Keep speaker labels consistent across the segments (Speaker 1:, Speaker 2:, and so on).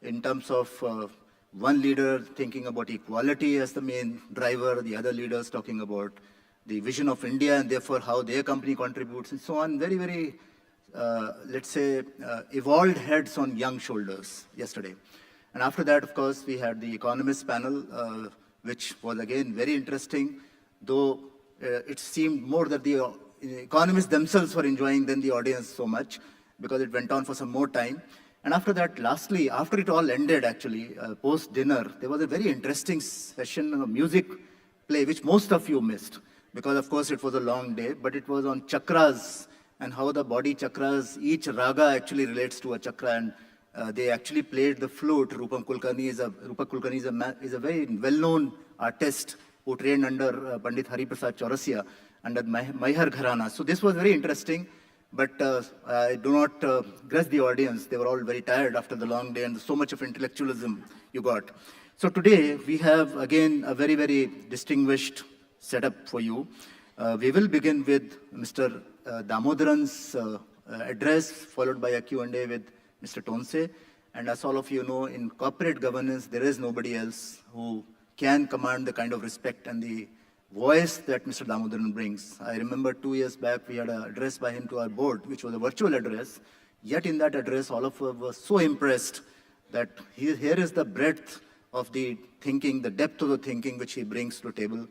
Speaker 1: in terms of one leader thinking about equality as the main driver, the other leaders talking about the vision of India and therefore how their company contributes and so on. Very, very, let's say, evolved heads on young shoulders yesterday. And after that, of course, we had the economist panel, which was again very interesting, though it seemed more that the economists themselves were enjoying than the audience so much, because it went on for some more time. And after that, lastly, after it all ended actually, post-dinner, there was a very interesting session of music play, which most of you missed, because of course it was a long day, but it was on chakras and how the body chakras, each raga actually relates to a chakra, and they actually played the flute. Rupa Kulkarni is a very well-known artist who trained under Pandit Hari Prasad Chaurasia, under Maihar Gharana. So this was very interesting, but I do not grudge the audience. They were all very tired after the long day and so much of intellectualism you got. So today we have again a very, very distinguished setup for you. We will begin with Mr. Damodaran's address, followed by a Q&A with Mr. Tonse. And as all of you know, in corporate governance, there is nobody else who can command the kind of respect and the voice that Mr. Damodaran brings. I remember 2 years back, we had an address by him to our board, which was a virtual address. Yet in that address, all of us were so impressed that here is the breadth of the thinking, the depth of the thinking which he brings to the table.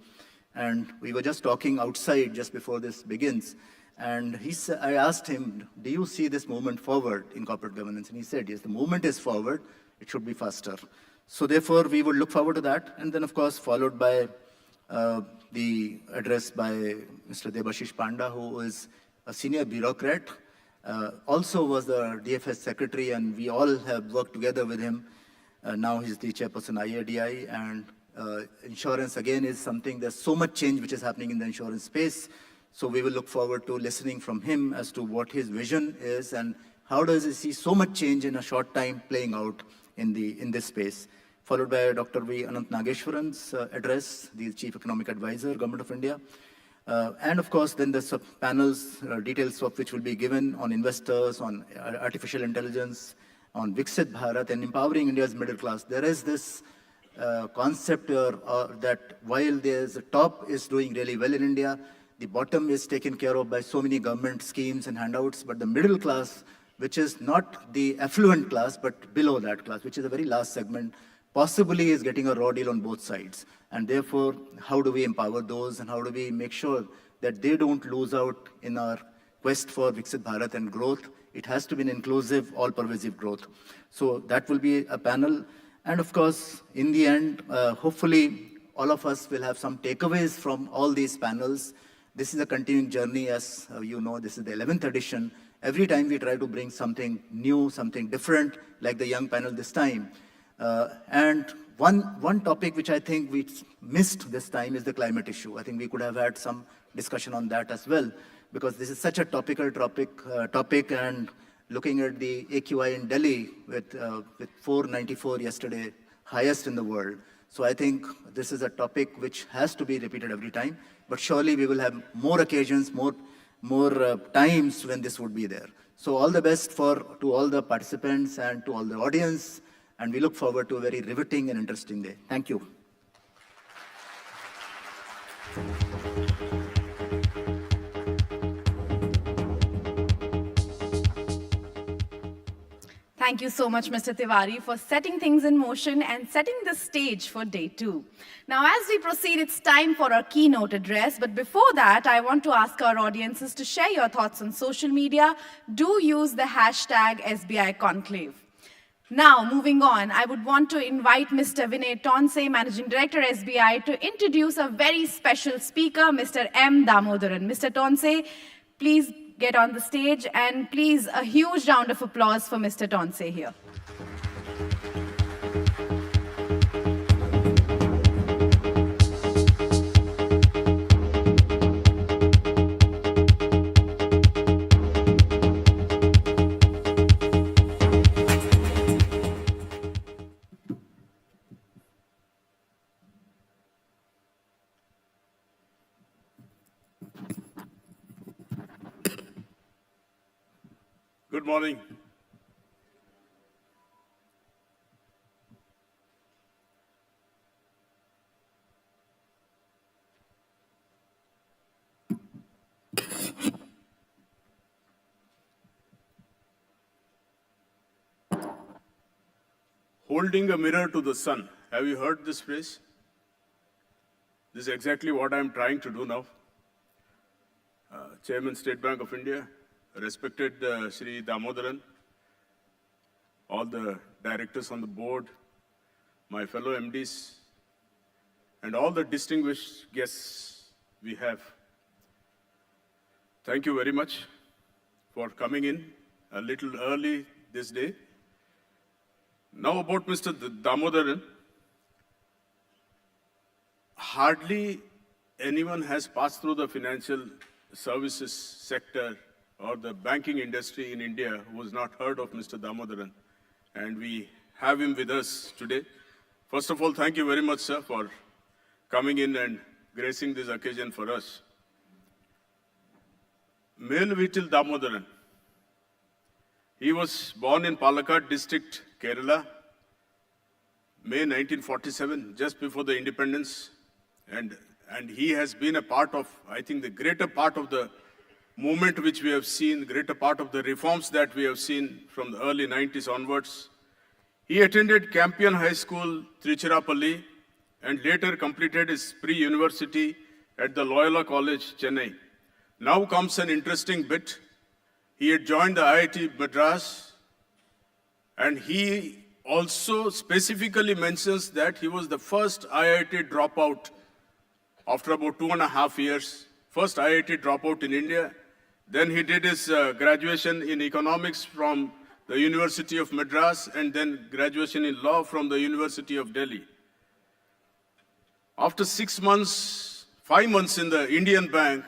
Speaker 1: And we were just talking outside just before this begins. And I asked him, do you see this movement forward in corporate governance? And he said, yes, the movement is forward. It should be faster. So therefore, we would look forward to that. And then, of course, followed by the address by Mr. Debashish Panda, who is a senior bureaucrat, also was the DFS secretary, and we all have worked together with him. Now he's the chairperson IADI, and insurance again is something, there's so much change which is happening in the insurance space. So we will look forward to listening from him as to what his vision is and how does he see so much change in a short time playing out in this space. Followed by Dr. V. Anant Nageshwaran's address, the Chief Economic Advisor, Government of India. And of course, then the sub-panels, details of which will be given on investors, on artificial intelligence, on Viksit Bharat, and empowering India's middle class. There is this concept that while the top is doing really well in India, the bottom is taken care of by so many government schemes and handouts, but the middle class, which is not the affluent class, but below that class, which is a very large segment, possibly is getting a raw deal on both sides. And therefore, how do we empower those and how do we make sure that they don't lose out in our quest for Viksit Bharat and growth? It has to be an inclusive, all-pervasive growth. So that will be a panel. And of course, in the end, hopefully, all of us will have some takeaways from all these panels. This is a continuing journey, as you know, this is the 11th edition. Every time we try to bring something new, something different, like the young panel this time. And one topic which I think we missed this time is the climate issue. I think we could have had some discussion on that as well, because this is such a topical topic, and looking at the AQI in Delhi with 494 yesterday, highest in the world. So I think this is a topic which has to be repeated every time, but surely we will have more occasions, more times when this would be there. So all the best to all the participants and to all the audience, and we look forward to a very riveting and interesting day. Thank you.
Speaker 2: Thank you so much, Mr. Tiwari, for setting things in motion and setting the stage for day 2. Now, as we proceed, it's time for our keynote address. But before that, I want to ask our audiences to share your thoughts on social media. Do use the hashtag SBI Conclave. Now, moving on, I would want to invite Mr. Vinay Tonse, Managing Director, SBI, to introduce a very special speaker, Mr. M. Damodaran. Mr. Tonse, please get on the stage, and please a huge round of applause for Mr. Tonse here.
Speaker 3: Good morning. Holding a mirror to the sun. Have you heard this phrase? This is exactly what I'm trying to do now. Chairman State Bank of India, respected Shri Damodaran, all the directors on the board, my fellow MDs, and all the distinguished guests we have. Thank you very much for coming in a little early this day. Now about Mr. Damodaran. Hardly anyone has passed through the financial services sector or the banking industry in India who has not heard of Mr. Damodaran. And we have him with us today. First of all, thank you very much, sir, for coming in and gracing this occasion for us. Vitil Damodaran. He was born in Palakkad district, Kerala, May 1947, just before the independence. And he has been a part of, I think, the greater part of the movement which we have seen, greater part of the reforms that we have seen from the early 90s onwards. He attended Campion High School, Tiruchirappalli, and later completed his pre-university at the Loyola College, Chennai. Now comes an interesting bit. He had joined the IIT Madras, and he also specifically mentions that he was the first IIT dropout after about 2.5 years. First IIT dropout in India. Then he did his graduation in economics from the University of Madras, and then graduation in law from the University of Delhi. After 5 months in the Indian Bank,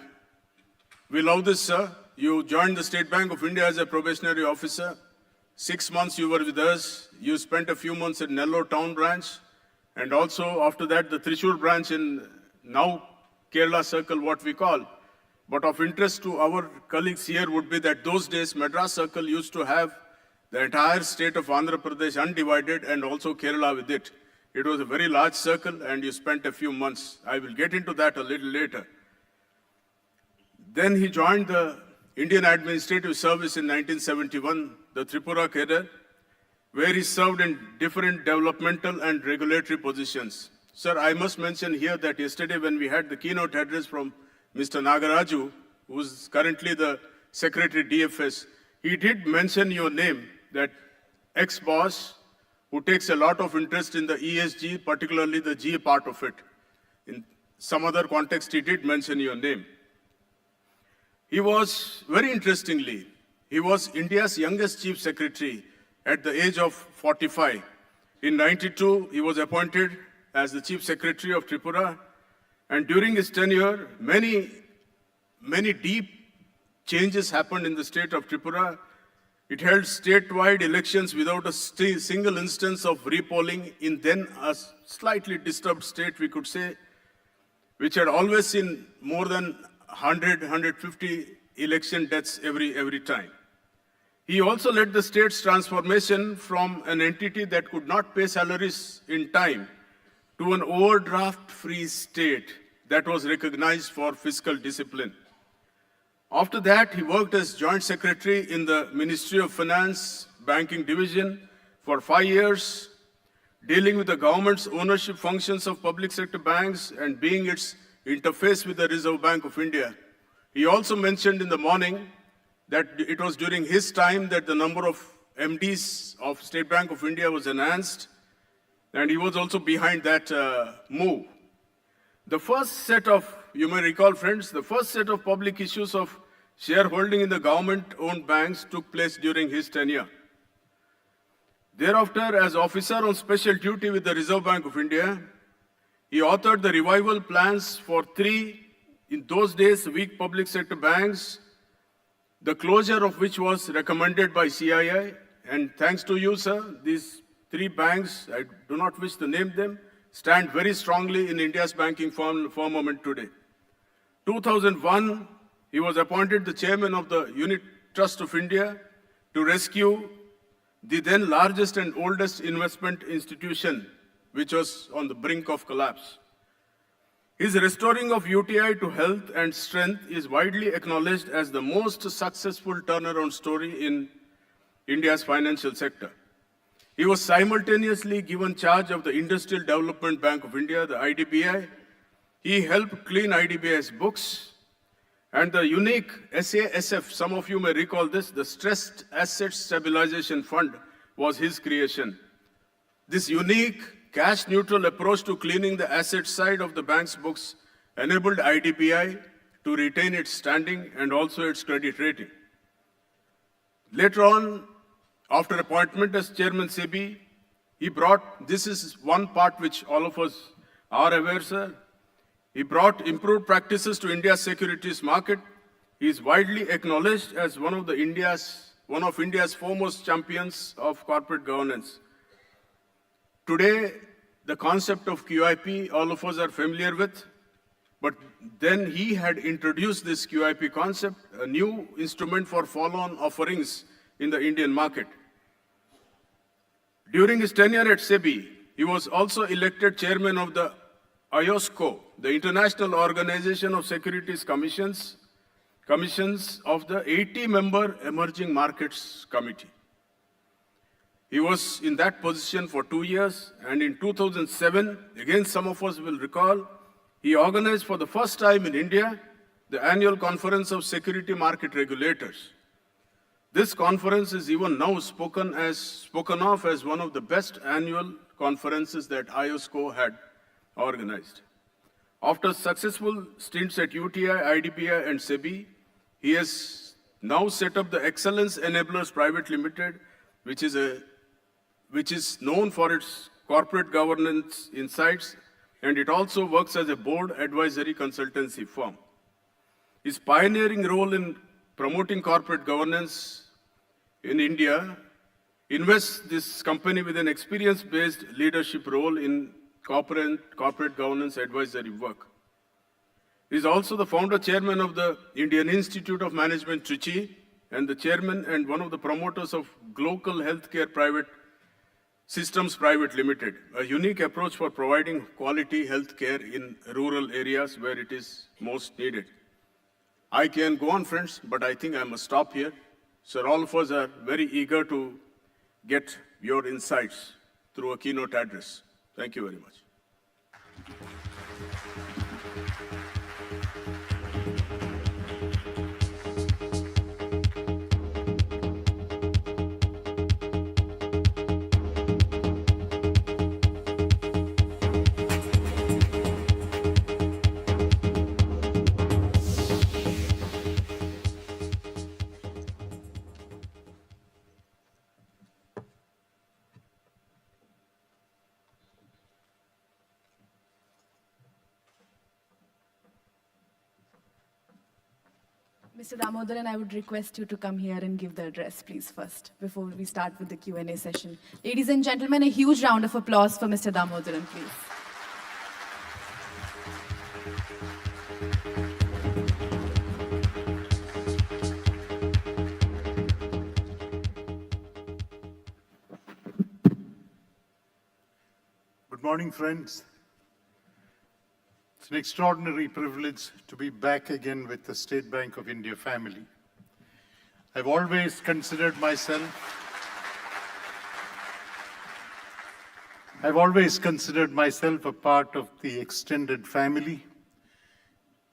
Speaker 3: we love this, sir. You joined the State Bank of India as a probationary officer. 6 months you were with us. You spent a few months at Nellore Town branch, and also after that the Thrissur branch in now Kerala Circle, what we call. But of interest to our colleagues here would be that those days Madras Circle used to have the entire state of Andhra Pradesh undivided and also Kerala with it. It was a very large circle and you spent a few months. I will get into that a little later. Then he joined the Indian Administrative Service in 1971, the Tripura cadre, where he served in different developmental and regulatory positions. Sir, I must mention here that yesterday when we had the keynote address from Mr. Nagaraju, who is currently the Secretary DFS, he did mention your name, that ex-boss who takes a lot of interest in the ESG, particularly the G part of it. In some other context, he did mention your name. He was, very interestingly, he was India's youngest Chief Secretary at the age of 45. In 92, he was appointed as the Chief Secretary of Tripura, and during his tenure, many deep changes happened in the state of Tripura. It held statewide elections without a single instance of repolling in then a slightly disturbed state, we could say, which had always seen more than 100, 150 election deaths every time. He also led the state's transformation from an entity that could not pay salaries in time to an overdraft-free state that was recognized for fiscal discipline. After that, he worked as Joint Secretary in the Ministry of Finance Banking Division for 5 years, dealing with the government's ownership functions of public sector banks and being its interface with the Reserve Bank of India. He also mentioned in the morning that it was during his time that the number of MDs of State Bank of India was enhanced, and he was also behind that move. The first set of, you may recall friends, the first set of public issues of shareholding in the government-owned banks took place during his tenure. Thereafter, as officer on special duty with the Reserve Bank of India, he authored the revival plans for 3, in those days, weak public sector banks, the closure of which was recommended by CII. And thanks to you, sir, these 3 banks, I do not wish to name them, stand very strongly in India's banking firmament today. 2001, he was appointed the chairman of the Unit Trust of India to rescue the then largest and oldest investment institution, which was on the brink of collapse. His restoring of UTI to health and strength is widely acknowledged as the most successful turnaround story in India's financial sector. He was simultaneously given charge of the Industrial Development Bank of India, the IDBI. He helped clean IDBI's books, and the unique SASF, some of you may recall this, the Stressed Asset Stabilization Fund was his creation. This unique cash-neutral approach to cleaning the asset side of the bank's books enabled IDBI to retain its standing and also its credit rating. Later on, after appointment as Chairman SEBI, he brought, this is one part which all of us are aware, sir, he brought improved practices to India's securities market. He is widely acknowledged as one of India's foremost champions of corporate governance. Today, the concept of QIP, all of us are familiar with, but then he had introduced this QIP concept, a new instrument for follow-on offerings in the Indian market. During his tenure at SEBI, he was also elected chairman of the IOSCO, the International Organization of Securities Commissions of the 80-member Emerging Markets Committee. He was in that position for 2 years, and in 2007, again some of us will recall, he organized for the first time in India the annual conference of security market regulators. This conference is even now spoken of as one of the best annual conferences that IOSCO had organized. After successful stints at UTI, IDBI, and SEBI, he has now set up the Excellence Enablers Private Limited, which is known for its corporate governance insights, and it also works as a board advisory consultancy firm. His pioneering role in promoting corporate governance in India invests this company with an experience-based leadership role in corporate governance advisory work. He is also the founder chairman of the Indian Institute of Management, Trichy, and the chairman and one of the promoters of Global Healthcare Private Systems Private Limited, a unique approach for providing quality health care in rural areas where it is most needed. I can go on, friends, but I think I must stop here. Sir, all of us are very eager to get your insights through a keynote address. Thank you very much.
Speaker 2: Mr. Damodaran, I would request you to come here and give the address, please, first, before we start with the Q&A session. Ladies and gentlemen, a huge round of applause for Mr. Damodaran, please.
Speaker 4: Good morning, friends. It's an extraordinary privilege to be back again with the State Bank of India family. I've always considered myself a part of the extended family,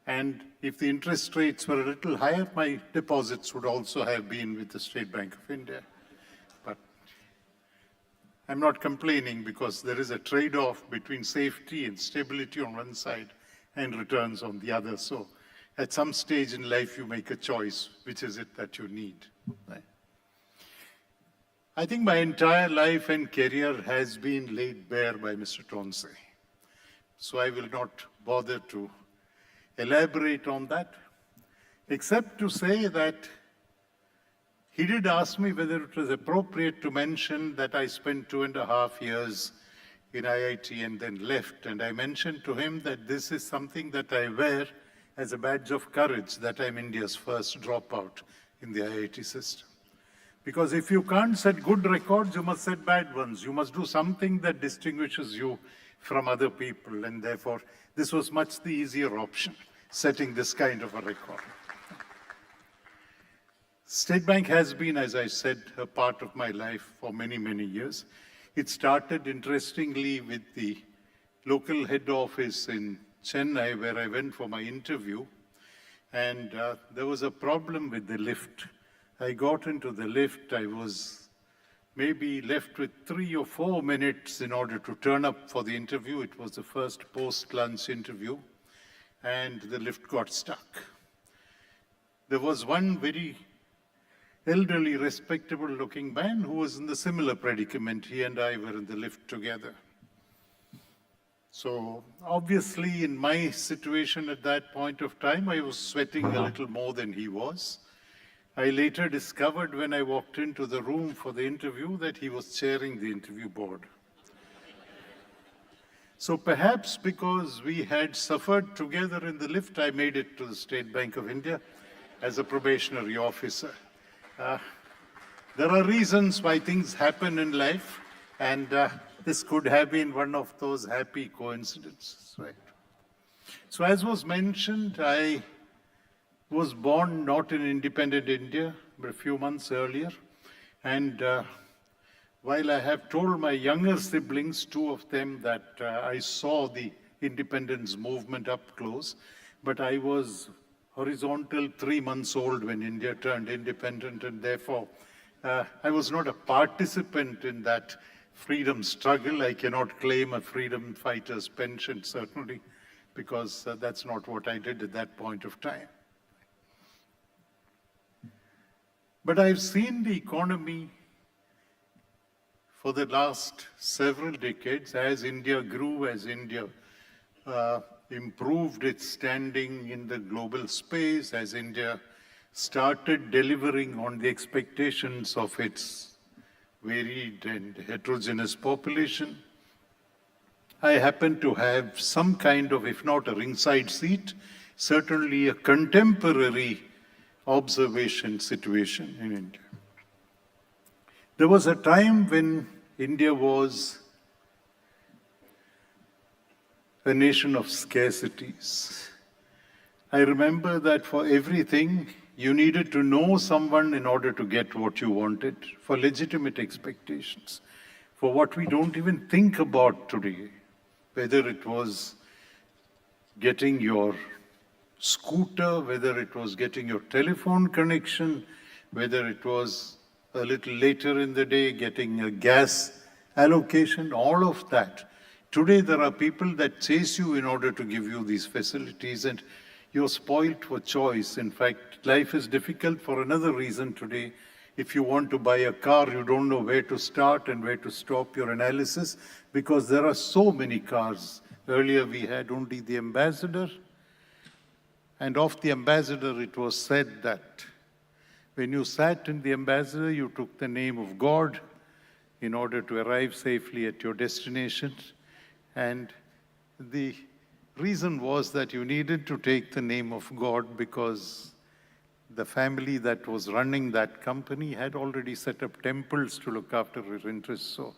Speaker 4: and if the interest rates were a little higher, my deposits would also have been with the State Bank of India. But I'm not complaining, because there is a trade-off between safety and stability on one side and returns on the other. So at some stage in life, you make a choice, which is it that you need. I think my entire life and career has been laid bare by Mr. Tonse. So I will not bother to elaborate on that, except to say that he did ask me whether it was appropriate to mention that I spent 2.5 years in IIT and then left. And I mentioned to him that this is something that I wear as a badge of courage, that I'm India's first dropout in the IIT system. Because if you can't set good records, you must set bad ones. You must do something that distinguishes you from other people. And therefore, this was much the easier option, setting this kind of a record. State Bank has been, as I said, a part of my life for many, many years. It started, interestingly, with the local head office in Chennai, where I went for my interview. And there was a problem with the lift. I got into the lift. I was maybe left with 3 or 4 minutes in order to turn up for the interview. It was the first post-lunch interview, and the lift got stuck. There was one very elderly, respectable-looking man who was in the similar predicament. He and I were in the lift together. So obviously, in my situation at that point of time, I was sweating a little more than he was. I later discovered when I walked into the room for the interview that he was chairing the interview board. So perhaps because we had suffered together in the lift, I made it to the State Bank of India as a probationary officer. There are reasons why things happen in life, and this could have been one of those happy coincidences, right? So as was mentioned, I was born not in independent India, but a few months earlier. And while I have told my younger siblings, 2 of them, that I saw the independence movement up close, but I was horizontal 3 months old when India turned independent, and therefore I was not a participant in that freedom struggle. I cannot claim a freedom fighter's pension, certainly, because that's not what I did at that point of time. But I've seen the economy for the last several decades as India grew, as India improved its standing in the global space, as India started delivering on the expectations of its varied and heterogeneous population. I happen to have some kind of, if not a ringside seat, certainly a contemporary observation situation in India. There was a time when India was a nation of scarcities. I remember that for everything, you needed to know someone in order to get what you wanted, for legitimate expectations, for what we don't even think about today, whether it was getting your scooter, whether it was getting your telephone connection, whether it was a little later in the day getting a gas allocation, all of that. Today, there are people that chase you in order to give you these facilities, and you're spoilt for choice. In fact, life is difficult for another reason today. If you want to buy a car, you don't know where to start and where to stop your analysis because there are so many cars. Earlier, we had only the Ambassador. And of the Ambassador, it was said that when you sat in the Ambassador, you took the name of God in order to arrive safely at your destination. And the reason was that you needed to take the name of God because the family that was running that company had already set up temples to look after your interests, so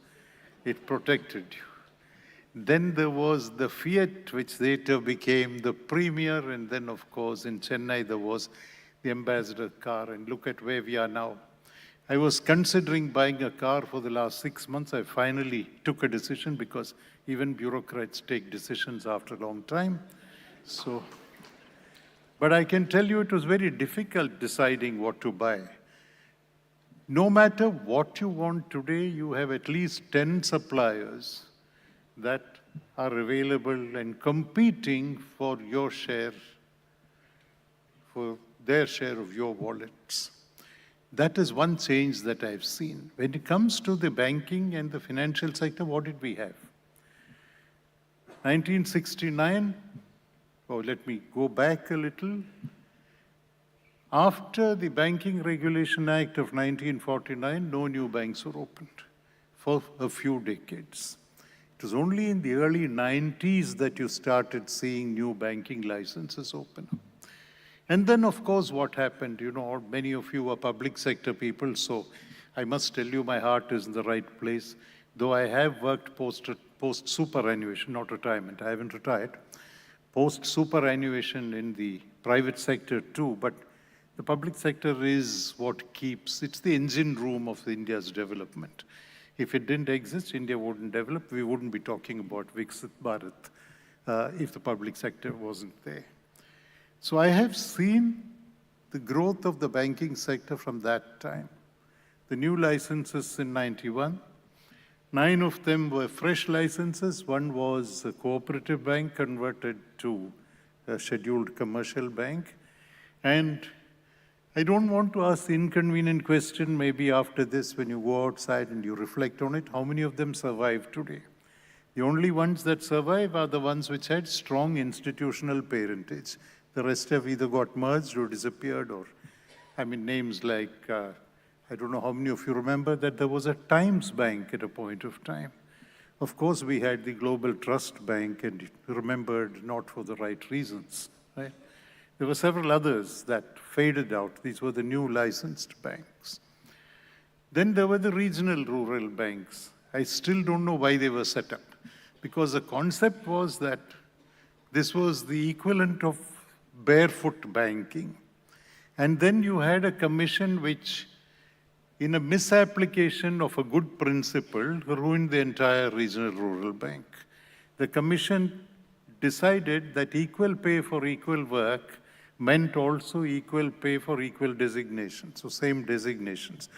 Speaker 4: it protected you. Then there was the Fiat, which later became the Premier, and then, of course, in Chennai, there was the Ambassador car, and look at where we are now. I was considering buying a car for the last 6 months. I finally took a decision because even bureaucrats take decisions after a long time. But I can tell you it was very difficult deciding what to buy. No matter what you want today, you have at least 10 suppliers that are available and competing for your share, for their share of your wallets. That is one change that I've seen. When it comes to the banking and the financial sector, what did we have? 1969, let me go back a little. After the Banking Regulation Act of 1949, no new banks were opened for a few decades. It was only in the early 90s that you started seeing new banking licenses open up. And then, of course, what happened? You know, many of you are public sector people, so I must tell you, my heart is in the right place. Though I have worked post-superannuation, not retirement, I haven't retired, post-superannuation in the private sector too, but the public sector is what keeps, it's the engine room of India's development. If it didn't exist, India wouldn't develop. We wouldn't be talking about Viksit Bharat if the public sector wasn't there. So I have seen the growth of the banking sector from that time. The new licenses in 91, 9 of them were fresh licenses. One was a cooperative bank converted to a scheduled commercial bank. And I don't want to ask the inconvenient question, maybe after this, when you go outside and you reflect on it, how many of them survive today? The only ones that survive are the ones which had strong institutional parentage. The rest have either got merged or disappeared, or, I mean, names like, I don't know how many of you remember that there was a Times Bank at a point of time. Of course, we had the Global Trust Bank, and it remembered not for the right reasons, right? There were several others that faded out. These were the new licensed banks. Then there were the regional rural banks. I still don't know why they were set up, because the concept was that this was the equivalent of barefoot banking. And then you had a commission which, in a misapplication of a good principle, ruined the entire regional rural bank. The commission decided that equal pay for equal work meant also equal pay for equal designations, so same designations.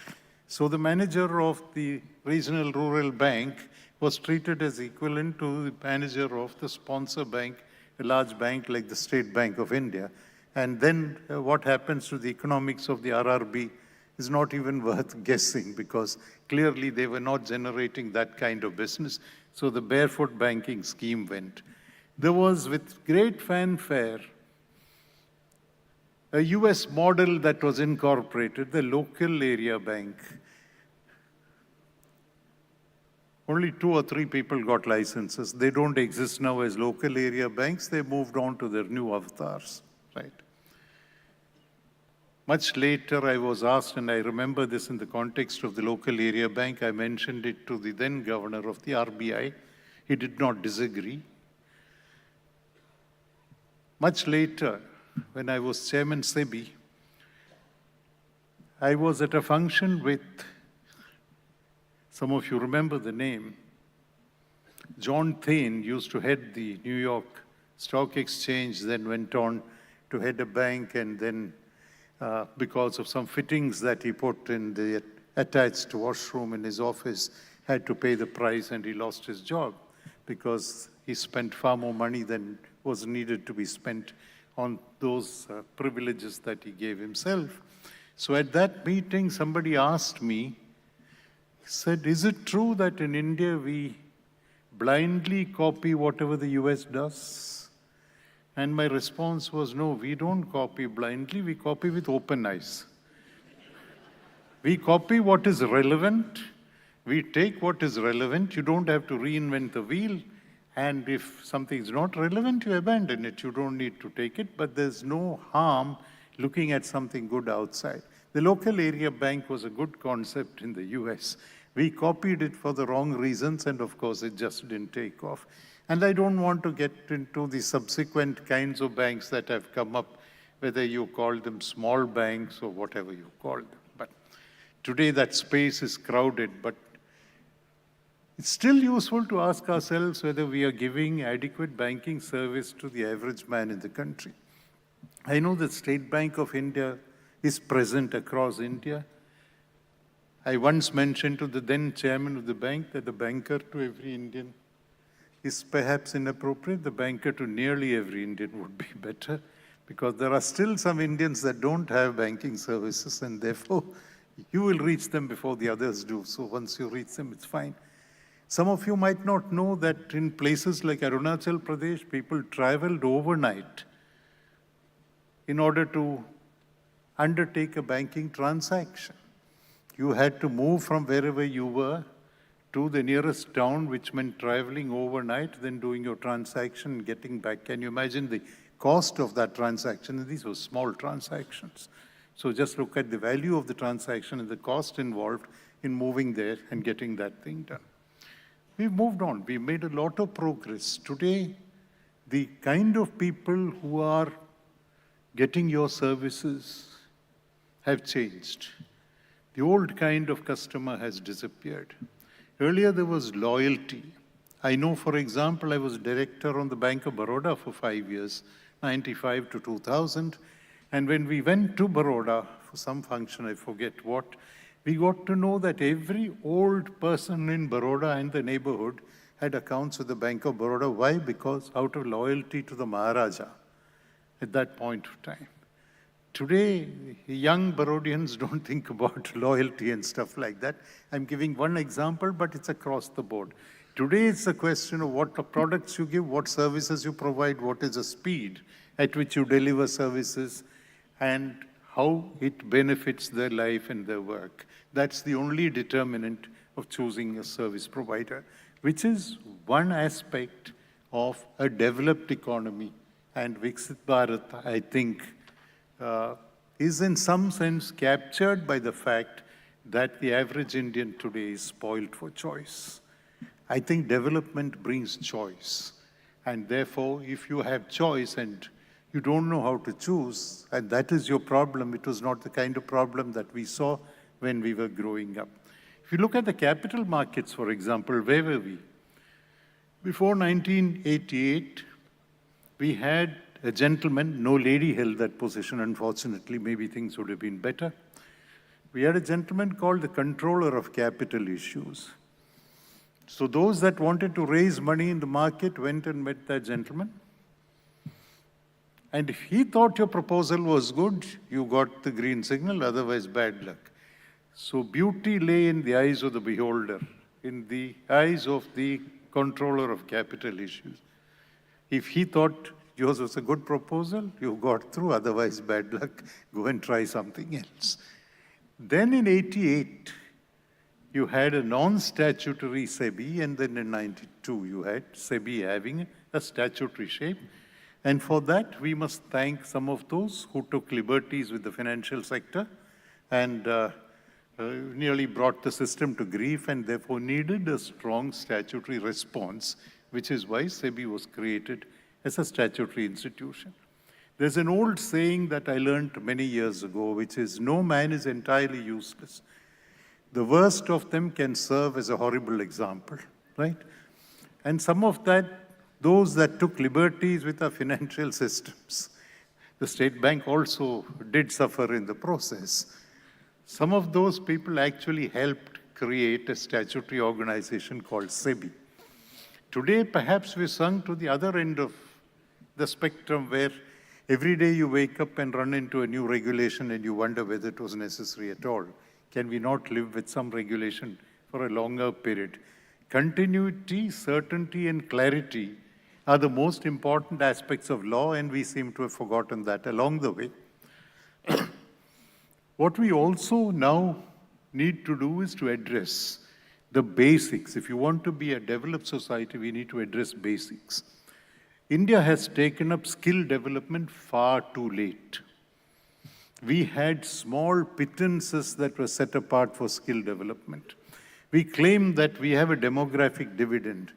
Speaker 4: So the manager of the regional rural bank was treated as equivalent to the manager of the sponsor bank, a large bank like the State Bank of India. And then what happens to the economics of the RRB is not even worth guessing, because clearly they were not generating that kind of business. So the barefoot banking scheme went. There was, with great fanfare, a US model that was incorporated, the local area bank. Only 2 or 3 people got licenses. They don't exist now as local area banks. They moved on to their new avatars, right? Much later, I was asked, and I remember this in the context of the local area bank, I mentioned it to the then governor of the RBI. He did not disagree. Much later, when I was Chairman SEBI, I was at a function with, some of you remember the name, John Thain used to head the New York Stock Exchange, then went on to head a bank, and then because of some fittings that he put in the attached washroom in his office, had to pay the price, and he lost his job because he spent far more money than was needed to be spent on those privileges that he gave himself. So at that meeting, somebody asked me, said, is it true that in India we blindly copy whatever the US does? And my response was, no, we don't copy blindly, we copy with open eyes. We copy what is relevant, we take what is relevant, you don't have to reinvent the wheel. And if something is not relevant, you abandon it. You don't need to take it, but there's no harm looking at something good outside. The local area bank was a good concept in the US. We copied it for the wrong reasons, and of course, it just didn't take off. And I don't want to get into the subsequent kinds of banks that have come up, whether you call them small banks or whatever you call them. But today, that space is crowded, but it's still useful to ask ourselves whether we are giving adequate banking service to the average man in the country. I know that State Bank of India is present across India. I once mentioned to the then chairman of the bank that the banker to every Indian is perhaps inappropriate. The banker to nearly every Indian would be better, because there are still some Indians that don't have banking services, and therefore you will reach them before the others do. So once you reach them, it's fine. Some of you might not know that in places like Arunachal Pradesh, people traveled overnight in order to undertake a banking transaction. You had to move from wherever you were to the nearest town, which meant traveling overnight, then doing your transaction, and getting back. Can you imagine the cost of that transaction? And these were small transactions. So just look at the value of the transaction and the cost involved. in moving there and getting that thing done. We've moved on. We've made a lot of progress. Today, the kind of people who are getting your services have changed. The old kind of customer has disappeared. Earlier, there was loyalty. I know, for example, I was director on the Bank of Baroda for 5 years, 95 to 2000. And when we went to Baroda for some function, I forget what, we got to know that every old person in Baroda and the neighborhood had accounts with the Bank of Baroda. Why? Because out of loyalty to the Maharaja at that point of time. Today, young Barodians don't think about loyalty and stuff like that. I'm giving one example, but it's across the board. Today, it's a question of what products you give, what services you provide, what is the speed at which you deliver services, and how it benefits their life and their work. That's the only determinant of choosing a service provider, which is one aspect of a developed economy. And Viksit Bharat, I think, is in some sense captured by the fact that the average Indian today is spoiled for choice. I think development brings choice. And therefore, if you have choice and you don't know how to choose, and that is your problem, it was not the kind of problem that we saw when we were growing up. If you look at the capital markets, for example, where were we? Before 1988, we had a gentleman, no lady held that position, unfortunately, maybe things would have been better. We had a gentleman called the controller of capital issues. So those that wanted to raise money in the market went and met that gentleman. And if he thought your proposal was good, you got the green signal, otherwise bad luck. So beauty lay in the eyes of the beholder, in the eyes of the controller of capital issues. If he thought yours was a good proposal, you got through, otherwise bad luck, go and try something else. Then in 88, you had a non-statutory SEBI, and then in 92, you had SEBI having a statutory shape. And for that, we must thank some of those who took liberties with the financial sector and nearly brought the system to grief and therefore needed a strong statutory response, which is why SEBI was created as a statutory institution. There's an old saying that I learned many years ago, which is, no man is entirely useless. The worst of them can serve as a horrible example, right? And some of that, those that took liberties with our financial systems, the State Bank also did suffer in the process. Some of those people actually helped create a statutory organization called SEBI. Today, perhaps we're sung to the other end of the spectrum where every day you wake up and run into a new regulation and you wonder whether it was necessary at all. Can we not live with some regulation for a longer period? Continuity, certainty, and clarity are the most important aspects of law, and we seem to have forgotten that along the way. What we also now need to do is to address the basics. If you want to be a developed society, we need to address basics. India has taken up skill development far too late. We had small pittances that were set apart for skill development. We claim that we have a demographic dividend,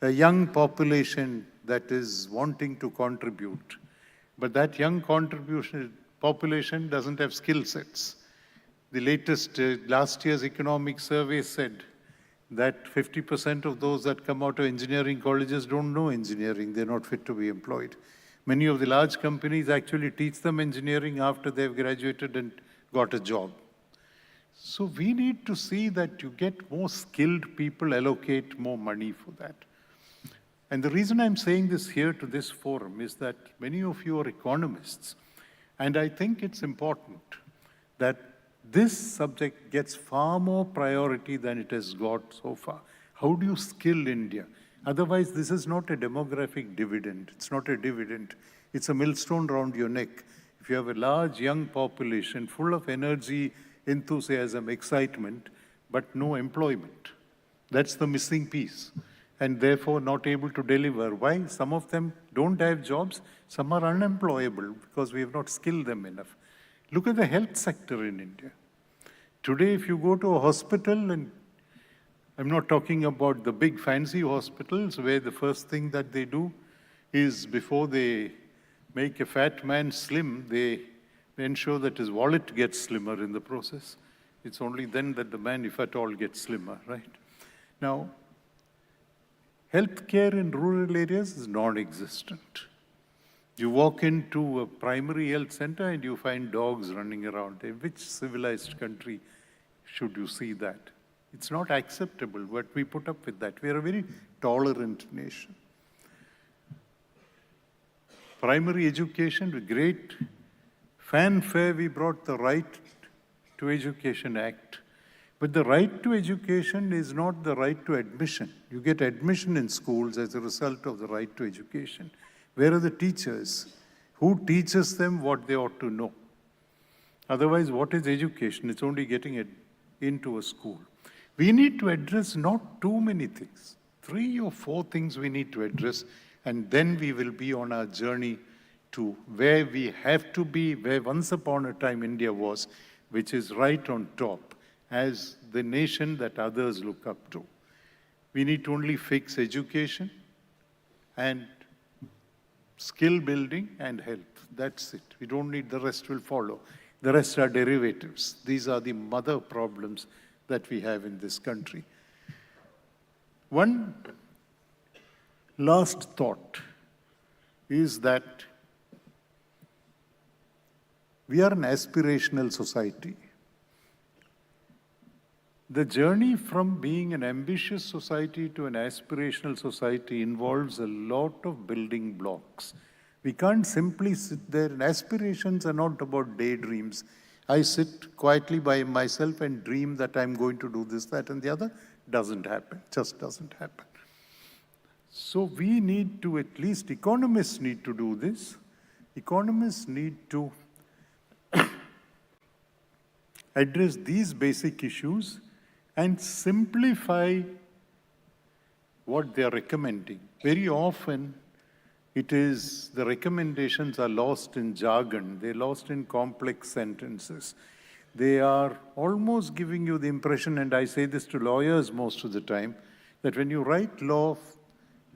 Speaker 4: a young population that is wanting to contribute, but that young population doesn't have skill sets. The latest, last year's economic survey said that 50% of those that come out of engineering colleges don't know engineering, they're not fit to be employed. Many of the large companies actually teach them engineering after they've graduated and got a job. So we need to see that you get more skilled people, allocate more money for that. And the reason I'm saying this here to this forum is that many of you are economists, and I think it's important that this subject gets far more priority than it has got so far. How do you skill India? Otherwise, this is not a demographic dividend. It's not a dividend. It's a millstone around your neck. If you have a large young population full of energy, enthusiasm, excitement, but no employment, that's the missing piece. And therefore not able to deliver. Why? Some of them don't have jobs. Some are unemployable because we have not skilled them enough. Look at the health sector in India. Today, if you go to a hospital, and I'm not talking about the big fancy hospitals where the first thing that they do is before they make a fat man slim, they ensure that his wallet gets slimmer in the process. It's only then that the man, if at all, gets slimmer, right? Now, healthcare in rural areas is non-existent. You walk into a primary health center and you find dogs running around. In which civilized country should you see that? It's not acceptable, but we put up with that. We are a very tolerant nation. Primary education, with great fanfare, we brought the Right to Education Act. But the right to education is not the right to admission. You get admission in schools as a result of the right to education. Where are the teachers? Who teaches them what they ought to know? Otherwise, what is education? It's only getting it into a school. We need to address not too many things. 3 or 4 things we need to address, and then we will be on our journey to where we have to be, where once upon a time India was, which is right on top as the nation that others look up to. We need to only fix education and skill building and health. That's it. We don't need the rest will follow. The rest are derivatives. These are the mother problems that we have in this country. One last thought is that we are an aspirational society. The journey from being an ambitious society to an aspirational society involves a lot of building blocks. We can't simply sit there, and aspirations are not about daydreams. I sit quietly by myself and dream that I'm going to do this, that, and the other. Doesn't happen, just doesn't happen. So we need to, at least economists need to do this. Economists need to address these basic issues and simplify what they are recommending. Very often, it is the recommendations are lost in jargon. They're lost in complex sentences. They are almost giving you the impression, and I say this to lawyers most of the time, that when you write law,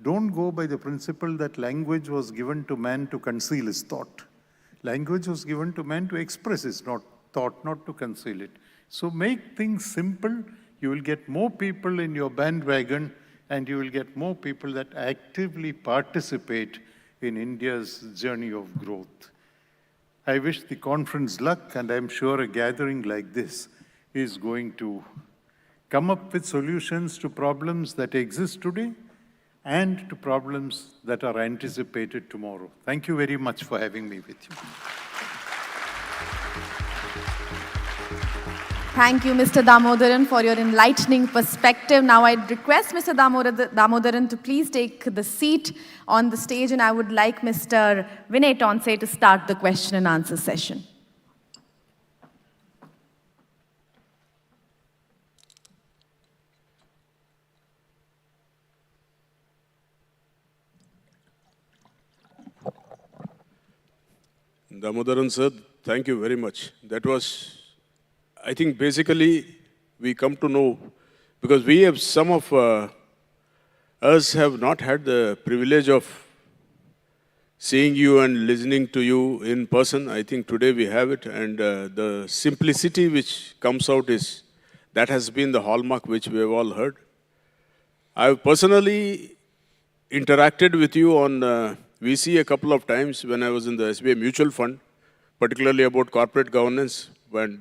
Speaker 4: don't go by the principle that language was given to man to conceal his thought. Language was given to man to express his thought, not to conceal it. So make things simple. You will get more people in your bandwagon, and you will get more people that actively participate in India's journey of growth. I wish the conference luck, and I'm sure a gathering like this is going to come up with solutions to problems that exist today and to problems that are anticipated tomorrow. Thank you very much for having me with you.
Speaker 2: Thank you, Mr. Damodaran, for your enlightening perspective. Now I'd request Mr. Damodaran to please take the seat on the stage, and I would like Mr. Vinay Tonse to start the question and answer session.
Speaker 3: Damodaran sir, thank you very much. That was, I think basically we come to know, because we have, some of us have not had the privilege of seeing you and listening to you in person. I think today we have it, and the simplicity which comes out is, that has been the hallmark which we have all heard. I have personally interacted with you on VC a couple of times when I was in the SBI Mutual Fund, particularly about corporate governance. And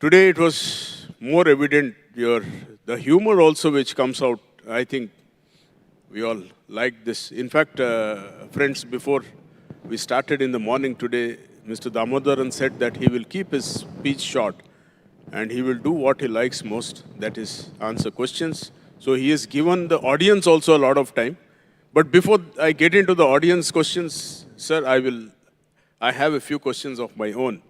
Speaker 3: today it was more evident, the humor also which comes out. I think we all like this. In fact, friends, before we started in the morning today, Mr. Damodaran said that he will keep his speech short and he will do what he likes most, that is answer questions. So he has given the audience also a lot of time. But before I get into the audience questions, sir, I have a few questions of my own.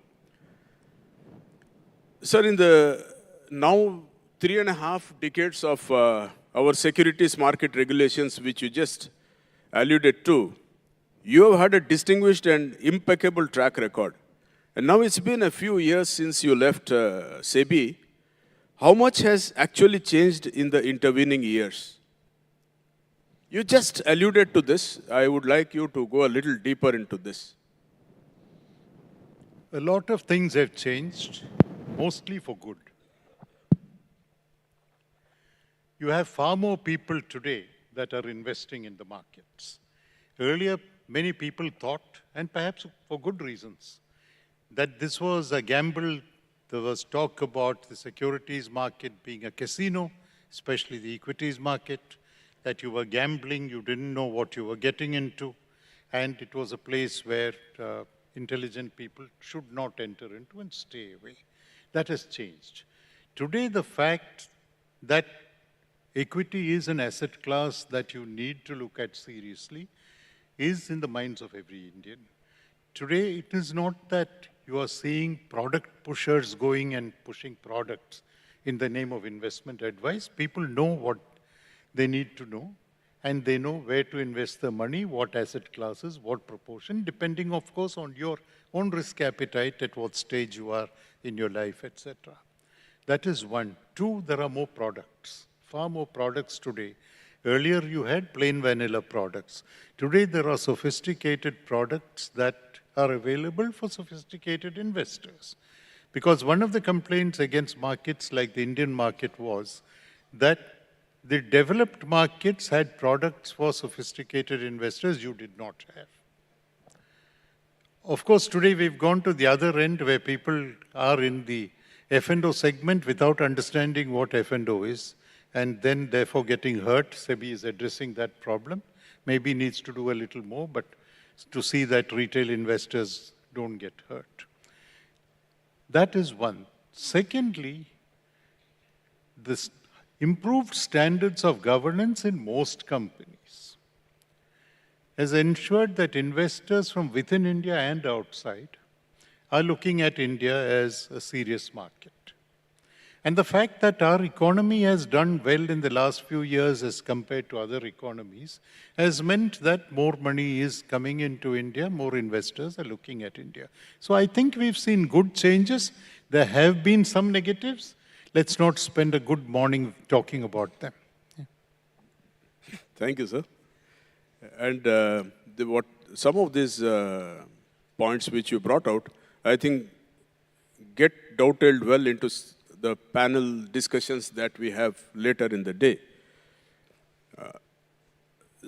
Speaker 3: Sir, in the now 3.5 decades of our securities market regulations, which you just alluded to, you have had a distinguished and impeccable track record. And now it's been a few years since you left SEBI. How much has actually changed in the intervening years? You just alluded to this. I would like you to go a little deeper into this.
Speaker 4: A lot of things have changed, mostly for good. You have far more people today that are investing in the markets. Earlier, many people thought, and perhaps for good reasons, that this was a gamble. There was talk about the securities market being a casino, especially the equities market, that you were gambling, you didn't know what you were getting into, and it was a place where intelligent people should not enter into and stay away. That has changed. Today, the fact that equity is an asset class that you need to look at seriously is in the minds of every Indian. Today, it is not that you are seeing product pushers going and pushing products in the name of investment advice. People know what they need to know, and they know where to invest their money, what asset classes, what proportion, depending, of course, on your own risk appetite, at what stage you are in your life, etc. That is one. Two, there are more products, far more products today. Earlier, you had plain vanilla products. Today, there are sophisticated products that are available for sophisticated investors. Because one of the complaints against markets like the Indian market was that the developed markets had products for sophisticated investors you did not have. Of course, today we've gone to the other end where people are in the F&O segment without understanding what F&O is, and then therefore getting hurt. SEBI is addressing that problem. Maybe needs to do a little more, but to see that retail investors don't get hurt. That is one. Secondly, this improved standards of governance in most companies has ensured that investors from within India and outside are looking at India as a serious market. And the fact that our economy has done well in the last few years as compared to other economies has meant that more money is coming into India, more investors are looking at India. So I think we've seen good changes. There have been some negatives. Let's not spend a good morning talking about them. Yeah.
Speaker 3: Thank you, sir. And some of these points which you brought out, I think, get dovetailed well into the panel discussions that we have later in the day.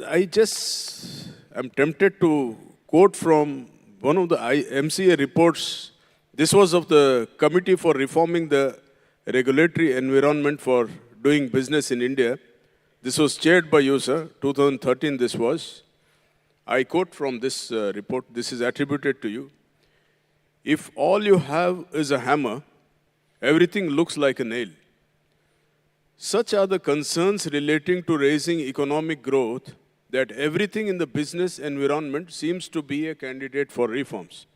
Speaker 3: I just am tempted to quote from one of the MCA reports. This was of the Committee for Reforming the Regulatory Environment for Doing Business in India. This was chaired by you, sir. 2013 this was. I quote from this report. This is attributed to you. If all you have is a hammer, everything looks like a nail. Such are the concerns relating to raising economic growth that everything in the business environment seems to be a candidate for reforms.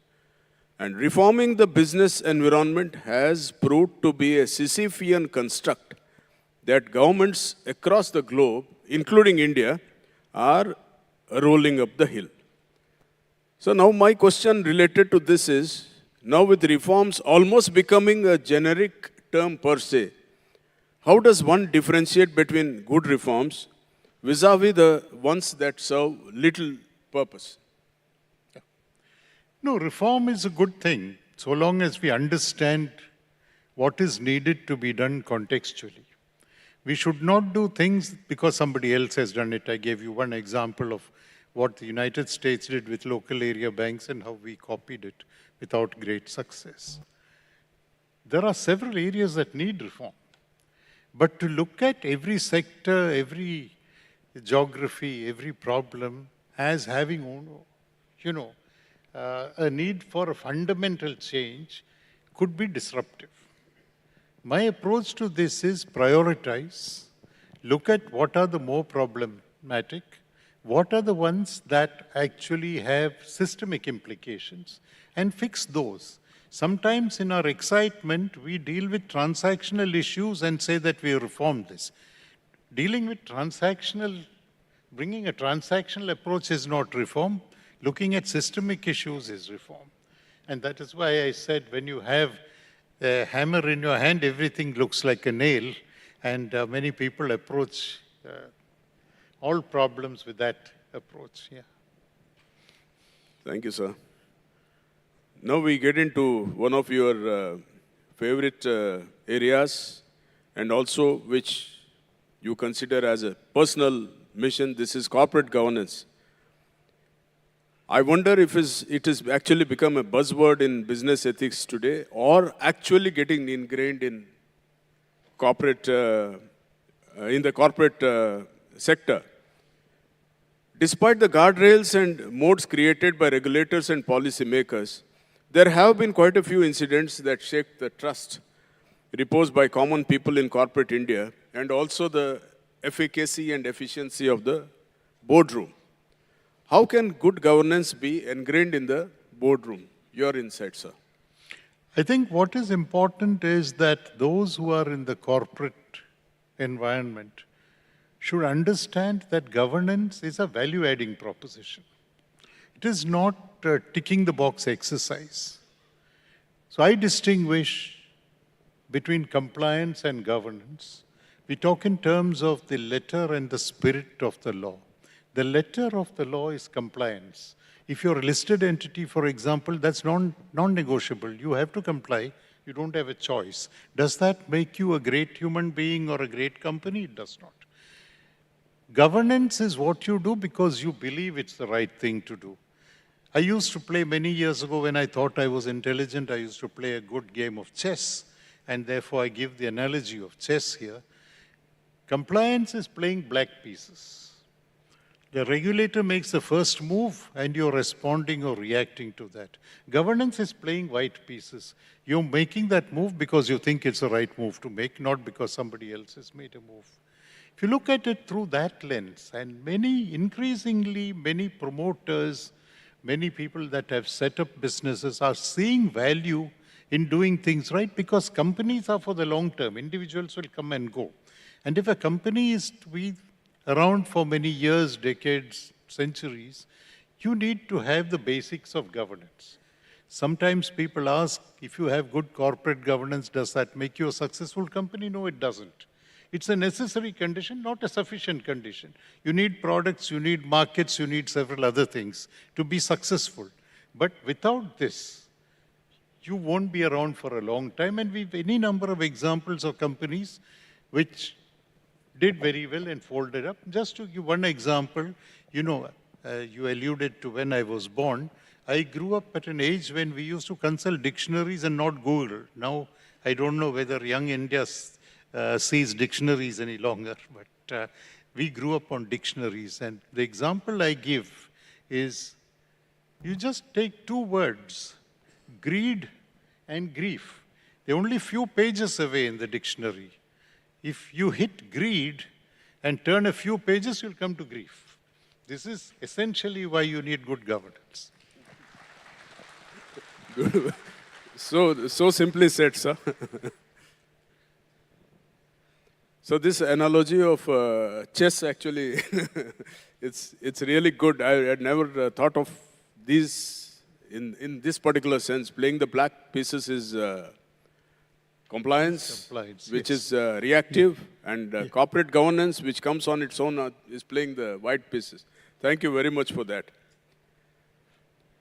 Speaker 3: And reforming the business environment has proved to be a Sisyphean construct that governments across the globe, including India, are rolling up the hill. So now my question related to this is, now with reforms almost becoming a generic term per se, how does one differentiate between good reforms vis-a-vis the ones that serve little purpose?
Speaker 4: No, reform is a good thing, so long as we understand what is needed to be done contextually. We should not do things because somebody else has done it. I gave you one example of what the United States did with local area banks and how we copied it without great success. There are several areas that need reform. But to look at every sector, every geography, every problem as having, a need for a fundamental change could be disruptive. My approach to this is prioritize, look at what are the more problematic, what are the ones that actually have systemic implications, and fix those. Sometimes in our excitement, we deal with transactional issues and say that we reform this. Dealing with bringing a transactional approach is not reform. Looking at systemic issues is reform. And that is why I said when you have a hammer in your hand, everything looks like a nail. And many people approach all problems with that approach. Yeah.
Speaker 3: Thank you, sir. Now we get into one of your favorite areas, and also which you consider as a personal mission. This is corporate governance. I wonder if it has actually become a buzzword in business ethics today, or actually getting ingrained in corporate, in the corporate sector. Despite the guardrails and modes created by regulators and policymakers, there have been quite a few incidents that shake the trust reposed by common people in corporate India, and also the efficacy and efficiency of the boardroom. How can good governance be ingrained in the boardroom? Your insight, sir.
Speaker 4: I think what is important is that those who are in the corporate environment should understand that governance is a value-adding proposition. It is not a ticking the box exercise. So I distinguish between compliance and governance. We talk in terms of the letter and the spirit of the law. The letter of the law is compliance. If you're a listed entity, for example, that's non-negotiable. You have to comply. You don't have a choice. Does that make you a great human being or a great company? It does not. Governance is what you do because you believe it's the right thing to do. I used to play many years ago when I thought I was intelligent, I used to play a good game of chess, and therefore I give the analogy of chess here. Compliance is playing black pieces. The regulator makes the first move and you're responding or reacting to that. Governance is playing white pieces. You're making that move because you think it's the right move to make, not because somebody else has made a move. If you look at it through that lens, and increasingly many promoters, many people that have set up businesses are seeing value in doing things right because companies are for the long term. Individuals will come and go. And if a company is to be around for many years, decades, centuries, you need to have the basics of governance. Sometimes people ask, if you have good corporate governance, does that make you a successful company? No, it doesn't. It's a necessary condition, not a sufficient condition. You need products, you need markets, you need several other things to be successful. But without this, you won't be around for a long time. And we've any number of examples of companies which did very well and folded up. Just to give one example, you alluded to when I was born. I grew up at an age when we used to consult dictionaries and not Google. Now, I don't know whether young India sees dictionaries any longer, but we grew up on dictionaries. And the example I give is, you just take two words, greed and grief. They're only few pages away in the dictionary. If you hit greed and turn a few pages, you'll come to grief. This is essentially why you need good governance.
Speaker 3: So simply said, sir. So this analogy of chess actually, it's really good. I had never thought of these in this particular sense. Playing the black pieces is compliance, which
Speaker 4: yes.
Speaker 3: is reactive, and corporate governance, which comes on its own, is playing the white pieces. Thank you very much for that.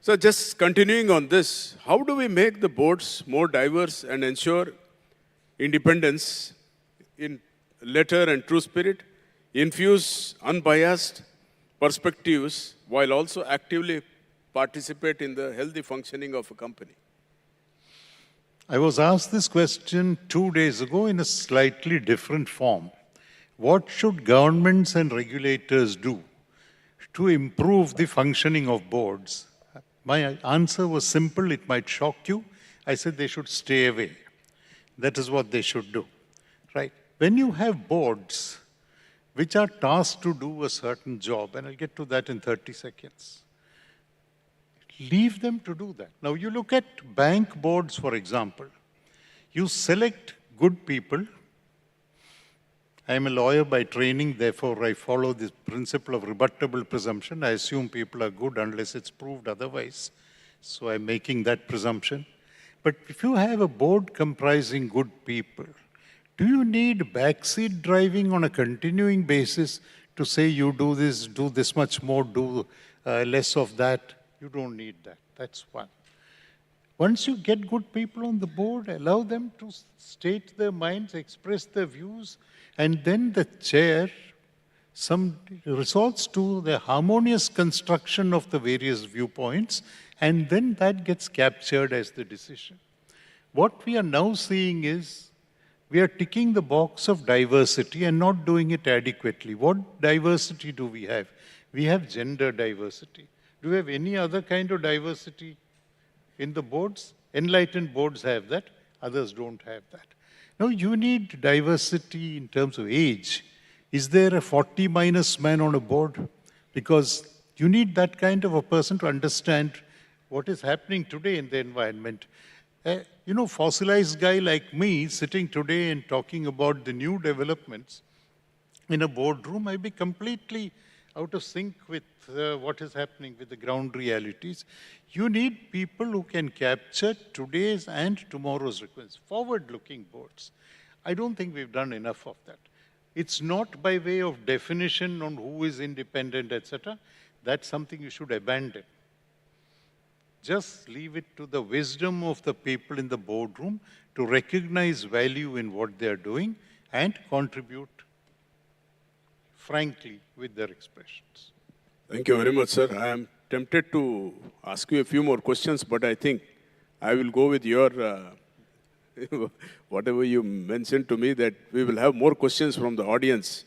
Speaker 3: So just continuing on this, how do we make the boards more diverse and ensure independence in letter and true spirit, infuse unbiased perspectives while also actively participate in the healthy functioning of a company?
Speaker 4: I was asked this question 2 days ago in a slightly different form. What should governments and regulators do to improve the functioning of boards? My answer was simple. It might shock you. I said they should stay away. That is what they should do, right? When you have boards which are tasked to do a certain job, and I'll get to that in 30 seconds, leave them to do that. Now, you look at bank boards, for example. You select good people. I'm a lawyer by training, therefore I follow this principle of rebuttable presumption. I assume people are good unless it's proved otherwise. so I'm making that presumption. But if you have a board comprising good people, do you need backseat driving on a continuing basis to say you do this much more, do less of that? You don't need that. That's one. Once you get good people on the board, allow them to state their minds, express their views, and then the chair resorts to the harmonious construction of the various viewpoints, and then that gets captured as the decision. What we are now seeing is we are ticking the box of diversity and not doing it adequately. What diversity do we have? We have gender diversity. Do we have any other kind of diversity in the boards? Enlightened boards have that, others don't have that. Now you need diversity in terms of age. Is there a 40 minus man on a board? Because you need that kind of a person to understand what is happening today in the environment. Fossilized guy like me sitting today and talking about the new developments in a boardroom, I'd be completely out of sync with what is happening with the ground realities. You need people who can capture today's and tomorrow's requirements, forward-looking boards. I don't think we've done enough of that. It's not by way of definition on who is independent, etc. That's something you should abandon. Just leave it to the wisdom of the people in the boardroom to recognize value in what they're doing and contribute frankly with their expressions.
Speaker 3: Thank you very much, sir. I am tempted to ask you a few more questions, but I think I will go with your, whatever you mentioned to me, that we will have more questions from the audience.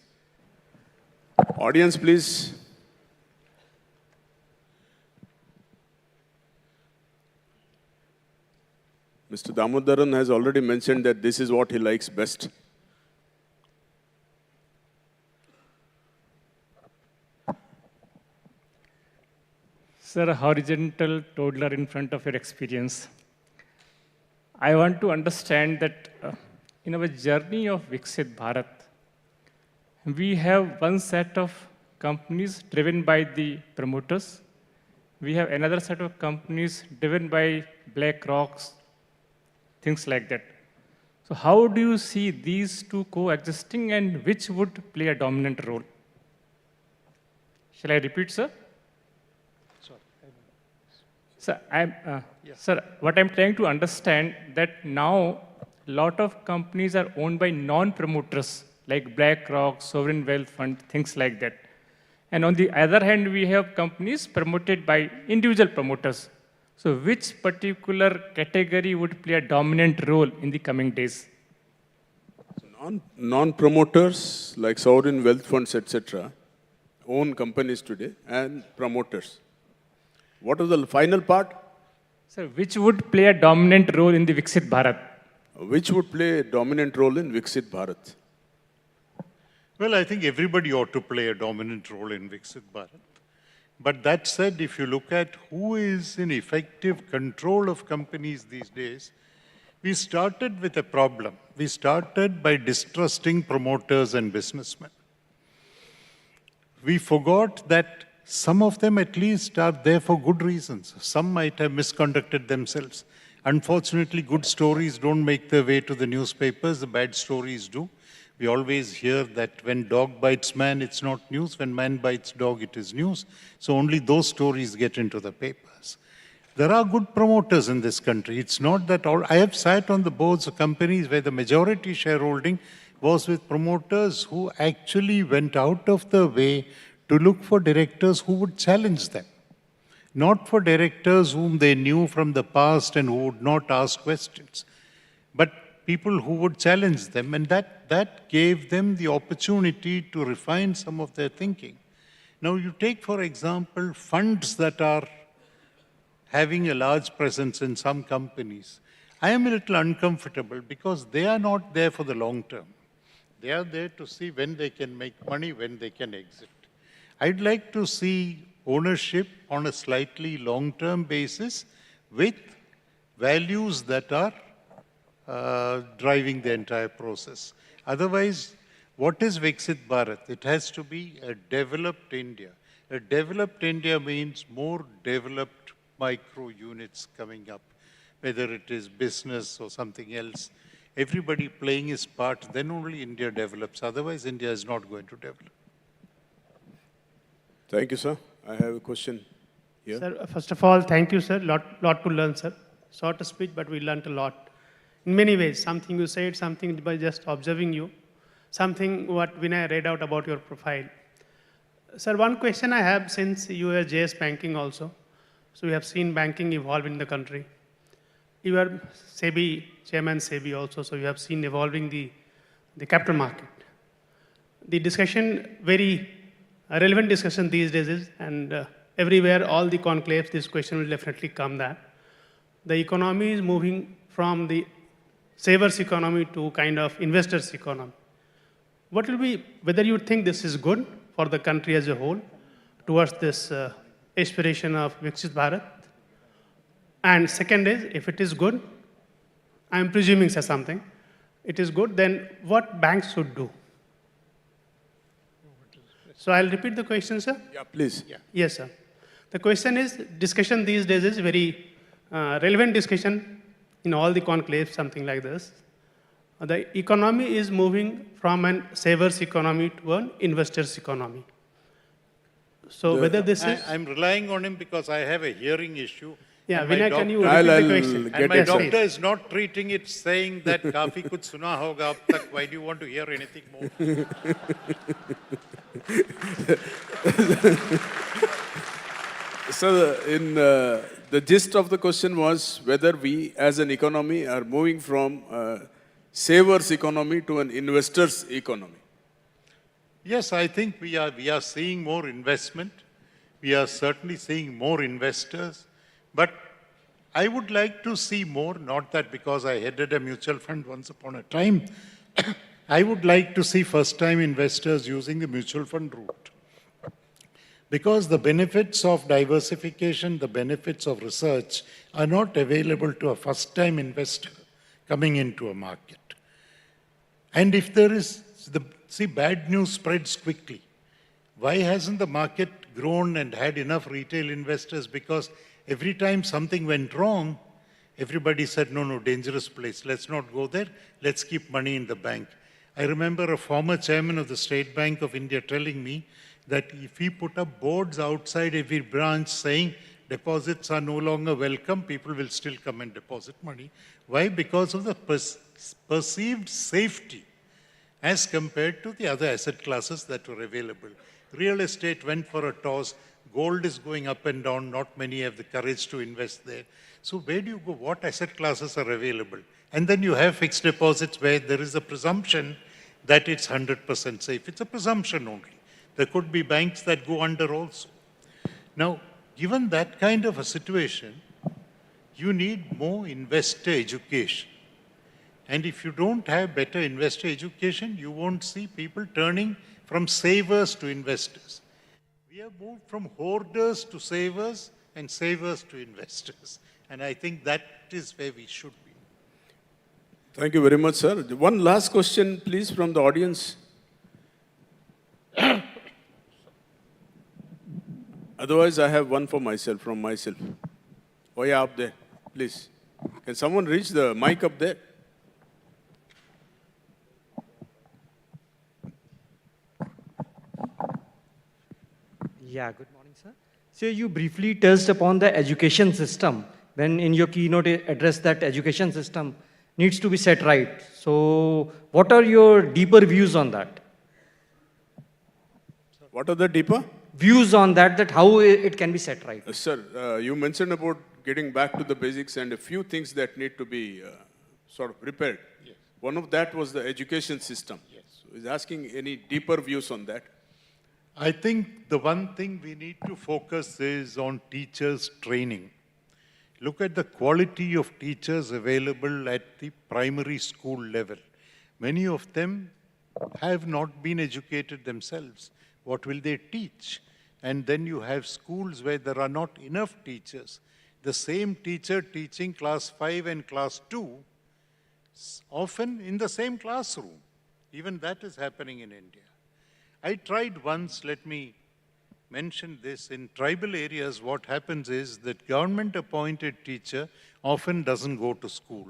Speaker 3: Audience, please. Mr. Damodaran has already mentioned that this is what he likes best.
Speaker 5: Sir, a horizontal toddler in front of your experience. I want to understand that in our journey of Viksit Bharat, we have one set of companies driven by the promoters. We have another set of companies driven by BlackRocks, things like that. So how do you see these two coexisting, and which would play a dominant role? Shall I repeat, sir? Sir, what I'm trying to understand that now a lot of companies are owned by non-promoters like BlackRock, sovereign wealth fund, things like that. And on the other hand, we have companies promoted by individual promoters. So which particular category would play a dominant role in the coming days?
Speaker 3: Non-promoters like sovereign wealth funds, etc., own companies today, and promoters. What is the final part?
Speaker 5: Sir, which would play a dominant role in the Viksit Bharat?
Speaker 3: Which would play a dominant role in Viksit Bharat?
Speaker 4: Well, I think everybody ought to play a dominant role in Viksit Bharat. But that said, if you look at who is in effective control of companies these days, we started with a problem. We started by distrusting promoters and businessmen. We forgot that some of them at least are there for good reasons. Some might have misconducted themselves. Unfortunately, good stories don't make their way to the newspapers, the bad stories do. We always hear that when dog bites man, it's not news. When man bites dog, it is news. So only those stories get into the papers. There are good promoters in this country. It's not that all. I have sat on the boards of companies where the majority shareholding was with promoters who actually went out of the way to look for directors who would challenge them. Not for directors whom they knew from the past and who would not ask questions, but people who would challenge them, and that gave them the opportunity to refine some of their thinking. Now you take, for example, funds that are having a large presence in some companies. I am a little uncomfortable because they are not there for the long term. They are there to see when they can make money, when they can exit. I'd like to see ownership on a slightly long-term basis with values that are driving the entire process. Otherwise, what is Viksit Bharat? It has to be a developed India. A developed India means more developed micro units coming up, whether it is business or something else. Everybody playing his part, then only India develops. Otherwise, India is not going to develop.
Speaker 3: Thank you, sir. I have a question here.
Speaker 6: Sir, first of all, thank you, sir. Lot to learn, sir. Short speech, but we learned a lot. In many ways, something you said, something by just observing you, something when I read out about your profile. Sir, one question I have, since you are JS Banking also, so we have seen banking evolve in the country. You are SEBI, Chairman SEBI also, so you have seen evolving the capital market. The discussion, very relevant discussion these days is, and everywhere, all the conclaves, this question will definitely come that the economy is moving from the savers economy to kind of investors economy. What will be, whether you think this is good for the country as a whole towards this aspiration of Viksit Bharat? And second is, if it is good, I'm presuming say something, it is good, then what banks should do? So I'll repeat the question, sir.
Speaker 3: Yeah, please.
Speaker 4: Yeah.
Speaker 6: Yes, sir. The question is, discussion these days is very relevant discussion in all the conclaves, something like this. The economy is moving from an savers economy to an investors economy. So whether this is...
Speaker 4: I'm relying on him because I have a hearing issue.
Speaker 6: Yeah,
Speaker 4: and my
Speaker 6: Vinay, can you
Speaker 3: I'll
Speaker 6: repeat the question?
Speaker 3: get
Speaker 4: And my
Speaker 3: it.
Speaker 4: doctor is not treating it, saying that kafi kuch suna hoga ab tak. Why do you want to hear anything more?
Speaker 3: So, the gist of the question was whether we as an economy are moving from savers economy to an investors economy.
Speaker 4: Yes, I think we are seeing more investment. We are certainly seeing more investors. But I would like to see more, not that because I headed a mutual fund once upon a time. I would like to see first-time investors using the mutual fund route. Because the benefits of diversification, the benefits of research are not available to a first-time investor coming into a market. And if there is, bad news spreads quickly. Why hasn't the market grown and had enough retail investors? Because every time something went wrong, everybody said, no, dangerous place. Let's not go there. Let's keep money in the bank. I remember a former chairman of the State Bank of India telling me that if he put up boards outside every branch saying deposits are no longer welcome, people will still come and deposit money. Why? Because of the perceived safety as compared to the other asset classes that were available. Real estate went for a toss. Gold is going up and down. Not many have the courage to invest there. So where do you go? What asset classes are available? And then you have fixed deposits where there is a presumption that it's 100% safe. It's a presumption only. There could be banks that go under also. Now, given that kind of a situation, you need more investor education. And if you don't have better investor education, you won't see people turning from savers to investors. We have moved from hoarders to savers and savers to investors. And I think that is where we should be.
Speaker 3: Thank you very much, sir. One last question, please, from the audience. Otherwise, I have one for myself, from myself. Oh, yeah, up there, please. Can someone reach the mic up there?
Speaker 7: Yeah, good morning, sir. So you briefly touched upon the education system when in your keynote address that education system needs to be set right. So what are your deeper views on that?
Speaker 3: What are the deeper?
Speaker 7: Views on that how it can be set right.
Speaker 3: Sir, you mentioned about getting back to the basics and a few things that need to be sort of repaired.
Speaker 4: Yes.
Speaker 3: One of that was the education system.
Speaker 4: Yes.
Speaker 3: So he's asking any deeper views on that.
Speaker 4: I think the one thing we need to focus is on teachers' training. Look at the quality of teachers available at the primary school level. Many of them have not been educated themselves. What will they teach? And then you have schools where there are not enough teachers. The same teacher teaching class 5 and class 2, often in the same classroom. Even that is happening in India. I tried once, let me mentioned this. In tribal areas, what happens is that government-appointed teacher often doesn't go to school.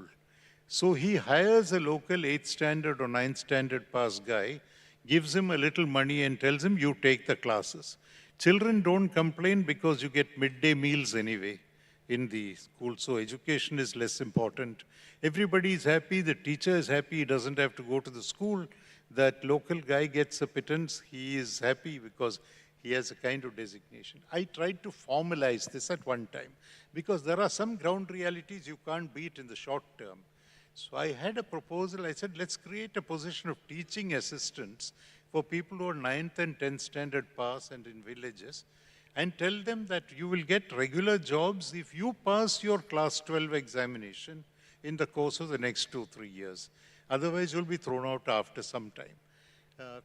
Speaker 4: So he hires a local 8th standard or 9th standard pass guy, gives him a little money and tells him, you take the classes. Children don't complain because you get midday meals anyway in the school, so education is less important. Everybody is happy, the teacher is happy, he doesn't have to go to the school. That local guy gets a pittance, he is happy because he has a kind of designation. I tried to formalize this at one time because there are some ground realities you can't beat in the short term. So I had a proposal, I said, let's create a position of teaching assistants for people who are 9th and 10th standard pass and in villages, and tell them that you will get regular jobs if you pass your class 12 examination in the course of the next 2-3 years. Otherwise, you'll be thrown out after some time.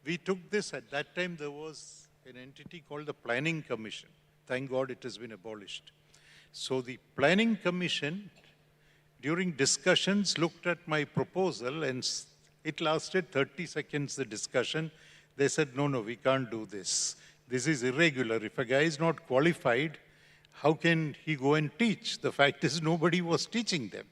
Speaker 4: We took this, at that time there was an entity called the Planning Commission. Thank God it has been abolished. So the Planning Commission, during discussions, looked at my proposal and it lasted 30 seconds, the discussion. They said, no, we can't do this. This is irregular. If a guy is not qualified, how can he go and teach? The fact is nobody was teaching them.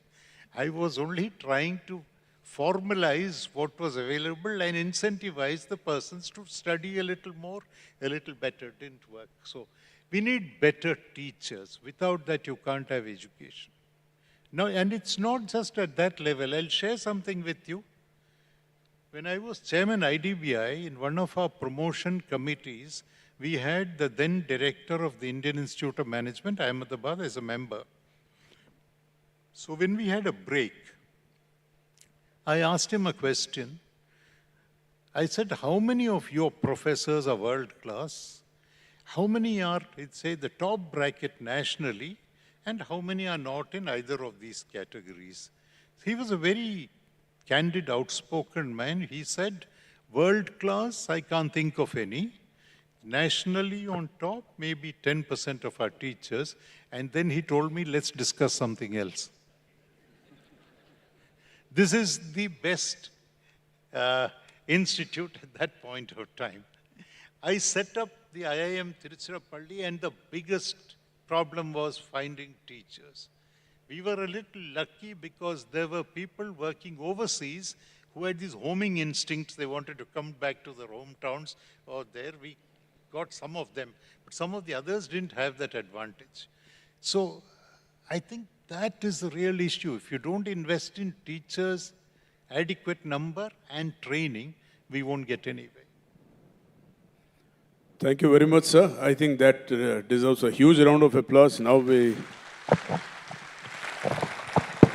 Speaker 4: I was only trying to formalize what was available and incentivize the persons to study a little more, a little better. It didn't work. So we need better teachers. Without that, you can't have education. No, and it's not just at that level. I'll share something with you. When I was chairman IDBI, in one of our promotion committees, we had the then director of the Indian Institute of Management, Ahmedabad, as a member. So when we had a break, I asked him a question. I said, how many of your professors are world class? How many are, say, the top bracket nationally? And how many are not in either of these categories? He was a very candid, outspoken man. He said, world class, I can't think of any. Nationally on top, maybe 10% of our teachers. And then he told me, let's discuss something else. This is the best institute at that point of time. I set up the IIM Tiruchirappalli, and the biggest problem was finding teachers. We were a little lucky because there were people working overseas who had these homing instincts. They wanted to come back to their hometowns, or there we got some of them, but some of the others didn't have that advantage. So I think that is the real issue. If you don't invest in teachers, adequate number and training, we won't get anywhere.
Speaker 3: Thank you very much, sir. I think that deserves a huge round of applause. Now we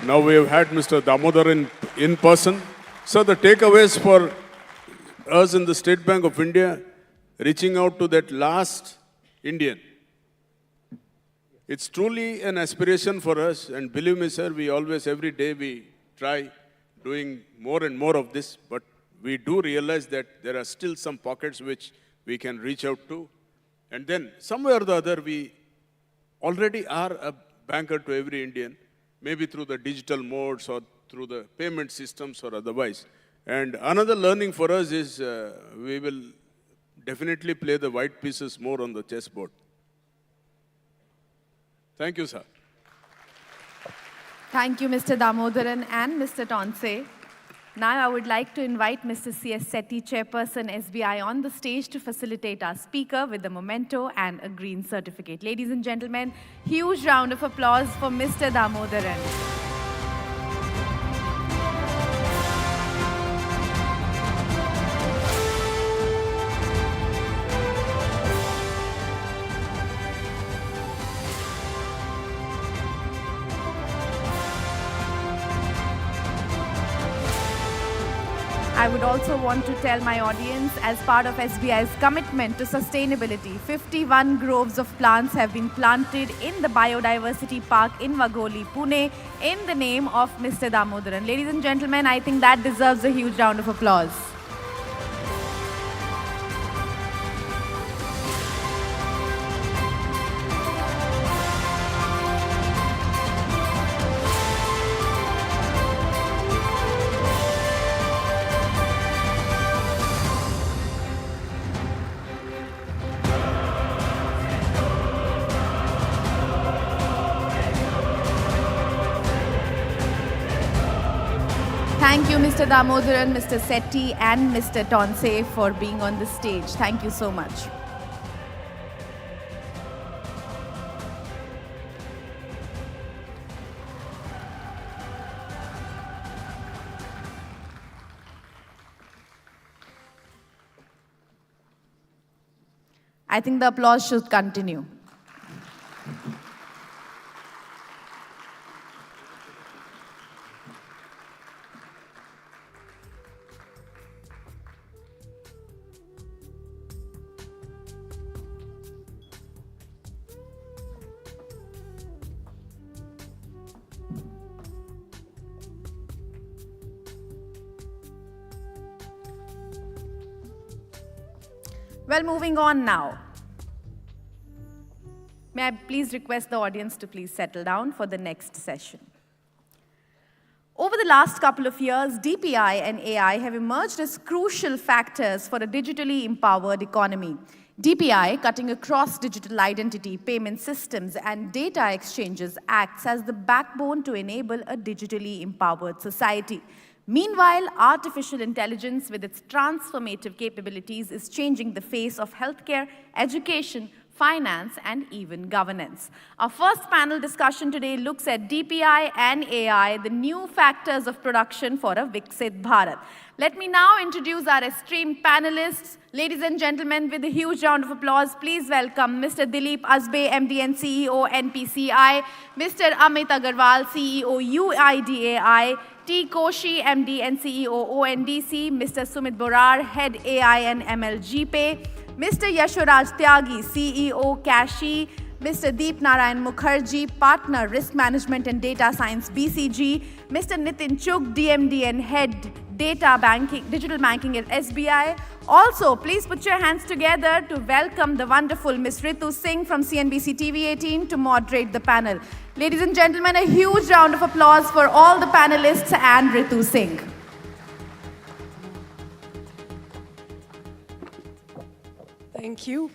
Speaker 3: have had Mr. Damodar in person. So the takeaways for us in the State Bank of India, reaching out to that last Indian. It's truly an aspiration for us, and believe me, sir, we always, every day, we try doing more and more of this, but we do realize that there are still some pockets which we can reach out to. And then, somewhere or the other, we already are a banker to every Indian, maybe through the digital modes or through the payment systems or otherwise. And another learning for us is we will definitely play the white pieces more on the chessboard. Thank you, sir.
Speaker 2: Thank you, Mr. Damodaran and Mr. Tonse. Now I would like to invite Mr. C.S. Sethi, Chairperson SBI, on the stage to facilitate our speaker with a memento and a green certificate. Ladies and gentlemen, huge round of applause for Mr. Damodaran. I would also want to tell my audience, as part of SBI's commitment to sustainability, 51 groves of plants have been planted in the Biodiversity Park in Wagholi, Pune, in the name of Mr. Damodaran. Ladies and gentlemen, I think that deserves a huge round of applause. Thank you, Mr. Damodaran, Mr. Sethi, and Mr. Tonse for being on the stage. Thank you so much. I think the applause should continue. Well, moving on now. May I please request the audience to please settle down for the next session. Over the last couple of years, DPI and AI have emerged as crucial factors for a digitally empowered economy. DPI, cutting across digital identity, payment systems, and data exchanges, acts as the backbone to enable a digitally empowered society. Meanwhile, artificial intelligence, with its transformative capabilities, is changing the face of healthcare, education, finance, and even governance. Our first panel discussion today looks at DPI and AI, the new factors of production for a Viksit Bharat. Let me now introduce our esteemed panelists. Ladies and gentlemen, with a huge round of applause, please welcome Mr. Dilip Asbe, MD and CEO, NPCI, Mr. Amit Agarwal, CEO, UIDAI, T. Koshi, MD and CEO, ONDC, Mr. Sumit Borar, Head AI and ML GPay, Mr. Yashoraj Tyagi, CEO, Kashi, Mr. Deep Narayan Mukherjee, Partner, Risk Management and Data Science, BCG, Mr. Nitin Chugh, DMD and Head, Digital Banking at SBI. Also, please put your hands together to welcome the wonderful Ms. Ritu Singh from CNBC TV 18 to moderate the panel. Ladies and gentlemen, a huge round of applause for all the panelists and Ritu Singh.
Speaker 8: Thank you.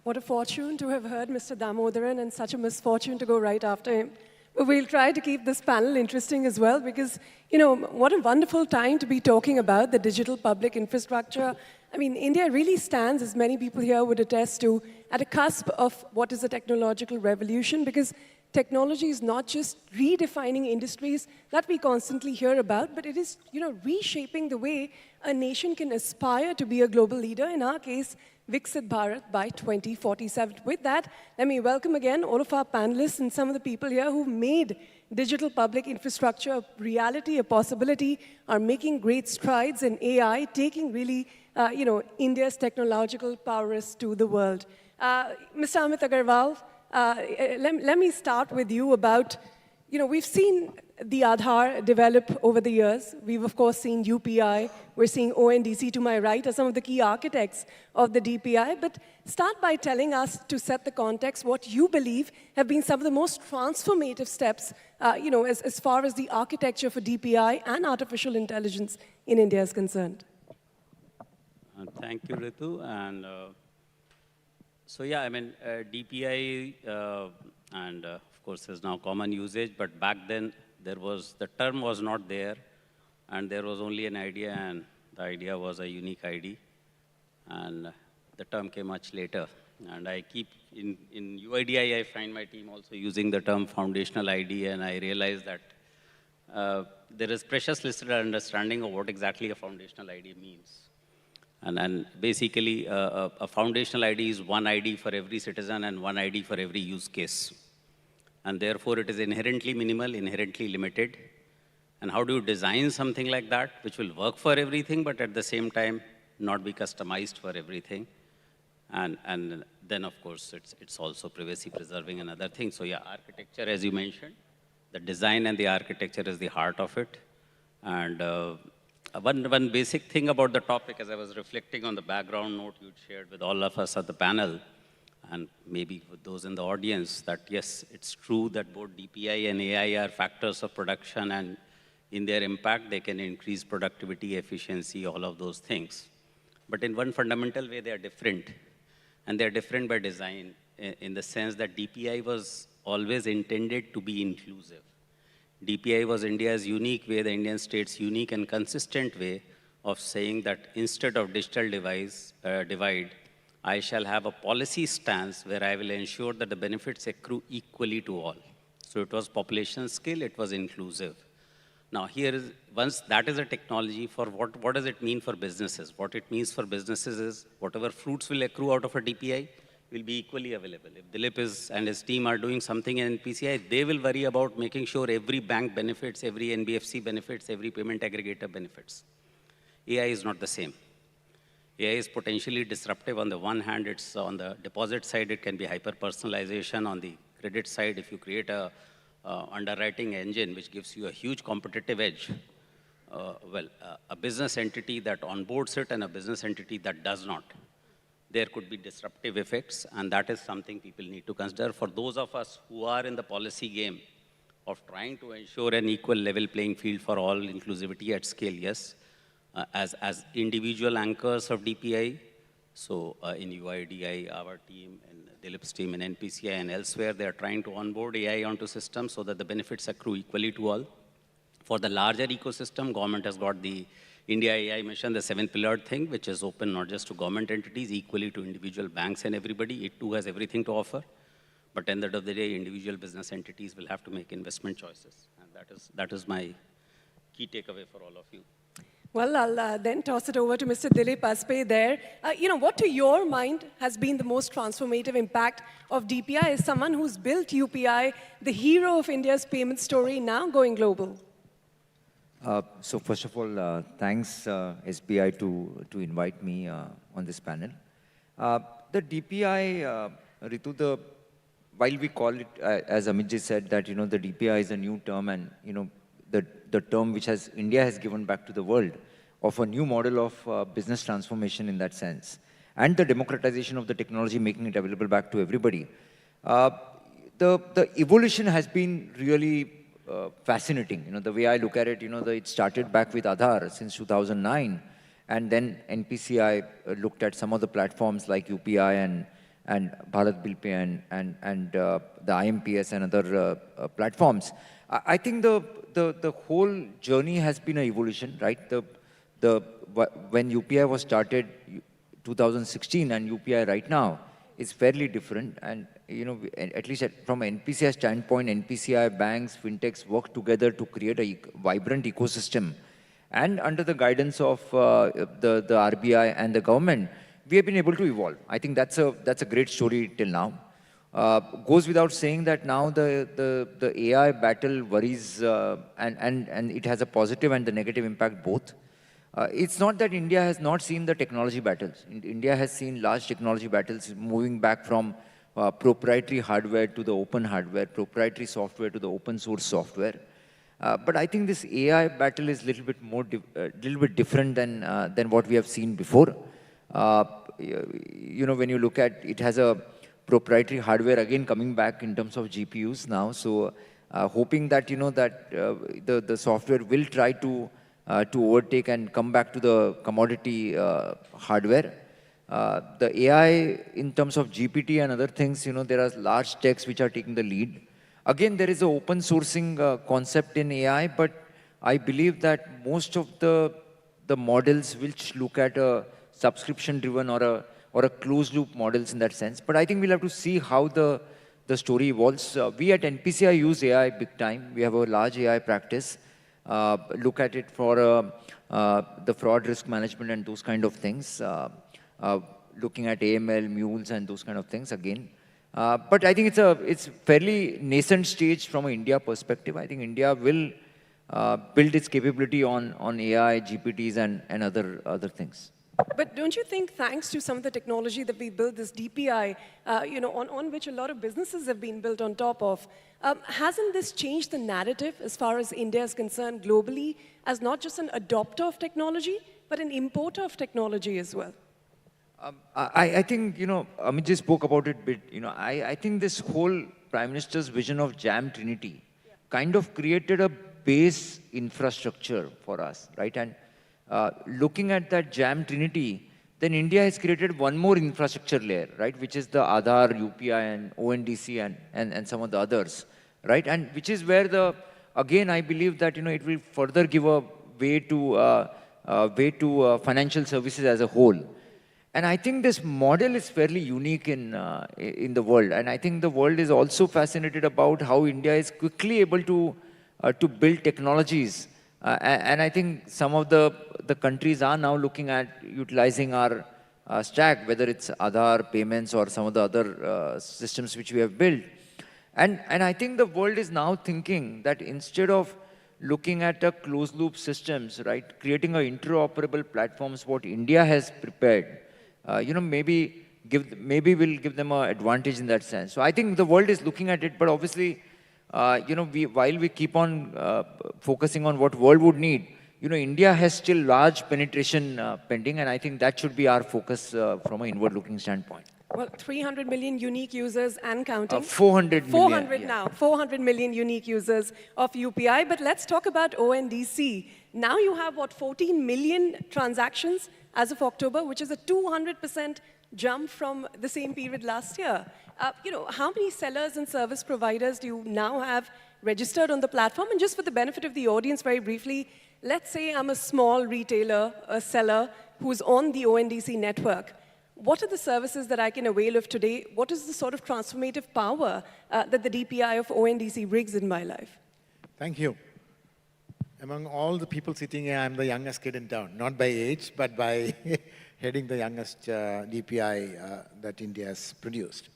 Speaker 8: What a fortune to have heard Mr. Damodaran and such a misfortune to go right after him. But we'll try to keep this panel interesting as well because, you know, what a wonderful time to be talking about the digital public infrastructure. I mean, India really stands, as many people here would attest to, at a cusp of what is a technological revolution because technology is not just redefining industries that we constantly hear about, but it is, you know, reshaping the way a nation can aspire to be a global leader, in our case, Viksit Bharat by 2047. With that, let me welcome again all of our panelists and some of the people here who made digital public infrastructure a reality, a possibility, are making great strides in AI, taking really, you know, India's technological prowess to the world. Mr. Amit Agarwal, let me start with you about, you know, we've seen the Aadhaar develop over the years. We've, of course, seen UPI. We're seeing ONDC to my right are some of the key architects of the DPI. But start by telling us, to set the context, what you believe have been some of the most transformative steps, you know, as far as the architecture for DPI and artificial intelligence in India is concerned.
Speaker 9: Thank you, Ritu. And so, yeah, I mean, DPI and, of course, is now common usage. But back then, the term was not there. And there was only an idea. And the idea was a unique ID. And the term came much later. And I keep, in UIDI, I find my team also using the term foundational ID. And I realize that there is precious little understanding of what exactly a foundational ID means. And basically, a foundational ID is one ID for every citizen and one ID for every use case. And therefore, it is inherently minimal, inherently limited. And how do you design something like that, which will work for everything, but at the same time, not be customized for everything? And then, of course, it's also privacy preserving and other things. So yeah, architecture, as you mentioned, the design and the architecture is the heart of it. And one basic thing about the topic, as I was reflecting on the background note you'd shared with all of us at the panel, and maybe with those in the audience, that yes, it's true that both DPI and AI are factors of production, and in their impact, they can increase productivity, efficiency, all of those things. But in one fundamental way, they are different. And they're different by design, in the sense that DPI was always intended to be inclusive. DPI was India's unique way, the Indian state's unique and consistent way of saying that instead of digital divide, I shall have a policy stance where I will ensure that the benefits accrue equally to all. So it was population scale, it was inclusive. Now here is, once that is a technology, for what does it mean for businesses? What it means for businesses is whatever fruits will accrue out of a DPI will be equally available. If Dilip and his team are doing something in NPCI, they will worry about making sure every bank benefits, every NBFC benefits, every payment aggregator benefits. AI is not the same. AI is potentially disruptive. On the one hand, it's on the deposit side, it can be hyper-personalization. On the credit side, if you create a underwriting engine which gives you a huge competitive edge, a business entity that onboards it and a business entity that does not, there could be disruptive effects, and that is something people need to consider. For those of us who are in the policy game of trying to ensure an equal level playing field for all, inclusivity at scale, yes. As individual anchors of DPI, so in UIDI, our team, and Dilip's team in NPCI and elsewhere, they are trying to onboard AI onto systems so that the benefits accrue equally to all. For the larger ecosystem, government has got the India AI mission, the 7-pillared thing, which is open not just to government entities, equally to individual banks and everybody. It too has everything to offer. But at the end of the day, individual business entities will have to make investment choices. And that is my key takeaway for all of you.
Speaker 8: Well, I'll then toss it over to Mr. Dilip Aspe there. What to your mind has been the most transformative impact of DPI as someone who's built UPI, the hero of India's payment story, now going global?
Speaker 10: So first of all, thanks SBI to invite me on this panel. The DPI, Ritu, while we call it, as Amit said, that the DPI is a new term, and the term which India has given back to the world of a new model of business transformation in that sense, and the democratization of the technology, making it available back to everybody. The evolution has been really fascinating. The way I look at it, it started back with Aadhaar since 2009, and then NPCI looked at some of the platforms like UPI and Bharat Bill Pay and the IMPS and other platforms. I think the whole journey has been an evolution, right? When UPI was started, 2016, and UPI right now is fairly different. And at least from an NPCI standpoint, NPCI, banks, fintechs work together to create a vibrant ecosystem. And under the guidance of the RBI and the government, we have been able to evolve. I think that's a great story till now. Goes without saying that now the AI battle worries, and it has a positive and the negative impact both. It's not that India has not seen the technology battles. India has seen large technology battles moving back from proprietary hardware to the open hardware, proprietary software to the open source software. But I think this AI battle is a little bit different than what we have seen before. When you look at it, has a proprietary hardware again coming back in terms of GPUs now. So hoping that the software will try to overtake and come back to the commodity hardware. The AI in terms of GPT and other things, there are large techs which are taking the lead. Again, there is an open sourcing concept in AI, but I believe that most of the models which look at a subscription-driven or a closed-loop models in that sense. But I think we'll have to see how the story evolves. We at NPCI use AI big time. We have a large AI practice. Look at it for the fraud risk management and those kind of things. Looking at AML, mules, and those kind of things again. But I think it's fairly nascent stage from an India perspective. I think India will build its capability on AI, GPTs, and other things.
Speaker 8: But don't you think, thanks to some of the technology that we built, this DPI, on which a lot of businesses have been built on top of, hasn't this changed the narrative as far as India is concerned globally, as not just an adopter of technology, but an importer of technology as well?
Speaker 10: I think, Amit just spoke about it a bit. I think this whole Prime Minister's vision of Jam Trinity kind of created a base infrastructure for us, right? And looking at that Jam Trinity, then India has created one more infrastructure layer, right? Which is the Aadhaar, UPI, and ONDC, and some of the others, right? And which is where again, I believe that, it will further give a way to financial services as a whole. And I think this model is fairly unique in the world. And I think the world is also fascinated about how India is quickly able to build technologies. And I think some of the countries are now looking at utilizing our stack, whether it's Aadhaar payments or some of the other systems which we have built. And I think the world is now thinking that instead of looking at a closed loop systems, right, creating a interoperable platforms, what India has prepared, maybe we'll give them an advantage in that sense. So I think the world is looking at it, but obviously, while we keep on focusing on what world would need, India has still large penetration pending, and I think that should be our focus from an inward-looking standpoint.
Speaker 8: Well, 300 million unique users and counting.
Speaker 10: 400 million.
Speaker 8: 400 now. 400 million unique users of UPI. But let's talk about ONDC. Now you have, 14 million transactions as of October, which is a 200% jump from the same period last year. How many sellers and service providers do you now have registered on the platform? And just for the benefit of the audience, very briefly, let's say I'm a small retailer, a seller who's on the ONDC network. What are the services that I can avail of today? What is the sort of transformative power that the DPI of ONDC brings in my life?
Speaker 11: Thank you. Among all the people sitting here, I'm the youngest kid in town, not by age, but by heading the youngest DPI that India has produced.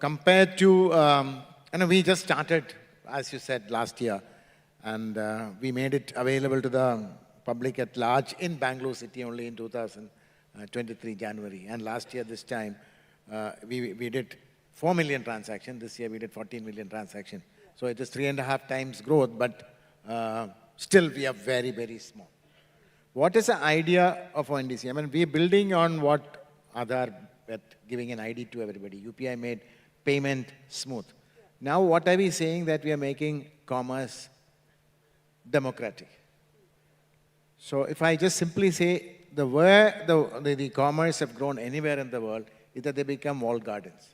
Speaker 11: Compared to, we just started, as you said, last year, and we made it available to the public at large in Bangalore city only in 2023 January. And last year, this time, we did 4 million transactions. This year, we did 14 million transactions. So it is 3.5 times growth, but still we are very, very small. What is the idea of ONDC? We're building on what Aadhaar, giving an ID to everybody. UPI made payment smooth. Now, what are we saying? That we are making commerce democratic. So if I just simply say, where the commerce have grown anywhere in the world is that they become walled gardens,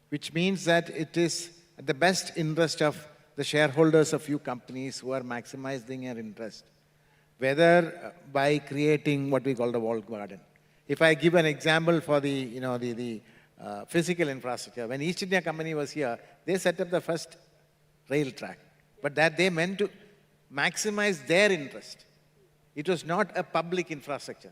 Speaker 11: which means that it is at the best interest of the shareholders of few companies who are maximizing their interest, whether by creating what we call the walled garden. If I give an example for the physical infrastructure, when East India Company was here, they set up the first rail track, but that they meant to maximize their interest. It was not a public infrastructure.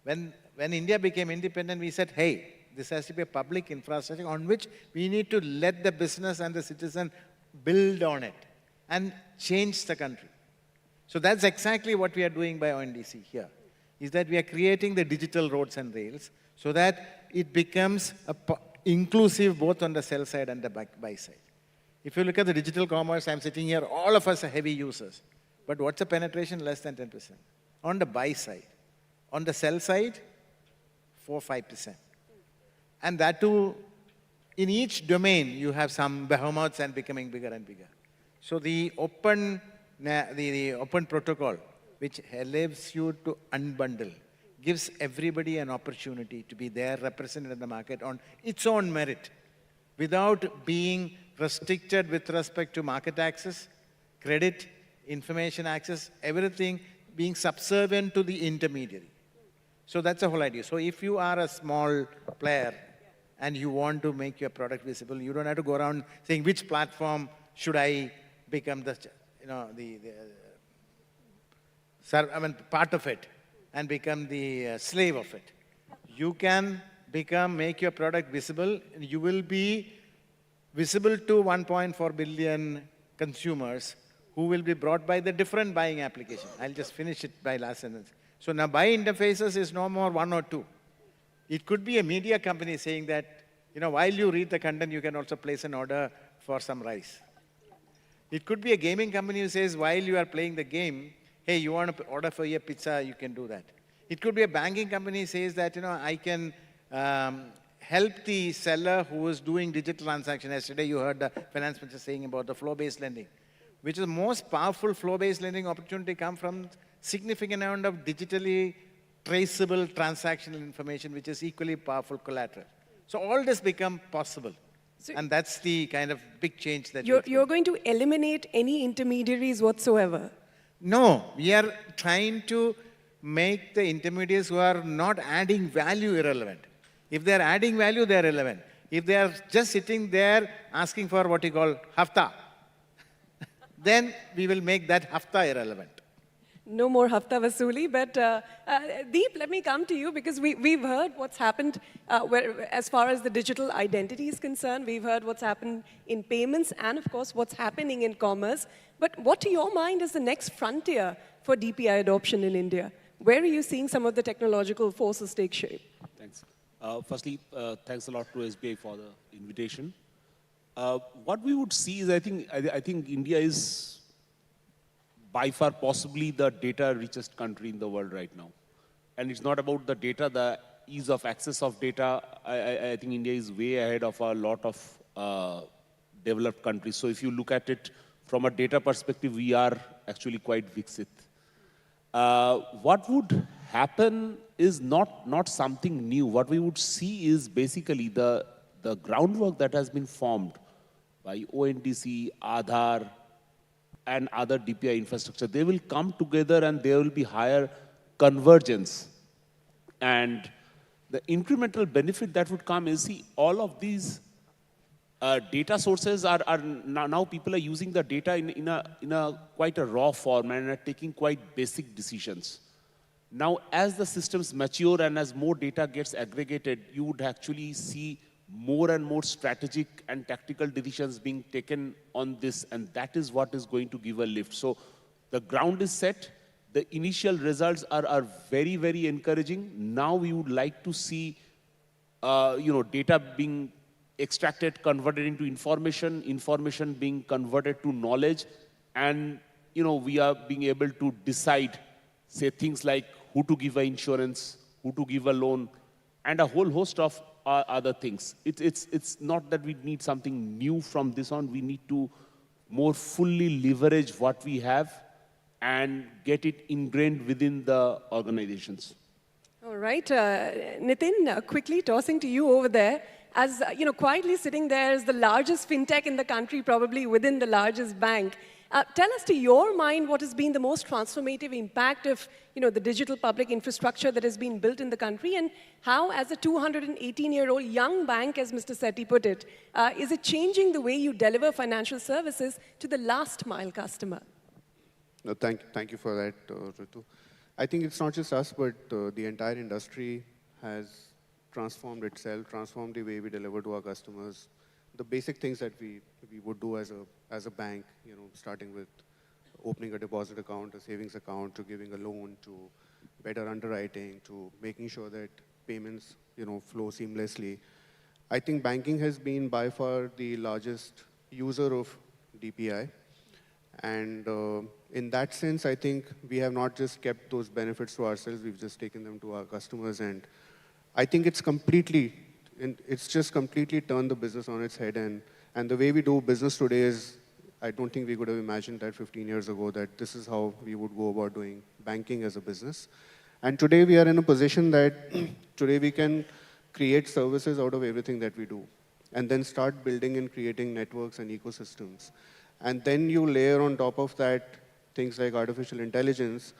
Speaker 11: When India became independent, we said, hey, this has to be a public infrastructure on which we need to let the business and the citizen build on it and change the country. So that's exactly what we are doing by ONDC here, is that we are creating the digital roads and rails so that it becomes inclusive both on the sell side and the buy side. If you look at the digital commerce, I'm sitting here, all of us are heavy users. But what's the penetration? Less than 10%. On the buy side. On the sell side, 4-5%. And that too, in each domain, you have some behemoths and becoming bigger and bigger. So the open protocol, which allows you to unbundle, gives everybody an opportunity to be there represented in the market on its own merit, without being restricted with respect to market access, credit, information access, everything being subservient to the intermediary. So that's the whole idea. So if you are a small player and you want to make your product visible, you don't have to go around saying which platform should I become part of it and become the slave of it. You can make your product visible. You will be visible to 1.4 billion consumers who will be brought by the different buying application. I'll just finish it by last sentence. So now buy interfaces is no more 1 or 2. It could be a media company saying that, while you read the content, you can also place an order for some rice. It could be a gaming company who says, while you are playing the game, hey, you want to order for your pizza, you can do that. It could be a banking company who says that, I can help the seller who is doing digital transaction. Yesterday, you heard the finance minister saying about the flow-based lending, which is the most powerful flow-based lending opportunity come from significant amount of digitally traceable transactional information, which is equally powerful collateral. So all this become possible. And that's the kind of big change that
Speaker 8: You're going to eliminate any intermediaries whatsoever.
Speaker 11: No, we are trying to make the intermediaries who are not adding value irrelevant. If they are adding value, they are relevant. If they are just sitting there asking for what you call hafta, then we will make that hafta irrelevant.
Speaker 8: No more hafta vasuli, but Deep, let me come to you because we've heard what's happened as far as the digital identity is concerned. We've heard what's happened in payments and, of course, what's happening in commerce. But what, to your mind, is the next frontier for DPI adoption in India? Where are you seeing some of the technological forces take shape?
Speaker 12: Thanks. Firstly, thanks a lot to SBI for the invitation. What we would see is, I think India is by far possibly the data richest country in the world right now. And it's not about the data, the ease of access of data. I think India is way ahead of a lot of developed countries. So if you look at it from a data perspective, we are actually quite Viksit. What would happen is not something new. What we would see is basically the groundwork that has been formed by ONDC, Aadhaar, and other DPI infrastructure. They will come together and there will be higher convergence. And the incremental benefit that would come is, see, all of these data sources are now people are using the data in a quite a raw form and are taking quite basic decisions. Now, as the systems mature and as more data gets aggregated, you would actually see more and more strategic and tactical decisions being taken on this, and that is what is going to give a lift. So the ground is set. The initial results are very, very encouraging. Now we would like to see data being extracted, converted into information, information being converted to knowledge, and we are being able to decide, say, things like who to give an insurance, who to give a loan, and a whole host of other things. It's not that we need something new from this on. We need to more fully leverage what we have and get it ingrained within the organizations.
Speaker 8: All right, Nitin, quickly tossing to you over there. As quietly sitting there as the largest fintech in the country, probably within the largest bank. Tell us, to your mind, what has been the most transformative impact of the digital public infrastructure that has been built in the country, and how, as a 218-year-old young bank, as Mr. Sethi put it, is it changing the way you deliver financial services to the last mile customer?
Speaker 13: No, thank you for that, Ritu. I think it's not just us, but the entire industry has transformed itself, transformed the way we deliver to our customers. The basic things that we would do as a bank, starting with opening a deposit account, a savings account, to giving a loan, to better underwriting, to making sure that payments, flow seamlessly. I think banking has been by far the largest user of DPI. And in that sense, I think we have not just kept those benefits to ourselves, we've just taken them to our customers. And I think it's just completely turned the business on its head. And the way we do business today is, I don't think we could have imagined that 15 years ago, that this is how we would go about doing banking as a business. And today we are in a position that today we can create services out of everything that we do, and then start building and creating networks and ecosystems. And then you layer on top of that things like artificial intelligence.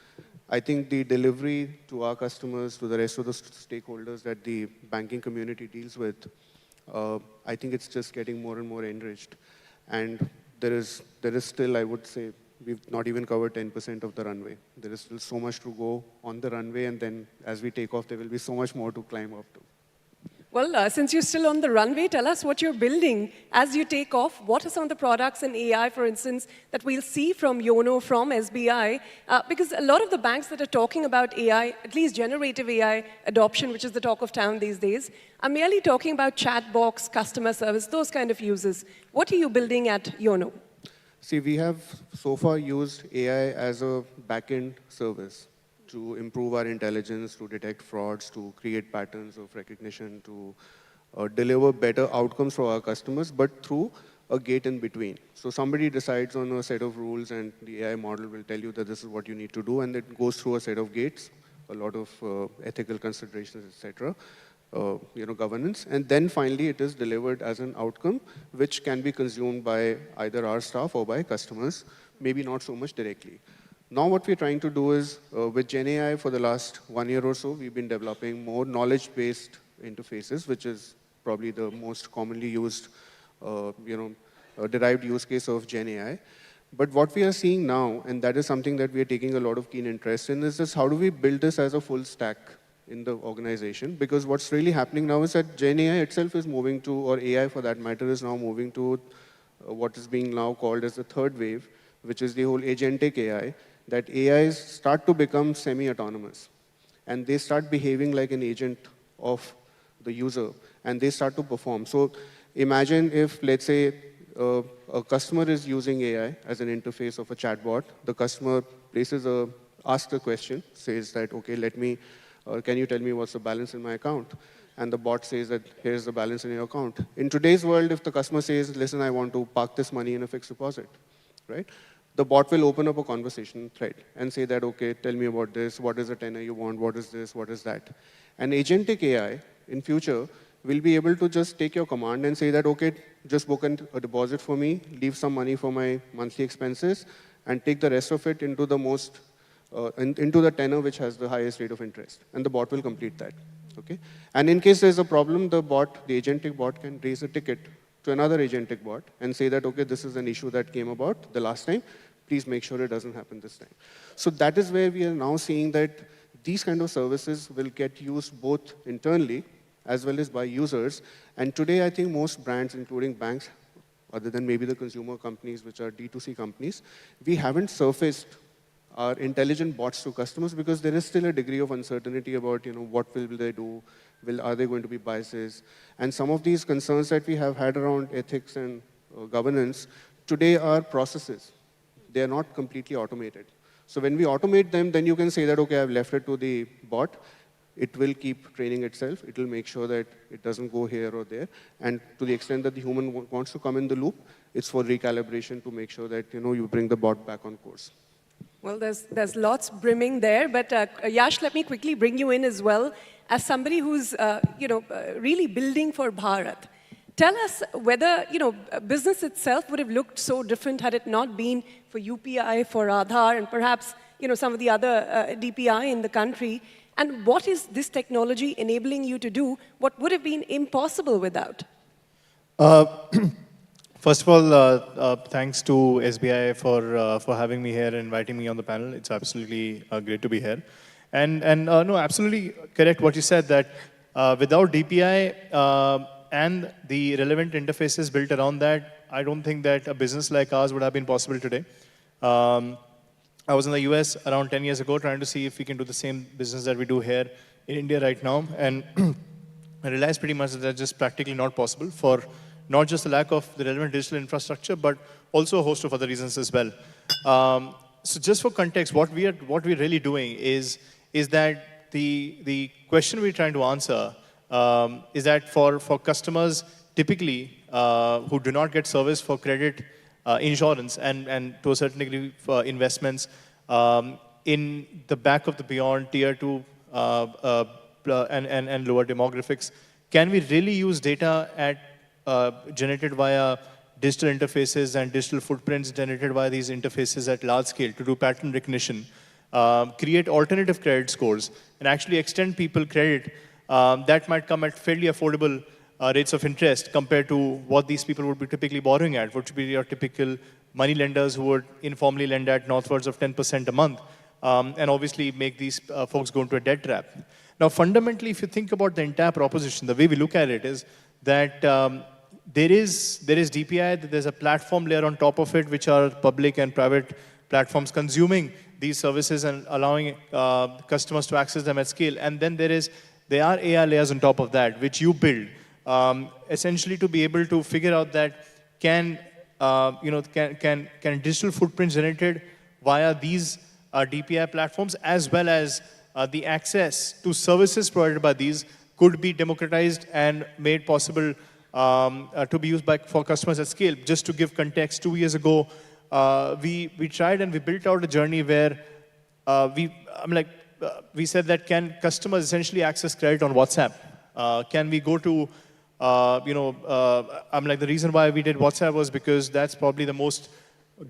Speaker 13: I think the delivery to our customers, to the rest of the stakeholders that the banking community deals with, I think it's just getting more and more enriched. And there is still, I would say, we've not even covered 10% of the runway. There is still so much to go on the runway, and then as we take off, there will be so much more to climb up to.
Speaker 8: Well, since you're still on the runway, tell us what you're building as you take off. What are some of the products in AI, for instance, that we'll see from YONO, from SBI? Because a lot of the banks that are talking about AI, at least generative AI adoption, which is the talk of town these days, are merely talking about chat box, customer service, those kind of uses. What are you building at YONO?
Speaker 13: See, we have so far used AI as a back-end service to improve our intelligence, to detect frauds, to create patterns of recognition, to deliver better outcomes for our customers, but through a gate in between. So somebody decides on a set of rules, and the AI model will tell you that this is what you need to do, and it goes through a set of gates, a lot of ethical considerations, etc. governance. And then finally, it is delivered as an outcome, which can be consumed by either our staff or by customers, maybe not so much directly. Now what we're trying to do is, with GenAI for the last 1 year or so, we've been developing more knowledge-based interfaces, which is probably the most commonly used, derived use case of GenAI. But what we are seeing now, and that is something that we are taking a lot of keen interest in, is this: how do we build this as a full stack in the organization? Because what's really happening now is that GenAI itself is moving to, or AI for that matter, is now moving to what is being now called as the third wave, which is the whole agentic AI, that AIs start to become semi-autonomous. And they start behaving like an agent of the user, and they start to perform. So imagine if, let's say, a customer is using AI as an interface of a chatbot. The customer asks a question, says that, okay, can you tell me what's the balance in my account? And the bot says that here's the balance in your account. In today's world, if the customer says, listen, I want to park this money in a fixed deposit, right? The bot will open up a conversation thread and say that, okay, tell me about this, what is the tenor you want, what is this, what is that? And agentic AI, in future, will be able to just take your command and say that, okay, just book a deposit for me, leave some money for my monthly expenses, and take the rest of it into the tenor which has the highest rate of interest. And the bot will complete that. Okay? And in case there's a problem, the agentic bot can raise a ticket to another agentic bot and say that, okay, this is an issue that came about the last time. Please make sure it doesn't happen this time. So that is where we are now seeing that these kind of services will get used both internally as well as by users. And today, I think most brands, including banks, other than maybe the consumer companies, which are D2C companies, we haven't surfaced our intelligent bots to customers because there is still a degree of uncertainty about, what will they do? Are there going to be biases? And some of these concerns that we have had around ethics and governance today are processes. They are not completely automated. So when we automate them, then you can say that, okay, I've left it to the bot. It will keep training itself. It will make sure that it doesn't go here or there. And to the extent that the human wants to come in the loop, it's for recalibration to make sure that, you bring the bot back on course.
Speaker 8: Well, there's lots brimming there, but Yash, let me quickly bring you in as well. As somebody who's, really building for Bharat, tell us whether, business itself would have looked so different had it not been for UPI, for Aadhaar, and perhaps, some of the other DPI in the country. And what is this technology enabling you to do? What would have been impossible without?
Speaker 14: First of all, thanks to SBI for having me here and inviting me on the panel. It's absolutely great to be here. And no, absolutely correct what you said, that without DPI and the relevant interfaces built around that, I don't think that a business like ours would have been possible today. I was in the US around 10 years ago trying to see if we can do the same business that we do here in India right now. And I realized pretty much that that's just practically not possible for not just the lack of the relevant digital infrastructure, but also a host of other reasons as well. So just for context, what we're really doing is that the question we're trying to answer is that for customers typically who do not get service for credit, insurance, and to a certain degree for investments in the back of the beyond tier 2 and lower demographics, can we really use data generated via digital interfaces and digital footprints generated by these interfaces at large scale to do pattern recognition, create alternative credit scores, and actually extend people credit that might come at fairly affordable rates of interest compared to what these people would be typically borrowing at, which would be your typical money lenders who would informally lend at northwards of 10% a month, and obviously make these folks go into a debt trap. Now, fundamentally, if you think about the entire proposition, the way we look at it is that there is DPI, there's a platform layer on top of it, which are public and private platforms consuming these services and allowing customers to access them at scale. And then there are AI layers on top of that, which you build, essentially to be able to figure out that can digital footprints generated via these DPI platforms, as well as the access to services provided by these, could be democratized and made possible to be used for customers at scale. Just to give context, 2 years ago, we tried and we built out a journey where we said that can customers essentially access credit on WhatsApp Can we go to, the reason why we did WhatsApp was because that's probably the most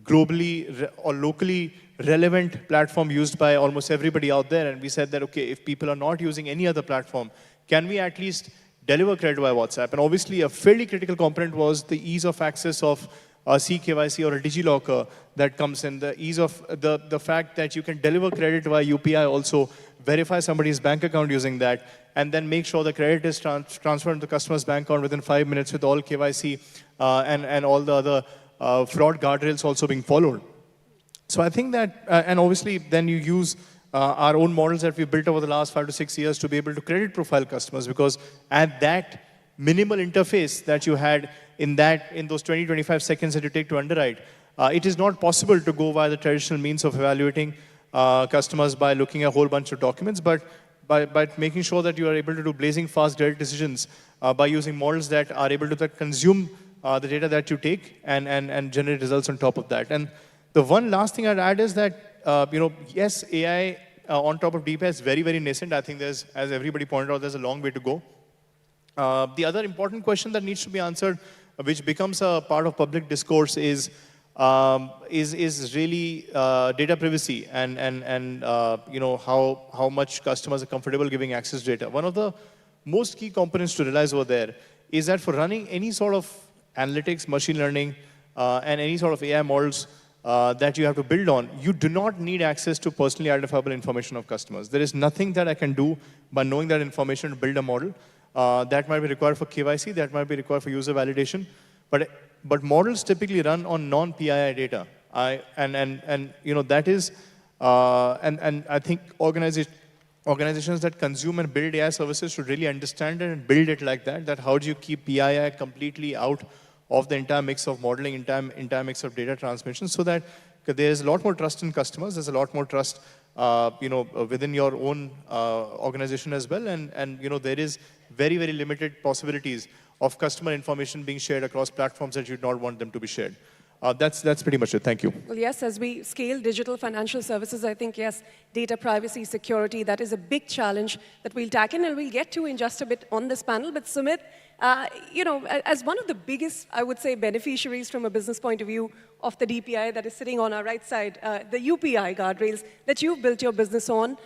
Speaker 14: globally or locally relevant platform used by almost everybody out there. And we said that, okay, if people are not using any other platform, can we at least deliver credit via WhatsApp? And obviously, a fairly critical component was the ease of access of a CKYC or a DigiLocker that comes in, the ease of the fact that you can deliver credit via UPI also, verify somebody's bank account using that, and then make sure the credit is transferred to the customer's bank account within 5 minutes with all KYC and all the other fraud guardrails also being followed. So I think that, and obviously then you use our own models that we built over the last 5 to 6 years to be able to credit profile customers, because at that minimal interface that you had in those 20-25 seconds that you take to underwrite, it is not possible to go via the traditional means of evaluating customers by looking at a whole bunch of documents, but by making sure that you are able to do blazing fast credit decisions by using models that are able to consume the data that you take and generate results on top of that. And the one last thing I'd add is that, yes, AI on top of DPI is very, very nascent. I think there's, as everybody pointed out, there's a long way to go. The other important question that needs to be answered, which becomes a part of public discourse, is really data privacy and how much customers are comfortable giving access to data. One of the most key components to realize over there is that for running any sort of analytics, machine learning, and any sort of AI models that you have to build on, you do not need access to personally identifiable information of customers. There is nothing that I can do by knowing that information to build a model. That might be required for KYC, that might be required for user validation, but models typically run on non-PII data. That is, and I think organizations that consume and build AI services should really understand it and build it like that how do you keep PII completely out of the entire mix of modeling, entire mix of data transmission, so that there's a lot more trust in customers, there's a lot more trust within your own organization as well, and there is very, very limited possibilities of customer information being shared across platforms that you'd not want them to be shared. That's pretty much it. Thank you.
Speaker 8: Well, yes, as we scale digital financial services, I think, yes, data privacy, security, that is a big challenge that we'll tackle and we'll get to in just a bit on this panel. But Sumit, as one of the biggest, I would say, beneficiaries from a business point of view of the DPI that is sitting on our right side, the UPI guardrails that you've built your business on,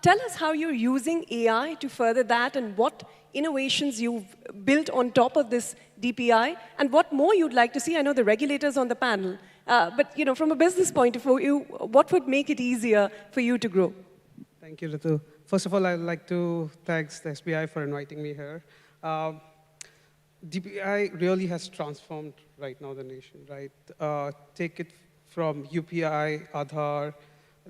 Speaker 8: tell us how you're using AI to further that and what innovations you've built on top of this DPI and what more you'd like to see. I know the regulators on the panel, but from a business point of view, what would make it easier for you to grow?
Speaker 15: Thank you, Ritu. First of all, I'd like to thank the SBI for inviting me here. DPI really has transformed right now the nation, right? Take it from UPI, Aadhaar,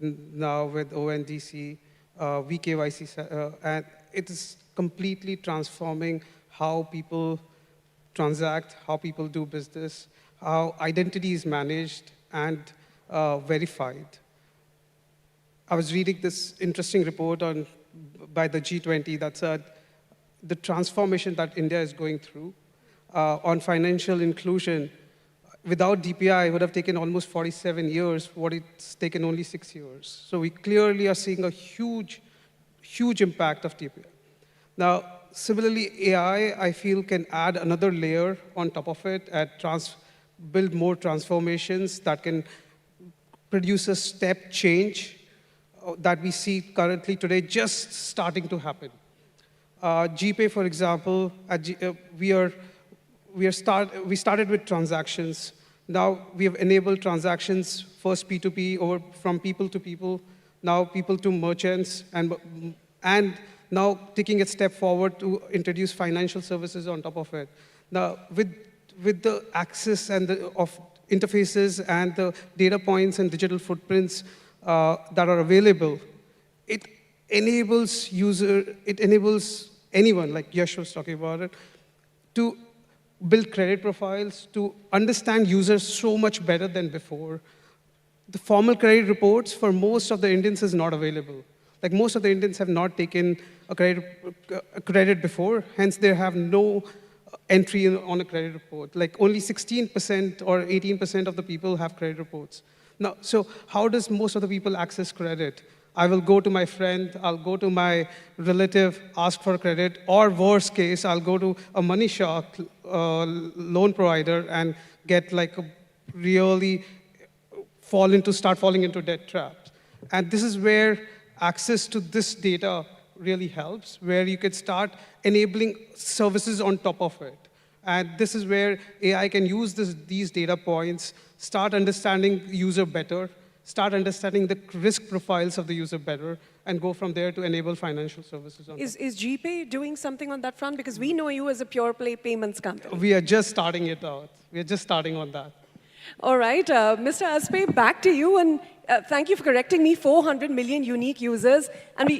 Speaker 15: now with ONDC, VKYC, and it is completely transforming how people transact, how people do business, how identity is managed and verified. I was reading this interesting report by the G20 that said the transformation that India is going through on financial inclusion, without DPI, it would have taken almost 47 years, what it's taken only 6 years. So we clearly are seeing a huge, huge impact of DPI. Now, similarly, AI, I feel, can add another layer on top of it and build more transformations that can produce a step change that we see currently today just starting to happen. GPay, for example, we started with transactions. Now we have enabled transactions, first P2P, over from people to people, now people to merchants, and now taking a step forward to introduce financial services on top of it. Now, with the access and of interfaces and the data points and digital footprints that are available, it enables anyone, like Yash was talking about it, to build credit profiles, to understand users so much better than before. The formal credit reports for most of the Indians is not available. Like most of the Indians have not taken a credit before, hence they have no entry on a credit report. Like only 16% or 18% of the people have credit reports. Now, so how does most of the people access credit? I will go to my friend, I'll go to my relative, ask for credit, or worst case, I'll go to a money shop, loan provider, and get like a really start falling into debt traps. And this is where access to this data really helps, where you could start enabling services on top of it. And this is where AI can use these data points, start understanding user better, start understanding the risk profiles of the user better, and go from there to enable financial services.
Speaker 8: Is GPay doing something on that front? Because we know you as a pure play payments company.
Speaker 15: We are just starting it out. We are just starting on that.
Speaker 8: All right, Mr. Aspe, back to you, and thank you for correcting me. 400 million unique users, and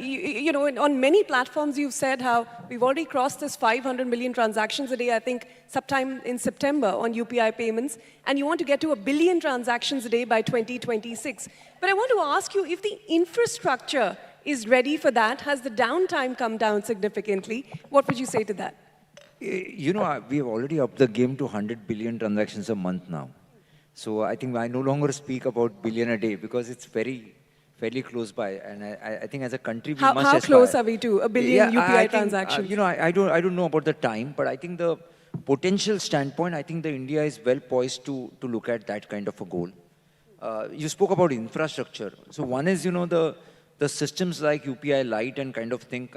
Speaker 8: on many platforms you've said how we've already crossed this 500 million transactions a day. I think sometime in September on UPI payments, and you want to get to 1 billion transactions a day by 2026. But I want to ask you, if the infrastructure is ready for that, has the downtime come down significantly? What would you say to that?
Speaker 10: You know, we have already upped the game to 100 billion transactions a month now. So I think I no longer speak about billion a day because it's fairly close by. And I think as a country, we must aspire.
Speaker 8: How close are we to 1 billion UPI transactions?
Speaker 10: You know, I don't know about the time, but I think the potential standpoint, I think India is well poised to look at that kind of a goal. You spoke about infrastructure. So one is, the systems like UPI Lite and kind of thing,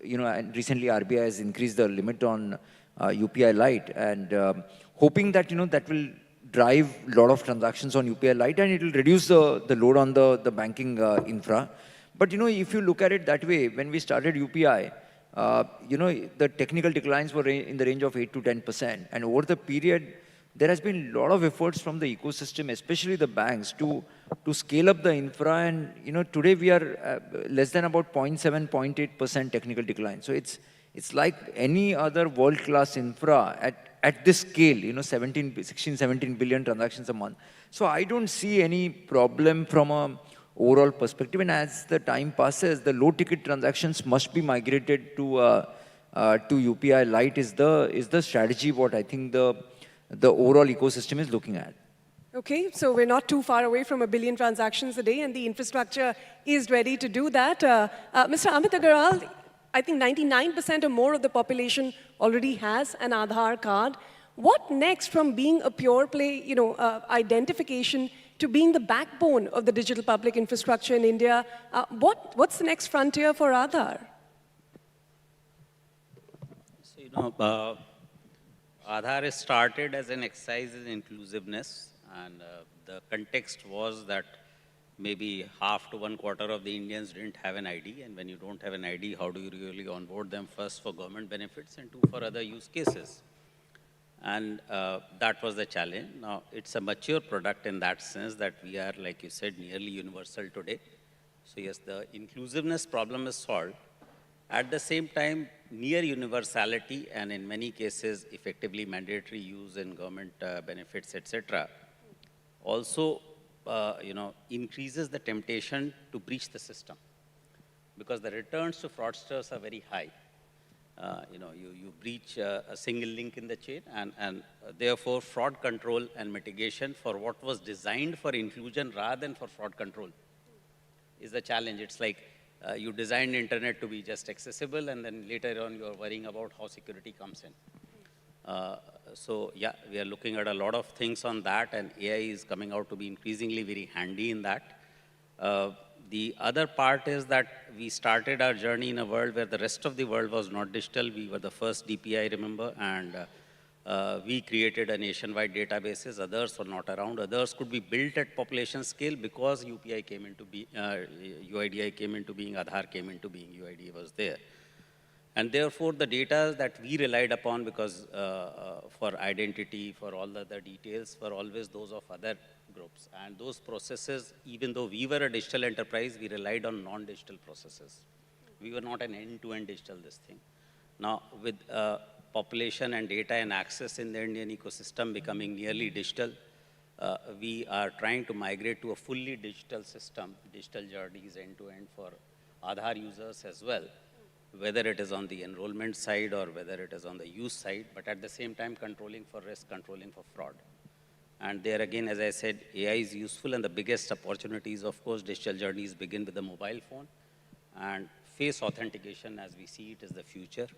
Speaker 10: and recently RBI has increased the limit on UPI Lite, and hoping that, that will drive a lot of transactions on UPI Lite, and it will reduce the load on the banking infra. But, if you look at it that way, when we started UPI, the technical declines were in the range of 8 to 10%. And over the period, there has been a lot of efforts from the ecosystem, especially the banks, to scale up the infra. And, today we are less than about 0.7, 0.8% technical decline. So it's like any other world-class infra at this scale, 16, 17 billion transactions a month. So I don't see any problem from an overall perspective. And as the time passes, the low-ticket transactions must be migrated to UPI Lite is the strategy what I think the overall ecosystem is looking at.
Speaker 8: Okay, so we're not too far away from 1 billion transactions a day, and the infrastructure is ready to do that. Mr. Amit Agarwal, I think 99% or more of the population already has an Aadhaar card. What next from being a pure play, identification to being the backbone of the digital public infrastructure in India? What's the next frontier for Aadhaar?
Speaker 9: So, Aadhaar started as an exercise in inclusiveness, and the context was that maybe half to 1/4 of the Indians didn't have an ID, and when you don't have an ID, how do you really onboard them, first for government benefits and two for other use cases? And that was the challenge. Now, it's a mature product in that sense that we are, like you said, nearly universal today. So yes, the inclusiveness problem is solved. At the same time, near universality and in many cases effectively mandatory use in government benefits, etc., also increases the temptation to breach the system, because the returns to fraudsters are very high. You breach a single link in the chain, and therefore fraud control and mitigation for what was designed for inclusion rather than for fraud control is the challenge. It's like you designed internet to be just accessible, and then later on you're worrying about how security comes in. So yeah, we are looking at a lot of things on that, and AI is coming out to be increasingly very handy in that. The other part is that we started our journey in a world where the rest of the world was not digital. We were the first DPI, remember, and we created a nationwide databases. Others were not around. Others could be built at population scale because UPI came into being, UIDI came into being, Aadhaar came into being, UID was there. And therefore, the data that we relied upon, because for identity, for all the other details, were always those of other groups. And those processes, even though we were a digital enterprise, we relied on non-digital processes. We were not an end-to-end digital this thing. Now, with population and data and access in the Indian ecosystem becoming nearly digital, we are trying to migrate to a fully digital system, digital journeys end-to-end for Aadhaar users as well, whether it is on the enrollment side or whether it is on the use side, but at the same time controlling for risk, controlling for fraud. And there again, as I said, AI is useful, and the biggest opportunities, of course, digital journeys begin with the mobile phone. And face authentication, as we see it, is the future.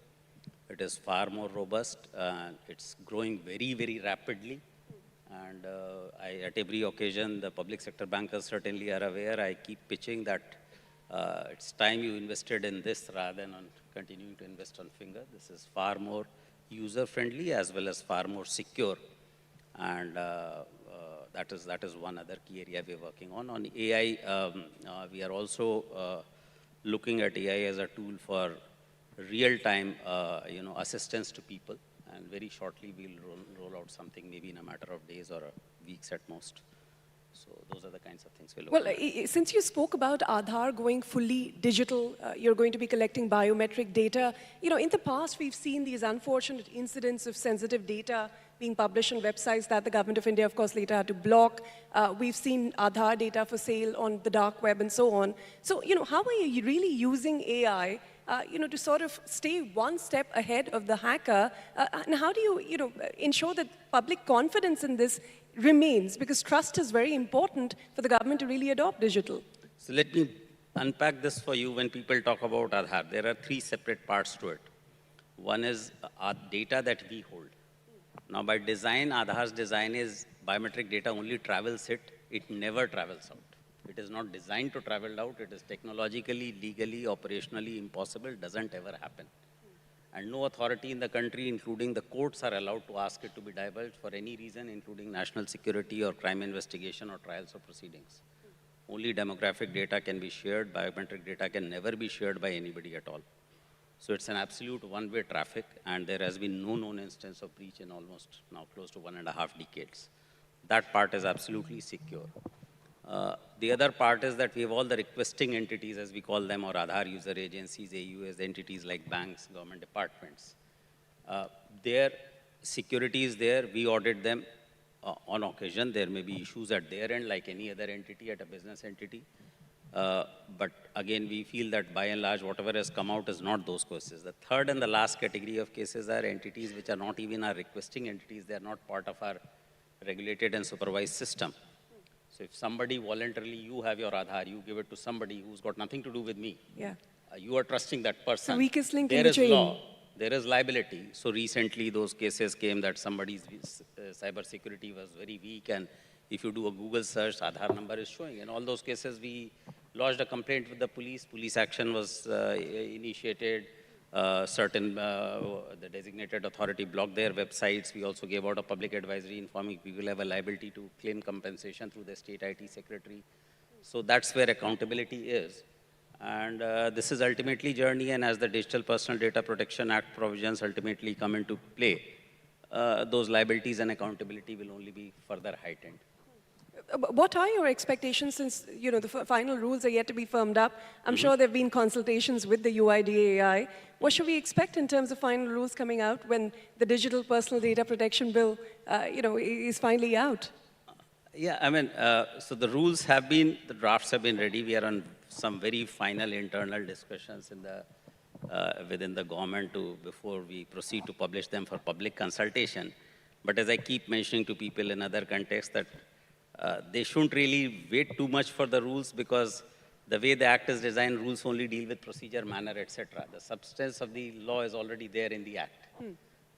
Speaker 9: It is far more robust. It's growing very, very rapidly. And at every occasion, the public sector bankers certainly are aware. I keep pitching that it's time you invested in this rather than on continuing to invest on finger. This is far more user-friendly as well as far more secure. And that is one other key area we're working on. On AI, we are also looking at AI as a tool for real-time assistance to people. And very shortly, we'll roll out something maybe in a matter of days or weeks at most. So those are the kinds of things we're looking at.
Speaker 8: Well, since you spoke about Aadhaar going fully digital, you're going to be collecting biometric data. You know, in the past, we've seen these unfortunate incidents of sensitive data being published on websites that the government of India, of course, later had to block. We've seen Aadhaar data for sale on the dark web and so on. So, you know, how are you really using AI to sort of stay one step ahead of the hacker? And how do you, ensure that public confidence in this remains? Because trust is very important for the government to really adopt digital.
Speaker 9: So let me unpack this for you. When people talk about Aadhaar, there are three separate parts to it. One is our data that we hold. Now, by design, Aadhaar's design is biometric data only travels it never travels out. It is not designed to travel out. It is technologically, legally, operationally impossible. Doesn't ever happen. And no authority in the country, including the courts, are allowed to ask it to be divulged for any reason, including national security or crime investigation or trials or proceedings. Only demographic data can be shared. Biometric data can never be shared by anybody at all. So it's an absolute one-way traffic, and there has been no known instance of breach in almost now close to 1.5 decades. That part is absolutely secure. The other part is that we have all the requesting entities, as we call them, or Aadhaar user agencies, AUAs, entities like banks, government departments. Their security is there. We audit them on occasion. There may be issues at their end, like any other entity, at a business entity. But again, we feel that by and large, whatever has come out is not those cases. The third and the last category of cases are entities which are not even our requesting entities. They are not part of our regulated and supervised system. So if somebody voluntarily, you have your Aadhaar, you give it to somebody who's got nothing to do with me.
Speaker 8: Yeah.
Speaker 9: You are trusting that person.
Speaker 8: The weakest link in
Speaker 9: There
Speaker 8: the
Speaker 9: is
Speaker 8: chain.
Speaker 9: law. There is liability. So recently, those cases came that somebody's cyber security was very weak, and if you do a Google search, Aadhaar number is showing. In all those cases, we lodged a complaint with the police. Police action was initiated. The designated authority blocked their websites. We also gave out a public advisory informing people have a liability to claim compensation through the state IT secretary. So that's where accountability is. And this is ultimately journey, and as the Digital Personal Data Protection Act provisions ultimately come into play, those liabilities and accountability will only be further heightened.
Speaker 8: What are your expectations, since the final rules are yet to be firmed up? I'm sure there have been consultations with the UIDAI. What should we expect in terms of final rules coming out when the Digital Personal Data Protection Bill, is finally out?
Speaker 9: Yeah, I mean, so the rules have been, the drafts have been ready. We are on some very final internal discussions in the within the government before we proceed to publish them for public consultation. But as I keep mentioning to people in other contexts, that they shouldn't really wait too much for the rules, because the way the act is designed, rules only deal with procedure, manner, etc. The substance of the law is already there in the act.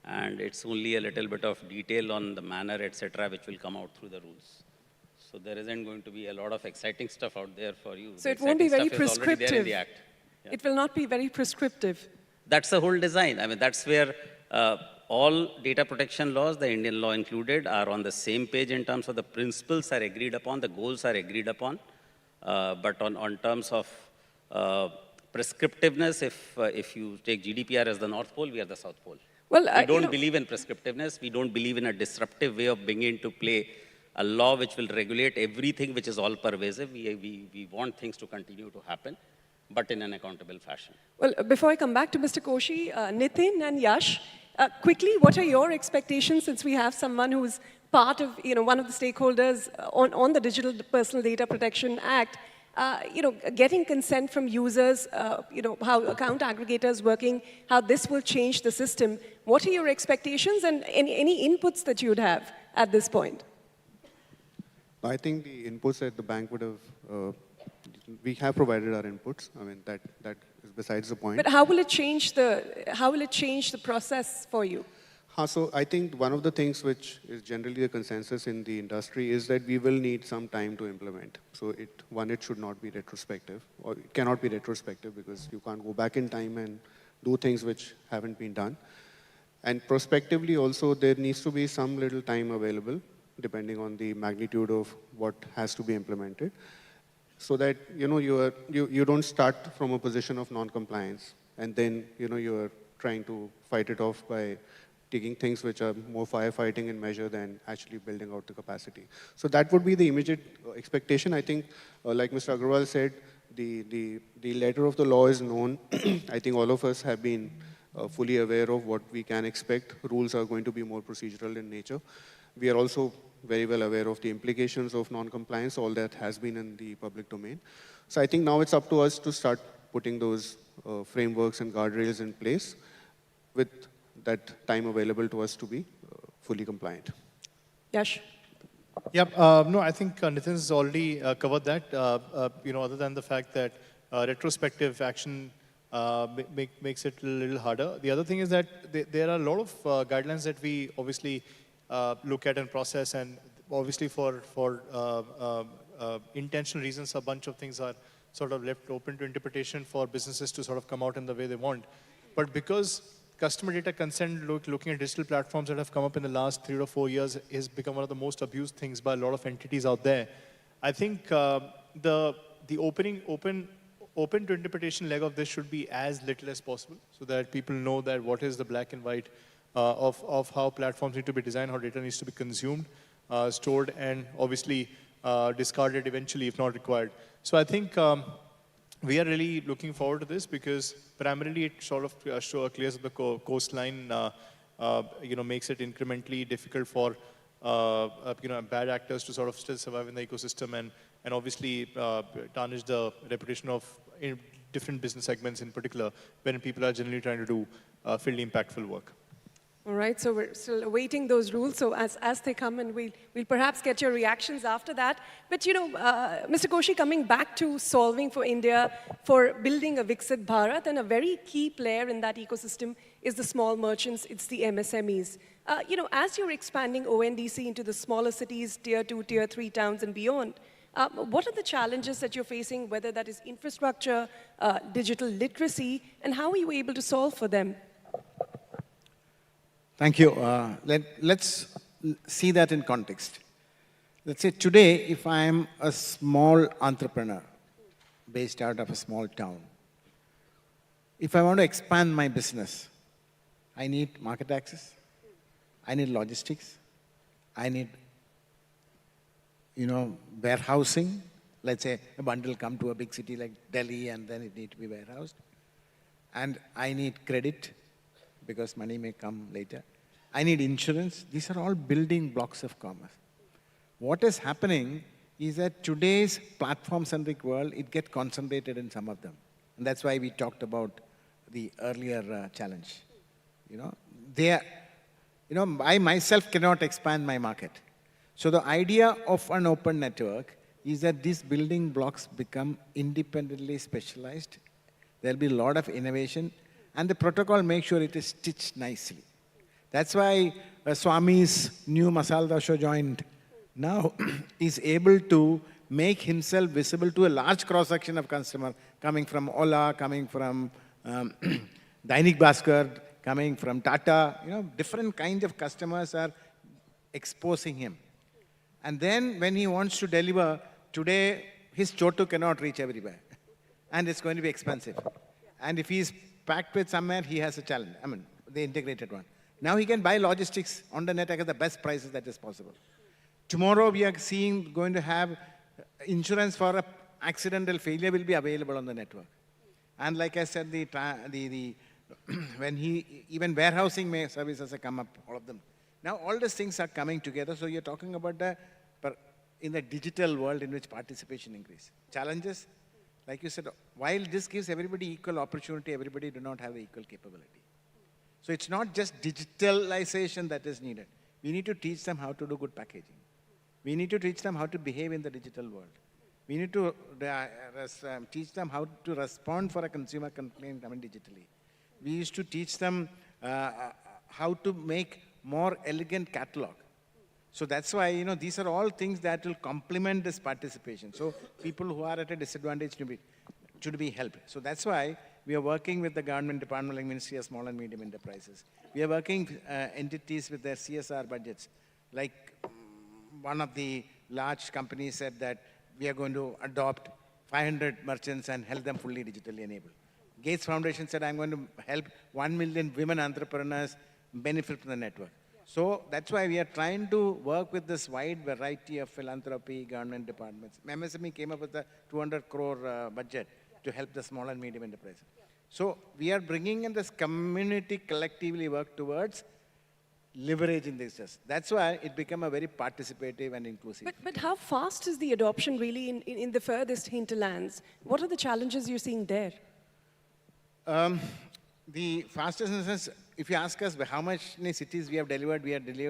Speaker 9: And it's only a little bit of detail on the manner, etc., which will come out through the rules. So there isn't going to be a lot of exciting stuff out there for you.
Speaker 8: So
Speaker 9: The
Speaker 8: it won't be
Speaker 9: exciting
Speaker 8: very
Speaker 9: stuff is already there in
Speaker 8: prescriptive.
Speaker 9: the act. Yeah.
Speaker 8: It will not be very prescriptive.
Speaker 9: That's the whole design. I mean, that's where all data protection laws, the Indian law included, are on the same page in terms of the principles are agreed upon, the goals are agreed upon. But on terms of prescriptiveness, if you take GDPR as the North Pole, we are the South Pole.
Speaker 8: Well,
Speaker 9: we don't believe in prescriptiveness. We don't believe in a disruptive way of bringing into play a law which will regulate everything, which is all pervasive. We want things to continue to happen, but in an accountable fashion.
Speaker 8: Well, before I come back to Mr. Koshi, Nitin and Yash, quickly, what are your expectations, since we have someone who's part of, one of the stakeholders on the Digital Personal Data Protection Act, getting consent from users, how account aggregators working, how this will change the system. What are your expectations and any inputs that you would have at this point?
Speaker 13: I think the inputs that the bank would have, we have provided our inputs. I mean, that is besides the point.
Speaker 8: But how will it change the process for you?
Speaker 13: So I think one of the things which is generally the consensus in the industry is that we will need some time to implement. So it should not be retrospective, or it cannot be retrospective because you can't go back in time and do things which haven't been done. And prospectively also, there needs to be some little time available, depending on the magnitude of what has to be implemented, so that you don't start from a position of non-compliance, and then you are trying to fight it off by taking things which are more firefighting in measure than actually building out the capacity. So that would be the immediate expectation. I think, like Mr. Agarwal said, the letter of the law is known. I think all of us have been fully aware of what we can expect. Rules are going to be more procedural in nature. We are also very well aware of the implications of non-compliance. All that has been in the public domain. So I think now it's up to us to start putting those frameworks and guardrails in place with that time available to us to be fully compliant.
Speaker 8: Yash?
Speaker 14: Yep. No, I think Nitin has already covered that. Other than the fact that retrospective action makes it a little harder. The other thing is that there are a lot of guidelines that we obviously look at and process, and obviously for intentional reasons, a bunch of things are sort of left open to interpretation for businesses to sort of come out in the way they want. But because customer data consent, looking at digital platforms that have come up in the last 3 or 4 years, has become one of the most abused things by a lot of entities out there. I think the open to interpretation leg of this should be as little as possible, so that people know that what is the black and white of how platforms need to be designed, how data needs to be consumed, stored, and obviously discarded eventually if not required. So I think we are really looking forward to this because primarily it sort of clears the coastline, makes it incrementally difficult for bad actors to sort of still survive in the ecosystem, and obviously tarnish the reputation of different business segments in particular when people are generally trying to do field impactful work.
Speaker 8: All right, so we're still awaiting those rules. So as they come, and we'll perhaps get your reactions after that. But Mr. Koshi, coming back to solving for India, for building a Viksit Bharat, and a very key player in that ecosystem is the small merchants, it's the MSMEs. As you're expanding ONDC into the smaller cities, tier 2, tier 3 towns and beyond, what are the challenges that you're facing, whether that is infrastructure, digital literacy, and how are you able to solve for them?
Speaker 11: Thank you. Let's see that in context. Let's say today, if I'm a small entrepreneur based out of a small town, if I want to expand my business, I need market access, I need logistics, I need warehousing. Let's say a bundle come to a big city like Delhi and then it needs to be warehoused. And I need credit, because money may come later. I need insurance. These are all building blocks of commerce. What is happening is that today's platform-centric world, it gets concentrated in some of them. And that's why we talked about the earlier challenge. I myself cannot expand my market. So the idea of an open network is that these building blocks become independently specialized. There'll be a lot of innovation. And the protocol makes sure it is stitched nicely. That's why Swami's new Masala Dosha joint now is able to make himself visible to a large cross-section of customers coming from Ola, coming from Dainik Bhaskar, coming from Tata. Different kinds of customers are exposing him. And then when he wants to deliver, today his Chotu cannot reach everywhere. And it's going to be expensive. And if he's packed with somewhere, he has a challenge. The integrated one. Now he can buy logistics on the net at the best prices that is possible. Tomorrow we are going to have insurance for accidental failure will be available on the network. And like I said, even warehousing services have come up, all of them. Now all these things are coming together. So you're talking about in the digital world in which participation increases. Challenges, like you said, while this gives everybody equal opportunity, everybody do not have the equal capability. So it's not just digitalization that is needed. We need to teach them how to do good packaging. We need to teach them how to behave in the digital world. We need to teach them how to respond for a consumer complaint coming digitally. We used to teach them how to make more elegant catalog. So that's why, these are all things that will complement this participation. So people who are at a disadvantage should be helped. So that's why we are working with the government department like Ministry of Small and Medium Enterprises. We are working entities with their CSR budgets. Like one of the large companies said that we are going to adopt 500 merchants and help them fully digitally enabled. Gates Foundation said, I'm going to help 1 million women entrepreneurs benefit from the network. So that's why we are trying to work with this wide variety of philanthropy, government departments. MSME came up with a 200 crore budget to help the small and medium enterprises. So we are bringing in this community collectively work towards leveraging this. That's why it became a very participative and inclusive.
Speaker 8: But how fast is the adoption really in the furthest hinterlands? What are the challenges you're seeing there?
Speaker 11: The fastest in the sense, if you ask us how many cities we have delivered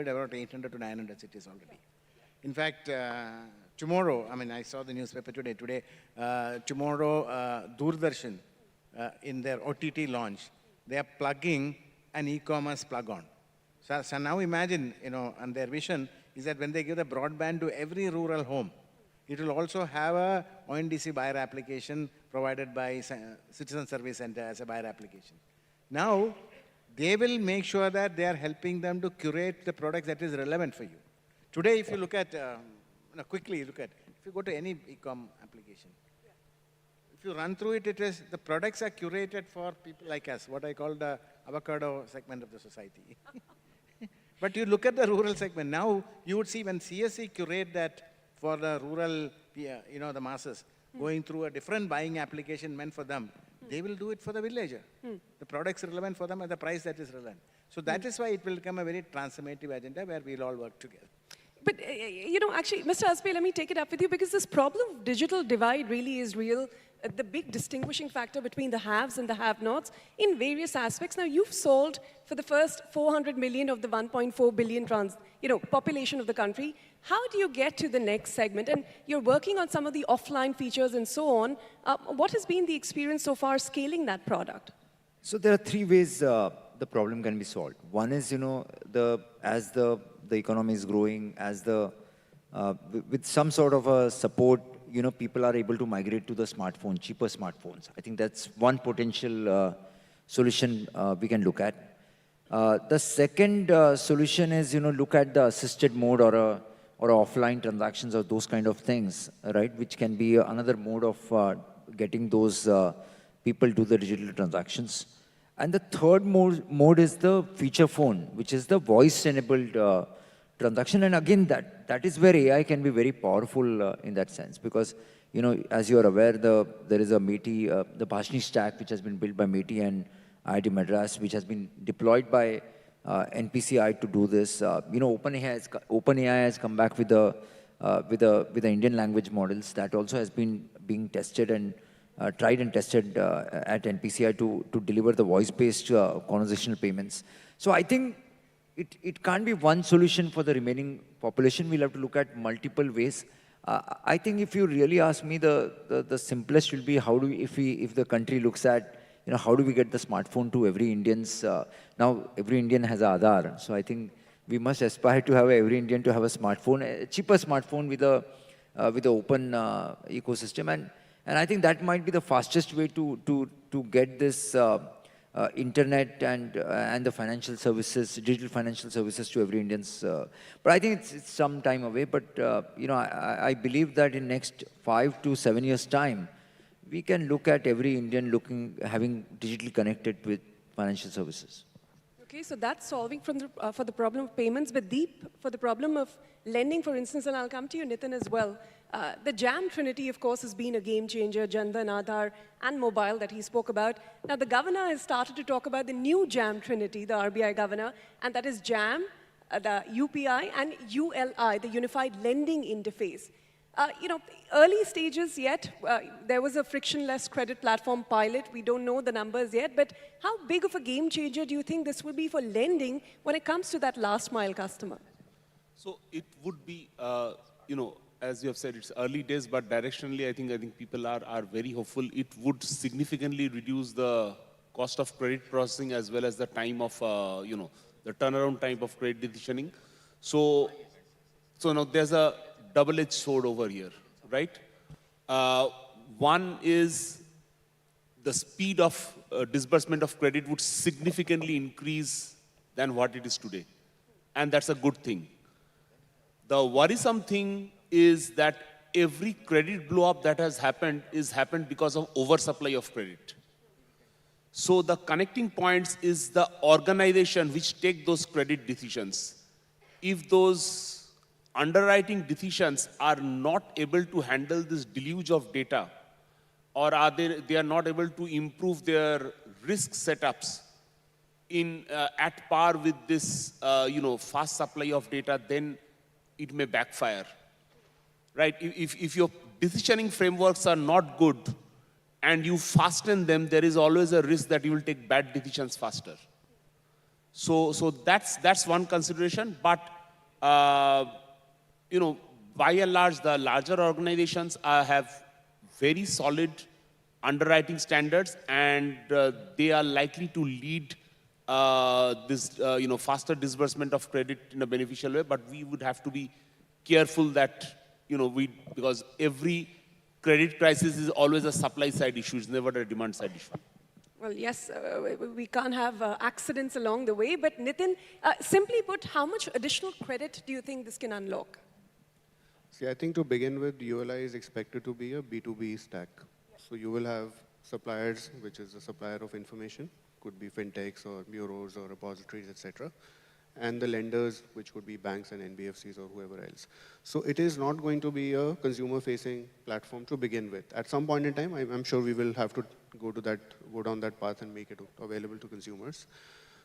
Speaker 11: about 800 to 900 cities already. In fact, tomorrow, I saw the newspaper today, tomorrow, Doordarshan, in their OTT launch, they are plugging an e-commerce plug-on. So now imagine, and their vision is that when they give the broadband to every rural home, it will also have a ONDC buyer application provided by Citizen Service Center as a buyer application. Now, they will make sure that they are helping them to curate the products that is relevant for you. Today, if you look at, quickly look at, if you go to any e-com application, if you run through it, the products are curated for people like us, what I call the avocado segment of the society. But you look at the rural segment, now you would see when CSE curate that for the rural, the masses, going through a different buying application meant for them, they will do it for the villager. The product's relevant for them at the price that is relevant. So that is why it will become a very transformative agenda where we'll all work together.
Speaker 8: But, actually, Mr. Aspi, let me take it up with you because this problem of digital divide really is real. The big distinguishing factor between the haves and the have-nots in various aspects. Now, you've solved for the first 400 million of the 1.4 billion population of the country. How do you get to the next segment? And you're working on some of the offline features and so on. What has been the experience so far scaling that product?
Speaker 10: So there are three ways the problem can be solved. One is, as the economy is growing, with some sort of a support, people are able to migrate to the smartphone, cheaper smartphones. I think that's one potential solution we can look at. The second solution is, look at the assisted mode or offline transactions or those kind of things, right? Which can be another mode of getting those people to the digital transactions. And the third mode is the feature phone, which is the voice-enabled transaction. And again, that is where AI can be very powerful in that sense. Because, as you are aware, there is a METI, the Bhashni stack, which has been built by METI and IIT Madras, which has been deployed by NPCI to do this. OpenAI has come back with the Indian language models that also has been being tested and tried and tested at NPCI to deliver the voice-based conversational payments. So I think it can't be one solution for the remaining population. We'll have to look at multiple ways. I think if you really ask me, the simplest will be if the country looks at, how do we get the smartphone to every Indian's? Now every Indian has an Aadhaar, so I think we must aspire to have every Indian to have a smartphone, a cheaper smartphone with the open ecosystem, and I think that might be the fastest way to get this internet and the financial services, digital financial services to every Indian's. But I think it's some time away. But I believe that in next 5 to 7 years' time, we can look at every Indian having digitally connected with financial services.
Speaker 8: Okay, so that's solving for the problem of payments, but Deep, for the problem of lending, for instance, and I'll come to you, Nitin, as well. The JAM Trinity, of course, has been a game changer, Jan Dhan, Aadhaar, and mobile that he spoke about. Now, the governor has started to talk about the new JAM Trinity, the RBI governor, and that is JAM, the UPI, and ULI, the Unified Lending Interface. Early stages yet, there was a frictionless credit platform pilot. We don't know the numbers yet, but how big of a game changer do you think this will be for lending when it comes to that last mile customer?
Speaker 12: So it would be, as you have said, it's early days, but directionally, I think people are very hopeful. It would significantly reduce the cost of credit processing as well as the time of, the turnaround time of credit decisioning. So now there's a double-edged sword over here, right? One is the speed of disbursement of credit would significantly increase than what it is today. And that's a good thing. The worrisome thing is that every credit blow-up that has happened is happened because of oversupply of credit. So the connecting points is the organization which take those credit decisions. If those underwriting decisions are not able to handle this deluge of data, or they are not able to improve their risk setups at par with this fast supply of data, then it may backfire. Right? If your decisioning frameworks are not good and you fasten them, there is always a risk that you will take bad decisions faster. So that's one consideration. But by and large, the larger organizations have very solid underwriting standards, and they are likely to lead this faster disbursement of credit in a beneficial way. But we would have to be careful that because every credit crisis is always a supply side issue, it's never a demand side issue.
Speaker 8: Well, yes, we can't have accidents along the way, but Nitin, simply put, how much additional credit do you think this can unlock?
Speaker 13: See, I think to begin with, ULI is expected to be a B2B stack. So you will have suppliers, which is a supplier of information, could be fintechs or bureaus or repositories, etc. And the lenders, which would be banks and NBFCs or whoever else. So it is not going to be a consumer-facing platform to begin with. At some point in time, I'm sure we will have to go down that path and make it available to consumers.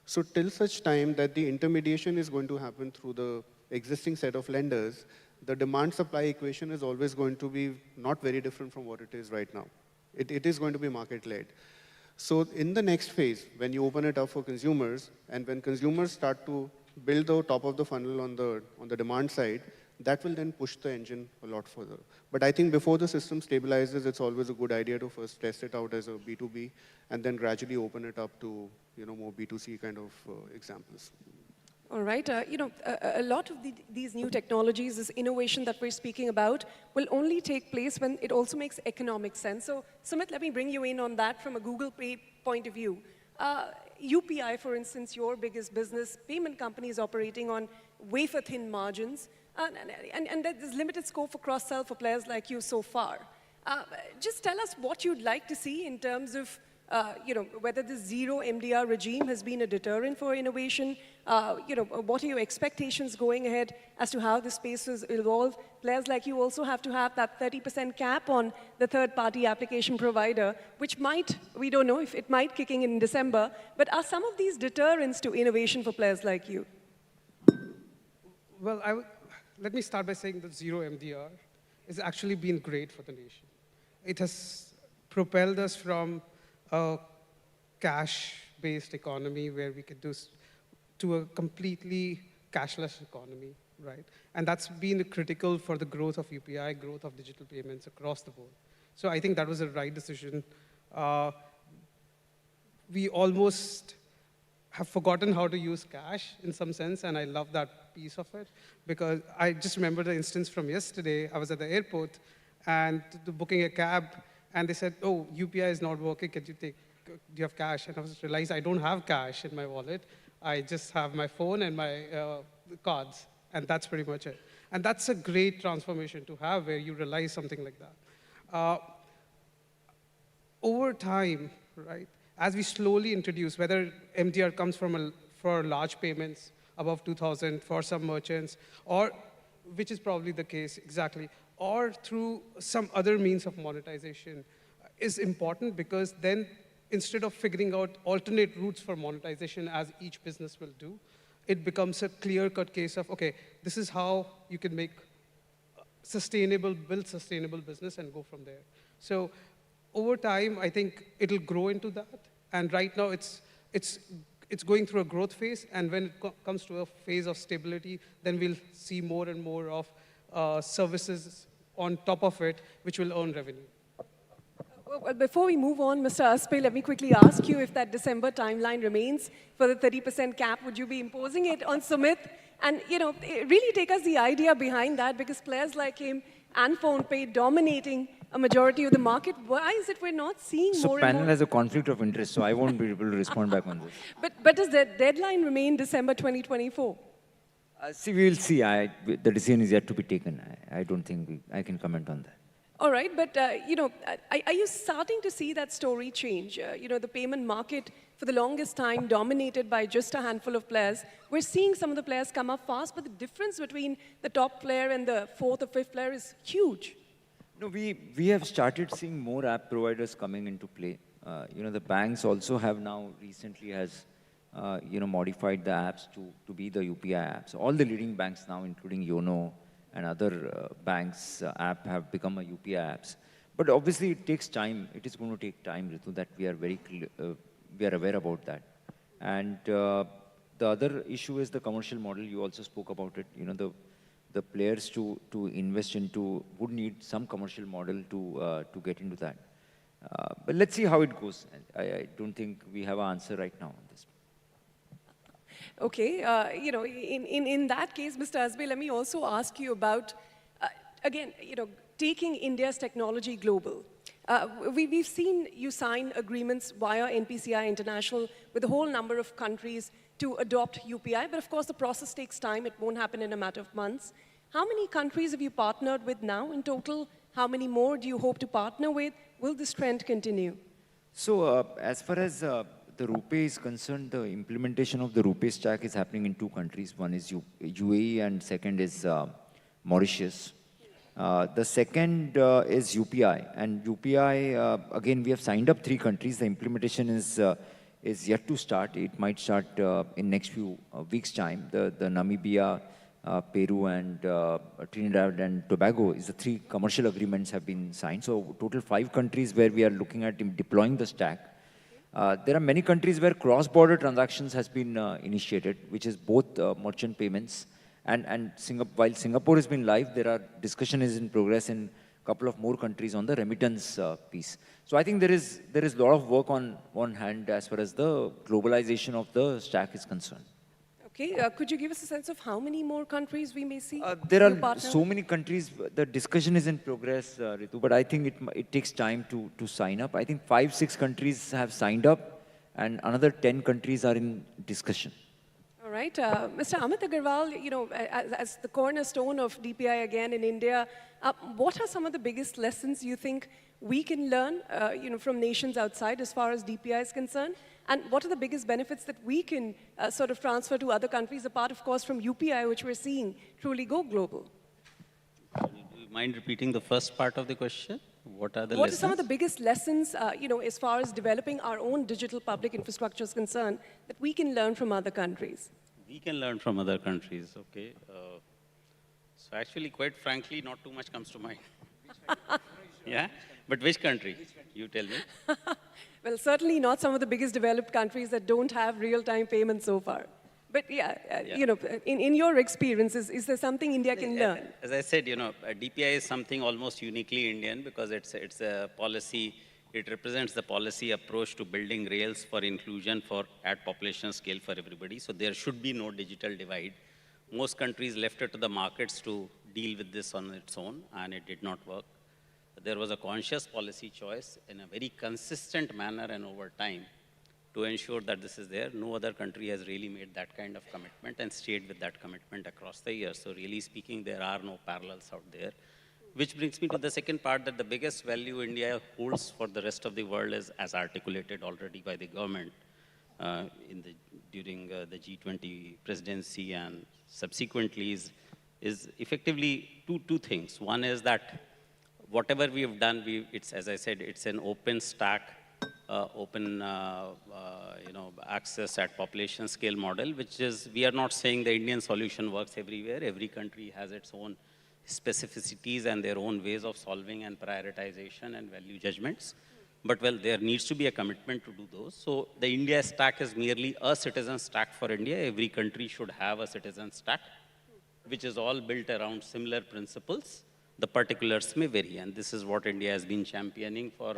Speaker 13: So till such time that the intermediation is going to happen through the existing set of lenders, the demand-supply equation is always going to be not very different from what it is right now. It is going to be market-led. So in the next phase, when you open it up for consumers, and when consumers start to build the top of the funnel on the demand side, that will then push the engine a lot further. But I think before the system stabilizes, it's always a good idea to first test it out as a B2B, and then gradually open it up to more B2C kind of examples.
Speaker 8: All right. A lot of these new technologies, this innovation that we're speaking about, will only take place when it also makes economic sense. So, Sumit, let me bring you in on that from a Google Pay point of view. UPI, for instance, your biggest business, payment companies operating on wafer-thin margins, and there's limited scope for cross-sell for players like you so far. Just tell us what you'd like to see in terms of whether the zero MDR regime has been a deterrent for innovation. What are your expectations going ahead as to how the space will evolve? Players like you also have to have that 30% cap on the third-party application provider, which might, we don't know if it might kick in December, but are some of these deterrents to innovation for players like you?
Speaker 15: Well, let me start by saying that zero MDR has actually been great for the nation. It has propelled us from a cash-based economy where we could do to a completely cashless economy, right? And that's been critical for the growth of UPI, growth of digital payments across the board. So I think that was a right decision. We almost have forgotten how to use cash in some sense, and I love that piece of it, because I just remember the instance from yesterday. I was at the airport and booking a cab, and they said, oh, UPI is not working, do you have cash? And I realized I don't have cash in my wallet. I just have my phone and my cards, and that's pretty much it. And that's a great transformation to have, where you realize something like that. Over time, right, as we slowly introduce, whether MDR comes for large payments above 2,000 for some merchants, or which is probably the case exactly, or through some other means of monetization, is important, because then instead of figuring out alternate routes for monetization as each business will do, it becomes a clear-cut case of, okay, this is how you can make build sustainable business and go from there. So over time, I think it'll grow into that. And right now, it's going through a growth phase. And when it comes to a phase of stability, then we'll see more and more of services on top of it, which will earn revenue.
Speaker 8: Well, before we move on, Mr. Aspe, let me quickly ask you if that December timeline remains for the 30% cap. Would you be imposing it on Sumit? And, really take us the idea behind that, because players like him and PhonePe dominating a majority of the market. Why is it we're not seeing
Speaker 10: So
Speaker 8: more and
Speaker 10: panel
Speaker 8: more?
Speaker 10: has a conflict of interest, so I won't be able to respond back on this.
Speaker 8: But does the deadline remain December 2024?
Speaker 10: See, we will see. The decision is yet to be taken. I don't think I can comment on that.
Speaker 8: All right, but, are you starting to see that story change? The payment market, for the longest time, dominated by just a handful of players. We're seeing some of the players come up fast, but the difference between the top player and the fourth or fifth player is huge.
Speaker 10: No, we have started seeing more app providers coming into play. The banks also have now recently has, modified the apps to be the UPI apps. All the leading banks now, including YONO and other banks app have become a UPI apps. But obviously it takes time. It is going to take time, Ritu, that we are very clear, we are aware about that. And the other issue is the commercial model. You also spoke about it. The players to invest into would need some commercial model to get into that. But let's see how it goes. I don't think we have an answer right now on this.
Speaker 8: Okay, in that case, Mr. Asbe, let me also ask you about, again, taking India's technology global. We've seen you sign agreements via NPCI International with a whole number of countries to adopt UPI, but of course the process takes time. It won't happen in a matter of months. How many countries have you partnered with now in total? How many more do you hope to partner with? Will this trend continue?
Speaker 10: So as far as the RuPay is concerned, the implementation of the RuPay stack is happening in two countries. One is UAE and second is Mauritius. The second is UPI. And UPI, again, we have signed up 3 countries. The implementation is yet to start. It might start in next few weeks' time. The Namibia, Peru and Trinidad and Tobago is the 3 commercial agreements have been signed. So total 5 countries where we are looking at deploying the stack. There are many countries where cross-border transactions has been initiated, which is both merchant payments and while Singapore has been live, there are discussion is in progress in a couple of more countries on the remittance piece. So I think there is a lot of work on one hand as far as the globalization of the stack is concerned.
Speaker 8: Okay, could you give us a sense of how many more countries we may see?
Speaker 10: There are so many countries. The discussion is in progress, Ritu, but I think it takes time to sign up. I think 5-6 countries have signed up and another 10 countries are in discussion.
Speaker 8: All right, Mr. Amit Agarwal, as the cornerstone of DPI again in India, what are some of the biggest lessons you think we can learn, from nations outside as far as DPI is concerned? And what are the biggest benefits that we can sort of transfer to other countries, apart, of course, from UPI, which we're seeing truly go global?
Speaker 9: Do you mind repeating the first part of the question? What are the
Speaker 8: What
Speaker 9: lessons?
Speaker 8: are some of the biggest lessons, as far as developing our own digital public infrastructure is concerned, that we can learn from other countries?
Speaker 9: We can learn from other countries, okay. So actually, quite frankly, not too much comes to mind. Yeah? But which country? You tell me.
Speaker 8: Well, certainly not some of the biggest developed countries that don't have real-time payments so far. But in your experience, is there something India can learn?
Speaker 9: As I said, DPI is something almost uniquely Indian because it's a policy, it represents the policy approach to building rails for inclusion at population scale for everybody. So there should be no digital divide. Most countries left it to the markets to deal with this on its own, and it did not work. There was a conscious policy choice in a very consistent manner and over time to ensure that this is there. No other country has really made that kind of commitment and stayed with that commitment across the years. So really speaking, there are no parallels out there. Which brings me to the second part, that the biggest value India holds for the rest of the world is, as articulated already by the government during the G20 presidency and subsequently, is effectively two things. One is that whatever we have done, it's, as I said, it's an open stack, open access at population scale model, which is, we are not saying the Indian solution works everywhere. Every country has its own specificities and their own ways of solving and prioritization and value judgments. But well, there needs to be a commitment to do those. So the India stack is merely a citizen stack for India. Every country should have a citizen stack. which is all built around similar principles. The particulars may vary, and this is what India has been championing for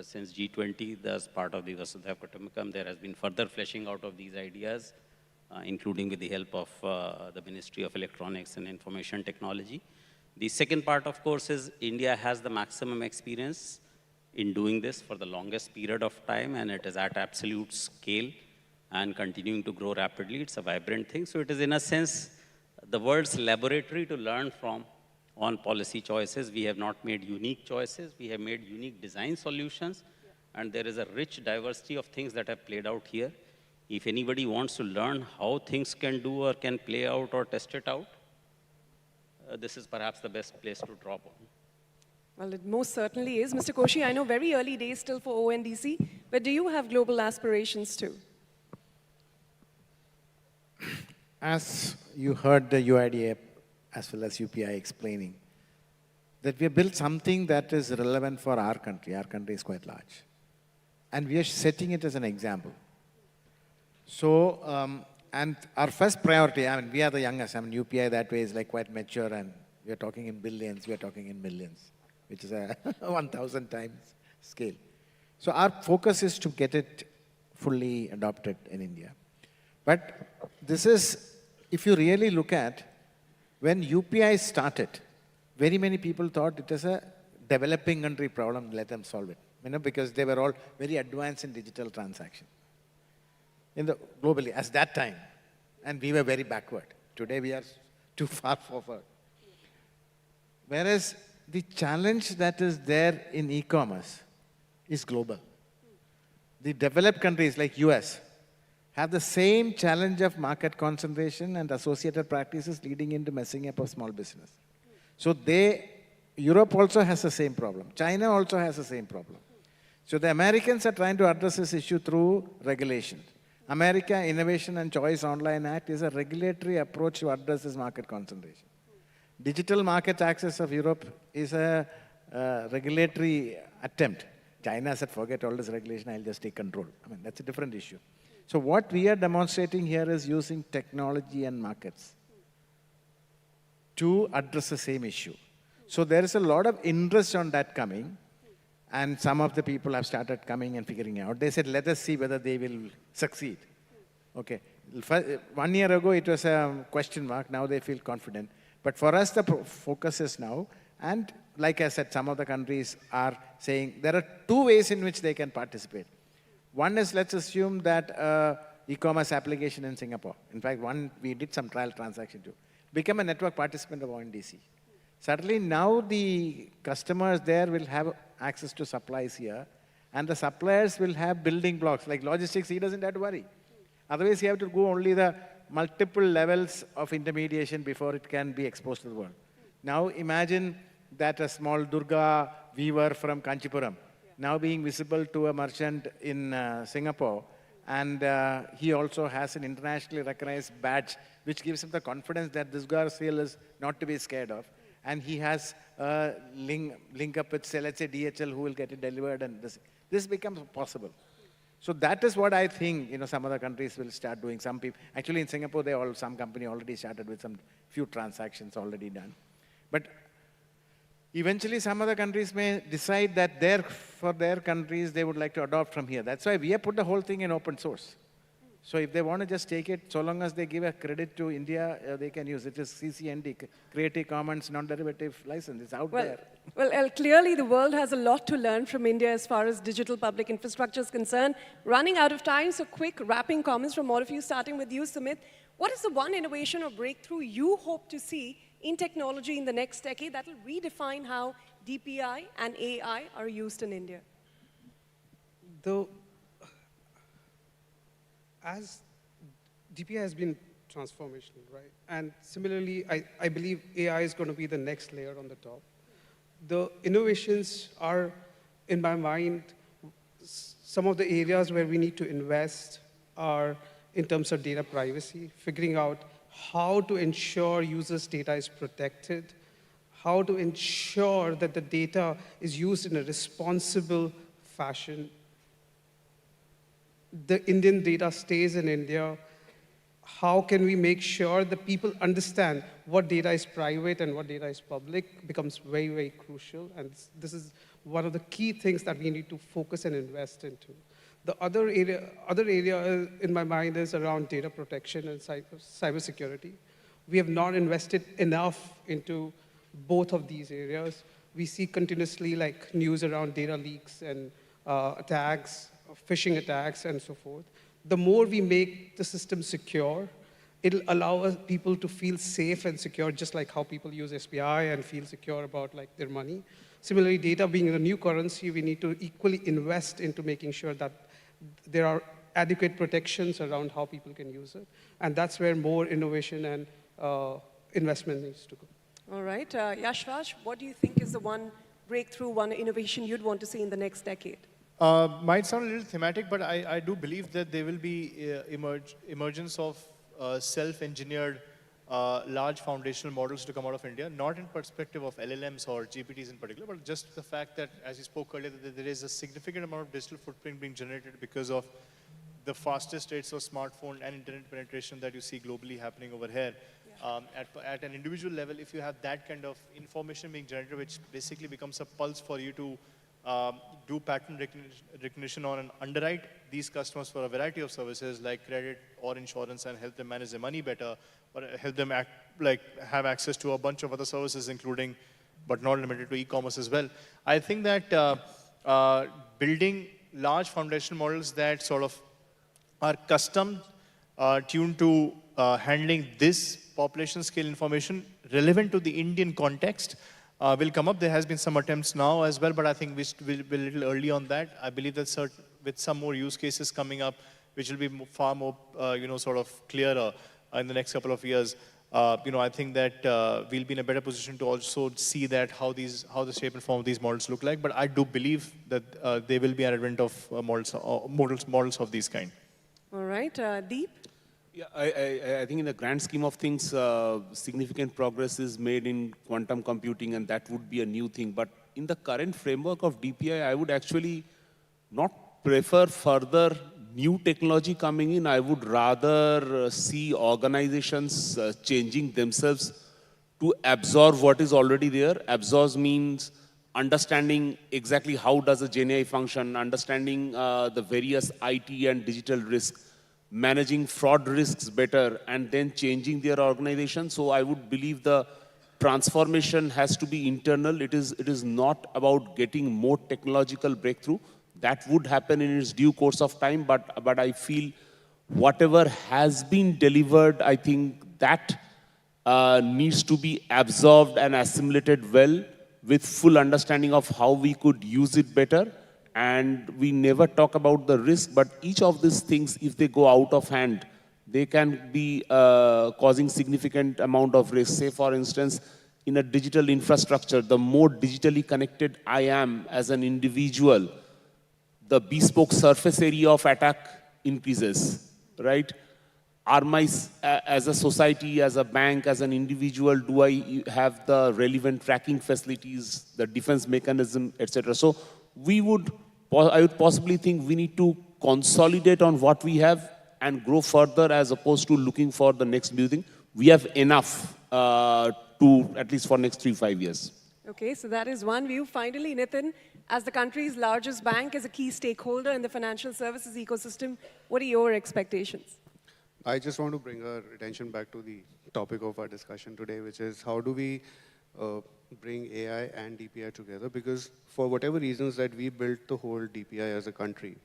Speaker 9: since G20. As part of the Vasudha Kutumbakam, there has been further fleshing out of these ideas, including with the help of the Ministry of Electronics and Information Technology. The second part, of course, is India has the maximum experience in doing this for the longest period of time, and it is at absolute scale and continuing to grow rapidly. It's a vibrant thing. So it is, in a sense, the world's laboratory to learn from on policy choices. We have not made unique choices. We have made unique design solutions. And there is a rich diversity of things that have played out here. If anybody wants to learn how things can do or can play out or test it out, this is perhaps the best place to drop on.
Speaker 8: Well, it most certainly is. Mr. Koshi, I know very early days still for ONDC, but do you have global aspirations too?
Speaker 11: As you heard the UIDA as well as UPI explaining, that we have built something that is relevant for our country. Our country is quite large. And we are setting it as an example. So, and our first priority, I mean, we are the youngest. I mean, UPI that way is like quite mature, and we are talking in billions, we are talking in millions, which is a 1,000 times scale. So our focus is to get it fully adopted in India. But this is, if you really look at, when UPI started, very many people thought it was a developing country problem, let them solve it. You know, because they were all very advanced in digital transaction. Globally, as that time. And we were very backward. Today we are too far forward. Whereas the challenge that is there in e-commerce is global. The developed countries like US have the same challenge of market concentration and associated practices leading into messing up of small business. So Europe also has the same problem. China also has the same problem. So the Americans are trying to address this issue through regulation. America Innovation and Choice Online Act is a regulatory approach to address this market concentration. Digital market access of Europe is a regulatory attempt. China said, forget all this regulation, I'll just take control. I mean, that's a different issue. So what we are demonstrating here is using technology and markets to address the same issue. So there is a lot of interest on that coming, and some of the people have started coming and figuring out. They said, let us see whether they will succeed. Okay. 1 year ago, it was a question mark. Now they feel confident. But for us, the focus is now, and like I said, some of the countries are saying there are two ways in which they can participate. One is, let's assume that e-commerce application in Singapore. In fact, we did some trial transaction too. Become a network participant of ONDC. Certainly now the customers there will have access to supplies here, and the suppliers will have building blocks. Like logistics, he doesn't have to worry. Otherwise, you have to go only the multiple levels of intermediation before it can be exposed to the world. Now imagine that a small Durga weaver from Kanchipuram, now being visible to a merchant in Singapore, and he also has an internationally recognized badge, which gives him the confidence that this guy sale is not to be scared of. And he has a link up with, say, let's say DHL, who will get it delivered, and this becomes possible. So that is what I think, some other countries will start doing. Some people, actually in Singapore, some company already started with some few transactions already done. But eventually some other countries may decide that for their countries, they would like to adopt from here. That's why we have put the whole thing in open source. So if they want to just take it, so long as they give a credit to India, they can use it. It's CCND, Creative Commons Non-Derivative License. It's out there.
Speaker 8: Well, clearly the world has a lot to learn from India as far as digital public infrastructure is concerned. Running out of time, so quick wrapping comments from all of you, starting with you, Sumit. What is the one innovation or breakthrough you hope to see in technology in the next decade that will redefine how DPI and AI are used in India?
Speaker 15: As DPI has been transformational, right? And similarly, I believe AI is going to be the next layer on the top. The innovations are, in my mind, some of the areas where we need to invest are in terms of data privacy, figuring out how to ensure users' data is protected, how to ensure that the data is used in a responsible fashion, the Indian data stays in India, how can we make sure that people understand what data is private and what data is public becomes very, very crucial. And this is one of the key things that we need to focus and invest into. The other area in my mind is around data protection and cybersecurity. We have not invested enough into both of these areas. We see continuously like news around data leaks and attacks, phishing attacks, and so forth. The more we make the system secure, it'll allow people to feel safe and secure, just like how people use SBI and feel secure about like their money. Similarly, data being the new currency, we need to equally invest into making sure that there are adequate protections around how people can use it. And that's where more innovation and investment needs to go.
Speaker 8: All right. Yashraj, what do you think is the one breakthrough, one innovation you'd want to see in the next decade?
Speaker 14: Might sound a little thematic, but I do believe that there will be emergence of self-engineered large foundational models to come out of India, not in perspective of LLMs or GPTs in particular, but just the fact that, as you spoke earlier, that there is a significant amount of digital footprint being generated because of the fastest rates of smartphone and internet penetration that you see globally happening over here. Yeah. At an individual level, if you have that kind of information being generated, which basically becomes a pulse for you to do pattern recognition on and underwrite these customers for a variety of services like credit or insurance and help them manage their money better, or help them have access to a bunch of other services, including, but not limited to, e-commerce as well. I think that building large foundational models that sort of are custom tuned to handling this population scale information relevant to the Indian context will come up. There has been some attempts now as well, but I think we'll be a little early on that. I believe that with some more use cases coming up, which will be far more, sort of clearer in the next couple of years, I think that we'll be in a better position to also see that how the shape and form of these models look like. But I do believe that there will be an advent of models of these kind.
Speaker 8: All right, Deep?
Speaker 12: Yeah, I think in the grand scheme of things, significant progress is made in quantum computing, and that would be a new thing. But in the current framework of DPI, I would actually not prefer further new technology coming in. I would rather see organizations changing themselves to absorb what is already there. Absorb means understanding exactly how does a GenAI function, understanding the various IT and digital risks, managing fraud risks better, and then changing their organization. So I would believe the transformation has to be internal. It is not about getting more technological breakthrough. That would happen in its due course of time, but I feel whatever has been delivered, I think that needs to be absorbed and assimilated well with full understanding of how we could use it better. And we never talk about the risk, but each of these things, if they go out of hand, they can be causing significant amount of risk. Say, for instance, in a digital infrastructure, the more digitally connected I am as an individual, the bespoke surface area of attack increases, right? As a society, as a bank, as an individual, do I have the relevant tracking facilities, the defense mechanism, etc.? So I would possibly think we need to consolidate on what we have and grow further as opposed to looking for the next new thing. We have enough to, at least for next 3-5 years.
Speaker 8: Okay, so that is one view. Finally, Nitin, as the country's largest bank, as a key stakeholder in the financial services ecosystem, what are your expectations?
Speaker 13: I just want to bring our attention back to the topic of our discussion today, which is how do we bring AI and DPI together? Because for whatever reasons that we built the whole DPI as a country,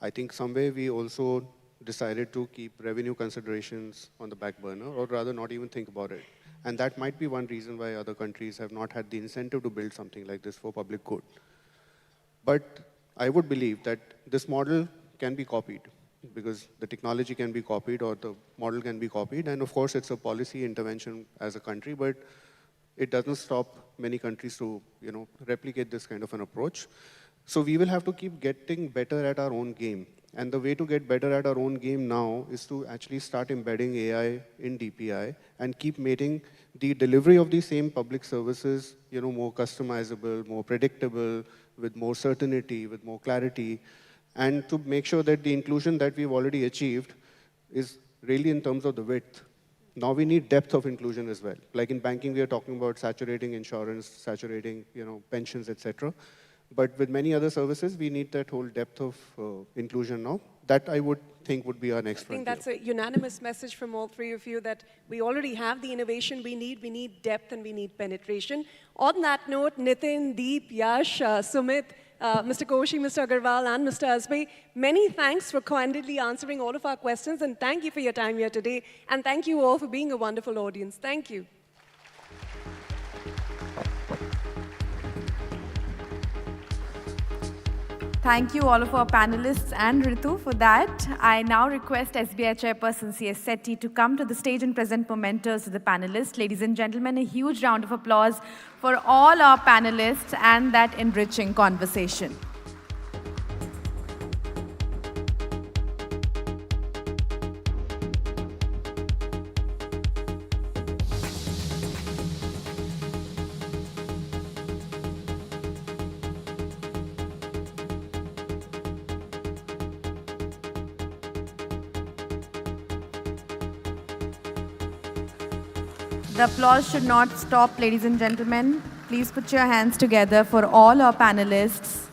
Speaker 13: I think somewhere we also decided to keep revenue considerations on the back burner, or rather not even think about it. And that might be one reason why other countries have not had the incentive to build something like this for public good. But I would believe that this model can be copied, because the technology can be copied or the model can be copied. And of course, it's a policy intervention as a country, but it doesn't stop many countries to replicate this kind of an approach. So we will have to keep getting better at our own game. And the way to get better at our own game now is to actually start embedding AI in DPI and keep making the delivery of the same public services more customizable, more predictable, with more certainty, with more clarity, and to make sure that the inclusion that we've already achieved is really in terms of the width. Now we need depth of inclusion as well. Like in banking, we are talking about saturating insurance, saturating pensions, etc. But with many other services, we need that whole depth of inclusion now. That I would think would be our next frontier.
Speaker 8: I think that's a unanimous message from all three of you that we already have the innovation we need depth, and we need penetration. On that note, Nitin, Deep, Yash, Sumit, Mr. Koshi, Mr. Agarwal, and Mr. Asbi, many thanks for candidly answering all of our questions, and thank you for your time here today, and thank you all for being a wonderful audience. Thank you.
Speaker 2: Thank you all of our panelists and Ritu for that. I now request SBI Chairperson C.S. Sethi to come to the stage and present mementos to the panelists. Ladies and gentlemen, a huge round of applause for all our panelists and that enriching conversation. The applause should not stop, ladies and gentlemen. Please put your hands together for all our panelists.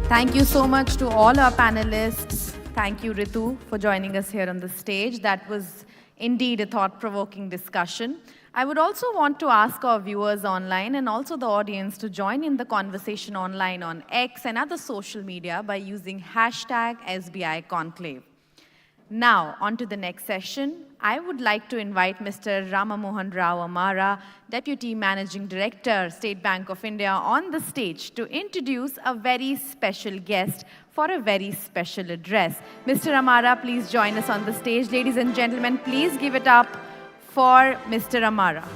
Speaker 2: Thank you so much to all our panelists. Thank you, Ritu, for joining us here on the stage. That was indeed a thought-provoking discussion. I would also want to ask our viewers online and also the audience to join in the conversation online on X and other social media by using hashtag SBI Conclave. Now, on to the next session. I would like to invite Mr. Ramamohan Rao Amara, Deputy Managing Director, State Bank of India, on the stage to introduce a very special guest for a very special address. Mr. Amara, please join us on the stage. Ladies and gentlemen, please give it up for Mr. Amara.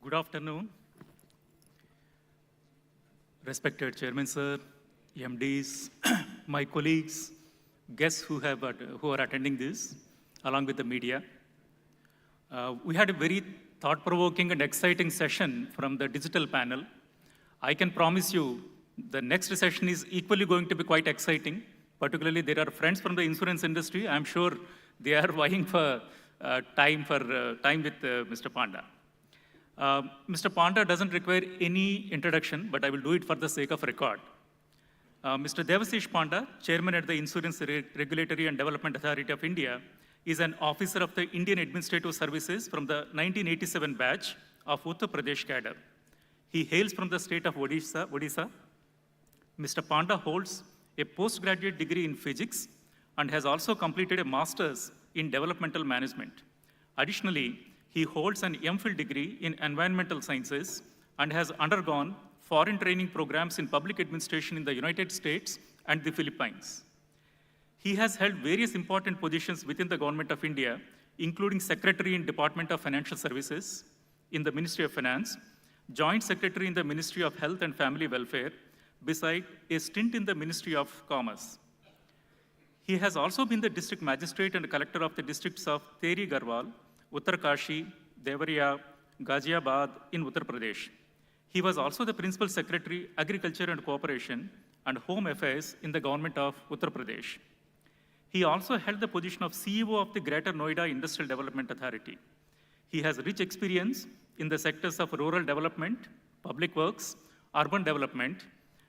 Speaker 16: Good afternoon. Respected Chairman Sir, MDs, my colleagues, guests who are attending this, along with the media. We had a very thought-provoking and exciting session from the digital panel. I can promise you the next session is equally going to be quite exciting. Particularly, there are friends from the insurance industry. I'm sure they are vying for time with Mr. Panda. Mr. Panda doesn't require any introduction, but I will do it for the sake of record. Mr. Devasish Panda, Chairman at the Insurance Regulatory and Development Authority of India, is an officer of the Indian Administrative Services from the 1987 batch of Uttar Pradesh cadre. He hails from the state of Odisha. Mr. Panda holds a postgraduate degree in physics and has also completed a master's in developmental management. Additionally, he holds an MPhil degree in environmental sciences and has undergone foreign training programs in public administration in the United States and the Philippines. He has held various important positions within the Government of India, including Secretary in Department of Financial Services in the Ministry of Finance, Joint Secretary in the Ministry of Health and Family Welfare, beside a stint in the Ministry of Commerce. He has also been the District Magistrate and Collector of the districts of Teri Garhwal, Uttarkashi, Devariya, Ghaziabad in Uttar Pradesh. He was also the Principal Secretary, Agriculture and Cooperation and Home Affairs in the Government of Uttar Pradesh. He also held the position of CEO of the Greater Noida Industrial Development Authority. He has rich experience in the sectors of rural development, public works, urban development,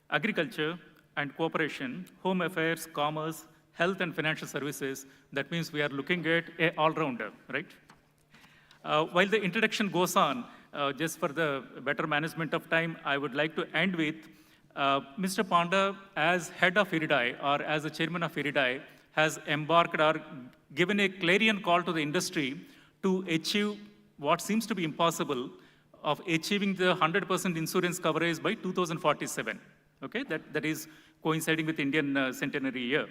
Speaker 16: agriculture and cooperation, home affairs, commerce, health and financial services. That means we are looking at an all-rounder, right? While the introduction goes on, just for the better management of time, I would like to end with Mr. Panda, as head of IRIDAI or as the chairman of IRIDAI, has embarked or given a clarion call to the industry to achieve what seems to be impossible of achieving the 100% insurance coverage by 2047. Okay, that is coinciding with Indian centenary year.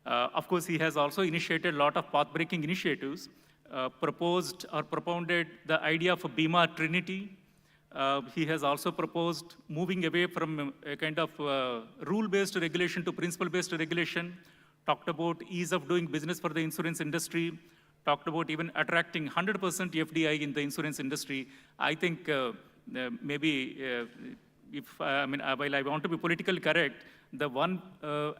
Speaker 16: Of course, he has also initiated a lot of path-breaking initiatives, proposed or propounded the idea of a Bima Trinity. He has also proposed moving away from a kind of rule-based regulation to principle-based regulation, talked about ease of doing business for the insurance industry, talked about even attracting 100% FDI in the insurance industry. I think maybe while I want to be politically correct, the one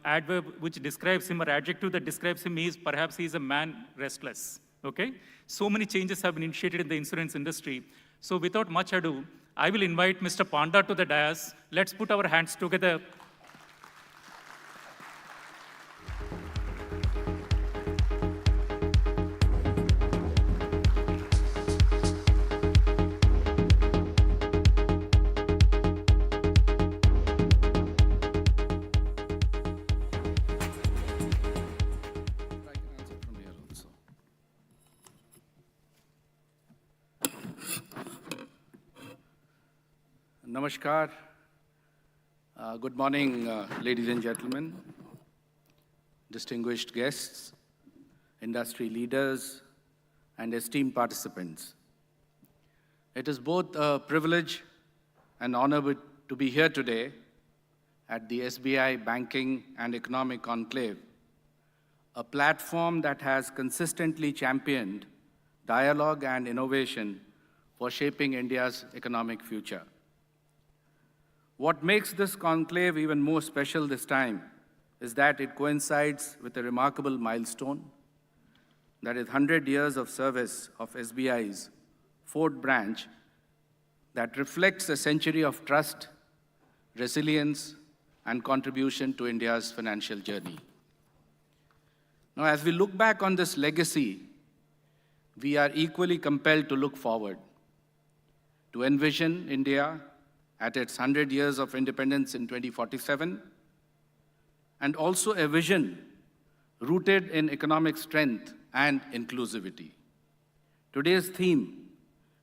Speaker 16: adverb which describes him or adjective that describes him is perhaps he is a man restless, okay? So many changes have been initiated in the insurance industry. So without much ado, I will invite Mr. Panda to the dais. Let's put our hands together.
Speaker 17: Namaskar. Good morning, ladies and gentlemen, distinguished guests, industry leaders, and esteemed participants. It is both a privilege and honor to be here today at the SBI Banking and Economic Conclave, a platform that has consistently championed dialogue and innovation for shaping India's economic future. What makes this conclave even more special this time is that it coincides with a remarkable milestone, that is 100 years of service of SBI's fourth branch that reflects a century of trust, resilience, and contribution to India's financial journey. Now, as we look back on this legacy, we are equally compelled to look forward, to envision India at its 100 years of independence in 2047, and also a vision rooted in economic strength and inclusivity. Today's theme,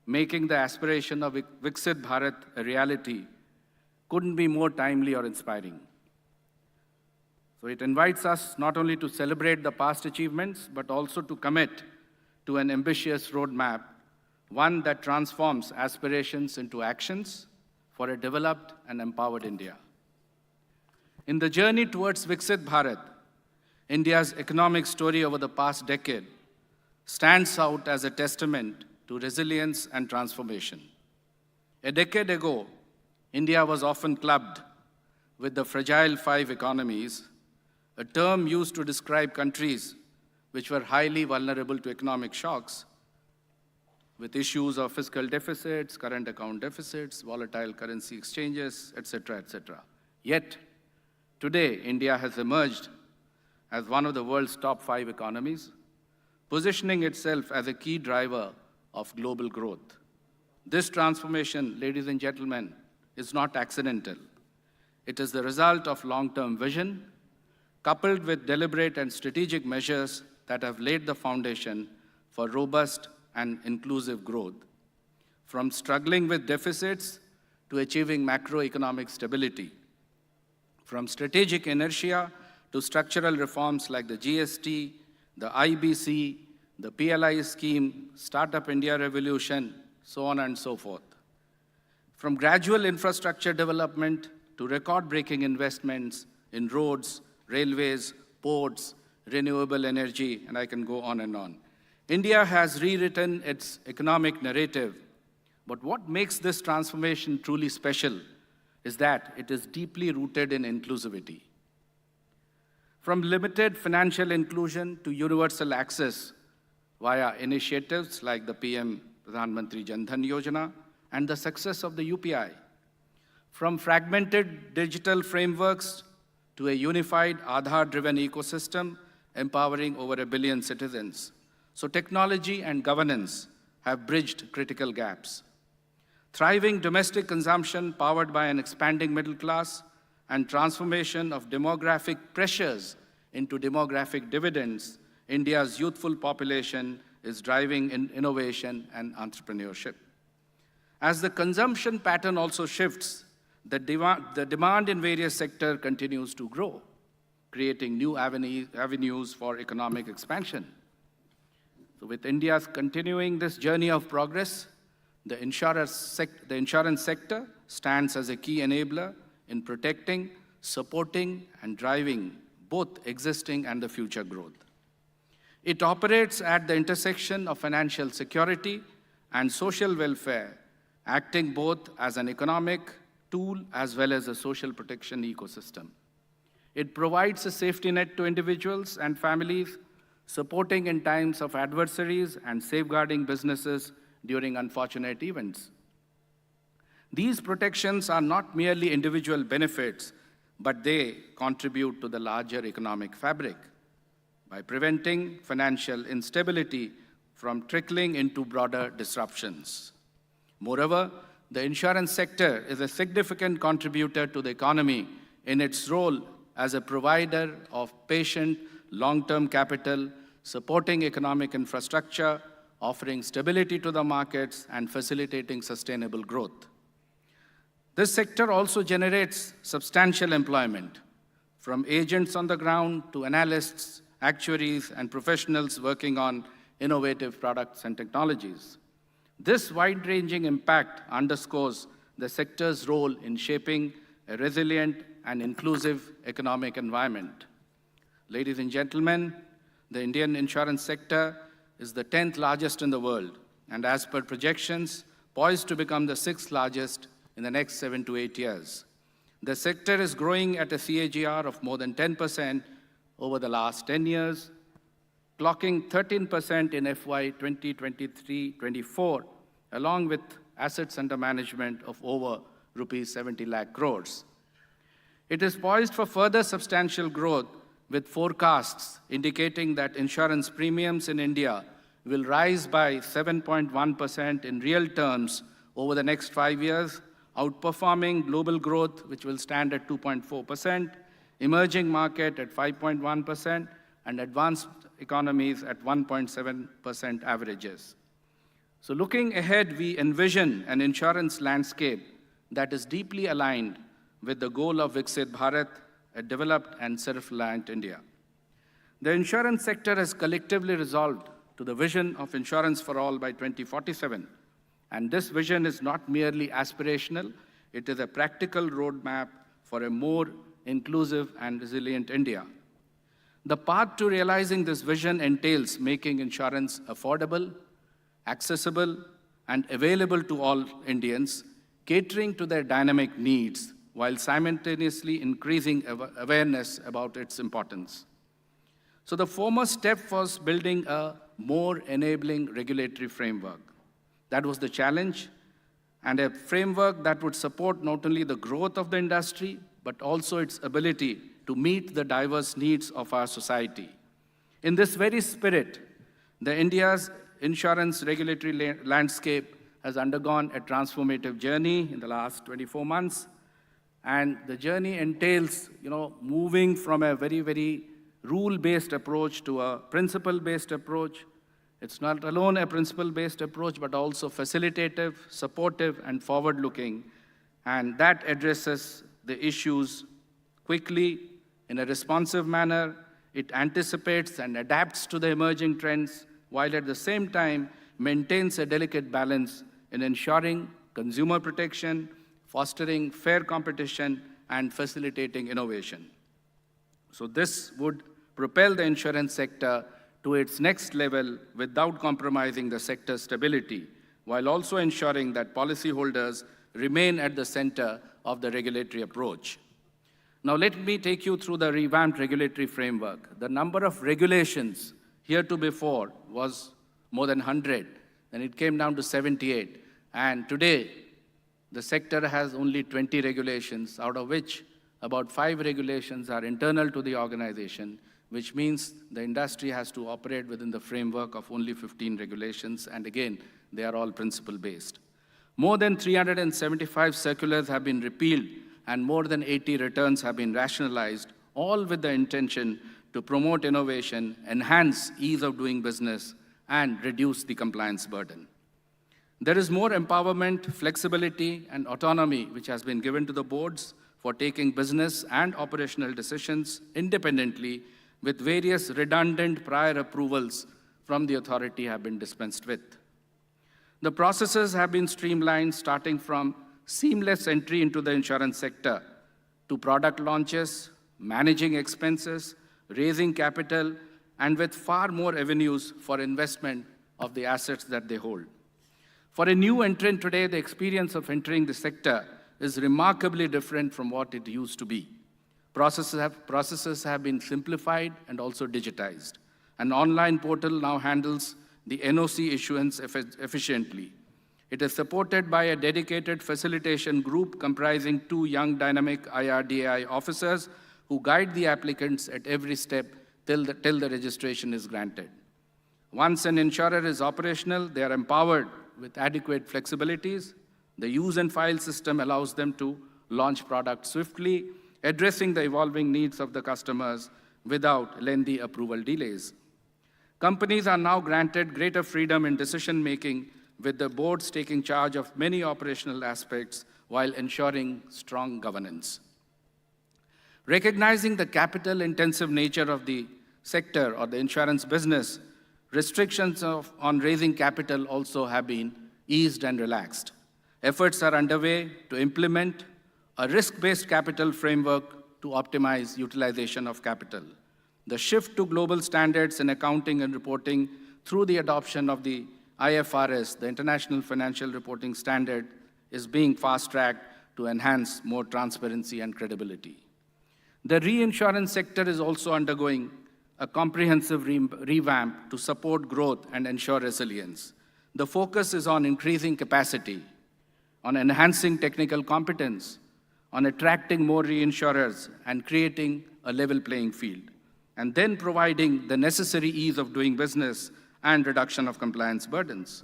Speaker 17: making the aspiration of Viksit Bharat a reality, couldn't be more timely or inspiring. So it invites us not only to celebrate the past achievements, but also to commit to an ambitious roadmap, one that transforms aspirations into actions for a developed and empowered India. In the journey towards Viksit Bharat, India's economic story over the past decade stands out as a testament to resilience and transformation. A decade ago, India was often clubbed with the fragile five economies, a term used to describe countries which were highly vulnerable to economic shocks, with issues of fiscal deficits, current account deficits, volatile currency exchanges, etc., etc. Yet, today, India has emerged as one of the world's top 5 economies, positioning itself as a key driver of global growth. This transformation, ladies and gentlemen, is not accidental. It is the result of long-term vision, coupled with deliberate and strategic measures that have laid the foundation for robust and inclusive growth. From struggling with deficits to achieving macroeconomic stability, from strategic inertia to structural reforms like the GST, the IBC, the PLI scheme, Startup India Revolution, so on and so forth. From gradual infrastructure development to record-breaking investments in roads, railways, ports, renewable energy, and I can go on and on. India has rewritten its economic narrative, but what makes this transformation truly special is that it is deeply rooted in inclusivity. From limited financial inclusion to universal access via initiatives like the PM Pradhan Mantri Jan Dhan Yojana and the success of the UPI. From fragmented digital frameworks to a unified Aadhaar-driven ecosystem empowering over 1 billion citizens. So technology and governance have bridged critical gaps. Thriving domestic consumption powered by an expanding middle class and transformation of demographic pressures into demographic dividends, India's youthful population is driving innovation and entrepreneurship. As the consumption pattern also shifts, the demand in various sectors continues to grow, creating new avenues for economic expansion. So with India's continuing this journey of progress, the insurance sector stands as a key enabler in protecting, supporting, and driving both existing and the future growth. It operates at the intersection of financial security and social welfare, acting both as an economic tool as well as a social protection ecosystem. It provides a safety net to individuals and families, supporting in times of adversaries and safeguarding businesses during unfortunate events. These protections are not merely individual benefits, but they contribute to the larger economic fabric by preventing financial instability from trickling into broader disruptions. Moreover, the insurance sector is a significant contributor to the economy in its role as a provider of patient, long-term capital, supporting economic infrastructure, offering stability to the markets, and facilitating sustainable growth. This sector also generates substantial employment, from agents on the ground to analysts, actuaries, and professionals working on innovative products and technologies. This wide-ranging impact underscores the sector's role in shaping a resilient and inclusive economic environment. Ladies and gentlemen, the Indian insurance sector is the 10th largest in the world, and as per projections, poised to become the 6th largest in the next 7 to 8 years. The sector is growing at a CAGR of more than 10% over the last 10 years, clocking 13% in FY 2023-24, along with assets under management of over rupees 70 lakh crores. It is poised for further substantial growth, with forecasts indicating that insurance premiums in India will rise by 7.1% in real terms over the next 5 years, outperforming global growth, which will stand at 2.4%, emerging market at 5.1%, and advanced economies at 1.7% averages. So looking ahead, we envision an insurance landscape that is deeply aligned with the goal of Viksit Bharat, a developed and self-reliant India. The insurance sector has collectively resolved to the vision of insurance for all by 2047. And this vision is not merely aspirational, it is a practical roadmap for a more inclusive, and resilient India. The path to realizing this vision entails making insurance affordable, accessible, and available to all Indians, catering to their dynamic needs while simultaneously increasing awareness about its importance. So the foremost step was building a more enabling regulatory framework. That was the challenge, and a framework that would support not only the growth of the industry, but also its ability to meet the diverse needs of our society. In this very spirit, India's insurance regulatory landscape has undergone a transformative journey in the last 24 months. And the journey entails, moving from a very, very rule-based approach to a principle-based approach. It's not alone a principle-based approach, but also facilitative, supportive, and forward-looking. And that addresses the issues quickly, in a responsive manner. It anticipates and adapts to the emerging trends, while at the same time maintains a delicate balance in ensuring consumer protection, fostering fair competition, and facilitating innovation. So this would propel the insurance sector to its next level without compromising the sector's stability, while also ensuring that policyholders remain at the center of the regulatory approach. Now let me take you through the revamped regulatory framework. The number of regulations heretofore was more than 100, and it came down to 78. And today, the sector has only 20 regulations, out of which about 5 regulations are internal to the organization, which means the industry has to operate within the framework of only 15 regulations, and again, they are all principle-based. More than 375 circulars have been repealed, and more than 80 returns have been rationalized, all with the intention to promote innovation, enhance ease of doing business, and reduce the compliance burden. There is more empowerment, flexibility, and autonomy which has been given to the boards for taking business and operational decisions independently, with various redundant prior approvals from the authority have been dispensed with. The processes have been streamlined, starting from seamless entry into the insurance sector to product launches, managing expenses, raising capital, and with far more avenues for investment of the assets that they hold. For a new entrant today, the experience of entering the sector is remarkably different from what it used to be. Processes have been simplified and also digitized. An online portal now handles the NOC issuance efficiently. It is supported by a dedicated facilitation group comprising 2 young dynamic IRDAI officers who guide the applicants at every step till the registration is granted. Once an insurer is operational, they are empowered with adequate flexibilities. The use and file system allows them to launch products swiftly, addressing the evolving needs of the customers without lengthy approval delays. Companies are now granted greater freedom in decision-making, with the boards taking charge of many operational aspects while ensuring strong governance. Recognizing the capital-intensive nature of the sector or the insurance business, restrictions on raising capital also have been eased and relaxed. Efforts are underway to implement a risk-based capital framework to optimize utilization of capital. The shift to global standards in accounting and reporting through the adoption of the IFRS, the International Financial Reporting Standard, is being fast-tracked to enhance more transparency and credibility. The reinsurance sector is also undergoing a comprehensive revamp to support growth and ensure resilience. The focus is on increasing capacity, on enhancing technical competence, on attracting more reinsurers and creating a level playing field, and then providing the necessary ease of doing business and reduction of compliance burdens.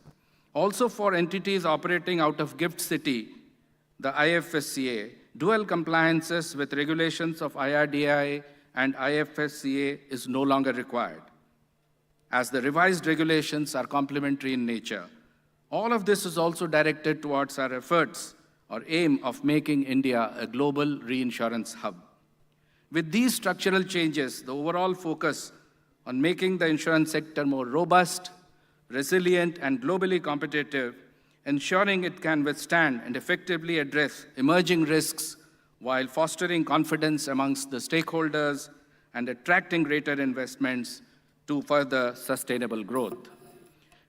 Speaker 17: Also for entities operating out of GIFT City, the IFSCA, dual compliances with regulations of IRDAI and IFSCA is no longer required, as the revised regulations are complementary in nature. All of this is also directed towards our efforts or aim of making India a global reinsurance hub. With these structural changes, the overall focus on making the insurance sector more robust, resilient, and globally competitive, ensuring it can withstand and effectively address emerging risks while fostering confidence amongst the stakeholders and attracting greater investments to further sustainable growth.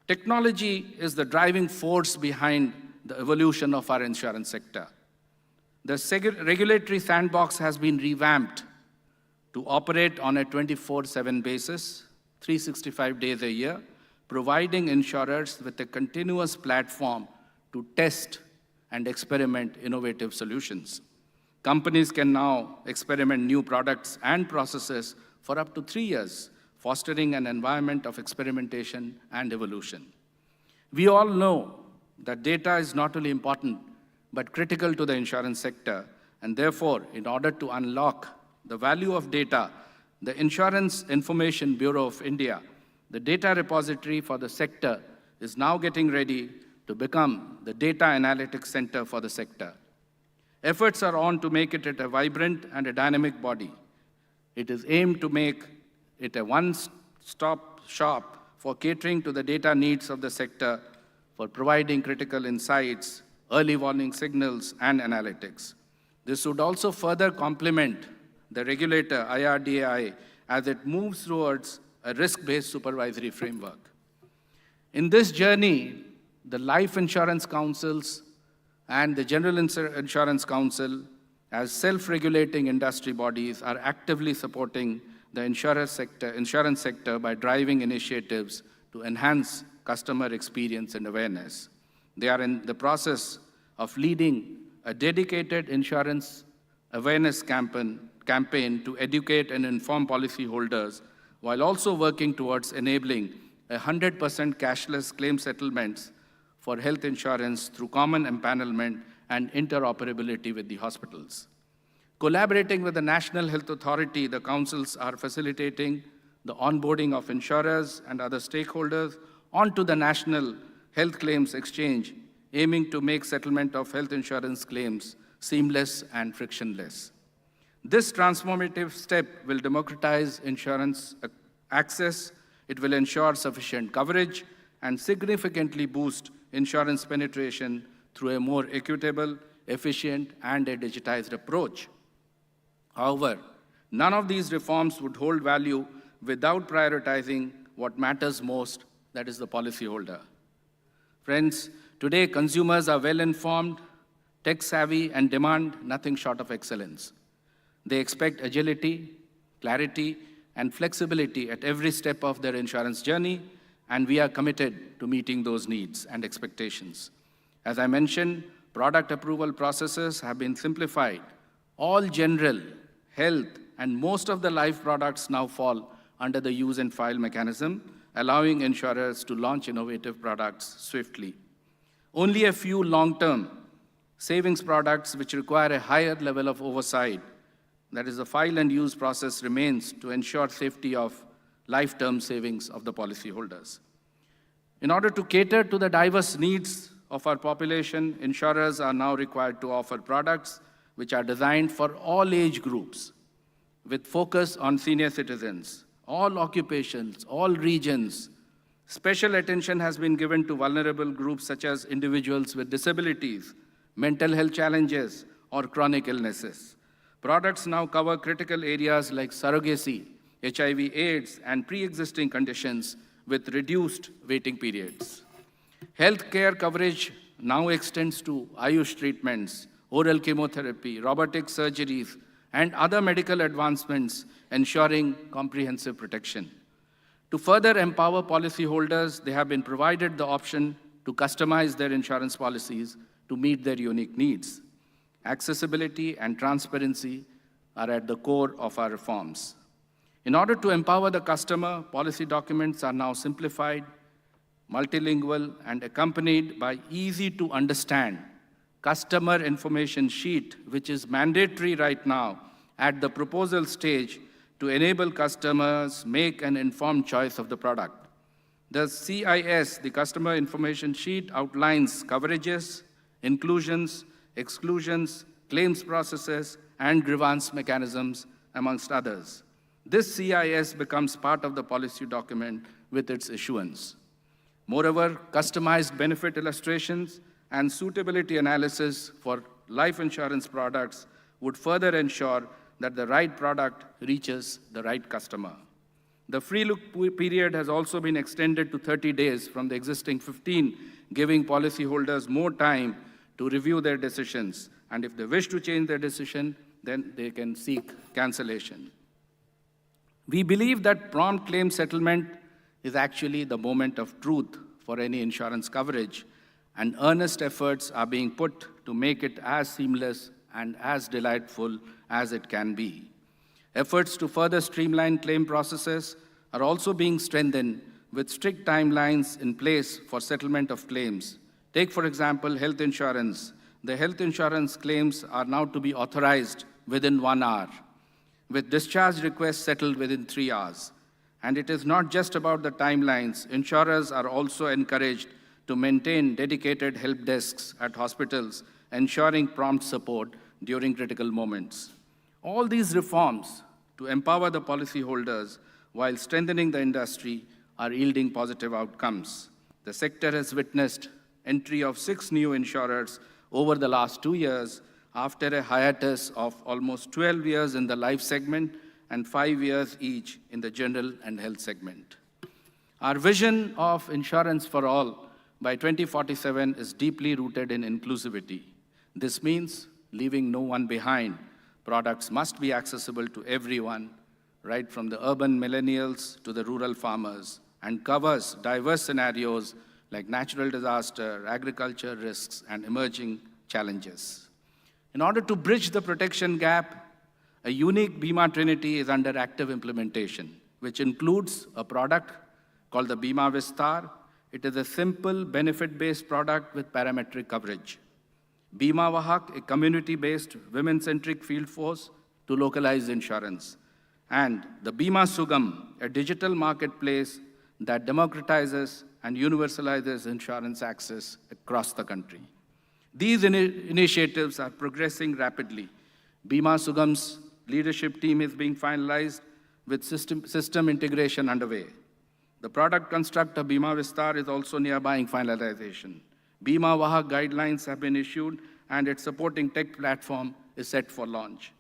Speaker 17: Technology is the driving force behind the evolution of our insurance sector. The regulatory sandbox has been revamped to operate on a 24/7 basis, 365 days a year, providing insurers with a continuous platform to test and experiment innovative solutions. Companies can now experiment new products and processes for up to 3 years, fostering an environment of experimentation and evolution. We all know that data is not only important, but critical to the insurance sector, and therefore, in order to unlock the value of data, the Insurance Information Bureau of India, the data repository for the sector, is now getting ready to become the data analytics center for the sector. Efforts are on to make it a vibrant and a dynamic body. It is aimed to make it a one-stop shop for catering to the data needs of the sector, for providing critical insights, early warning signals, and analytics. This would also further complement the regulator, IRDAI, as it moves towards a risk-based supervisory framework. In this journey, the life insurance councils and the General Insurance Council, as self-regulating industry bodies, are actively supporting the insurance sector by driving initiatives to enhance customer experience and awareness. They are in the process of leading a dedicated insurance awareness campaign to educate and inform policyholders, while also working towards enabling 100% cashless claim settlements for health insurance through common empanelment and interoperability with the hospitals. Collaborating with the National Health Authority, the councils are facilitating the onboarding of insurers and other stakeholders onto the National Health Claims Exchange, aiming to make settlement of health insurance claims seamless and frictionless. This transformative step will democratize insurance access, it will ensure sufficient coverage, and significantly boost insurance penetration through a more equitable, efficient, and a digitized approach. However, none of these reforms would hold value without prioritizing what matters most, that is the policyholder. Friends, today consumers are well-informed, tech-savvy, and demand nothing short of excellence. They expect agility, clarity, and flexibility at every step of their insurance journey, and we are committed to meeting those needs and expectations. As I mentioned, product approval processes have been simplified. All general, health, and most of the life products now fall under the use and file mechanism, allowing insurers to launch innovative products swiftly. Only a few long-term savings products which require a higher level of oversight, that is the file and use process, remains to ensure safety of life-term savings of the policyholders. In order to cater to the diverse needs of our population, insurers are now required to offer products which are designed for all age groups, with focus on senior citizens, all occupations, all regions. Special attention has been given to vulnerable groups such as individuals with disabilities, mental health challenges, or chronic illnesses. Products now cover critical areas like surrogacy, HIV/AIDS, and pre-existing conditions with reduced waiting periods. Healthcare coverage now extends to Ayush treatments, oral chemotherapy, robotic surgeries, and other medical advancements, ensuring comprehensive protection. To further empower policyholders, they have been provided the option to customize their insurance policies to meet their unique needs. Accessibility and transparency are at the core of our reforms. In order to empower the customer, policy documents are now simplified, multilingual, and accompanied by easy-to-understand customer information sheet, which is mandatory right now at the proposal stage to enable customers make an informed choice of the product. The CIS, the Customer Information Sheet, outlines coverages, inclusions, exclusions, claims processes, and grievance mechanisms, amongst others. This CIS becomes part of the policy document with its issuance. Moreover, customized benefit illustrations and suitability analysis for life insurance products would further ensure that the right product reaches the right customer. The free look period has also been extended to 30 days from the existing 15, giving policyholders more time to review their decisions. And if they wish to change their decision, then they can seek cancellation. We believe that prompt claim settlement is actually the moment of truth for any insurance coverage, and earnest efforts are being put to make it as seamless and as delightful as it can be. Efforts to further streamline claim processes are also being strengthened with strict timelines in place for settlement of claims. Take, for example, health insurance. The health insurance claims are now to be authorized within 1 hour, with discharge requests settled within 3 hours. And it is not just about the timelines. Insurers are also encouraged to maintain dedicated help desks at hospitals, ensuring prompt support during critical moments. All these reforms to empower the policyholders while strengthening the industry are yielding positive outcomes. The sector has witnessed entry of 6 new insurers over the last 2 years after a hiatus of almost 12 years in the life segment and 5 years each in the general and health segment. Our vision of insurance for all by 2047 is deeply rooted in inclusivity. This means leaving no one behind. Products must be accessible to everyone, right from the urban millennials to the rural farmers, and covers diverse scenarios like natural disaster, agriculture risks, and emerging challenges. In order to bridge the protection gap, a unique Bima Trinity is under active implementation, which includes a product called the Bima Vistar. It is a simple benefit-based product with parametric coverage. Bima Vahak, a community-based women-centric field force to localize insurance. And the Bima Sugam, a digital marketplace that democratizes and universalizes insurance access across the country. These initiatives are progressing rapidly. Bima Sugam's leadership team is being finalized with system integration underway. The product construct of Bima Vistar is also nearby finalization. Bima Vahak guidelines have been issued and its supporting tech platform is set for launch.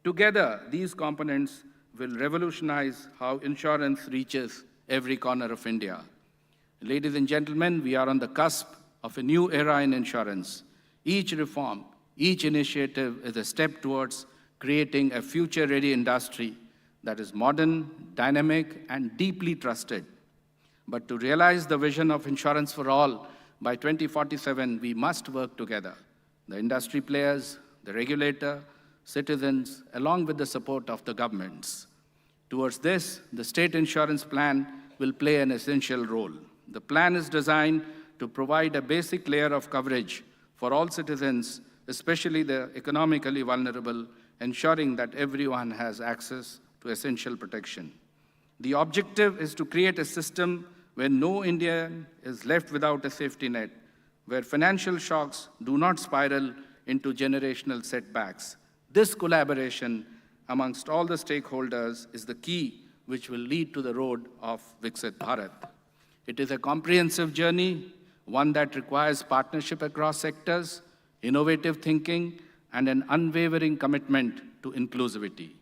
Speaker 17: Together, these components will revolutionize how insurance reaches every corner of India. Ladies and gentlemen, we are on the cusp of a new era in insurance. Each reform, each initiative is a step towards creating a future-ready industry that is modern, dynamic, and deeply trusted. But to realize the vision of insurance for all, by 2047, we must work together. The industry players, the regulator, citizens, along with the support of the governments. Towards this, the state insurance plan will play an essential role. The plan is designed to provide a basic layer of coverage for all citizens, especially the economically vulnerable, ensuring that everyone has access to essential protection. The objective is to create a system where no Indian is left without a safety net, where financial shocks do not spiral into generational setbacks. This collaboration amongst all the stakeholders is the key which will lead to the road of Viksit Bharat. It is a comprehensive journey, one that requires partnership across sectors, innovative thinking, and an unwavering commitment to inclusivity.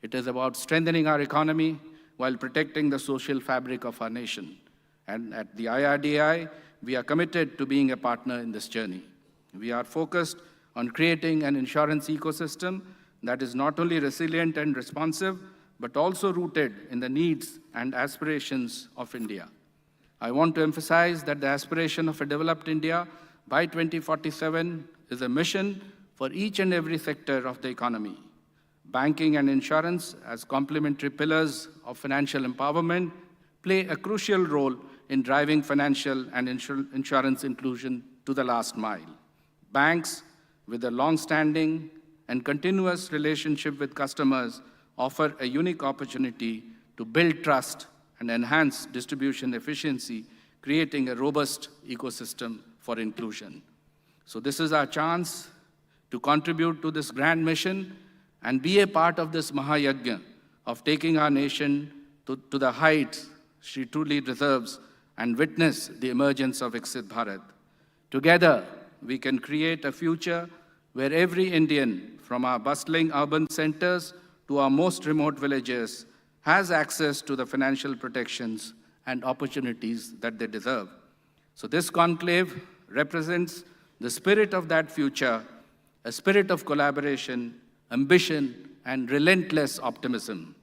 Speaker 17: It is about strengthening our economy while protecting the social fabric of our nation. And at the IRDAI, we are committed to being a partner in this journey. We are focused on creating an insurance ecosystem that is not only resilient and responsive, but also rooted in the needs and aspirations of India. I want to emphasize that the aspiration of a developed India by 2047 is a mission for each and every sector of the economy. Banking and insurance, as complementary pillars of financial empowerment, play a crucial role in driving financial and insurance inclusion to the last mile. Banks, with a long-standing and continuous relationship with customers, offer a unique opportunity to build trust and enhance distribution efficiency, creating a robust ecosystem for inclusion. So this is our chance to contribute to this grand mission and be a part of this Mahayagya of taking our nation to the heights she truly deserves and witness the emergence of Viksit Bharat. Together, we can create a future where every Indian, from from our bustling urban centers to our most remote villages, has access to the financial protections and opportunities that they deserve. So this conclave represents the spirit of that future, a spirit of collaboration, ambition, and relentless optimism.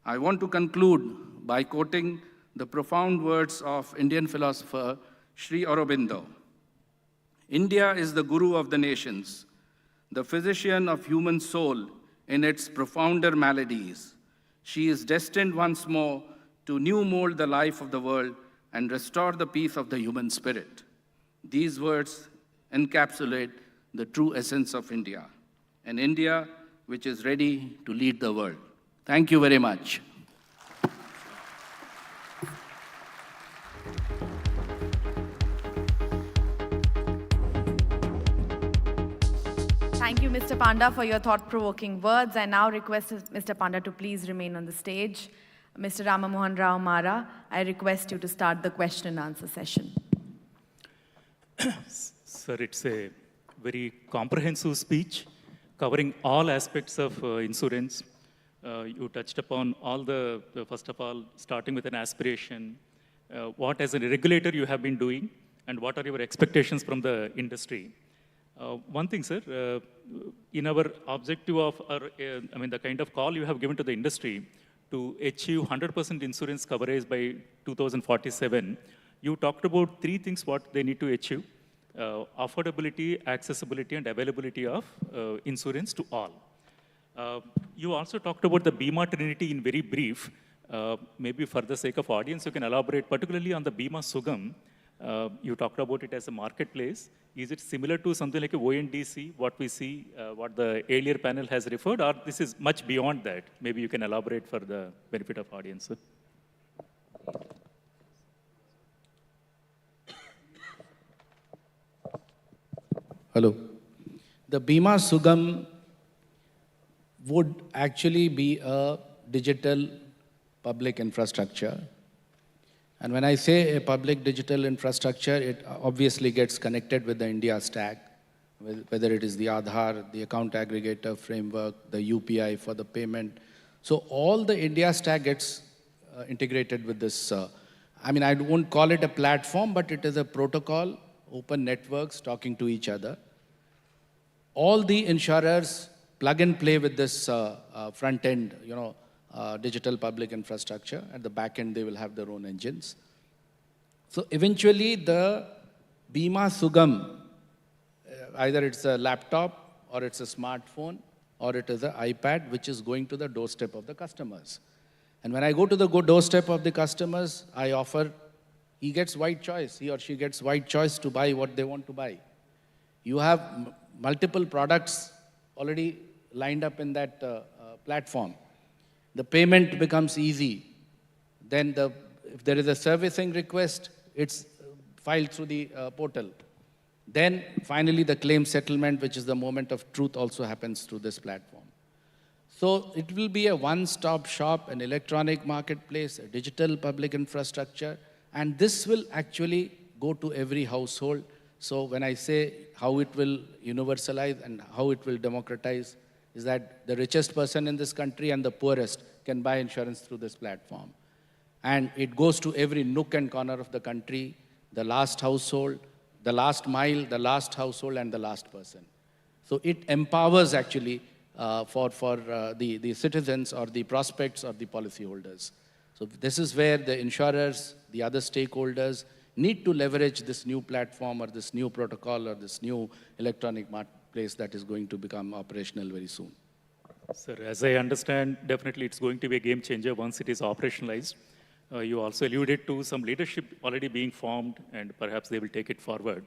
Speaker 17: I want to conclude by quoting the profound words of Indian philosopher Sri Aurobindo. India is the guru of the nations, the physician of human soul in its profounder maladies. She is destined once more to new mold the life of the world and restore the peace of the human spirit. These words encapsulate the true essence of India, an India which is ready to lead the world. Thank you very much.
Speaker 2: Thank you, Mr. Panda, for your thought-provoking words. I now request Mr. Panda to please remain on the stage. Mr. Ramamohan Rao Mara, I request you to start the question and answer session.
Speaker 16: Sir, it's a very comprehensive speech covering all aspects of insurance. You touched upon all first of all, starting with an aspiration, what as a regulator you have been doing, and what are your expectations from the industry. One thing, sir, in our objective of the kind of call you have given to the industry to achieve 100% insurance coverage by 2047, you talked about three things what they need to achieve: affordability, accessibility, and availability of insurance to all. You also talked about the Bima Trinity in very brief. Maybe for the sake of audience, you can elaborate particularly on the Bima Sugam. You talked about it as a marketplace. Is it similar to something like a ONDC, what we see, what the earlier panel has referred, or this is much beyond that? Maybe you can elaborate for the benefit of audience, sir.
Speaker 17: Hello. The Bima Sugam would actually be a digital public infrastructure. And when I say a public digital infrastructure, it obviously gets connected with the India stack, whether it is the Aadhaar, the account aggregator framework, the UPI for the payment. So all the India stack gets integrated with this. I won't call it a platform, but it is a protocol, open networks talking to each other. All the insurers plug and play with this front end, digital public infrastructure. At the back end, they will have their own engines. So eventually, the Bima Sugam, either it's a laptop, or it's a smartphone, or it is an iPad, which is going to the doorstep of the customers. And when I go to the doorstep of the customers, I offer, he gets wide choice, he or she gets wide choice to buy what they want to buy. You have multiple products already lined up in that platform. The payment becomes easy. Then if there is a servicing request, it's filed through the portal. Then finally the claim settlement, which is the moment of truth, also happens through this platform. So it will be a one-stop shop, an electronic marketplace, a digital public infrastructure, and this will actually go to every household. So when I say how it will universalize and how it will democratize, is that the richest person in this country and the poorest can buy insurance through this platform. And it goes to every nook and corner of the country, the last household, the last mile, the last household, and the last person. So it empowers actually for the citizens or the prospects or the policyholders. So this is where the insurers, the other stakeholders need to leverage this new platform or this new protocol or this new electronic marketplace that is going to become operational very soon.
Speaker 16: Sir, as I understand, definitely it's going to be a game changer once it is operationalized. You also alluded to some leadership already being formed, and perhaps they will take it forward.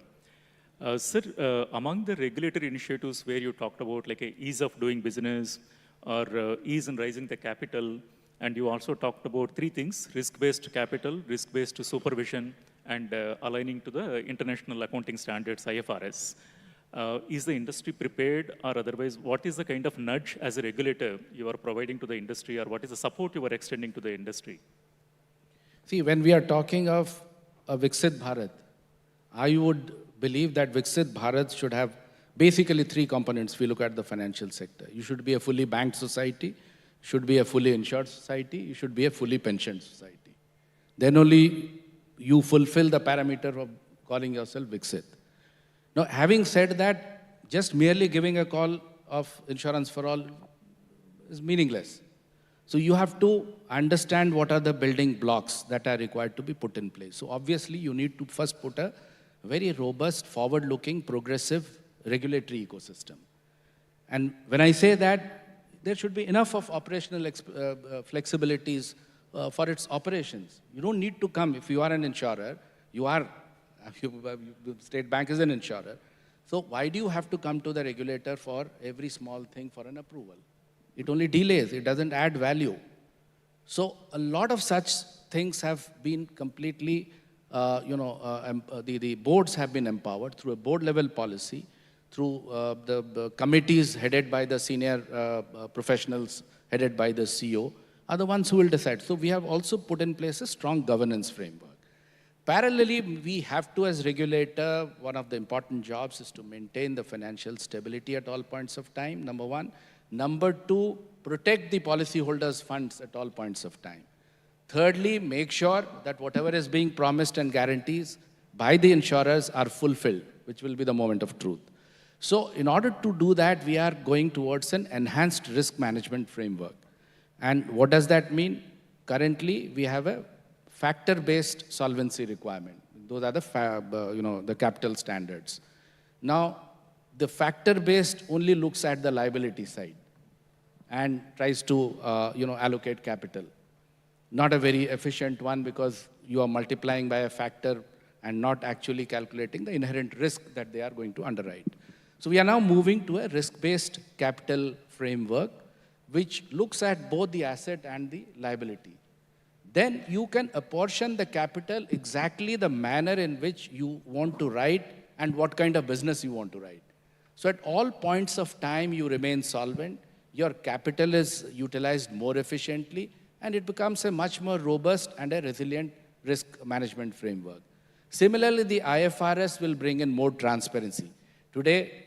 Speaker 16: Sir, among the regulatory initiatives where you talked about like a ease of doing business or ease in raising the capital, and you also talked about three things: risk-based capital, risk-based supervision, and aligning to the international accounting standards, IFRS. Is the industry prepared, or otherwise, what is the kind of nudge as a regulator you are providing to the industry, or what is the support you are extending to the industry?
Speaker 17: See, when we are talking of a Viksit Bharat, I would believe that Viksit Bharat should have basically three components if we look at the financial sector. You should be a fully banked society, should be a fully insured society, you should be a fully pensioned society. Then only you fulfill the parameter of calling yourself Viksit. Now, having said that, just merely giving a call of insurance for all is meaningless. So you have to understand what are the building blocks that are required to be put in place. So obviously, you need to first put a very robust, forward-looking, progressive regulatory ecosystem. And when I say that, there should be enough of operational flexibilities for its operations. You don't need to come, if you are an insurer, the State Bank is an insurer. So why do you have to come to the regulator for every small thing for an approval? It only delays, it doesn't add value. So a lot of such things have been completely, the boards have been empowered through a board level policy, through the committees headed by the senior professionals, headed by the CEO, are the ones who will decide. So we have also put in place a strong governance framework. Parallelly, we have to, as regulator, one of the important jobs is to maintain the financial stability at all points of time, number one. Number two, protect the policyholders' funds at all points of time. Thirdly, make sure that whatever is being promised and guarantees by the insurers are fulfilled, which will be the moment of truth. So in order to do that, we are going towards an enhanced risk management framework. And what does that mean? Currently, we have a factor-based solvency requirement. Those are the capital standards. Now, the factor-based only looks at the liability side and tries to allocate capital. Not a very efficient one because you are multiplying by a factor and not actually calculating the inherent risk that they are going to underwrite. So we are now moving to a risk-based capital framework which looks at both the asset and the liability. Then you can apportion the capital exactly the manner in which you want to write and what kind of business you want to write. So at all points of time, you remain solvent, your capital is utilized more efficiently, and it becomes a much more robust and a resilient risk management framework. Similarly, the IFRS will bring in more transparency. Today,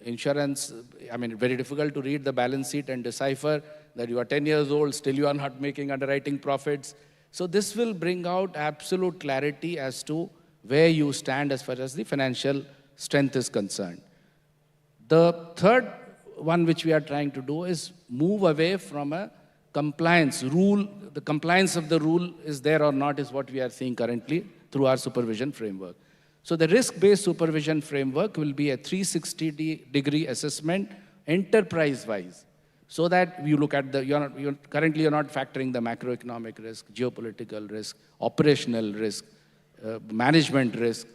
Speaker 17: insurance, very difficult to read the balance sheet and decipher that you are 10 years old, still you are not making underwriting profits. So this will bring out absolute clarity as to where you stand as far as the financial strength is concerned. The third one which we are trying to do is move away from a compliance rule. The compliance of the rule is there or not is what we are seeing currently through our supervision framework. So the risk-based supervision framework will be a 360-degree assessment enterprise-wise, so that you look at currently you're not factoring the macroeconomic risk, geopolitical risk, operational risk, management risk,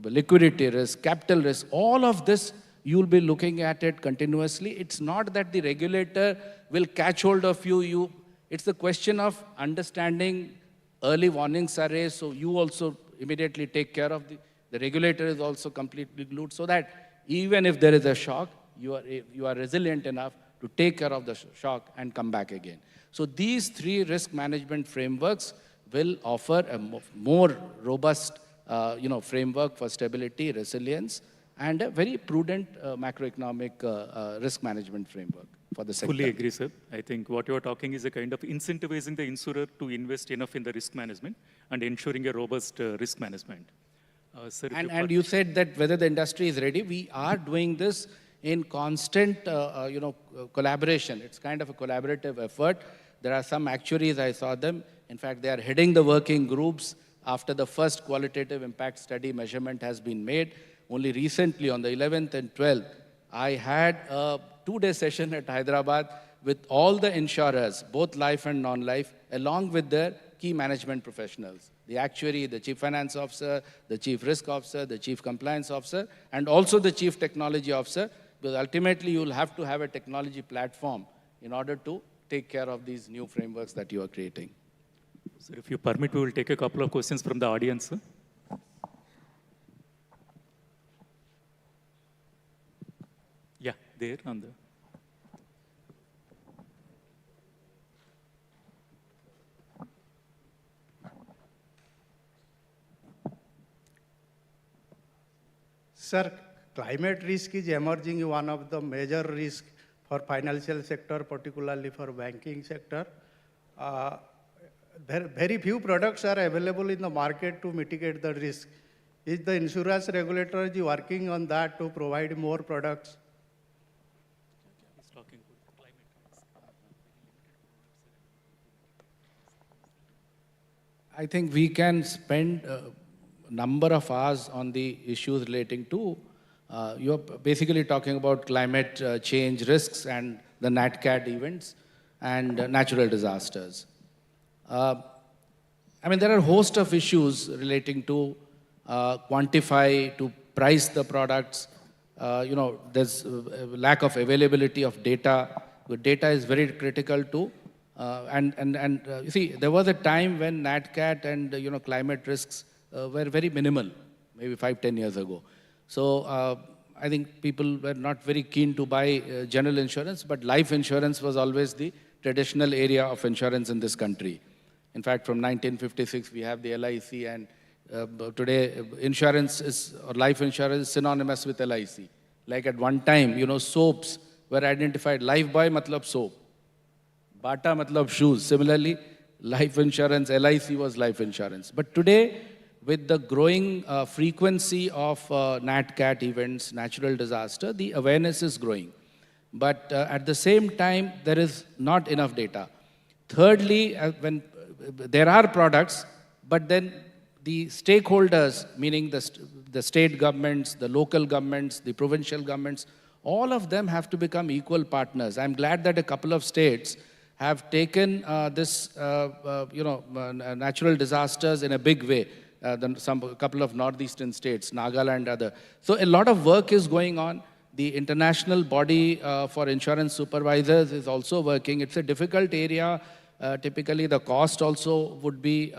Speaker 17: liquidity risk, capital risk, all of this you'll be looking at it continuously. It's not that the regulator will catch hold of you. It's the question of understanding early warnings are raised, so you also immediately take care of the regulator is also completely glued, so that even if there is a shock, you are resilient enough to take care of the shock and come back again. So these three risk management frameworks will offer a more robust framework for stability, resilience, and a very prudent macroeconomic risk management framework for the sector.
Speaker 16: Fully agree, sir. I think what you're talking is a kind of incentivizing the insurer to invest enough in the risk management and ensuring a robust risk management. Sir,
Speaker 17: and you said that whether the industry is ready, we are doing this in constant collaboration. It's kind of a collaborative effort. There are some actuaries, I saw them. In fact, they are heading the working groups after the first qualitative impact study measurement has been made. Only recently, on the 11th and 12th, I had a 2-day session at Hyderabad with all the insurers, both life and non-life, along with their key management professionals. The actuary, the chief finance officer, the chief risk officer, the chief compliance officer, and also the chief technology officer, because ultimately you'll have to have a technology platform in order to take care of these new frameworks that you are creating.
Speaker 16: Sir, if you permit, we will take a couple of questions from the audience. Sir. Yeah, there on the...
Speaker 6: Sir,
Speaker 18: climate risk is emerging one of the major risk for financial sector, particularly for banking sector. Very few products are available in the market to mitigate the risk. Is the insurance regulator working on that to provide more products?
Speaker 17: I think we can spend a number of hours on the issues relating to, you're basically talking about climate change risks and the NatCat events and natural disasters. I mean, there are a host of issues relating to quantify, to price the products. There's lack of availability of data. The data is very critical too. You see, there was a time when NatCat and climate risks were very minimal, maybe 5-10 years ago. So I think people were not very keen to buy general insurance, but life insurance was always the traditional area of insurance in this country. In fact, from 1956, we have the LIC, and today insurance is, or life insurance is synonymous with LIC. Like at one time, soaps were identified. Lifebuoy matlab soap. Bata matlab shoes. Similarly, life insurance, LIC was life insurance. But today, with the growing frequency of NatCat events, natural disaster, the awareness is growing. But at the same time, there is not enough data. Thirdly, when there are products, but then the stakeholders, meaning the state governments, the local governments, the provincial governments, all of them have to become equal partners. I'm glad that a couple of states have taken this, natural disasters in a big way. A couple of northeastern states, Nagaland, other. So a lot of work is going on. The international body for insurance supervisors is also working. It's a difficult area. Typically, the cost also would be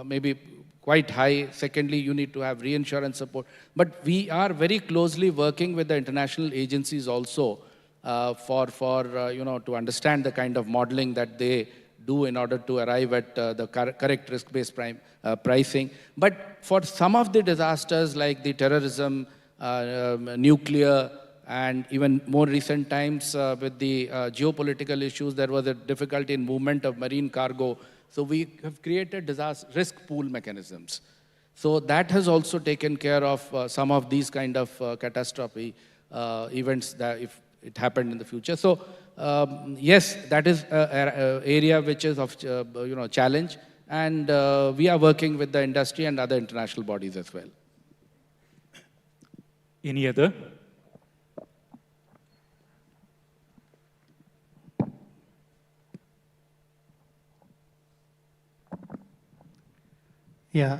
Speaker 17: maybe quite high. Secondly, you need to have reinsurance support. But we are very closely working with the international agencies also to understand the kind of modeling that they do in order to arrive at the correct risk-based pricing. But for some of the disasters like the terrorism, nuclear, and even more recent times with the geopolitical issues, there was a difficulty in movement of marine cargo. So we have created disaster risk pool mechanisms. So that has also taken care of some of these kind of catastrophe events that if it happened in the future. So yes, that is an area which is of challenge, and we are working with the industry and other international bodies as well.
Speaker 16: Any other?
Speaker 6: Yeah,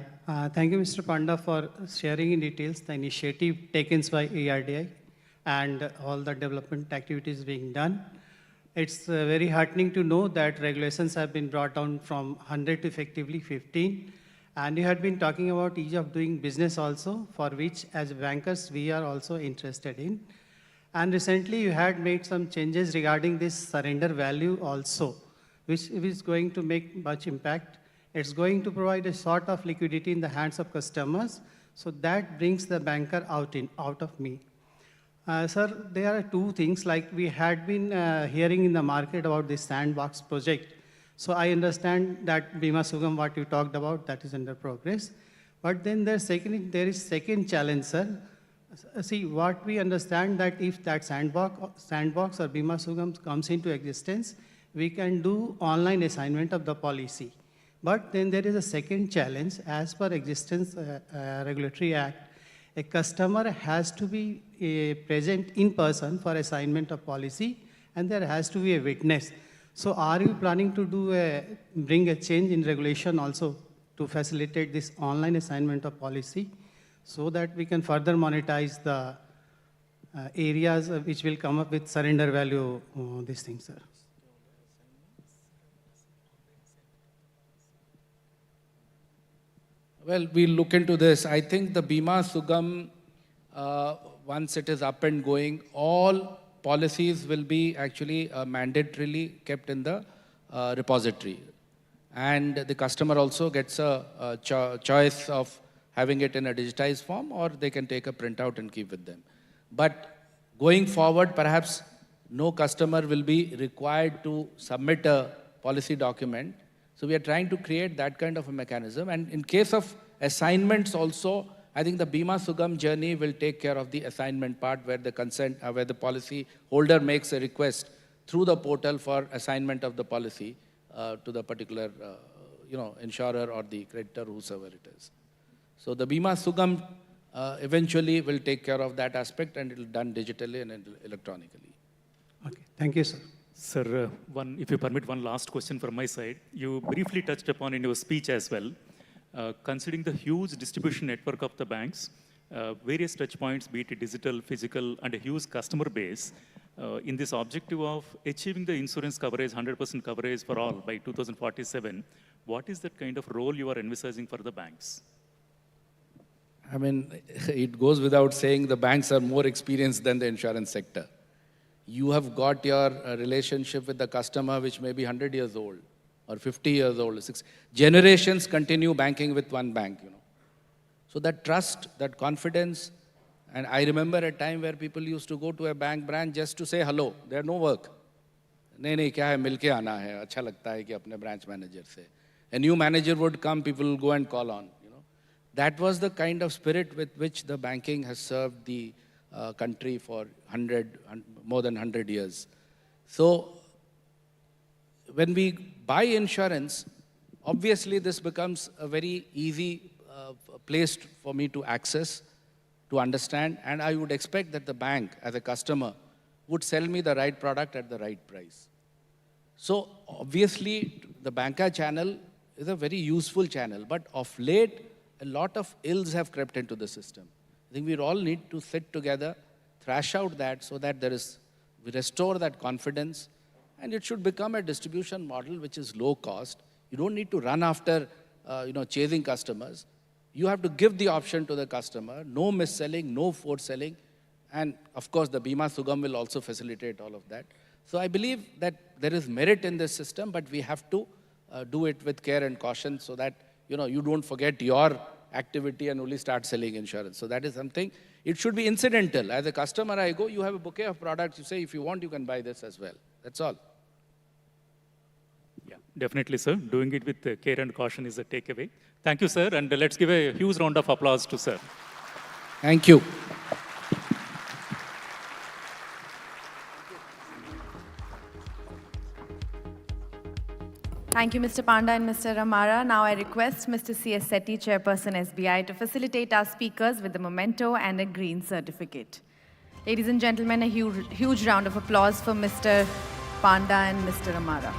Speaker 6: thank you, Mr. Panda, for sharing in details the initiative taken by ARDI and all the development activities being done. It's very heartening to know that regulations have been brought down from 100 to effectively 15. And you had been talking about ease of doing business also, for which as bankers we are also interested in. And recently you had made some changes regarding this surrender value also, which is going to make much impact. It's going to provide a sort of liquidity in the hands of customers, so that brings the banker out of me. Sir, there are two things, like we had been hearing in the market about this sandbox project. So I understand that Bima Sugam, what you talked about, that is under progress. But then there is second challenge, sir. See, what we understand that if that sandbox or Bima Sugam comes into existence, we can do online assignment of the policy. But then there is a second challenge. As per existence regulatory act, a customer has to be present in person for assignment of policy, and there has to be a witness. So are you planning to bring a change in regulation also to facilitate this online assignment of policy, so that we can further monetize the areas which will come up with surrender value, these things, sir?
Speaker 17: Well, we'll look into this. I think the Bima Sugam, once it is up and going, all policies will be actually mandatorily kept in the repository. And the customer also gets a choice of having it in a digitized form, or they can take a printout and keep with them. But going forward, perhaps no customer will be required to submit a policy document. So we are trying to create that kind of a mechanism. And in case of assignments also, I think the Bima Sugam journey will take care of the assignment part where the consent, where the policy holder makes a request through the portal for assignment of the policy to the particular insurer or the creditor, whosoever it is. So the Bima Sugam eventually will take care of that aspect, and it will be done digitally and electronically.
Speaker 6: Okay, thank you, sir.
Speaker 16: Sir, if you permit, one last question from my side. You briefly touched upon in your speech as well. Considering the huge distribution network of the banks, various touch points, be it digital, physical, and a huge customer base, in this objective of achieving the insurance coverage, 100% coverage for all by 2047, what is that kind of role you are envisaging for the banks?
Speaker 17: I mean, it goes without saying the banks are more experienced than the insurance sector. You have got your relationship with the customer, which may be 100 years old or 50 years old. Generations continue banking with one bank, So that trust, that confidence, and I remember a time where people used to go to a bank branch just to say hello. They had no work. नहीं क्या है मिलके आना है अच्छा लगता है कि अपने branch manager से. A new manager would come, people will go and call on. That was the kind of spirit with which the banking has served the country for more than 100 years. So when we buy insurance, obviously this becomes a very easy place for me to access, to understand, and I would expect that the bank, as a customer, would sell me the right product at the right price. So obviously, the banca channel is a very useful channel, but of late, a lot of ills have crept into the system. I think we all need to sit together, thrash out that so that we restore that confidence, and it should become a distribution model which is low cost. You don't need to run after, chasing customers. You have to give the option to the customer, no mis-selling, no forced selling, and of course the Bima Sugam will also facilitate all of that. So I believe that there is merit in this system, but we have to do it with care and caution so that you don't forget your activity and only start selling insurance. So that is something, it should be incidental. As a customer, I go, you have a bouquet of products, you say, if you want, you can buy this as well. That's all.
Speaker 16: Yeah, definitely, sir. Doing it with care and caution is a takeaway. Thank you, sir, and let's give a huge round of applause to sir.
Speaker 17: Thank you.
Speaker 2: Thank you, Mr. Panda and Mr. Amara. Now I request Mr. C.S. Sethi, Chairperson SBI, to facilitate our speakers with a memento and a green certificate. Ladies and gentlemen, a huge round of applause for Mr. Panda and Mr. Amara.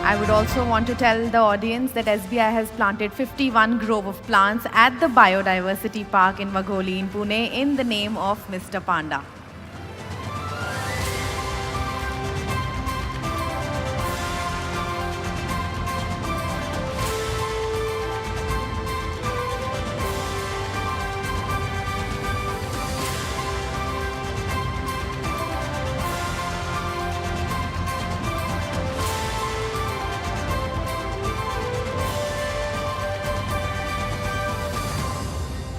Speaker 2: I would also want to tell the audience that SBI has planted 51 grove of plants at the Biodiversity Park in Wagholi in Pune in the name of Mr. Panda.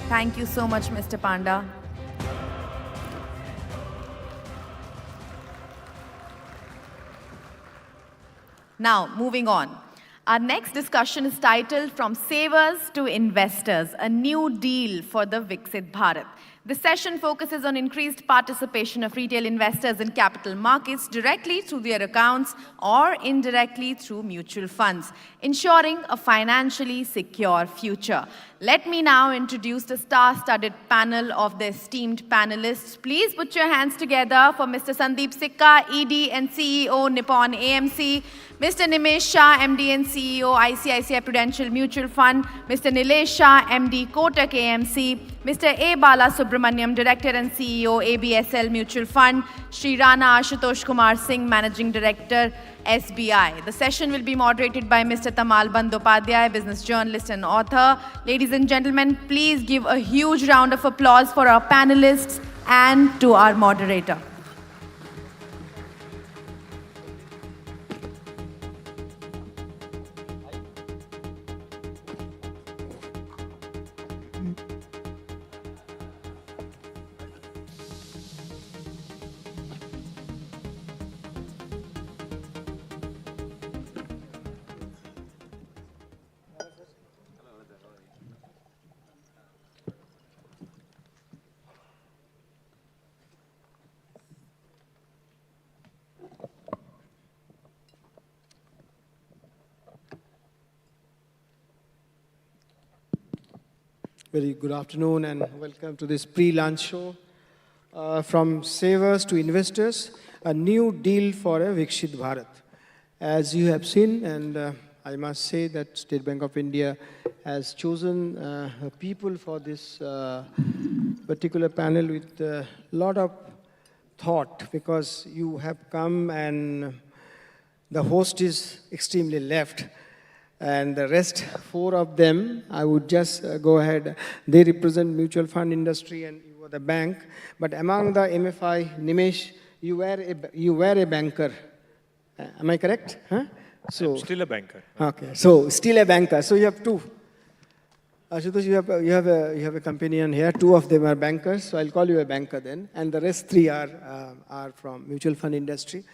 Speaker 2: Thank you so much, Mr. Panda. Now, moving on. Our next discussion is titled From Savers to Investors, a New Deal for the Viksit Bharat. This session focuses on increased participation of retail investors in capital markets directly through their accounts or indirectly through mutual funds, ensuring a financially secure future. Let me now introduce the star-studded panel of the esteemed panelists. Please put your hands together for Mr. Sandeep Sikka, ED and CEO, Nippon AMC, Mr. Nimesh Shah, MD and CEO, ICICI Prudential Mutual Fund, Mr. Nilesh Shah, MD, Kotak AMC, Mr. A. Bala Subramaniam, Director and CEO, ABSL Mutual Fund, Shri Rana Ashutosh Kumar Singh, Managing Director, SBI. The session will be moderated by Mr. Tamal Bandyopadhyay, business journalist and author. Ladies and gentlemen, please give a huge round of applause for our panelists and to our moderator.
Speaker 19: Very good afternoon and welcome to this pre-lunch show. From savers to investors, a new deal for a Viksit Bharat. As you have seen, and I must say that State Bank of India has chosen people for this particular panel with a lot of thought, because you have come and the host is extremely left. And the rest, 4 of them, I would just go ahead. They represent mutual fund industry and you were the bank. But among the MFI, Nimesh, you were a banker. Am I correct? Huh? So,
Speaker 20: I'm still a banker.
Speaker 19: Okay, so still a banker. So you have 2. Ashutosh, you have a companion here. 2 of them are bankers, so I'll call you a banker then. And the rest 3 are from mutual fund industry.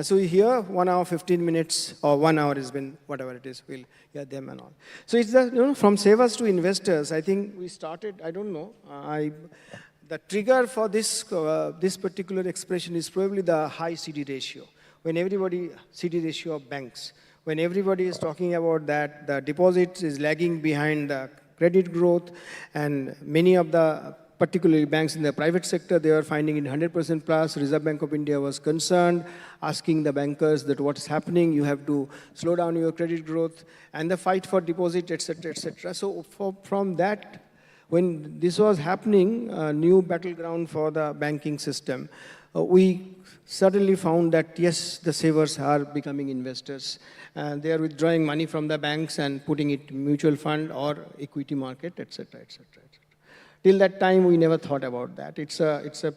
Speaker 19: So here, 1 hour, 15 minutes, or 1 hour has been, whatever it is, we'll hear them and all. So it's the, from savers to investors, I think we started, I don't know, the trigger for this, this particular expression is probably the high CD ratio. When everybody, CD ratio of banks, when everybody is talking about that, the deposits is lagging behind the credit growth, and many of the particularly banks in the private sector, they are finding it 100% plus. Reserve Bank of India was concerned, asking the bankers that what's happening, you have to slow down your credit growth, and the fight for deposit, etc., etc. So from that, when this was happening, a new battleground for the banking system, we certainly found that, yes, the savers are becoming investors. They are withdrawing money from the banks and putting it in mutual fund or equity market, etc., etc. Till that time, we never thought about that. It's a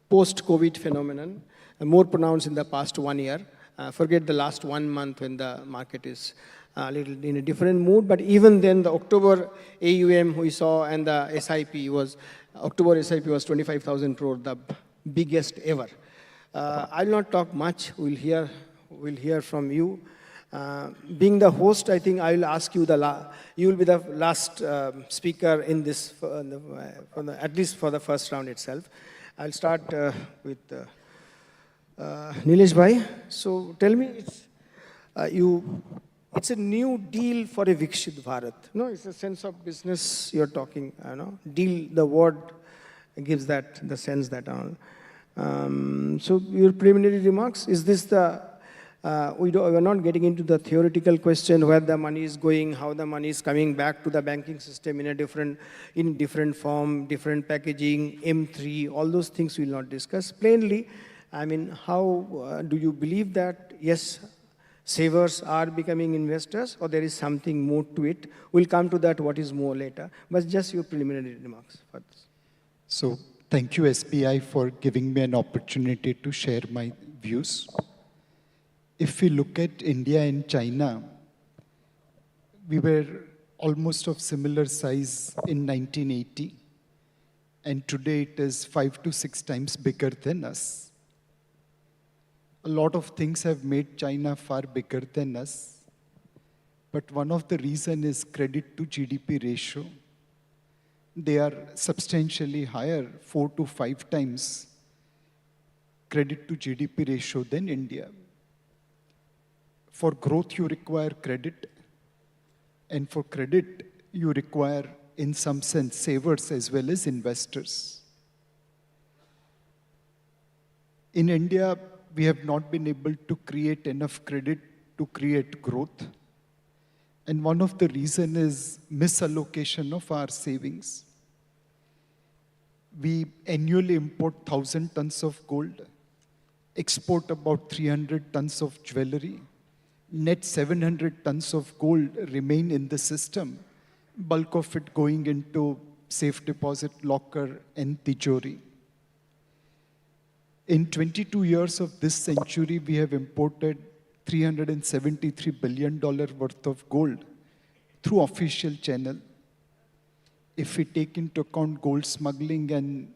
Speaker 19: post-COVID phenomenon, more pronounced in the past 1 year. Forget the last 1 month when the market is a little in a different mood. But even then, the October AUM we saw and the SIP was, October SIP was 25,000 crore, the biggest ever. I'll not talk much. We'll hear from you. Being the host, I think I will ask you you will be the last speaker in this, at least for the first round itself. I'll start with Nilesh Bhai. So tell me, it's a new deal for a Viksit Bharat. No, it's a sense of business you're talking. Deal, the word gives that the sense that. So your preliminary remarks, is this the? We're not getting into the theoretical question where the money is going, how the money is coming back to the banking system in different form, different packaging, M3, all those things we'll not discuss. Plainly, I mean, how do you believe that, yes, savers are becoming investors, or there is something more to it? We'll come to that, what is more later, but just your preliminary remarks for this.
Speaker 21: So thank you, SBI, for giving me an opportunity to share my views. If we look at India and China, we were almost of similar size in 1980, and today it is 5 to 6 times bigger than us. A lot of things have made China far bigger than us, but one of the reasons is credit to GDP ratio. They are substantially higher, 4 to 5 times credit to GDP ratio than India. For growth, you require credit, and for credit, you require, in some sense, savers as well as investors. In India, we have not been able to create enough credit to create growth, and one of the reasons is misallocation of our savings. We annually import 1,000 tons of gold, export about 300 tons of jewelry, net 700 tons of gold remain in the system, bulk of it going into safe deposit locker and tijori. In 22 years of this century, we have imported $373 billion worth of gold through official channel. If we take into account gold smuggling and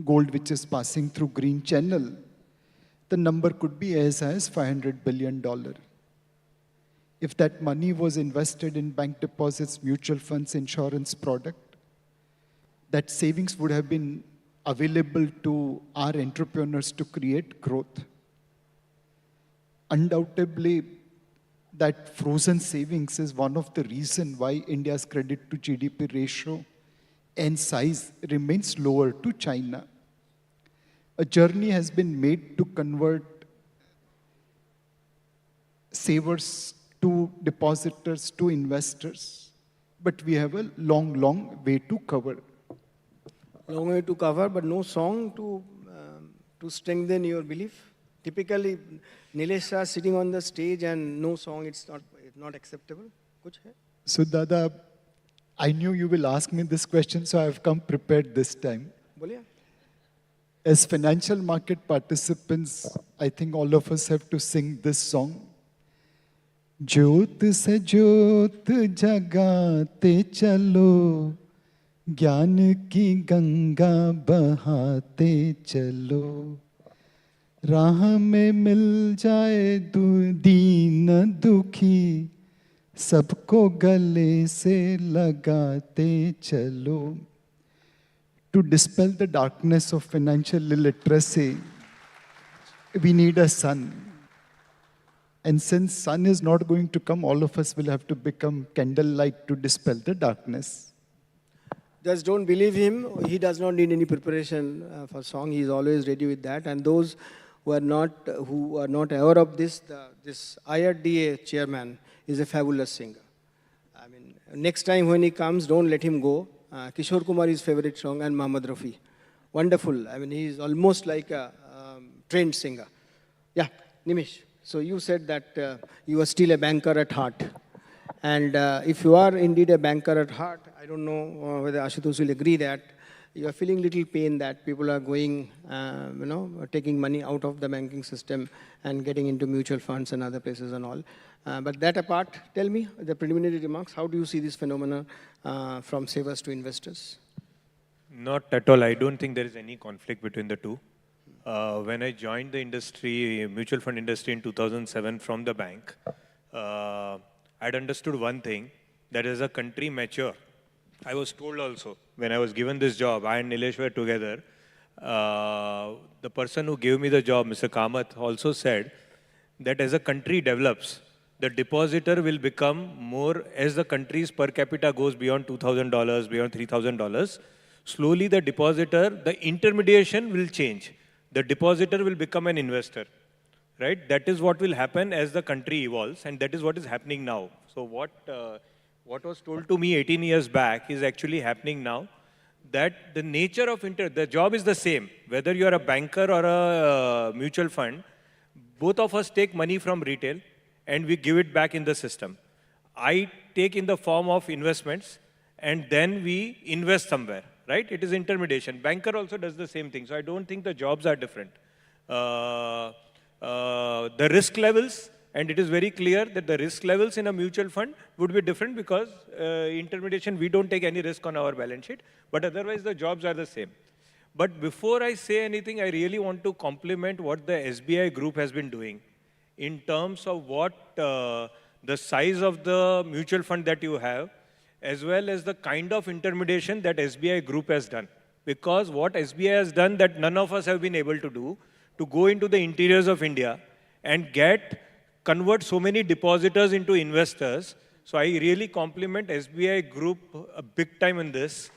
Speaker 21: gold which is passing through green channel, the number could be as high as $500 billion. If that money was invested in bank deposits, mutual funds, insurance product, that savings would have been available to our entrepreneurs to create growth. Undoubtedly, that frozen savings is one of the reasons why India's credit to GDP ratio and size remains lower to China. A journey has been made to convert savers to depositors to investors, but we have a long, long way to cover.
Speaker 19: Long way to cover, but no song to strengthen your belief. Typically, Nilesh Shah sitting on the stage and no song, it's not acceptable. Kuch hai?
Speaker 21: So, Dada, I knew you will ask me this question, so I have come prepared this time.
Speaker 19: Boliye.
Speaker 21: As financial market participants, I think all of us have to sing this song. ज्योत से ज्योत जगाते चलो, ज्ञान की गंगा बहाते चलो, राह में मिल जाए दीन दुखी, सबको गले से लगाते चलो. To dispel the darkness of financial illiteracy, we need a sun. And since sun is not going to come, all of us will have to become candlelight to dispel the darkness.
Speaker 19: Just don't believe him. He does not need any preparation for song. He is always ready with that. And those who are not aware of this, this IRDA chairman is a fabulous singer. I mean, next time when he comes, don't let him go. Kishore Kumari's favorite song and Muhammad Rafi. Wonderful. I mean, he is almost like a trained singer. Yeah, Nimish. So you said that you are still a banker at heart. And if you are indeed a banker at heart, I don't know whether Ashutosh will agree that you are feeling little pain that people are going, taking money out of the banking system and getting into mutual funds and other places and all. But that apart, tell me the preliminary remarks. How do you see this phenomenon from savers to investors?
Speaker 20: Not at all. I don't think there is any conflict between the two. When I joined the industry, mutual fund industry in 2007 from the bank, I'd understood one thing, that as a country mature, I was told also, when I was given this job, I and Nilesh were together, the person who gave me the job, Mr. Kamath, also said that as a country develops, the depositor will become more, as the country's per capita goes beyond $2,000, beyond $3,000, slowly the depositor, the intermediation will change. The depositor will become an investor, right? That is what will happen as the country evolves, and that is what is happening now. So what was told to me 18 years back is actually happening now, that the nature of the job is the same. Whether you are a banker or a mutual fund, both of us take money from retail and we give it back in the system. I take in the form of investments and then we invest somewhere. Right? It is intermediation. Banker also does the same thing. So I don't think the jobs are different. The risk levels, and it is very clear that the risk levels in a mutual fund would be different because intermediation, we don't take any risk on our balance sheet. But otherwise, the jobs are the same. But before I say anything, I really want to compliment what the SBI group has been doing in terms of what the size of the mutual fund that you have, as well as the kind of intermediation that SBI group has done. Because what SBI has done that none of us have been able to do, to go into the interiors of India and convert so many depositors into investors. So I really compliment SBI group big time in this.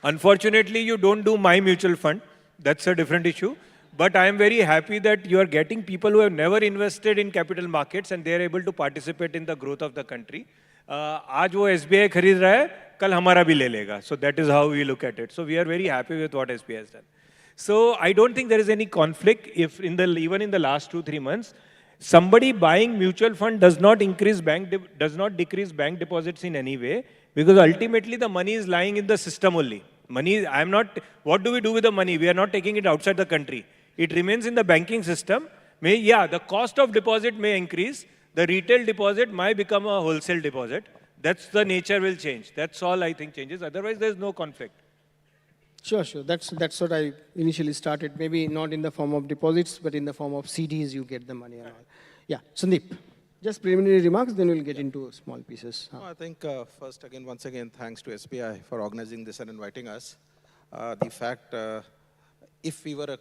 Speaker 20: Unfortunately, you don't do my mutual fund. That's a different issue. But I am very happy that you are getting people who have never invested in capital markets and they are able to participate in the growth of the country. आज वो SBI खरीद रहा है, कल हमारा भी ले लेगा. So that is how we look at it. So we are very happy with what SBI has done. So I don't think there is any conflict if even in the last 2-3 months, somebody buying mutual fund does not decrease bank deposits in any way, because ultimately the money is lying in the system only. What do we do with the money? We are not taking it outside the country. It remains in the banking system. The cost of deposit may increase. The retail deposit might become a wholesale deposit. That's the nature will change. That's all I think changes. Otherwise, there's no conflict.
Speaker 19: Sure. That's what I initially started. Maybe not in the form of deposits, but in the form of CDs, you get the money and all. Yeah, Sandeep. Just preliminary remarks, then we'll get into small pieces.
Speaker 22: I think once again, thanks to SBI for organizing this and inviting us. The fact, if we were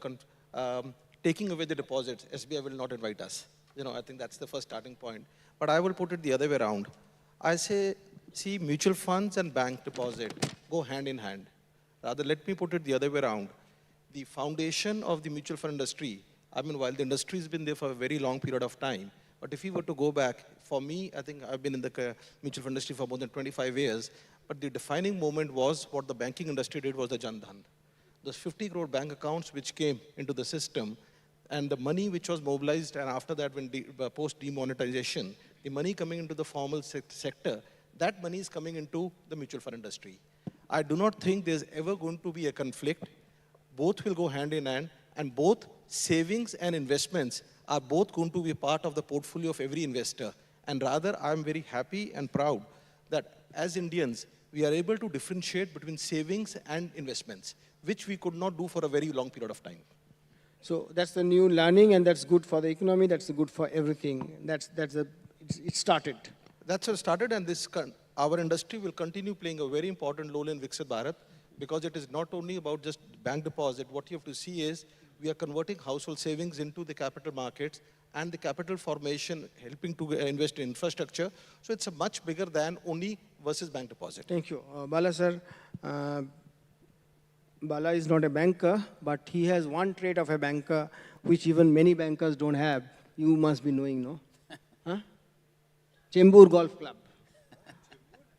Speaker 22: taking away the deposits, SBI will not invite us. I think that's the first starting point. But I will put it the other way around. I say See, mutual funds and bank deposit go hand in hand. Rather, let me put it the other way around. The foundation of the mutual fund industry, I mean, while the industry has been there for a very long period of time, but if you were to go back, for me, I think I've been in the mutual fund industry for more than 25 years, but the defining moment was what the banking industry did was the Jan Dhan. Those 50 crore bank accounts which came into the system, and the money which was mobilized, and after that, when post demonetization, the money coming into the formal sector, that money is coming into the mutual fund industry. I do not think there's ever going to be a conflict. Both will go hand in hand, and both savings and investments are both going to be part of the portfolio of every investor. And rather, I'm very happy and proud that as Indians, we are able to differentiate between savings and investments, which we could not do for a very long period of time.
Speaker 19: So that's the new learning, and that's good for the economy, that's good for everything. It started.
Speaker 22: That's what started, and our industry will continue playing a very important role in Viksit Bharat, because it is not only about just bank deposit. What you have to see is we are converting household savings into the capital markets, and the capital formation helping to invest in infrastructure. So it's a much bigger than only versus bank deposit.
Speaker 19: Thank you. Bala sir, Bala is not a banker, but he has one trait of a banker, which even many bankers don't have. You must be knowing, no? Huh? Chembur Golf Club.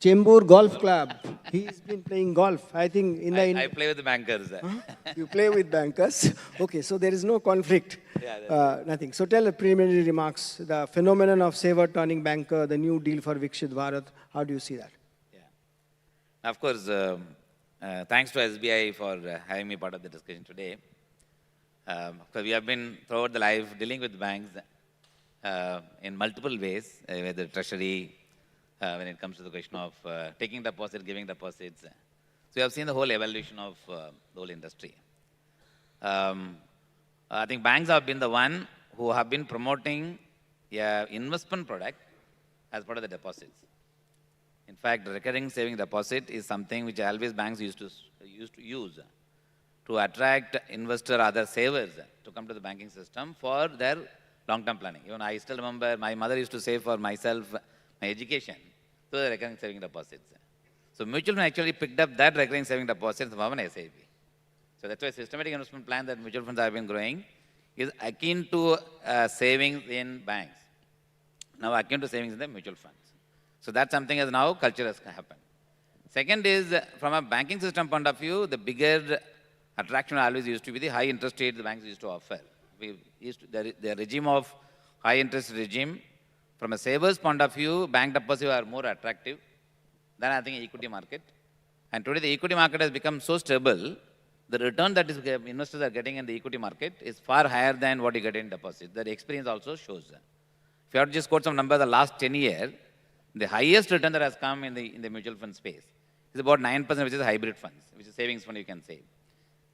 Speaker 19: Chembur Golf Club. He's been playing golf. I think
Speaker 1: I play with the bankers.
Speaker 19: Huh? You play with bankers. Okay, so there is no conflict.
Speaker 1: Yeah,
Speaker 19: nothing. So tell the preliminary remarks. The phenomenon of saver turning banker, the new deal for Viksit Bharat. How do you see that?
Speaker 1: Yeah. Of course, thanks to SBI for having me part of the discussion today. So we have been throughout the life dealing with banks in multiple ways, whether treasury, when it comes to the question of taking deposit, giving deposits. So we have seen the whole evolution of the whole industry. I think banks have been the one who have been promoting an investment product as part of the deposits. In fact, recurring saving deposit is something which always banks used to use to attract investor or other savers to come to the banking system for their long-term planning. Even I still remember my mother used to save for myself, my education, through the recurring saving deposits. So mutual fund actually picked up that recurring saving deposits from an SIP. So that's why systematic investment plan that mutual funds have been growing is akin to savings in banks. Now akin to savings in the mutual funds. So that's something as now culture has happened. Second is, from a banking system point of view, the bigger attraction always used to be the high interest rate the banks used to offer. The regime of high interest regime, from a saver's point of view, bank deposits are more attractive than I think equity market. And today the equity market has become so stable, the return that investors are getting in the equity market is far higher than what you get in deposits. That experience also shows that. If you have to just quote some numbers, the last 10 years, the highest return that has come in the mutual fund space is about 9%, which is hybrid funds, which is savings fund you can say.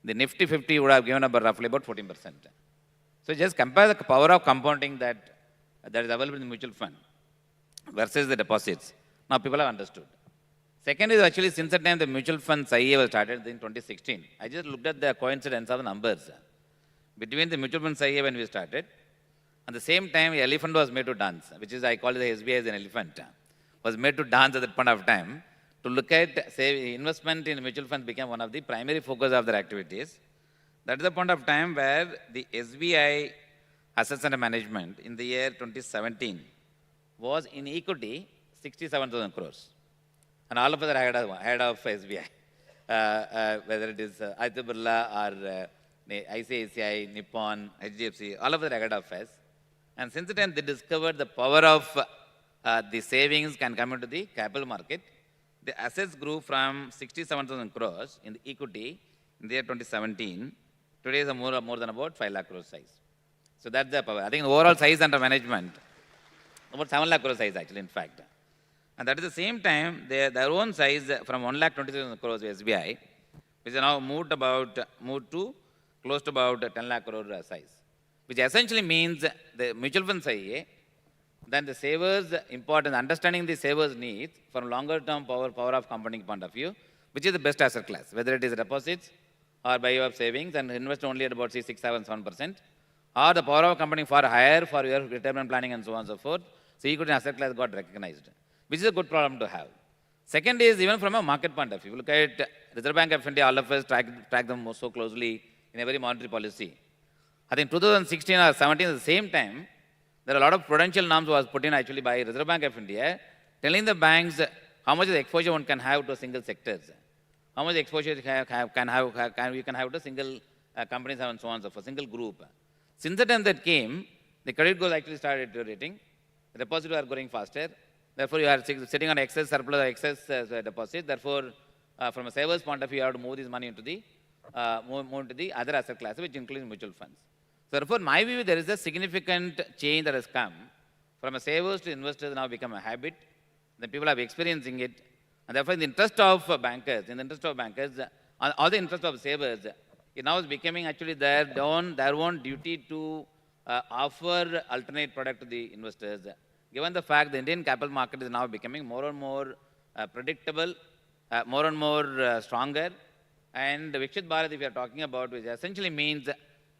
Speaker 1: The Nifty 50 would have given up roughly about 14%. So just compare the power of compounding that is available in the mutual fund versus the deposits. Now people have understood. Second is actually since the time the mutual funds IA was started in 2016, I just looked at the coincidence of the numbers. Between the mutual funds IA when we started, at the same time, the elephant was made to dance, which is, I call it the SBI as an elephant, was made to dance at that point of time to look at, say, investment in mutual funds became one of the primary focus of their activities. That is the point of time where the SBI assets under management in the year 2017 was in equity 67,000 crores. And all of us are ahead of SBI, whether it is Aditya Birla or ICICI, Nippon, HDFC, all of us are ahead of us. And since the time they discovered the power of the savings can come into the capital market, the assets grew from 67,000 crores in the equity in the year 2017. Today is more than about 5 lakh crores size. So that's the power. I think the overall size under management, about 7 lakh crores size actually, in fact. And that is the same time, their own size from 1,20,000 crores of SBI, which is now moved to close to about 10 lakh crore size, which essentially means the mutual funds IA, then the savers importance, understanding the savers' needs from longer term power of compounding point of view, which is the best asset class, whether it is deposits or by way of savings and invest only at about 6, 7, 7%, or the power of compounding far higher for your retirement planning and so on and so forth. So equity asset class got recognized, which is a good problem to have. Second is even from a market point of view. Look at Reserve Bank of India, all of us track them so closely in every monetary policy. I think 2016 or 17 at the same time, there are a lot of prudential norms was put in actually by Reserve Bank of India, telling the banks how much of the exposure one can have to a single sectors, how much exposure you can have to single companies and so on and so forth, single group. Since the time that came, the credit goals actually started deteriorating, the deposits are growing faster, therefore you are sitting on excess surplus or excess deposit, therefore from a savers point of view, you have to move this money into the, move into the other asset classes, which includes mutual funds. So therefore, in my view, there is a significant change that has come from a savers to investors now become a habit. The people are experiencing it. And therefore, in the interest of bankers, all the interest of savers, it now is becoming actually their own duty to offer alternate product to the investors. Given the fact the Indian capital market is now becoming more and more predictable, more and more stronger, and Viksit Bharat, if we are talking about, which essentially means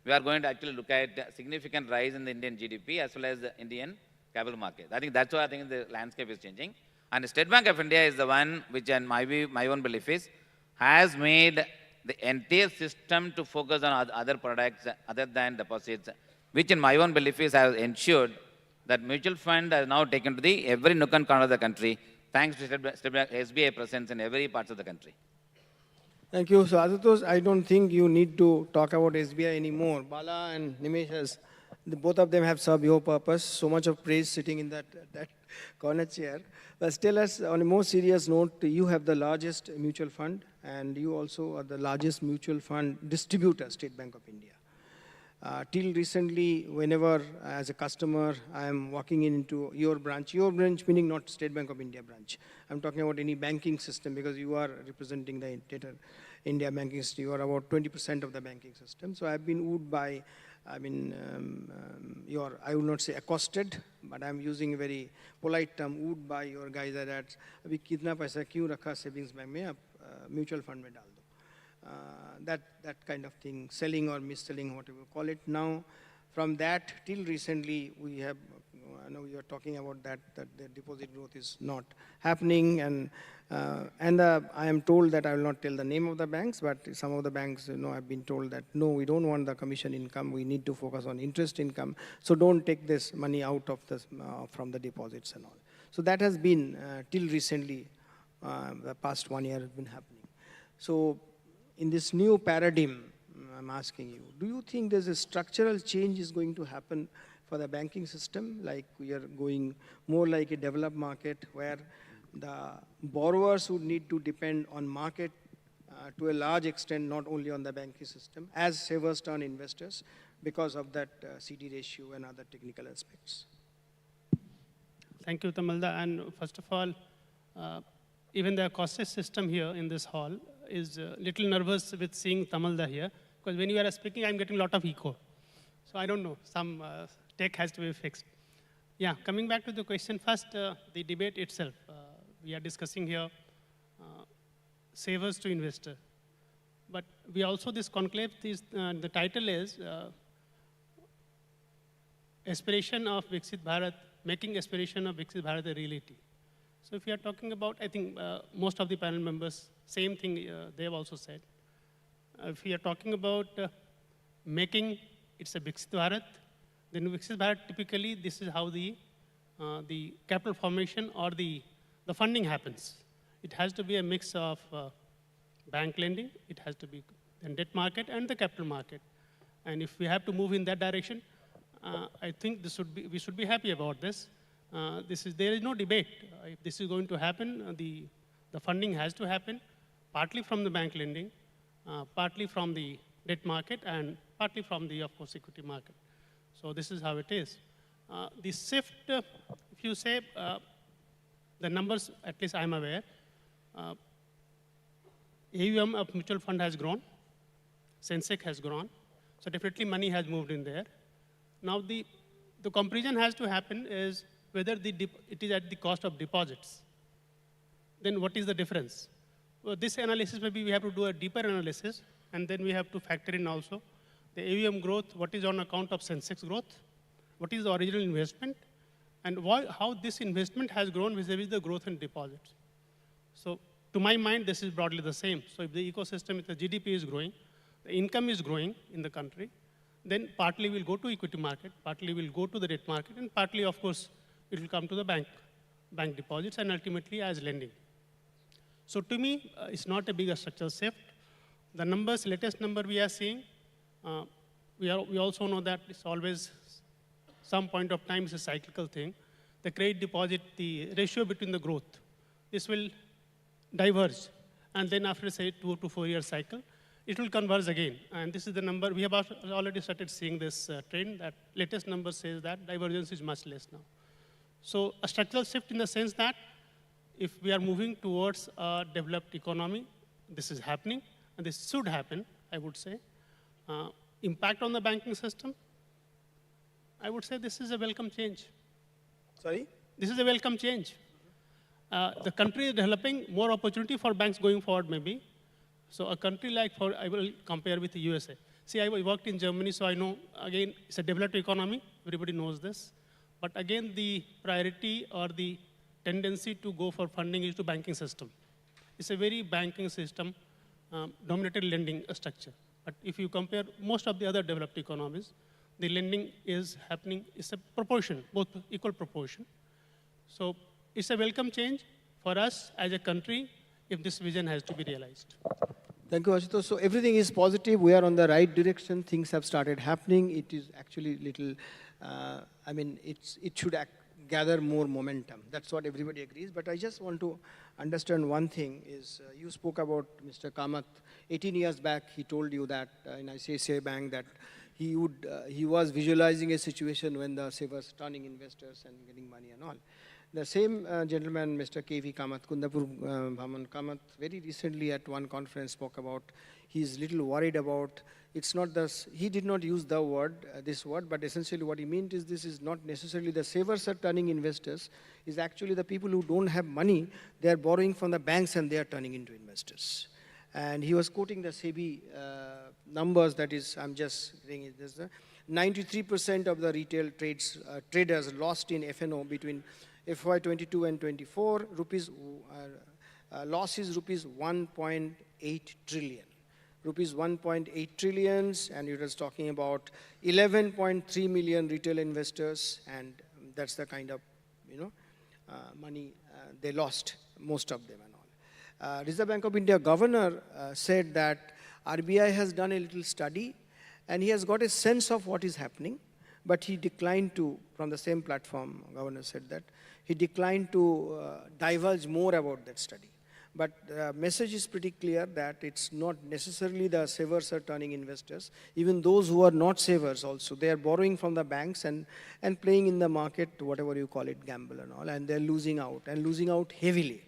Speaker 1: we are going to actually look at significant rise in the Indian GDP as well as the Indian capital market. I think that's why I think the landscape is changing. And the State Bank of India is the one which, in my view, my own belief is, has made the entire system to focus on other products other than deposits, which in my own belief is has ensured that mutual fund has now taken to the every nook and corner of the country, thanks to SBI presence in every part of the country.
Speaker 19: Thank you. So Asutosh, I don't think you need to talk about SBI anymore. Bala and Nimesh, both of them have served your purpose. So much of praise sitting in that corner chair. But tell us, on a more serious note, you have the largest mutual fund, and you also are the largest mutual fund distributor, State Bank of India. Till recently, whenever as a customer, I am walking into your branch meaning not State Bank of India branch. I'm talking about any banking system because you are representing the India banking system. You are about 20% of the banking system. So I've been wooed by, I would not say accosted, but I'm using a very polite term, wooed by your guys that, abhi kitna paisa kyun rakha savings bank mein, aap mutual fund mein dal do. That kind of thing, selling or mis-selling, whatever you call it. Now, from that till recently, we have, I know you are talking about that the deposit growth is not happening, and I am told that I will not tell the name of the banks, but some of the banks, I've been told that, no, we don't want the commission income, we need to focus on interest income, so don't take this money out of this, from the deposits and all. So that has been, till recently, the past 1 year has been happening. So, in this new paradigm, I'm asking you, do you think there's a structural change is going to happen for the banking system? Like we are going more like a developed market where the borrowers would need to depend on market to a large extent, not only on the banking system, as savers turn investors because of that CD ratio and other technical aspects.
Speaker 6: Thank you, Tamalda. And first of all, even the cautious system here in this hall is a little nervous with seeing Tamalda here, because when you are speaking, I'm getting a lot of echo. So I don't know, some tech has to be fixed. Yeah, coming back to the question first, the debate itself. We are discussing here savers to investor. But we also, this conclave, the title is Aspiration of Viksit Bharat, making aspiration of Viksit Bharat a reality. So if you are talking about, I think most of the panel members, same thing they have also said. If we are talking about making it's a Viksit Bharat, then Viksit Bharat typically this is how the capital formation or the funding happens. It has to be a mix of bank lending, it has to be the debt market and the capital market. And if we have to move in that direction, I think we should be happy about this. There is no debate. If this is going to happen, the funding has to happen, partly from the bank lending, partly from the debt market, and partly from the, of course, equity market. So this is how it is. The shift, if you say, the numbers, at least I'm aware, AUM of mutual fund has grown, Sensex has grown, so definitely money has moved in there. Now the comparison has to happen is whether it is at the cost of deposits. Then what is the difference? Well, this analysis, maybe we have to do a deeper analysis, and then we have to factor in also the AUM growth, what is on account of Sensex growth, what is the original investment, and how this investment has grown vis-a-vis the growth in deposits. So to my mind, this is broadly the same. So if the ecosystem, if the GDP is growing, the income is growing in the country, then partly will go to equity market, partly will go to the debt market, and partly, of course, it will come to the bank deposits, and ultimately as lending. So to me, it's not a big structural shift. The numbers, latest number we are seeing, we also know that it's always some point of time is a cyclical thing. The credit deposit, the ratio between the growth, this will diverge. And then after, say, 2 to 4 year cycle, it will converge again. And this is the number, we have already started seeing this trend, that latest number says that divergence is much less now. So a structural shift in the sense that if we are moving towards a developed economy, this is happening, and this should happen, I would say. Impact on the banking system, I would say this is a welcome change.
Speaker 19: Sorry?
Speaker 6: This is a welcome change. The country is developing, more opportunity for banks going forward maybe. So a country like, I will compare with the USA. See, I worked in Germany, so I know, again, it's a developed economy. Everybody knows this. But again, the priority or the tendency to go for funding is to banking system. It's a very banking system dominated lending structure. But if you compare most of the other developed economies, the lending is happening, it's a proportion, both equal proportion. So it's a welcome change for us as a country if this vision has to be realized.
Speaker 19: Thank you, Ashutosh. So everything is positive. We are on the right direction. Things have started happening. It is actually little, it should gather more momentum. That's what everybody agrees. But I just want to understand one thing is, you spoke about Mr. Kamath. 18 years back, he told you that in ICICI Bank that he was visualizing a situation when the savers turning investors and getting money and all. The same gentleman, Mr. K.V. Kamath, Kundapur Bhaman Kamath, very recently at one conference spoke about, he's little worried about, it's not this, he did not use the word, this word, but essentially what he meant is this is not necessarily the savers are turning investors, is actually the people who don't have money, they are borrowing from the banks and they are turning into investors. And he was quoting the SEBI numbers, that is, I'm just saying this, 93% of the retail traders lost in F&O between FY22 and 24, loss is rupees 1.8 trillion. Rupees 1.8 trillions, and it was talking about 11.3 million retail investors, and that's the kind of, money they lost, most of them and all. Reserve Bank of India governor said that RBI has done a little study, and he has got a sense of what is happening, but he declined to, from the same platform, governor said that, he declined to divulge more about that study. But the message is pretty clear that it's not necessarily the savers are turning investors. Even those who are not savers also, they are borrowing from the banks and playing in the market, whatever you call it, gamble and all, and they're losing out, and losing out heavily.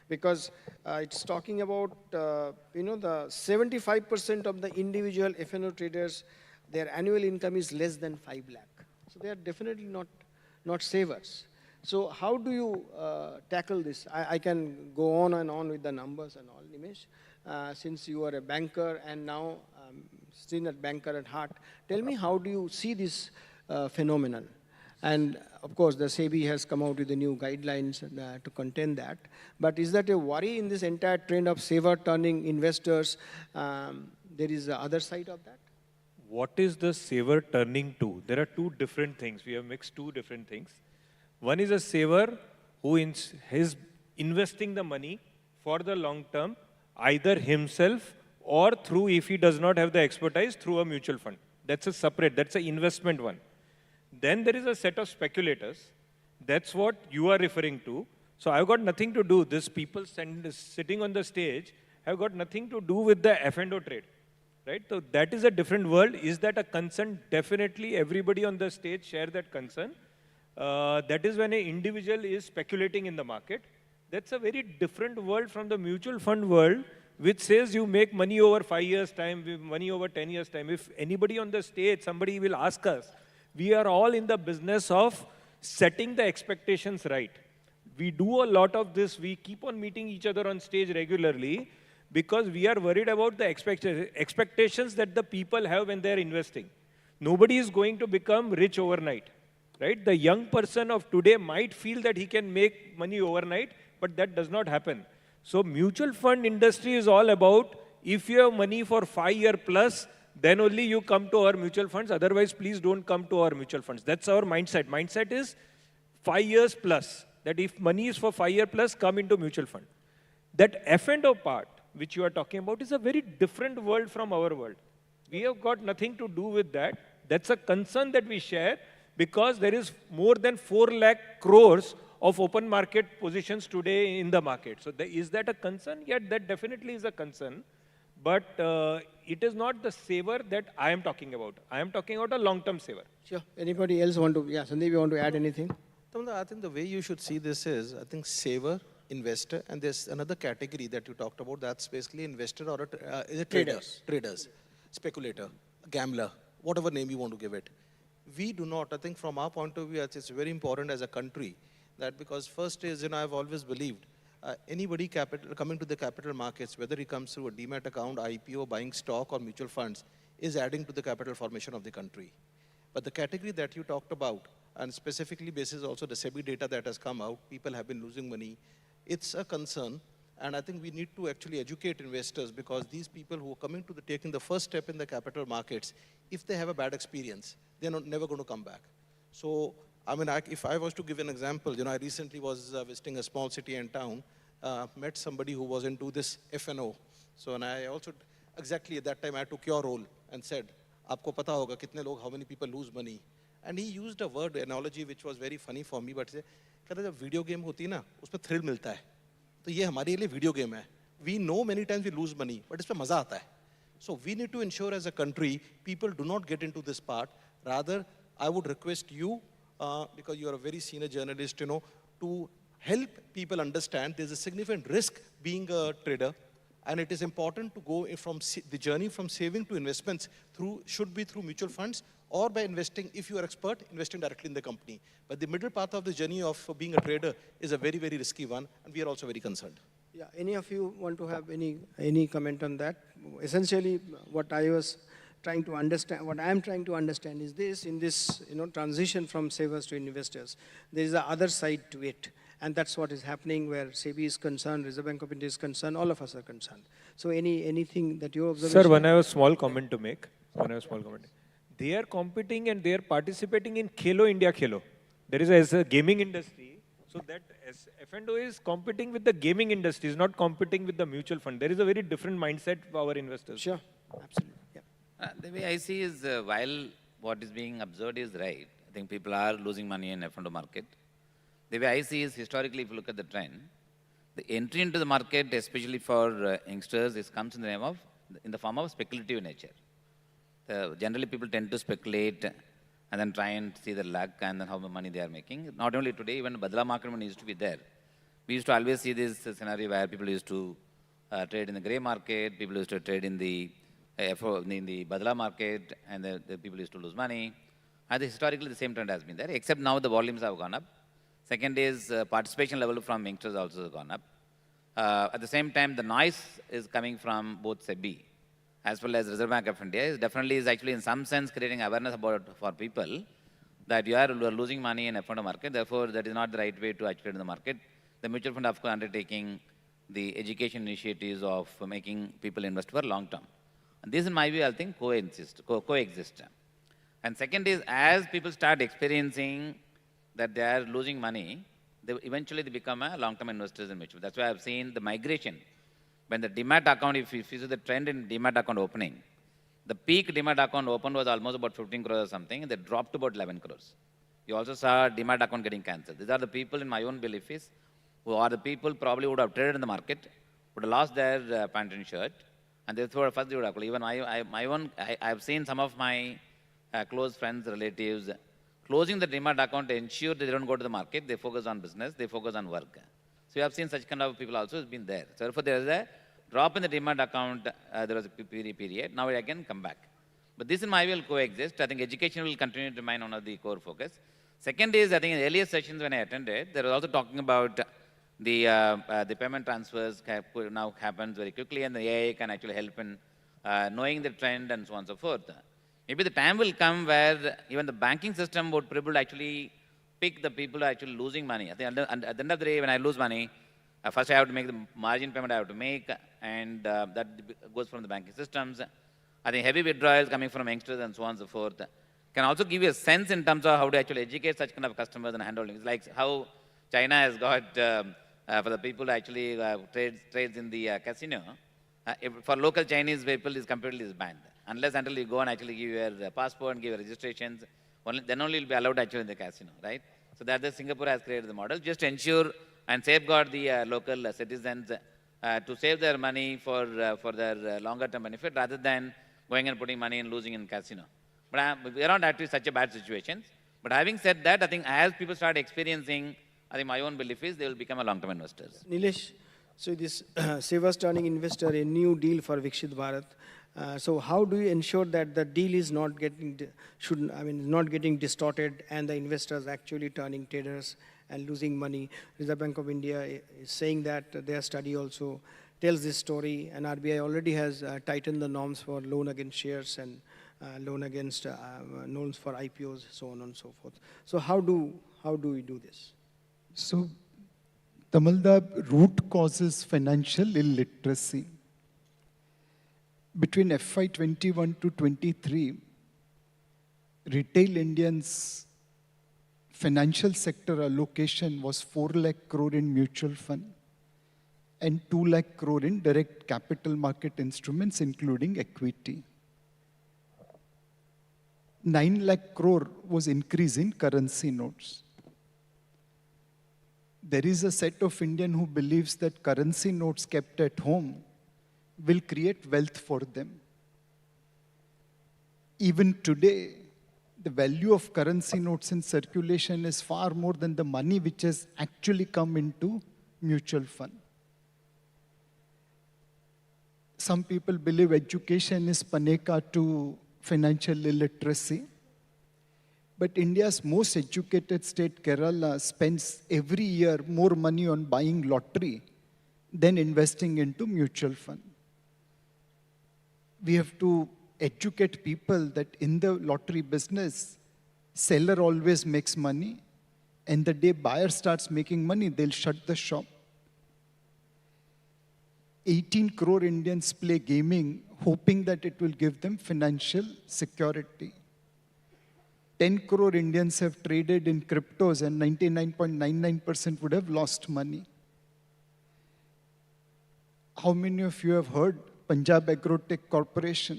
Speaker 19: Because it's talking about, the 75% of the individual F&O traders, their annual income is less than 5 lakh. So they are definitely not savers. So how do you tackle this? I can go on and on with the numbers and all, Nimesh. Since you are a banker and now still a banker at heart, tell me, how do you see this phenomenon? And of course, the SEBI has come out with the new guidelines to contain that. But is that a worry in this entire trend of saver turning investors? There is the other side of that?
Speaker 20: What is the saver turning to? There are two different things. We have mixed two different things. One is a saver who is investing the money for the long term, either himself or through, if he does not have the expertise, through a mutual fund. That's a separate, that's an investment one. Then there is a set of speculators. That's what you are referring to. So I've got nothing to do, these people sitting on the stage have got nothing to do with the F&O trade. Right? So that is a different world. Is that a concern? Definitely everybody on the stage share that concern. That is when an individual is speculating in the market. That's a very different world from the mutual fund world, which says you make money over 5 years' time, money over 10 years' time. If anybody on the stage, somebody will ask us, we are all in the business of setting the expectations right. We do a lot of this. We keep on meeting each other on stage regularly because we are worried about the expectations that the people have when they are investing. Nobody is going to become rich overnight. Right? The young person of today might feel that he can make money overnight, but that does not happen. So mutual fund industry is all about, if you have money for 5 year plus, then only you come to our mutual funds. Otherwise, please don't come to our mutual funds. That's our mindset. Mindset is 5 years plus. That if money is for 5 year plus, come into mutual fund. That F&O part, which you are talking about, is a very different world from our world. We have got nothing to do with that. That's a concern that we share, because there is more than 4 lakh crores of open market positions today in the market. So is that a concern? Yeah, that definitely is a concern. But it is not the saver that I am talking about. I am talking about a long-term saver.
Speaker 19: Sure. Anybody else want to? Yeah, Sandeep, you want to add anything?
Speaker 22: I think the way you should see this is, I think saver, investor, and there's another category that you talked about, that's basically investor or is a trader. Traders, speculator, gambler, whatever name you want to give it. We do not, I think from our point of view, it's very important as a country that, because first is, I've always believed anybody coming to the capital markets, whether he comes through a demat account, IPO, buying stock or mutual funds, is adding to the capital formation of the country. But the category that you talked about, and specifically basis also the SEBI data that has come out, people have been losing money. It's a concern, and I think we need to actually educate investors, because these people who are coming to taking the first step in the capital markets, if they have a bad experience, they're never going to come back. So, I mean, if I was to give an example, I recently was visiting a small city and town, met somebody who was into this F&O. So, and I also, exactly at that time, I took your role and said, "Aapko pata hoga kitne log, how many people lose money?" And he used a word analogy which was very funny for me, but कहता जब video game होती है ना, उसमें thrill मिलता है. तो ये हमारे लिए video game है. We know many times we lose money, but इसमें मजा आता है. So we need to ensure as a country, people do not get into this part. Rather, I would request you, because you are a very senior journalist, to help people understand there's a significant risk being a trader, and it is important to go from the journey from saving to investments should be through mutual funds, or by investing, if you are expert, investing directly in the company. But the middle path of the journey of being a trader is a very, very risky one, and we are also very concerned.
Speaker 19: Yeah, any of you want to have any comment on that? Essentially, what I was trying to understand, what I am trying to understand is this, in this transition from savers to investors, there is the other side to it. And that's what is happening, where SEBI is concerned, Reserve Bank of India is concerned, all of us are concerned. So anything that you observe?
Speaker 20: Sir, one I have a small comment to make. They are competing and they are participating in Khelo India Khelo. There is a gaming industry, so that F&O is competing with the gaming industry, is not competing with the mutual fund. There is a very different mindset for our investors.
Speaker 19: Sure, absolutely. Yeah.
Speaker 1: The way I see is, while what is being observed is right, I think people are losing money in F&O market. The way I see is, historically, if you look at the trend, the entry into the market, especially for youngsters, comes in the form of speculative nature. Generally, people tend to speculate and then try and see the luck and then how much money they are making. Not only today, even Badla market money used to be there. We used to always see this scenario where people used to trade in the grey market, people used to trade in the Badla market, and the people used to lose money. And historically, the same trend has been there, except now the volumes have gone up. Second is participation level from youngsters also has gone up. At the same time, the noise is coming from both SEBI as well as Reserve Bank of India. It definitely is actually in some sense creating awareness for people that you are losing money in F&O market. Therefore, that is not the right way to actually in the market. The mutual fund, of course, undertaking the education initiatives of making people invest for long term. And this, in my view, I think coexist. And second is, as people start experiencing that they are losing money, eventually they become a long-term investors in mutual. That's why I've seen the migration. When the demat account, if you see the trend in demat account opening, the peak demat account opened was almost about 15 crores or something, and they dropped to about 11 crores. You also saw demat account getting cancelled. These are the people, in my own belief is, who are the people probably would have traded in the market, would have lost their pant and shirt, and therefore first they would have. Even I've seen some of my close friends, relatives, closing the demat account to ensure they don't go to the market, they focus on business, they focus on work. So you have seen such kind of people also has been there. So therefore there is a drop in the demat account, there was a period, now it again come back. But this in my view will coexist. I think education will continue to remain one of the core focus. Second is, I think in the earlier sessions when I attended, there was also talking about the payment transfers now happens very quickly, and the AI can actually help in knowing the trend and so on and so forth. Maybe the time will come where even the banking system would be able to actually pick the people who are actually losing money. I think at the end of the day, when I lose money, First, I have to make the margin payment I have to make, and that goes from the banking systems. I think heavy withdrawals coming from youngsters and so on and so forth can also give you a sense in terms of how to actually educate such kind of customers and handholding. It's like how China has got for the people who actually trades in the casino. For local Chinese people, is completely banned. Unless until you go and actually give your passport and give your registrations, then only you'll be allowed actually in the casino, right? So that the Singapore has created the model, just to ensure and safeguard the local citizens to save their money for their longer term benefit rather than going and putting money and losing in casino. But we are not actually such a bad situation. But having said that, I think as people start experiencing, I think my own belief is they will become a long-term investors.
Speaker 19: Nilesh, so this save us turning investor, a new deal for Viksit Bharat. So how do you ensure that the deal is not getting, not getting distorted and the investors actually turning traders and losing money? Reserve Bank of India is saying that their study also tells this story, and RBI already has tightened the norms for loan against shares and loan against loans for IPOs, so on and so forth. So how do we do this?
Speaker 21: So, Tamal, the root causes financial illiteracy. Between FY21 to 23, retail Indians' financial sector allocation was 4 lakh crore in mutual fund and 2 lakh crore in direct capital market instruments, including equity. 9 lakh crore was increase in currency notes. There is a set of Indians who believes that currency notes kept at home will create wealth for them. Even today, the value of currency notes in circulation is far more than the money which has actually come into mutual fund. Some people believe education is paneka to financial illiteracy. But India's most educated state, Kerala, spends every year more money on buying lottery than investing into mutual fund. We have to educate people that in the lottery business, seller always makes money, and the day buyer starts making money, they'll shut the shop. 18 crore Indians play gaming, hoping that it will give them financial security. 10 crore Indians have traded in cryptos and 99.99% would have lost money. How many of you have heard Punjab Agrotech Corporation?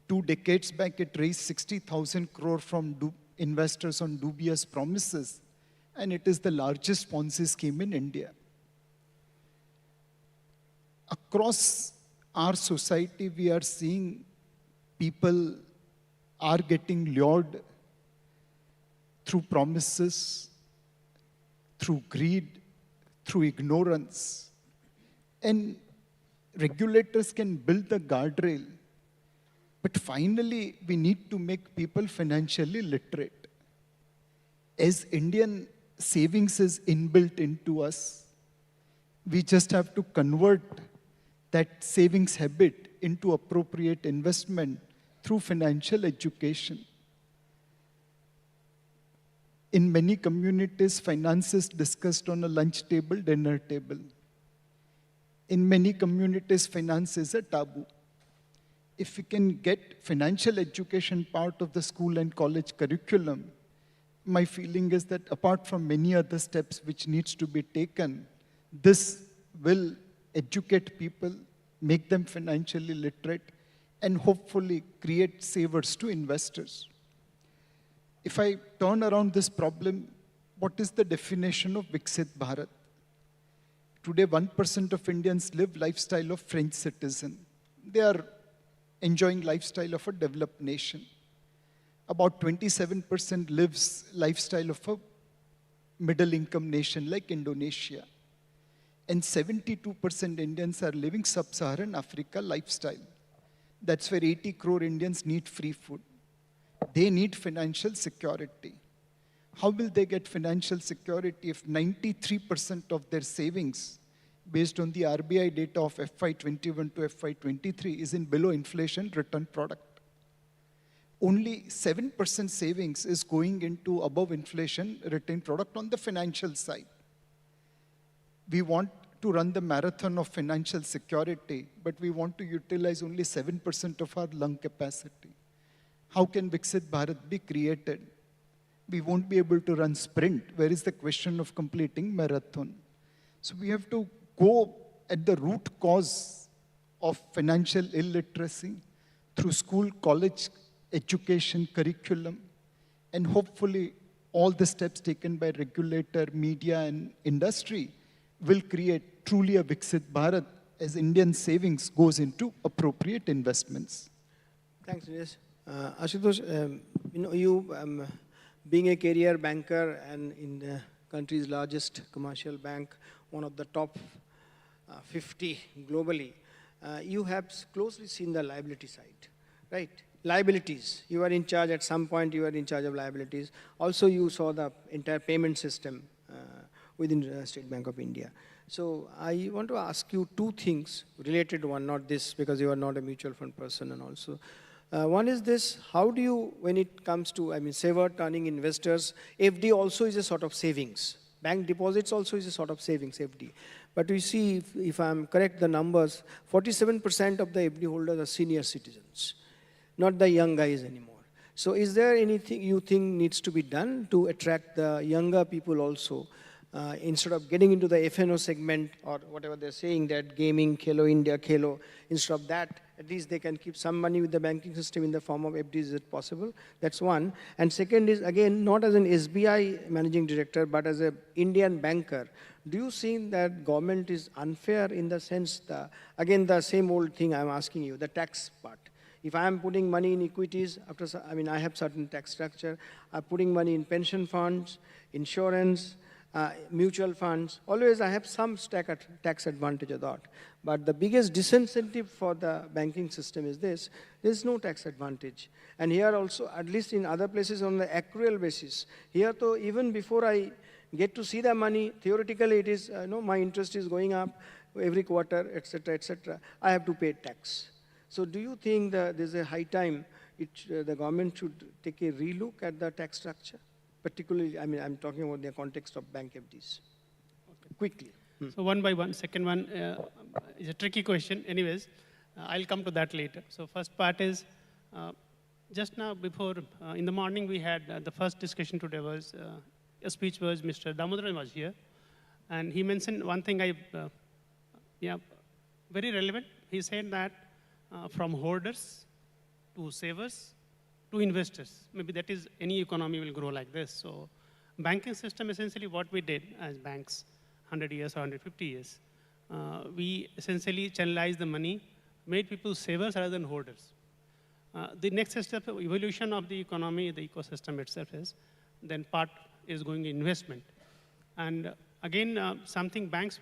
Speaker 21: 2 decades back, it raised 60,000 crore from investors on dubious promises, and it is the largest Ponzi scheme in India. Across our society, we are seeing people are getting lured through promises, through greed, through ignorance. And regulators can build the guardrail, but finally, we need to make people financially literate. As Indian savings is inbuilt into us, we just have to convert that savings habit into appropriate investment through financial education. In many communities, finance is discussed on a lunch table, dinner table. In many communities, finance is a taboo. If we can get financial education part of the school and college curriculum, my feeling is that apart from many other steps which needs to be taken, this will educate people, make them financially literate, and hopefully create savers to investors. If I turn around this problem, what is the definition of Viksit Bharat? Today, 1% of Indians live lifestyle of French citizen. They are enjoying lifestyle of a developed nation. About 27% lives lifestyle of a middle income nation like Indonesia. And 72% Indians are living sub-Saharan Africa lifestyle. That's where 80 crore Indians need free food. They need financial security. How will they get financial security if 93% of their savings, based on the RBI data of FY21 to FY23, is in below inflation return product? Only 7% savings is going into above inflation return product on the financial side. We want to run the marathon of financial security, but we want to utilize only 7% of our lung capacity. How can Viksit Bharat be created? We won't be able to run sprint. Where is the question of completing marathon? So we have to go at the root cause of financial illiteracy through school, college, education, curriculum, and hopefully all the steps taken by regulator, media, and industry will create truly a Viksit Bharat as Indian savings goes into appropriate investments.
Speaker 19: Thanks, Nilesh. Ashutosh, you being a career banker and in the country's largest commercial bank, one of the top 50 globally, you have closely seen the liability side, right? Liabilities, you are in charge at some point, you are in charge of liabilities. Also, you saw the entire payment system within the State Bank of India. So I want to ask you two things related to one, not this, because you are not a mutual fund person and also. One is this, how do you, when it comes to, saver turning investors, FD also is a sort of savings. Bank deposits also is a sort of savings, FD. But we see, if I'm correct, the numbers, 47% of the FD holders are senior citizens, not the young guys anymore. So is there anything you think needs to be done to attract the younger people also, instead of getting into the FNO segment or whatever they're saying, that gaming, Khelo India, Khelo, instead of that, at least they can keep some money with the banking system in the form of FDs. Is it possible? That's one. And second is, again, not as an SBI managing director, but as an Indian banker, do you think that government is unfair in the sense, again, the same old thing I'm asking you, the tax part. If I'm putting money in equities, I have certain tax structure, I'm putting money in pension funds, insurance, mutual funds, always I have some tax advantage of that. But the biggest disincentive for the banking system is this, there's no tax advantage. And here also, at least in other places on the accrual basis, here though even before I get to see the money, theoretically it is, my interest is going up every quarter, etc., I have to pay tax. So do you think that there's a high time the government should take a relook at the tax structure? Particularly, I'm talking about the context of bank FDs. Okay. Quickly.
Speaker 6: So one by one, second one is a tricky question. Anyways, I'll come to that later. So first part is, just now before, in the morning we had the first discussion today was, a speech was Mr. Damodaran was here. And he mentioned one thing very relevant. He said that from hoarders to savers to investors. Maybe that is, any economy will grow like this. So banking system, essentially what we did as banks, 100 years or 150 years, we essentially channelized the money, made people savers rather than hoarders. The next step of evolution of the economy, the ecosystem itself is, then part is going investment. And again, something banks,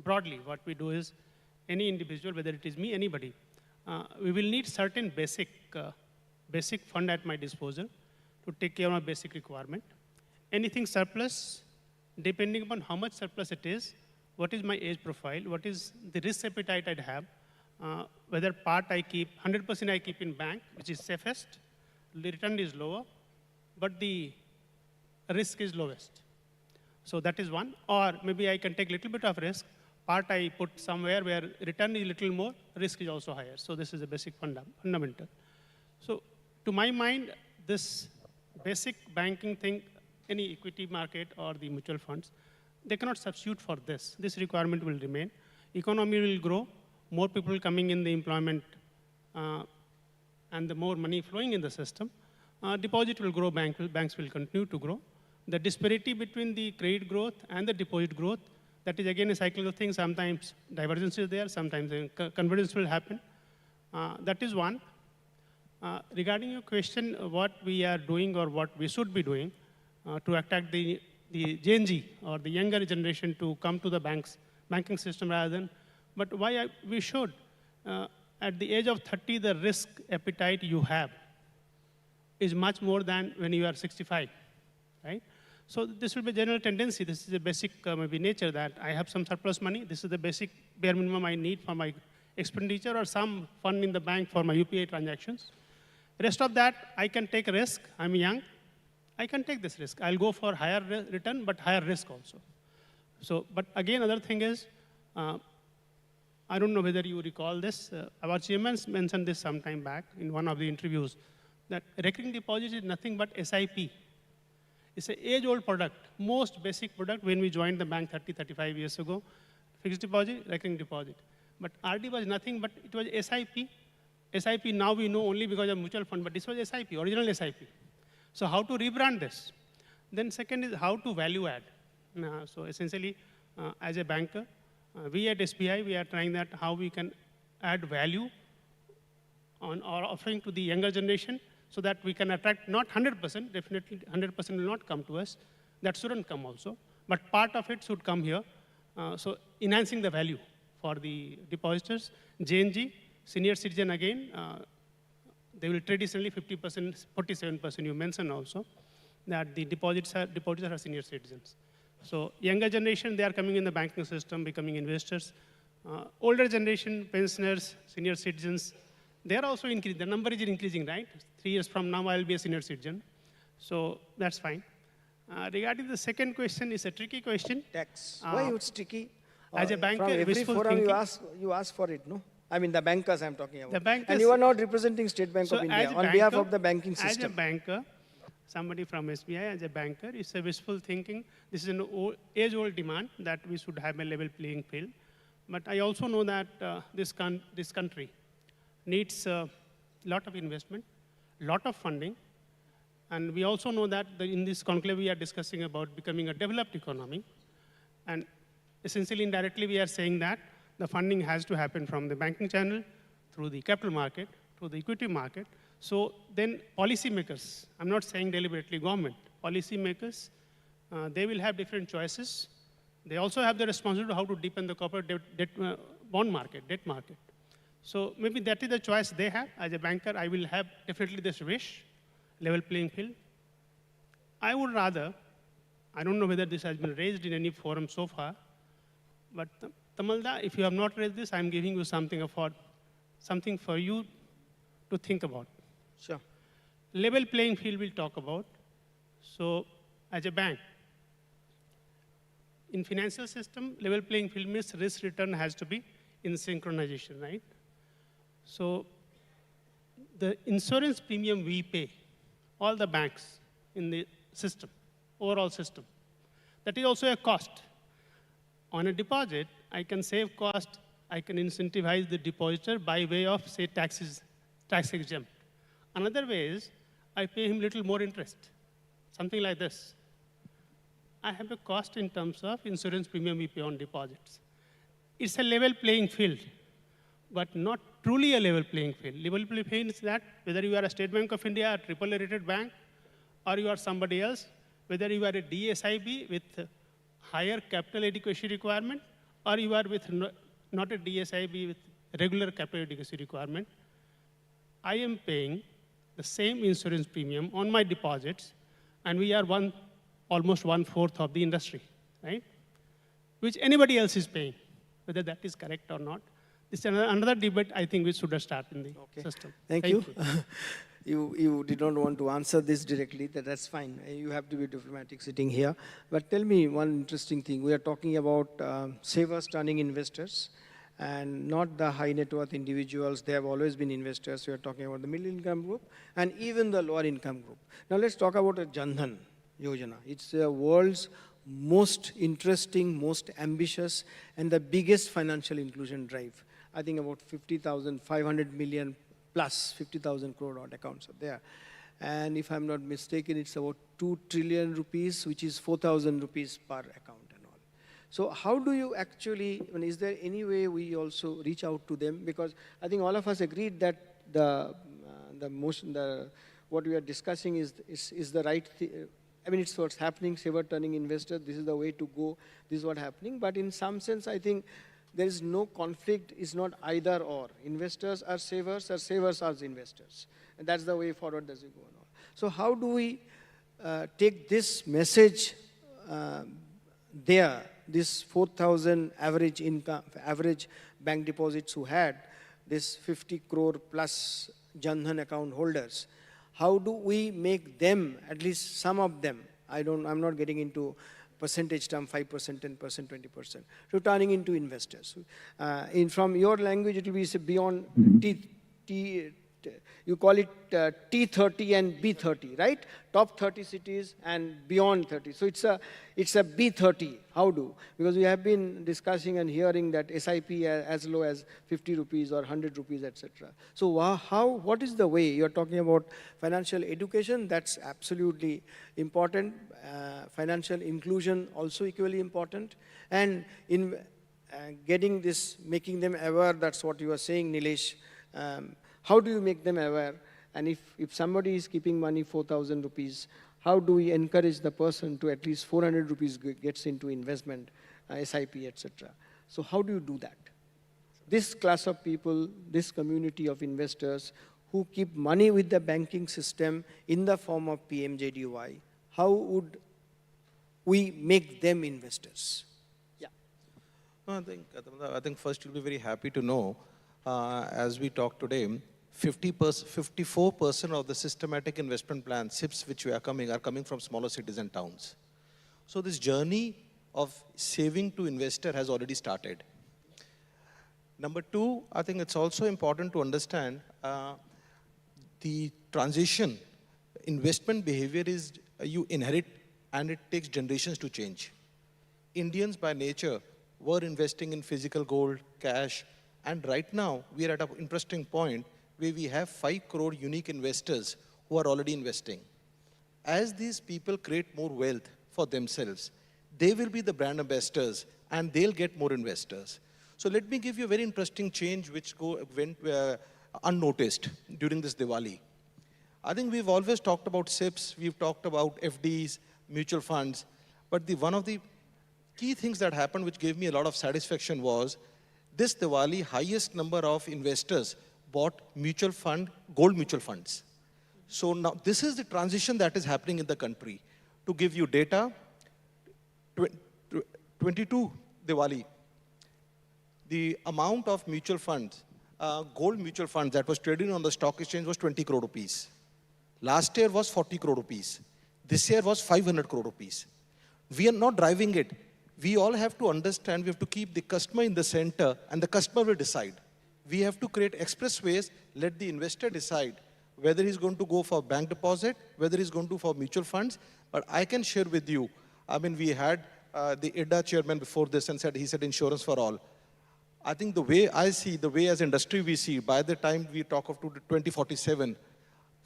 Speaker 6: broadly, what we do is, any individual, whether it is me, anybody, we will need certain basic fund at my disposal to take care of my basic requirement. Anything surplus, depending upon how much surplus it is, what is my age profile, what is the risk appetite I'd have, whether part I keep, 100% I keep in bank, which is safest, the return is lower, but the risk is lowest. So that is one. Or maybe I can take a little bit of risk, part I put somewhere where return is a little more, risk is also higher. So this is a basic fundamental. So to my mind, this basic banking thing, any equity market or the mutual funds, they cannot substitute for this. This requirement will remain. Economy will grow, more people coming in the employment, and the more money flowing in the system. Deposit will grow, banks will continue to grow. The disparity between the credit growth and the deposit growth, that is again a cyclical thing. Sometimes divergence is there, sometimes convergence will happen. That is one. Regarding your question, what we are doing or what we should be doing to attract the Gen Z or the younger generation to come to the banking system rather than, but why we should. At the age of 30, the risk appetite you have is much more than when you are 65, right? So this will be a general tendency. This is a basic maybe nature that I have some surplus money. This is the basic bare minimum I need for my expenditure or some fund in the bank for my UPI transactions. Rest of that, I can take a risk. I'm young. I can take this risk. I'll go for higher return, but higher risk also. So, but again, another thing is, I don't know whether you recall this. Our chairman mentioned this some time back in one of the interviews, that recurring deposit is nothing but SIP. It's an age-old product, most basic product when we joined the bank 30, 35 years ago. Fixed deposit, recurring deposit. But RD was nothing but it was SIP. SIP now we know only because of mutual fund, but this was SIP, original SIP. So how to rebrand this? Then second is how to value add. So essentially, as a banker, we at SBI, we are trying that how we can add value on our offering to the younger generation so that we can attract not 100%, definitely 100% will not come to us. That shouldn't come also. But part of it should come here. So enhancing the value for the depositors. JNG, senior citizen again, they will traditionally 50%, 47% you mentioned also, that the depositors are senior citizens. So younger generation, they are coming in the banking system, becoming investors. Older generation, pensioners, senior citizens, they are also increasing. The number is increasing, right? 3 years from now, I'll be a senior citizen. So that's fine. Regarding the second question, it's a tricky question.
Speaker 19: Tax. Why it's tricky?
Speaker 6: As a banker,
Speaker 19: from every
Speaker 6: wishful
Speaker 19: forum
Speaker 6: thinking.
Speaker 19: you ask for it, no? I mean, the bankers I'm talking about.
Speaker 6: The bankers,
Speaker 19: and you are not representing State Bank of India on behalf of the banking system.
Speaker 6: As a banker, somebody from SBI, as a banker, it's a wishful thinking. This is an age-old demand that we should have a level playing field. But I also know that this country needs a lot of investment, lot of funding. And we also know that in this conclave, we are discussing about becoming a developed economy. And essentially, indirectly, we are saying that the funding has to happen from the banking channel, through the capital market, through the equity market. So then policymakers, I'm not saying deliberately government, policymakers, they will have different choices. They also have the responsibility how to deepen the corporate bond market, debt market. So maybe that is the choice they have. As a banker, I will have definitely this wish, level playing field. I would rather, I don't know whether this has been raised in any forum so far, but Tamalda, if you have not raised this, I'm giving you something for you to think about.
Speaker 19: Sure.
Speaker 6: Level playing field we'll talk about. So as a bank, in financial system, level playing field means risk return has to be in synchronization, right? So the insurance premium we pay, all the banks in the system, overall system, that is also a cost. On a deposit, I can save cost, I can incentivize the depositor by way of, say, tax exempt. Another way is, I pay him little more interest, something like this. I have a cost in terms of insurance premium we pay on deposits. It's a level playing field, but not truly a level playing field. Level playing field is that whether you are a State Bank of India, a AAA rated bank, or you are somebody else, whether you are a DSIB with higher capital adequacy requirement, or you are with not a DSIB with regular capital adequacy requirement, I am paying the same insurance premium on my deposits, and we are almost 1/4 of the industry, right? Which anybody else is paying, whether that is correct or not. This is another debate I think we should start in the system.
Speaker 19: Thank you. You did not want to answer this directly, that's fine. You have to be diplomatic sitting here. But tell me one interesting thing. We are talking about savers turning investors, and not the high net worth individuals. They have always been investors. We are talking about the middle income group and even the lower income group. Now let's talk about a Jan Dhan Yojana. It's the world's most interesting, most ambitious, and the biggest financial inclusion drive. I think about 500 million plus 50,000 crore odd accounts are there. And if I'm not mistaken, it's about 2 trillion rupees, which is 4,000 rupees per account and all. So how do you actually, is there any way we also reach out to them? Because I think all of us agreed that what we are discussing is the right thing. I mean, it's what's happening, saver turning investor, this is the way to go, this is what's happening. But in some sense, I think there is no conflict, it's not either or. Investors are savers are investors. And that's the way forward as we go on. So how do we take this message there, this 4,000 average income, average bank deposits who had this 50 crore plus Jan Dhan account holders, how do we make them, at least some of them, I'm not getting into percentage term, 5%, 10%, 20%. So turning into investors. From your language, it will be beyond you call it T30 and B30, right? Top 30 cities and beyond 30. So it's a B30. How do? Because we have been discussing and hearing that SIP as low as 50 rupees or 100 rupees, etc. So what is the way? You're talking about financial education. That's absolutely important. Financial inclusion also equally important. And in getting this, making them aware, that's what you are saying, Nilesh. How do you make them aware? And if somebody is keeping money 4,000 rupees, how do we encourage the person to at least 400 rupees gets into investment, SIP, etc. So how do you do that? This class of people, this community of investors who keep money with the banking system in the form of PMJDY, how would we make them investors? Yeah.
Speaker 22: No, I think first you'll be very happy to know, as we talk today, 54% of the systematic investment plans, SIPs, which are coming from smaller cities and towns. So this journey of saving to investor has already started. Number two, I think it's also important to understand the transition. Investment behavior is you inherit and it takes generations to change. Indians by nature were investing in physical gold, cash, and right now we are at an interesting point where we have 5 crore unique investors who are already investing. As these people create more wealth for themselves, they will be the brand ambassadors and they'll get more investors. So let me give you a very interesting change which went unnoticed during this Diwali. I think we've always talked about SIPs, we've talked about FDs, mutual funds, but one of the key things that happened which gave me a lot of satisfaction was this Diwali, highest number of investors bought mutual fund, gold mutual funds. So now this is the transition that is happening in the country. To give you data, 22 Diwali, the amount of mutual funds, gold mutual funds that was traded on the stock exchange was 20 crore rupees. Last year was 40 crore rupees. This year was 500 crore rupees. We are not driving it. We all have to understand, we have to keep the customer in the center and the customer will decide. We have to create expressways, let the investor decide whether he's going to go for bank deposit, whether he's going to for mutual funds. But I can share with you, I mean, we had the IDA chairman before this and he said insurance for all. I think the way I see, the way as industry we see, by the time we talk of 2047,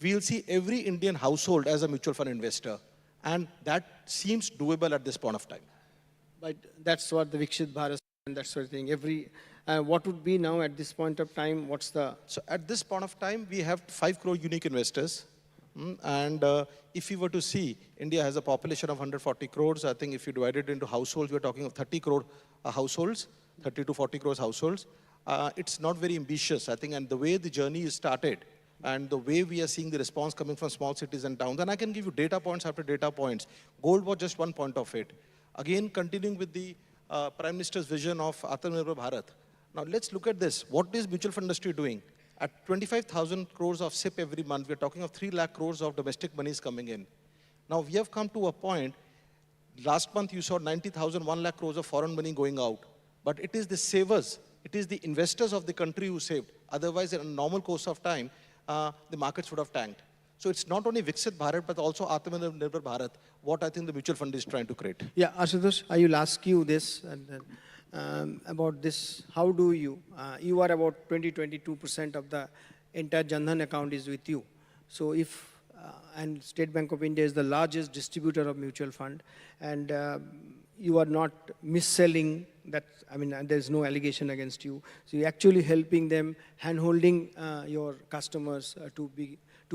Speaker 22: we'll see every Indian household as a mutual fund investor. And that seems doable at this point of time.
Speaker 19: But that's what the Viksit Bharat and that sort of thing. What would be now at this point of time? What's the?
Speaker 22: So at this point of time, we have 5 crore unique investors. And if you were to see, India has a population of 140 crores. I think if you divide it into households, we're talking of 30 crore households, 30 to 40 crores households. It's not very ambitious, I think. And the way the journey is started and the way we are seeing the response coming from small cities and towns, and I can give you data points after data points. Gold was just one point of it. Again, continuing with the Prime Minister's vision of Atmanirbhar Bharat. Now let's look at this. What is mutual fund industry doing? At 25,000 crores of SIP every month, we're talking of 3 lakh crores of domestic monies coming in. Now we have come to a point, last month you saw 90,000, 1 lakh crores of foreign money going out. But it is the savers, it is the investors of the country who saved. Otherwise, in a normal course of time, the markets would have tanked. So it's not only Viksit Bharat, but also Atmanirbhar Bharat, what I think the mutual fund is trying to create.
Speaker 19: Yeah, Ashutosh, I will ask you this about this. How do you are about 22% of the entire Jan Dhan account is with you. So if, and State Bank of India is the largest distributor of mutual fund, and you are not mis-selling that, I mean, there's no allegation against you. So you're actually helping them, hand-holding your customers to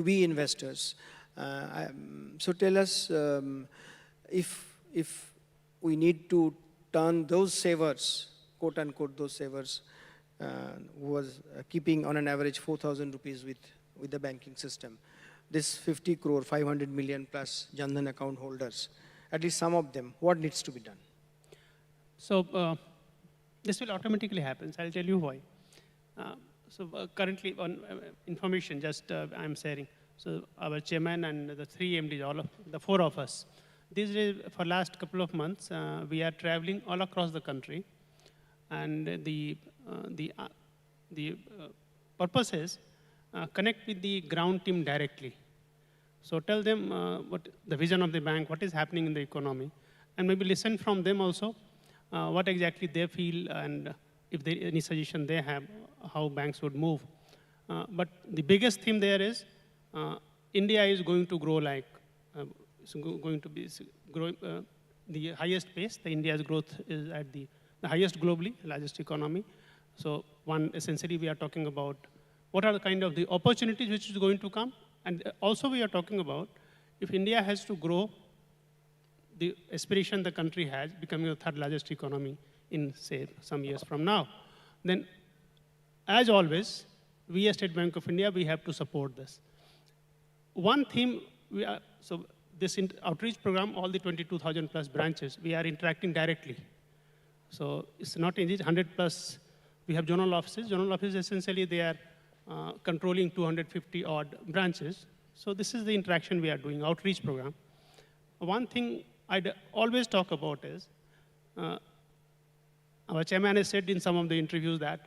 Speaker 19: be investors. So tell us if we need to turn those savers, quote unquote, those savers who was keeping on an average 4,000 rupees with the banking system, this 50 crore, 500 million plus Jan Dhan account holders, at least some of them, what needs to be done?
Speaker 6: So this will automatically happen. So I'll tell you why. Currently on information, just I'm sharing. So our chairman and the 3 MDs, the 4 of us, These days, for last couple of months, we are traveling all across the country, and the purpose is connect with the ground team directly. So tell them what the vision of the bank, what is happening in the economy, and maybe listen from them also what exactly they feel, and if there any suggestion they have, how banks would move. But the biggest theme there is India is going to grow like, going to be growing the highest pace. The India's growth is at the highest globally, largest economy. So one, essentially we are talking about what are the kind of the opportunities which is going to come. And also we are talking about if India has to grow, the aspiration the country has, becoming the third largest economy in, say, some years from now, then as always, we as State Bank of India, we have to support this. One theme, so this outreach program, all the 22,000 plus branches, we are interacting directly. So it's not easy, 100 plus, we have zonal offices. Zonal offices, essentially, they are controlling 250 odd branches. So this is the interaction we are doing, outreach program. One thing I'd always talk about is, our chairman has said in some of the interviews that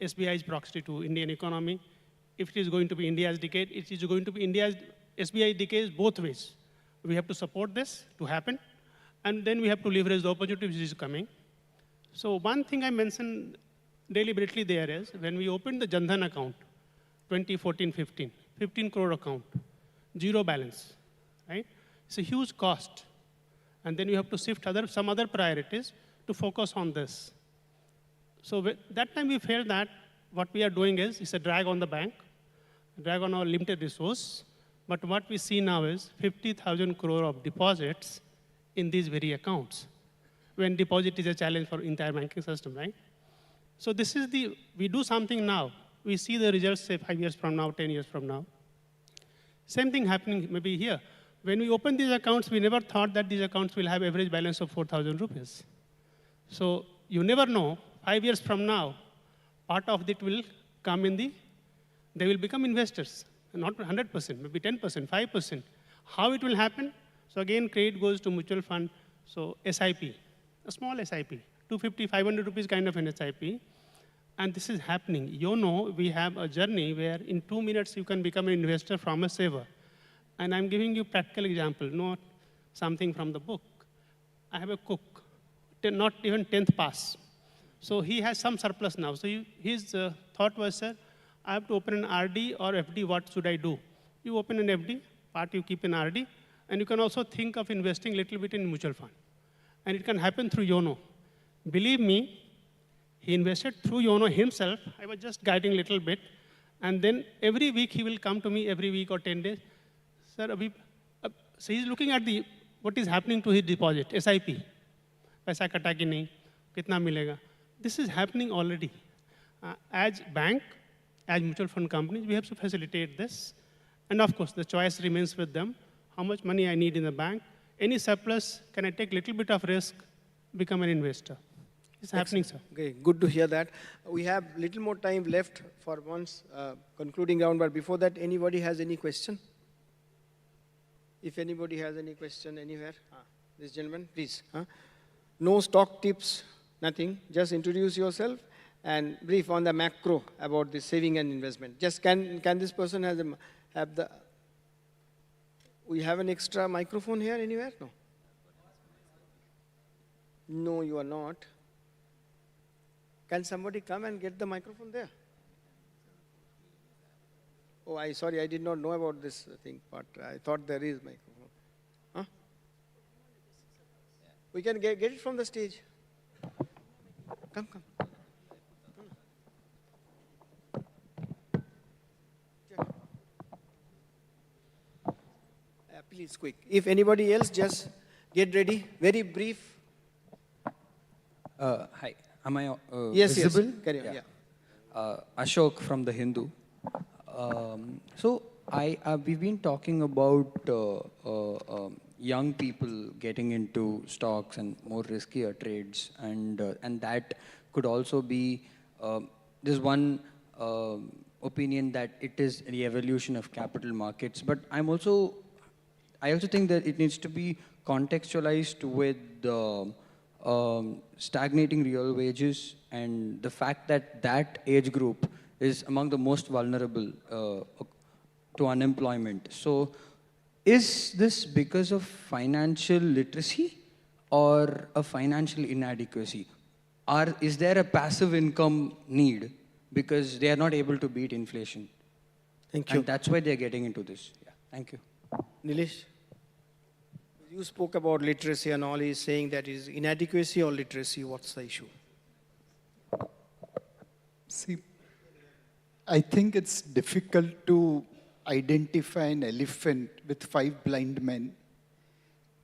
Speaker 6: SBI is proxy to Indian economy. If it is going to be India's decade, it is going to be India's SBI decade both ways. We have to support this to happen, and then we have to leverage the opportunity which is coming. So one thing I mentioned deliberately there is, when we opened the Jan Dhan account, 2014-15, 15 crore account, zero balance, right? It's a huge cost. And then you have to shift some other priorities to focus on this. So that time we felt that what we are doing is, it's a drag on the bank, a drag on our limited resource. But what we see now is 50,000 crore of deposits in these very accounts, when deposit is a challenge for entire banking system, right? So this is we do something now. We see the results, say, 5 years from now, 10 years from now. Same thing happening maybe here. When we open these accounts, we never thought that these accounts will have average balance of 4,000 rupees. So you never know, 5 years from now, part of it will come they will become investors, not 100%, maybe 10%, 5%. How it will happen? So again, credit goes to mutual fund. So SIP, a small SIP, 250, 500 rupees kind of an SIP. And this is happening. You know, we have a journey where in 2 minutes you can become an investor from a saver. And I'm giving you practical example, not something from the book. I have a cook, not even 10th pass. So he has some surplus now. So his thought was, sir, I have to open an RD or FD, what should I do? You open an FD, part you keep in RD, and you can also think of investing a little bit in mutual fund. And it can happen through YONO. Believe me, he invested through YONO himself. I was just guiding a little bit. And then every week he will come to me, every week or 10 days. Sir, so he's looking at what is happening to his deposit, SIP. Paisa kata ki nahi, kitna milega. This is happening already. As bank, as mutual fund companies, we have to facilitate this. And of course, the choice remains with them. How much money I need in the bank? Any surplus, can I take a little bit of risk, become an investor? It's happening, sir.
Speaker 19: Okay, good to hear that. We have little more time left for once concluding round, but before that, anybody has any question? If anybody has any question anywhere, this gentleman, please. No stock tips, nothing. Just introduce yourself and brief on the macro about the saving and investment. Just can this person have the? We have an extra microphone here anywhere? No. No, you are not. Can somebody come and get the microphone there? Oh, sorry, I did not know about this thing, but I thought there is microphone. Huh? We can get it from the stage. Come. Please, quick. If anybody else, just get ready. Very brief.
Speaker 5: Hi. Am I
Speaker 19: yes,
Speaker 5: visible?
Speaker 19: Yes. Carry on. Yeah.
Speaker 5: Ashok from the Hindu. So we've been talking about young people getting into stocks and more riskier trades, and that could also be there's one opinion that it is the evolution of capital markets. But I also think that it needs to be contextualized with stagnating real wages and the fact that that age group is among the most vulnerable to unemployment. So is this because of financial literacy or a financial inadequacy? Is there a passive income need because they are not able to beat inflation?
Speaker 19: Thank you.
Speaker 5: And that's why they're getting into this. Yeah, thank you.
Speaker 19: Nilesh, you spoke about literacy and all. He's saying that is inadequacy or literacy. What's the issue?
Speaker 21: See, I think it's difficult to identify an elephant with 5 blind men.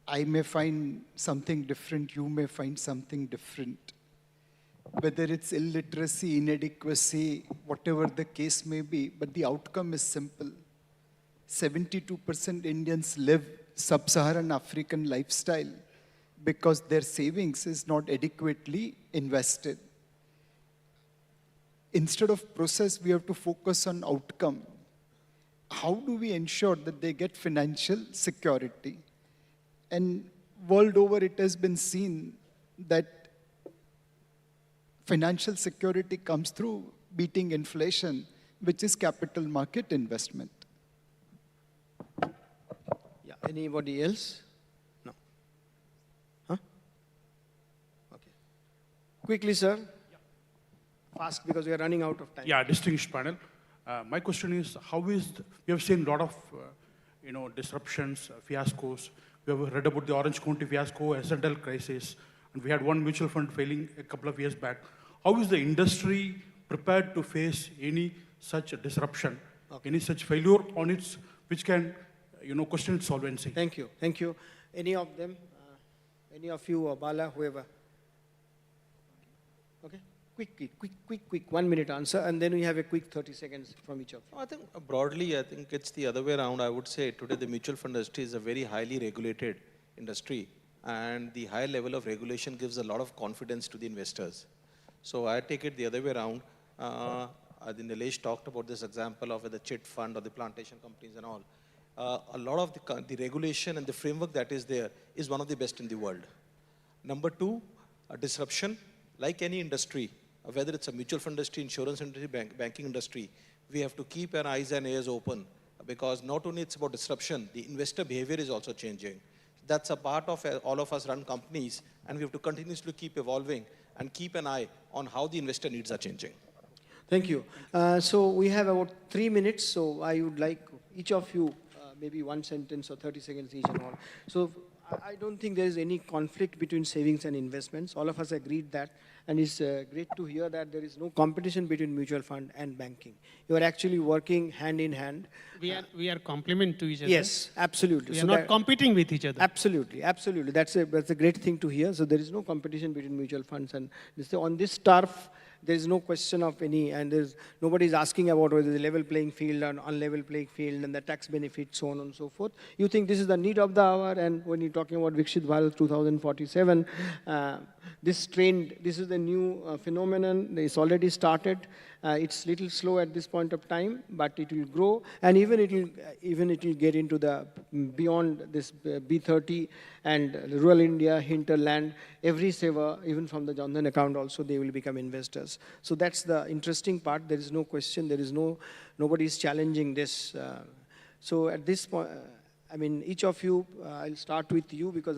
Speaker 21: I may find something different, you may find something different. Whether it's illiteracy, inadequacy, whatever the case may be, but the outcome is simple. 72% Indians live sub-Saharan African lifestyle because their savings is not adequately invested. Instead of process, we have to focus on outcome. How do we ensure that they get financial security? And world over, it has been seen that financial security comes through beating inflation, which is capital market investment.
Speaker 19: Yeah. Anybody else? No. Huh? Okay. Quickly, sir. Fast, because we are running out of time.
Speaker 4: Yeah, distinguished panel. My question is, we have seen a lot of, disruptions, fiascos. We have read about the Orange County fiasco, S&L crisis, and we had one mutual fund failing a couple of years back. How is the industry prepared to face any such disruption, any such failure on its, which can, question its solvency?
Speaker 19: Thank you. Thank you. Any of them? Any of you or Bala, whoever? Okay. Quick, 1 minute answer, and then we have a quick 30 seconds from each of you.
Speaker 22: I think broadly, I think it's the other way around. I would say today the mutual fund industry is a very highly regulated industry, and the high level of regulation gives a lot of confidence to the investors. So I take it the other way around. I think Nilesh talked about this example of the chit fund or the plantation companies and all. A lot of the regulation and the framework that is there is one of the best in the world. Number two, disruption, like any industry, whether it's a mutual fund industry, insurance industry, banking industry, we have to keep our eyes and ears open because not only it's about disruption, the investor behavior is also changing. That's a part of all of us run companies, and we have to continuously keep evolving and keep an eye on how the investor needs are changing.
Speaker 19: Thank you. So we have about 3 minutes, so I would like each of you, maybe 1 sentence or 30 seconds each and all. So I don't think there is any conflict between savings and investments. All of us agreed that, and it's great to hear that there is no competition between mutual fund and banking. You are actually working hand in hand.
Speaker 6: We are complement to each other.
Speaker 19: Yes, absolutely.
Speaker 6: We are not competing with each other.
Speaker 19: Absolutely. That's a great thing to hear. So there is no competition between mutual funds and on this turf. There is no question of any, and nobody is asking about whether the level playing field or unlevel playing field and the tax benefits, so on and so forth. You think this is the need of the hour, and when you're talking about Viksit Bharat 2047, this trend, this is the new phenomenon. It's already started. It's little slow at this point of time, but it will grow, and even it will get into the beyond this B30 and rural India, hinterland. Every saver, even from the Jan Dhan account, also they will become investors. So that's the interesting part. There is no question. There is nobody is challenging this. So at this point. I mean, each of you, I'll start with you because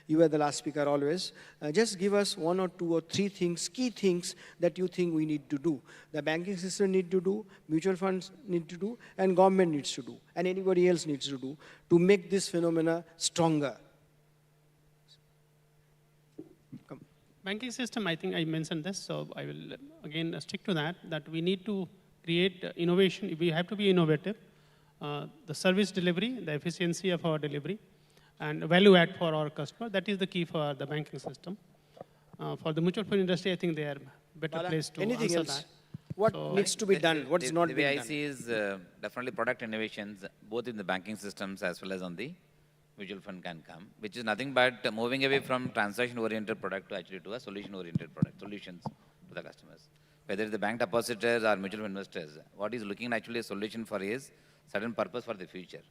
Speaker 19: you were the last speaker always. Just give us 1 or 2 or 3 things, key things that you think we need to do. The banking system need to do, mutual funds need to do, and government needs to do, and anybody else needs to do to make this phenomena stronger. Come.
Speaker 6: Banking system, I think I mentioned this, so I will again stick to that we need to create innovation. We have to be innovative. The service delivery, the efficiency of our delivery, and value add for our customer. That is the key for the banking system. For the mutual fund industry, I think they are better placed to
Speaker 19: anything
Speaker 6: answer
Speaker 19: else?
Speaker 6: that.
Speaker 19: What needs to be done? What is not being done?
Speaker 1: The way I see is definitely product innovations, both in the banking systems as well as on the mutual fund can come, which is nothing but moving away from transaction-oriented product to actually to a solution-oriented product, solutions to the customers. Whether it's the bank depositors or mutual fund investors, what is looking actually a solution for is certain purpose for the future.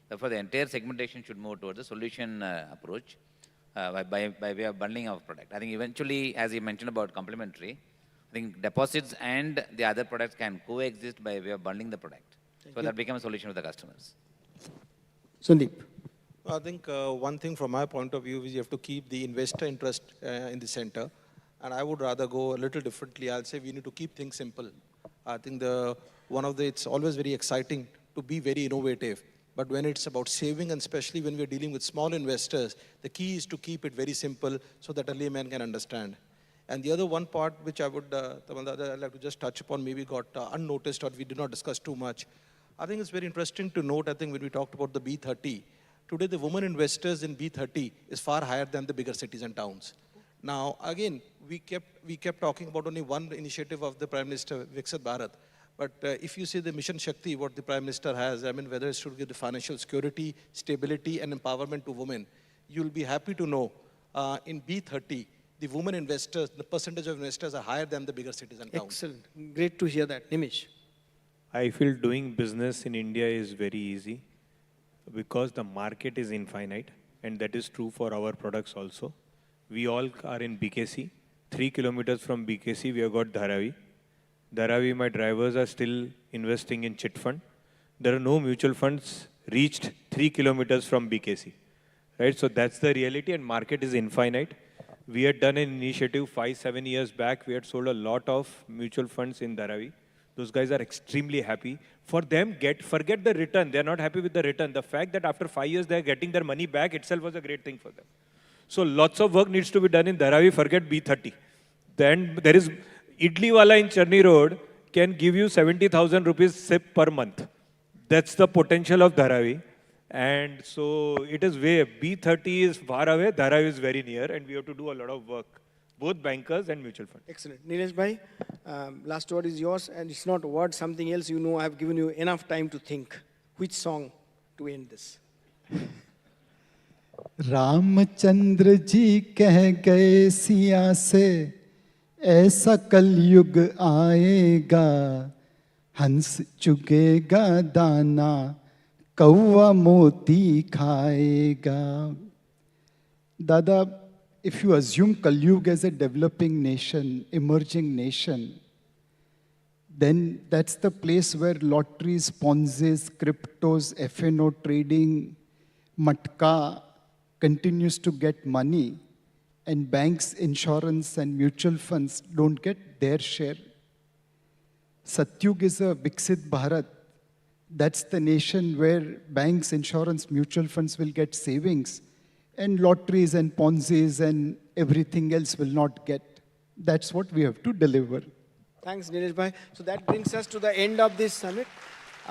Speaker 1: Therefore, the entire segmentation should move towards the solution approach by way of bundling of product. I think eventually, as you mentioned about complementary, I think deposits and the other products can coexist by way of bundling the product. So that becomes a solution for the customers.
Speaker 19: Sandeep.
Speaker 22: I think one thing from my point of view is you have to keep the investor interest in the center. And I would rather go a little differently. I'll say we need to keep things simple. I think it's always very exciting to be very innovative. But when it's about saving, and especially when we're dealing with small investors, the key is to keep it very simple so that a layman can understand. And the other one part which I would I'd like to just touch upon, maybe got unnoticed or we did not discuss too much. I think it's very interesting to note, I think when we talked about the B30, today the women investors in B30 is far higher than the bigger cities and towns. Now, again, we kept talking about only one initiative of the Prime Minister, Viksit Bharat. But if you see the Mission Shakti, what the Prime Minister has, I mean, whether it's to give the financial security, stability, and empowerment to women, you'll be happy to know in B30, the women investors, the percentage of investors are higher than the bigger cities and towns.
Speaker 19: Excellent. Great to hear that. Nimish.
Speaker 20: I feel doing business in India is very easy because the market is infinite, and that is true for our products also. We all are in BKC. 3 kilometers from BKC, we have got Dharavi. Dharavi, my drivers are still investing in chit fund. There are no mutual funds reached 3 kilometers from BKC. Right? So that's the reality, and market is infinite. We had done an initiative 5-7 years back. We had sold a lot of mutual funds in Dharavi. Those guys are extremely happy. For them, forget the return. They're not happy with the return. The fact that after 5 years they're getting their money back itself was a great thing for them. So lots of work needs to be done in Dharavi. Forget B30. Then there is Idli Wala in Charni Road can give you 70,000 rupees SIP per month. That's the potential of Dharavi. And so it is way, B30 is far away, Dharavi is very near, and we have to do a lot of work, both bankers and mutual funds.
Speaker 19: Excellent. Nilesh Bhai, last word is yours, and it's not a word, something else. You know, I have given you enough time to think. Which song to end this?
Speaker 21: Ramchandra ji कह गए सिया से ऐसा कलयुग आएगा हंस चुगेगा दाना कौवा मोती खाएगा. Dada, if you assume Kalyug as a developing nation, emerging nation, then that's the place where lotteries, Ponzis, cryptos, FNO trading, matka continues to get money, and banks, insurance, and mutual funds don't get their share. Satyug is a Viksit Bharat. That's the nation where banks, insurance, mutual funds will get savings, and lotteries and Ponzis and everything else will not get. That's what we have to deliver.
Speaker 19: Thanks, Nilesh Bhai. So that brings us to the end of this summit.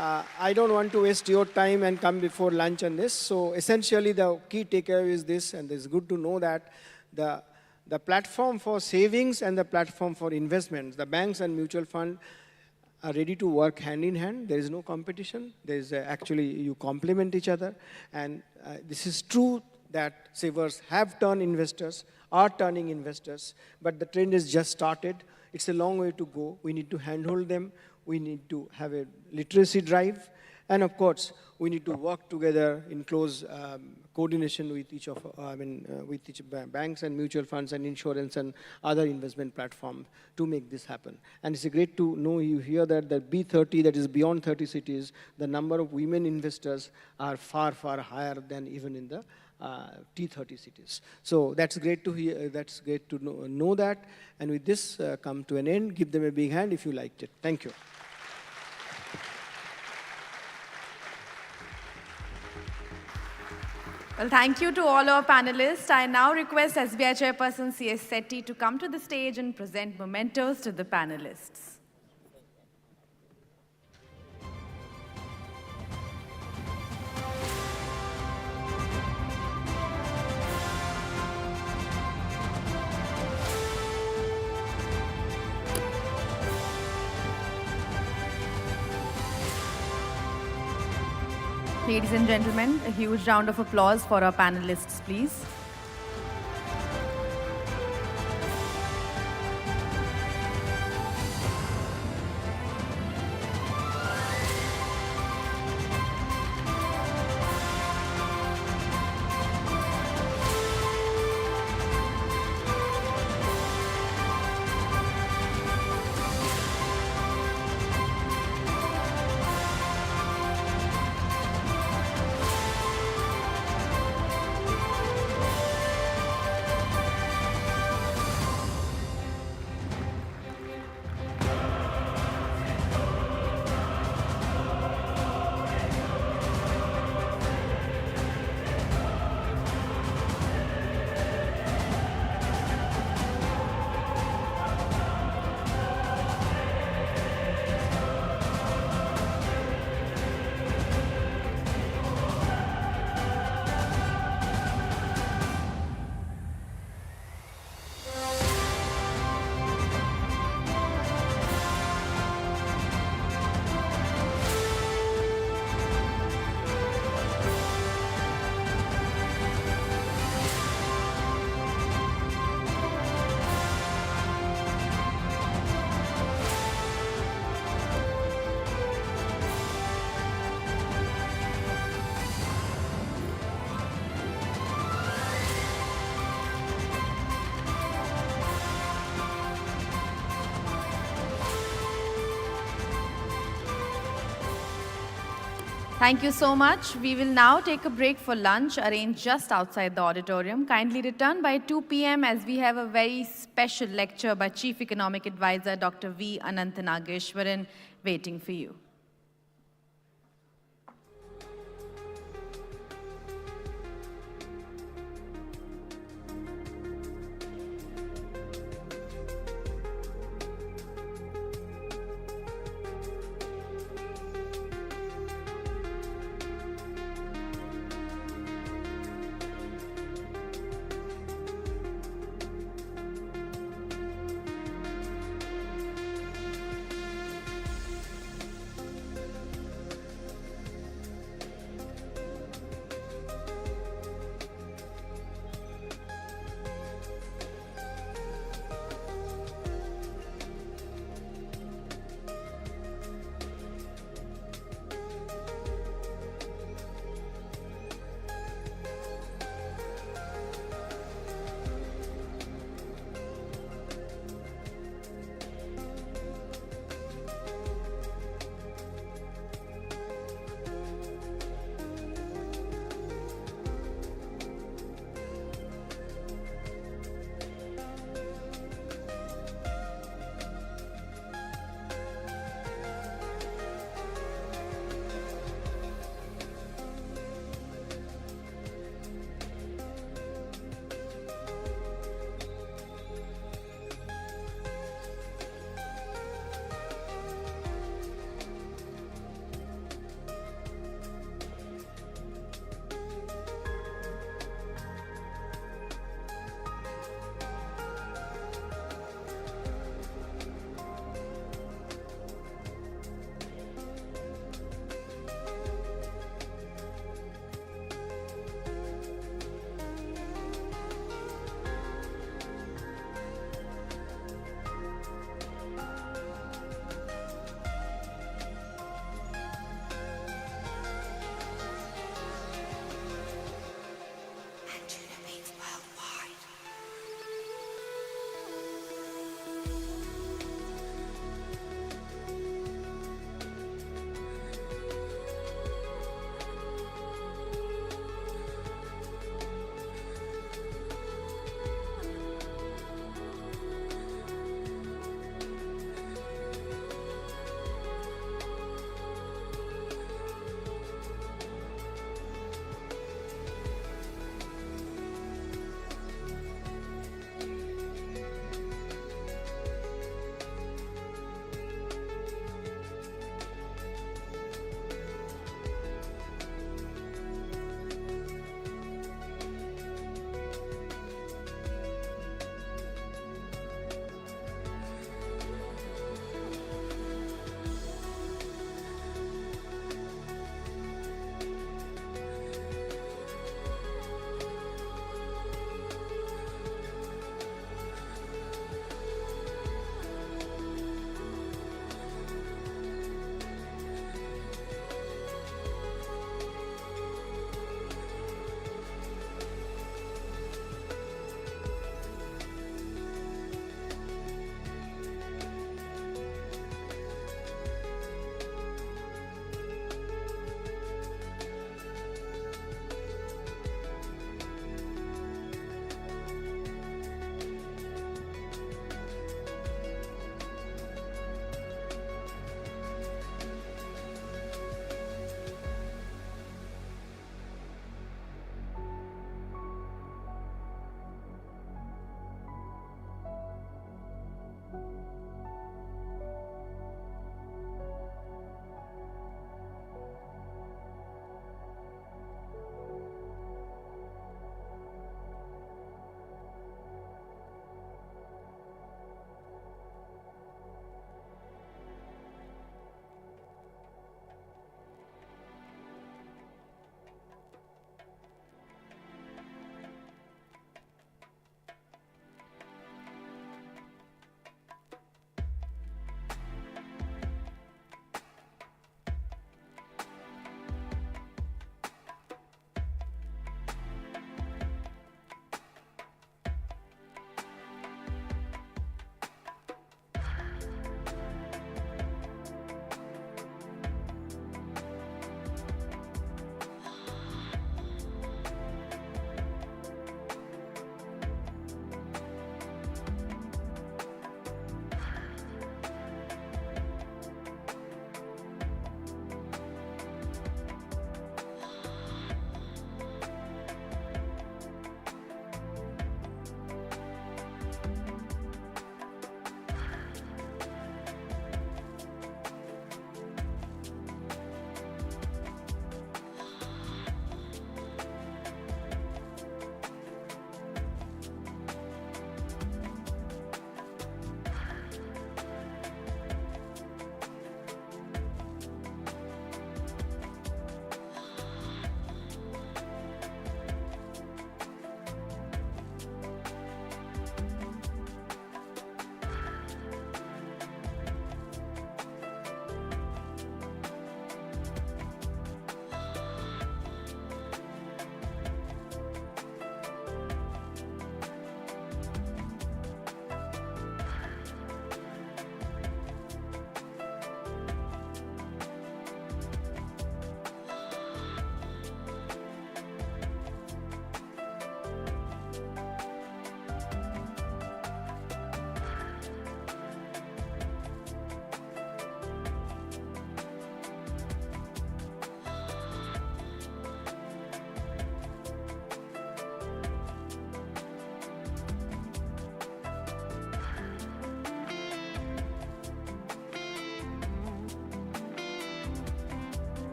Speaker 19: I don't want to waste your time and come before lunch on this. So essentially, the key takeaway is this, and it's good to know that the platform for savings and the platform for investments, the banks and mutual fund are ready to work hand in hand. There is no competition. There is actually, you complement each other. And this is true that savers have turned investors, are turning investors, but the trend has just started. It's a long way to go. We need to handhold them. We need to have a literacy drive. And of course, we need to work together in close coordination with each banks and mutual funds and insurance and other investment platforms to make this happen. And it's great to know you hear that the B30, that is beyond 30 cities, the number of women investors are far, far higher than even in the T30 cities. So that's great to hear. That's great to know that. And with this, come to an end. Give them a big hand if you liked it. Thank you.
Speaker 2: Well, thank you to all our panelists. I now request SBI Chairperson C.S. Sethi to come to the stage and present mementos to the panelists. Ladies and gentlemen, a huge round of applause for our panelists, please. Thank you so much. We will now take a break for lunch arranged just outside the auditorium. Kindly return by 2 p.m. as we have a very special lecture by Chief Economic Advisor Dr. V. Anantanageshwaran waiting for you.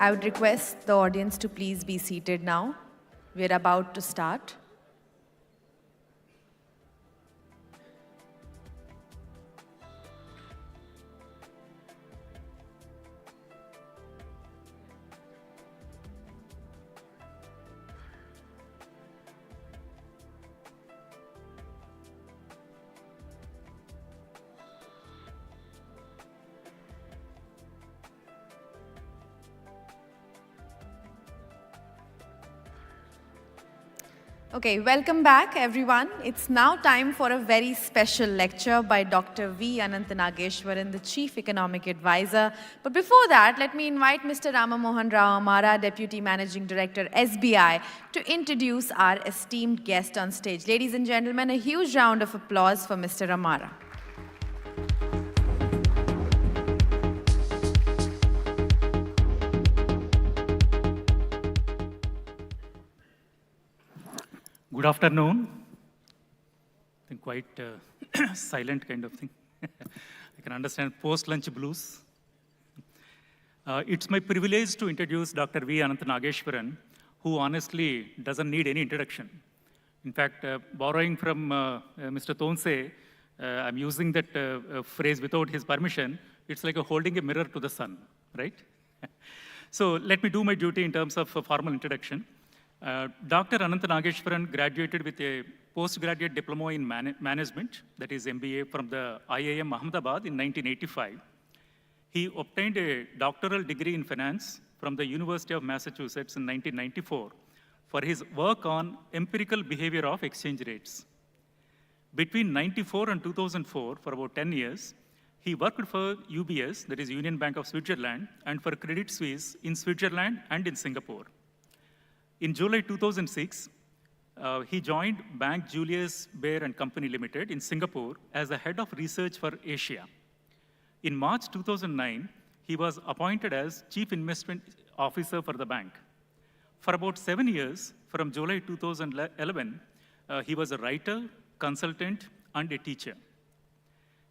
Speaker 2: I would request the audience to please be seated now. We're about to start. Okay, welcome back everyone. It's now time for a very special lecture by Dr. V. Anantanageshwaran, the Chief Economic Advisor. But before that, let me invite Mr. Ramamohan Rao Amara, Deputy Managing Director, SBI, to introduce our esteemed guest on stage. Ladies and gentlemen, a huge round of applause for Mr. Amara.
Speaker 16: Good afternoon. I think quite silent kind of thing. I can understand post-lunch blues. It's my privilege to introduce Dr. V. Anantanageshwaran, who honestly doesn't need any introduction. In fact, borrowing from Mr. Tonse, I'm using that phrase without his permission. It's like holding a mirror to the sun, right? So let me do my duty in terms of a formal introduction. Dr. Anantanageshwaran graduated with a postgraduate diploma in management, that is MBA, from the IIM Ahmedabad in 1985. He obtained a doctoral degree in finance from the University of Massachusetts in 1994 for his work on empirical behavior of exchange rates. Between 1994 and 2004, for about 10 years, he worked for UBS, that is Union Bank of Switzerland, and for Credit Suisse in Switzerland and in Singapore. In July 2006, he joined Bank Julius Baer and Company Limited in Singapore as the head of research for Asia. In March 2009, he was appointed as Chief Investment Officer for the bank. For about 7 years, from July 2011, he was a writer, consultant, and a teacher.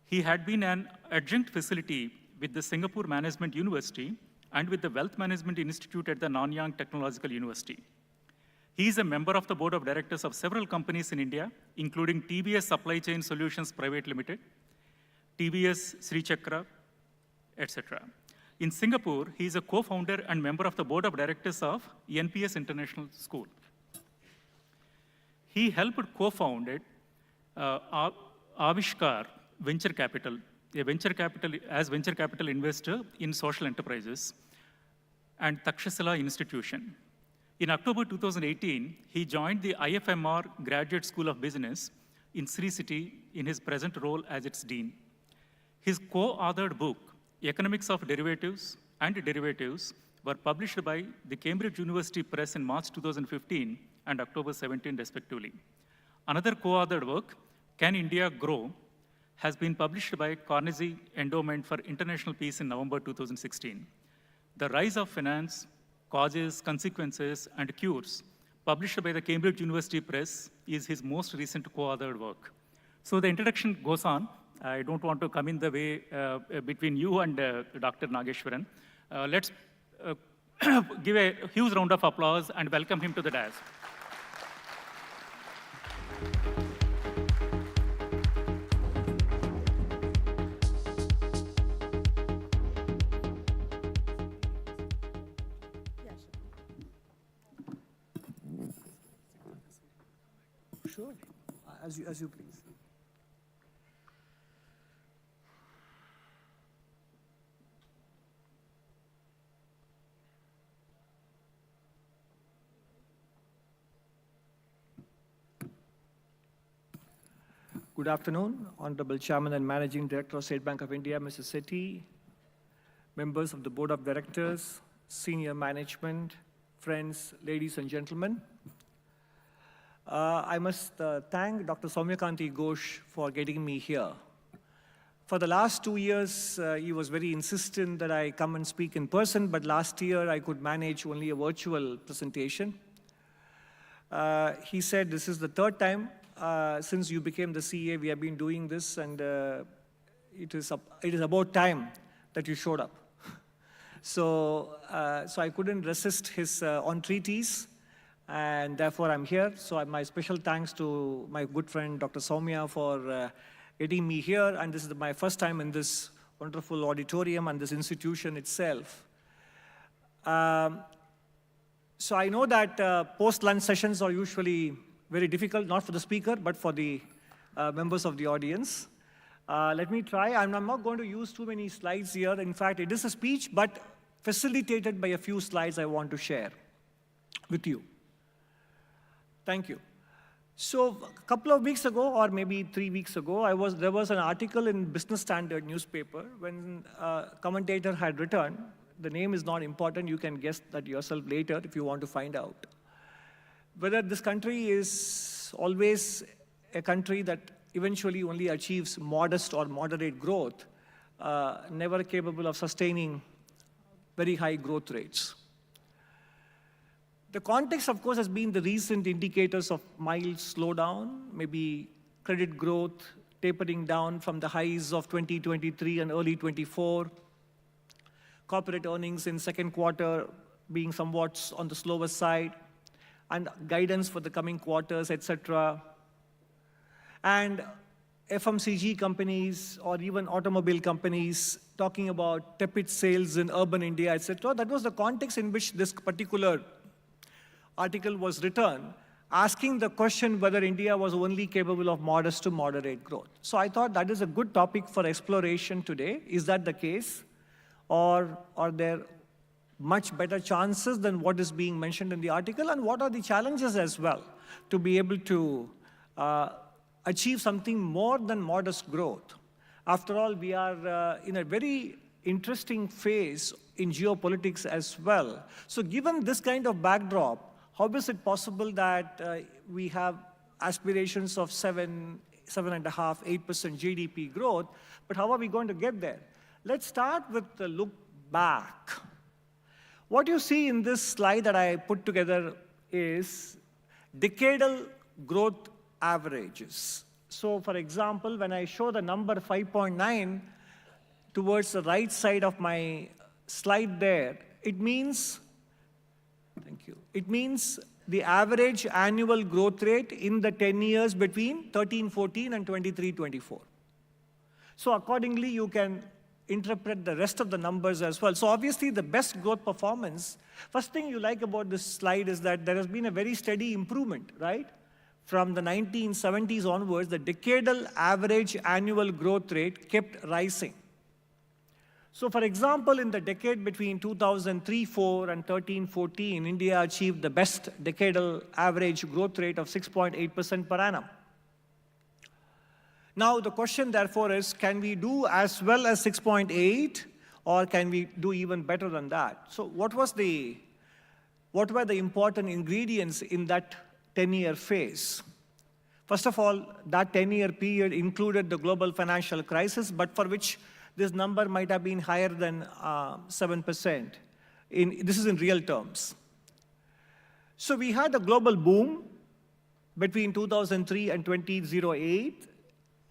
Speaker 16: He had been an adjunct facility with the Singapore Management University and with the Wealth Management Institute at the Nanyang Technological University. He is a member of the board of directors of several companies in India, including TVS Supply Chain Solutions Private Limited, TVS Sri Chakra, etc. In Singapore, he is a co-founder and member of the board of directors of NPS International School. He helped co-found Avishkar Venture Capital, as venture capital investor in social enterprises, and Takshashila Institution. In October 2018, he joined the IFMR Graduate School of Business in Sri City in his present role as its dean. His co-authored book, Economics of Derivatives and Derivatives, were published by the Cambridge University Press in March 2015 and October 17, respectively. Another co-authored work, Can India Grow?, has been published by Carnegie Endowment for International Peace in November 2016. The Rise of Finance, Causes, Consequences, and Cures, published by the Cambridge University Press, is his most recent co-authored work. So the introduction goes on. I don't want to come in the way between you and Dr. Nageshwaran. Let's give a huge round of applause and welcome him to the dais.
Speaker 3: Sure, as you please. Good afternoon, Honorable Chairman and Managing Director of State Bank of India, Mr. Sethi, members of the Board of Directors, senior management, friends, ladies and gentlemen. I must thank Dr. Soumyakanti Ghosh for getting me here. For the last 2 years, he was very insistent that I come and speak in person, but last year I could manage only a virtual presentation. He said, this is the third time since you became the CA, we have been doing this, and it is about time that you showed up. So I couldn't resist his entreaties, and therefore I'm here. So my special thanks to my good friend Dr. Soumya for getting me here, and this is my first time in this wonderful auditorium and this institution itself. So I know that post-lunch sessions are usually very difficult, not for the speaker, but for the members of the audience. Let me try. I'm not going to use too many slides here. In fact, it is a speech, but facilitated by a few slides I want to share with you. Thank you. So a couple of weeks ago, or maybe 3 weeks ago, there was an article in Business Standard newspaper when a commentator had written, the name is not important, you can guess that yourself later if you want to find out, whether this country is always a country that eventually only achieves modest or moderate growth, never capable of sustaining very high growth rates. The context, of course, has been the recent indicators of mild slowdown, maybe credit growth tapering down from the highs of 2023 and early 24, corporate earnings in second quarter being somewhat on the slower side, and guidance for the coming quarters, etc. And FMCG companies or even automobile companies talking about tepid sales in urban India, etc. That was the context in which this particular article was written, asking the question whether India was only capable of modest to moderate growth. So I thought that is a good topic for exploration today. Is that the case? Or are there much better chances than what is being mentioned in the article? And what are the challenges as well to be able to achieve something more than modest growth? After all, we are in a very interesting phase in geopolitics as well. So given this kind of backdrop, how is it possible that we have aspirations of 7.5%, 8% GDP growth, but how are we going to get there? Let's start with the look back. What you see in this slide that I put together is decadal growth averages. So for example, when I show the number 5.9 towards the right side of my slide there, it means, thank you, it means the average annual growth rate in the 10 years between 13-14 and 23-24. So accordingly, you can interpret the rest of the numbers as well. So obviously, the best growth performance, first thing you like about this slide is that there has been a very steady improvement, right? From the 1970s onwards, the decadal average annual growth rate kept rising. So for example, in the decade between 2003-4 and 13-14, India achieved the best decadal average growth rate of 6.8% per annum. Now the question therefore is, can we do as well as 6.8 or can we do even better than that? So what were the important ingredients in that 10-year phase? First of all, that 10-year period included the global financial crisis, but for which this number might have been higher than 7%. This is in real terms. So we had a global boom between 2003 and 2008.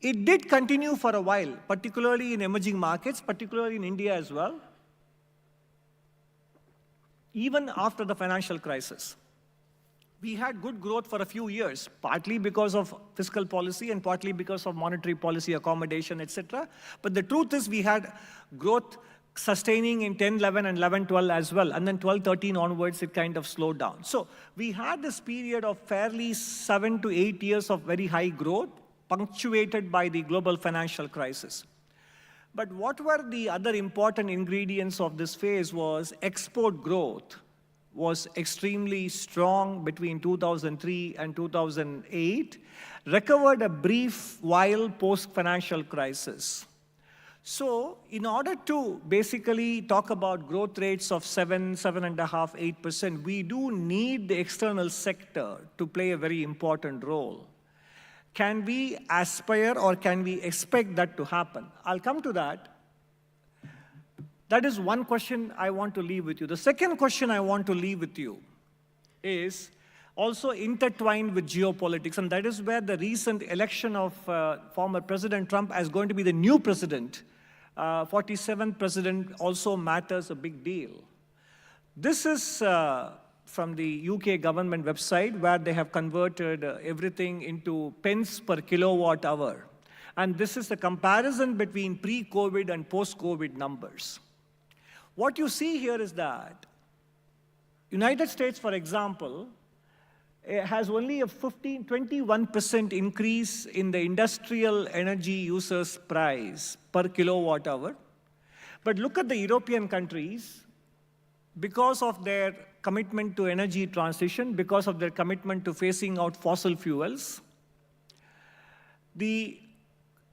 Speaker 3: It did continue for a while, particularly in emerging markets, particularly in India as well, even after the financial crisis. We had good growth for a few years, partly because of fiscal policy and partly because of monetary policy accommodation, etc. But the truth is we had growth sustaining in 10-11 and 11-12 as well. And then 12-13 onwards, it kind of slowed down. So we had this period of fairly 7 to 8 years of very high growth, punctuated by the global financial crisis. But what were the other important ingredients of this phase was export growth was extremely strong between 2003 and 2008, recovered a brief while post-financial crisis. So in order to basically talk about growth rates of 7, 7.5%, 8%, we do need the external sector to play a very important role. Can we aspire or can we expect that to happen? I'll come to that. That is one question I want to leave with you. The second question I want to leave with you is also intertwined with geopolitics, and that is where the recent election of former President Trump as going to be the new president 47th president also matters a big deal. This is from the UK government website where they have converted everything into pence per kilowatt hour. And this is the comparison between pre-COVID and post-COVID numbers. What you see here is that United States, for example, has only a 21% increase in the industrial energy users price per kilowatt hour. But look at the European countries, because of their commitment to energy transition, because of their commitment to phasing out fossil fuels, the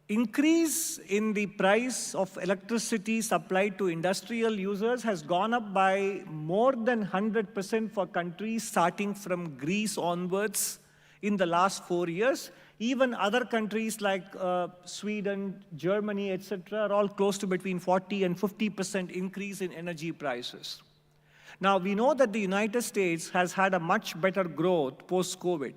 Speaker 3: increase in the price of electricity supplied to industrial users has gone up by more than 100% for countries starting from Greece onwards in the last 4 years. Even other countries like Sweden, Germany, etc., are all close to between 40 and 50% increase in energy prices. Now, we know that the United States has had a much better growth post-COVID.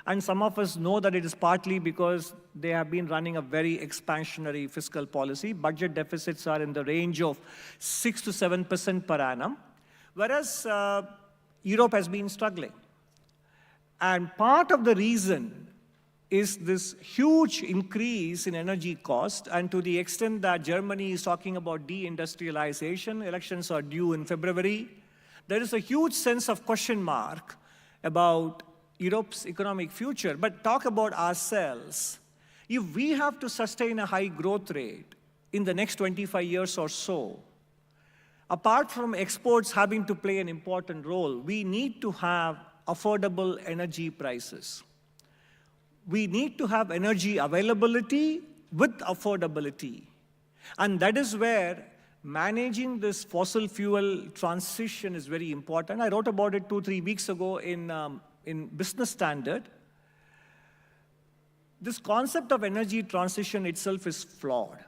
Speaker 3: And some of us know that it is partly because they have been running a very expansionary fiscal policy. Budget deficits are in the range of 6 to 7% per annum, whereas Europe has been struggling. And part of the reason is this huge increase in energy cost, and to the extent that Germany is talking about deindustrialization, elections are due in February, there is a huge sense of question mark about Europe's economic future. But talk about ourselves. If we have to sustain a high growth rate in the next 25 years or so, apart from exports having to play an important role, we need to have affordable energy prices. We need to have energy availability with affordability. And that is where managing this fossil fuel transition is very important. I wrote about it 2-3 weeks ago in Business Standard. This concept of energy transition itself is flawed.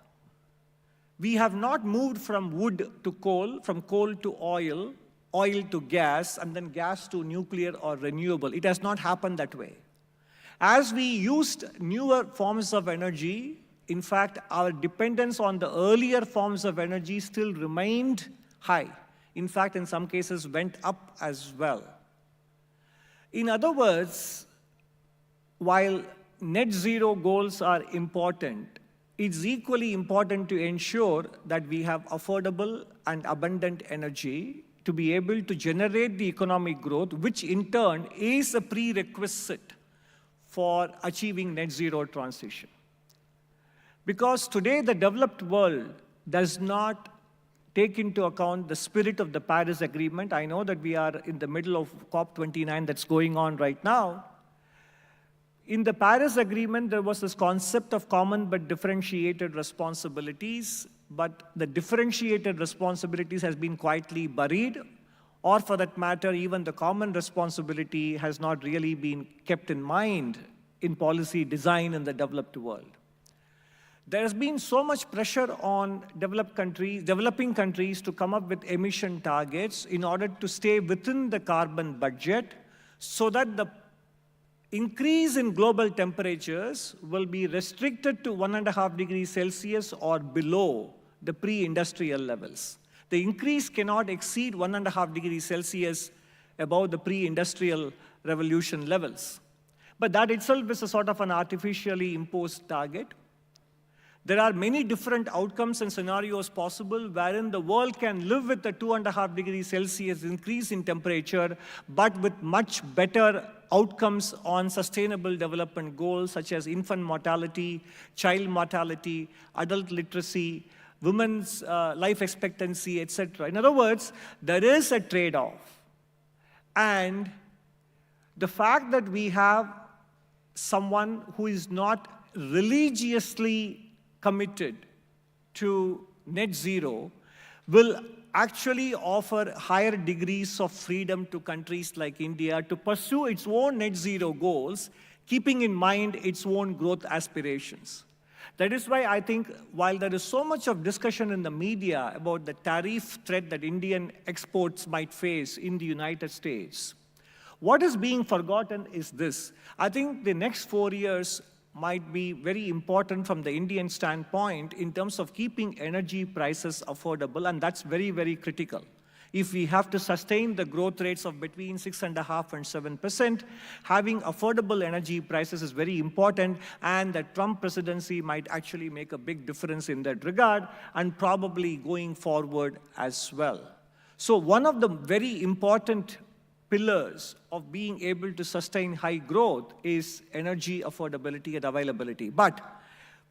Speaker 3: We have not moved from wood to coal, from coal to oil, oil to gas, and then gas to nuclear or renewable. It has not happened that way. As we used newer forms of energy, in fact, our dependence on the earlier forms of energy still remained high. In fact, in some cases, went up as well. In other words, while net zero goals are important, it's equally important to ensure that we have affordable and abundant energy to be able to generate the economic growth, which in turn is a prerequisite for achieving net zero transition. Because today the developed world does not take into account the spirit of the Paris Agreement. I know that we are in the middle of COP29 that's going on right now. In the Paris Agreement, there was this concept of common but differentiated responsibilities, but the differentiated responsibilities has been quietly buried, or for that matter, even the common responsibility has not really been kept in mind in policy design in the developed world. There has been so much pressure on developing countries to come up with emission targets in order to stay within the carbon budget so that the increase in global temperatures will be restricted to 1.5 degrees Celsius or below the pre-industrial levels. The increase cannot exceed 1.5 degrees Celsius above the pre-industrial revolution levels. But that itself is a sort of an artificially imposed target. There are many different outcomes and scenarios possible wherein the world can live with a 2.5 degrees Celsius increase in temperature, but with much better outcomes on sustainable development goals such as infant mortality, child mortality, adult literacy, women's life expectancy, etc. In other words, there is a trade-off. And the fact that we have someone who is not religiously committed to net zero will actually offer higher degrees of freedom to countries like India to pursue its own net zero goals, keeping in mind its own growth aspirations. That is why I think while there is so much of discussion in the media about the tariff threat that Indian exports might face in the United States, what is being forgotten is this. I think the next 4 years might be very important from the Indian standpoint in terms of keeping energy prices affordable, and that's very, very critical. If we have to sustain the growth rates of between 6.5% and 7%, having affordable energy prices is very important, and the Trump presidency might actually make a big difference in that regard, and probably going forward as well. So one of the very important pillars of being able to sustain high growth is energy affordability and availability. But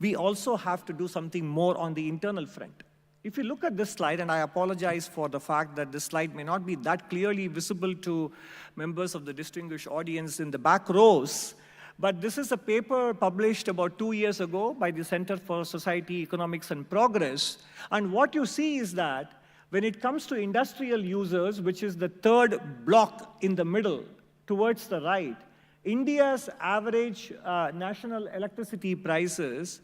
Speaker 3: we also have to do something more on the internal front. If you look at this slide, and I apologize for the fact that this slide may not be that clearly visible to members of the distinguished audience in the back rows, but this is a paper published about 2 years ago by the Center for Society, Economics and Progress. And what you see is that when it comes to industrial users, which is the third block in the middle towards the right, India's average national electricity prices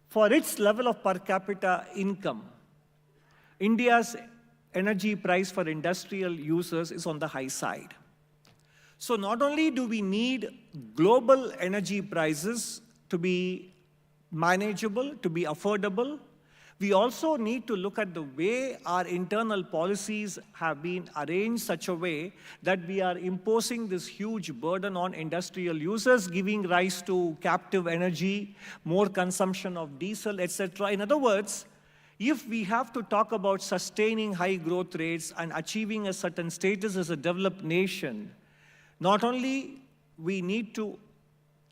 Speaker 3: for its level of per capita income, India's energy price for industrial users is on the high side. So not only do we need global energy prices to be manageable, to be affordable, we also need to look at the way our internal policies have been arranged such a way that we are imposing this huge burden on industrial users, giving rise to captive energy, more consumption of diesel, etc. In other words, if we have to talk about sustaining high growth rates and achieving a certain status as a developed nation, not only we need to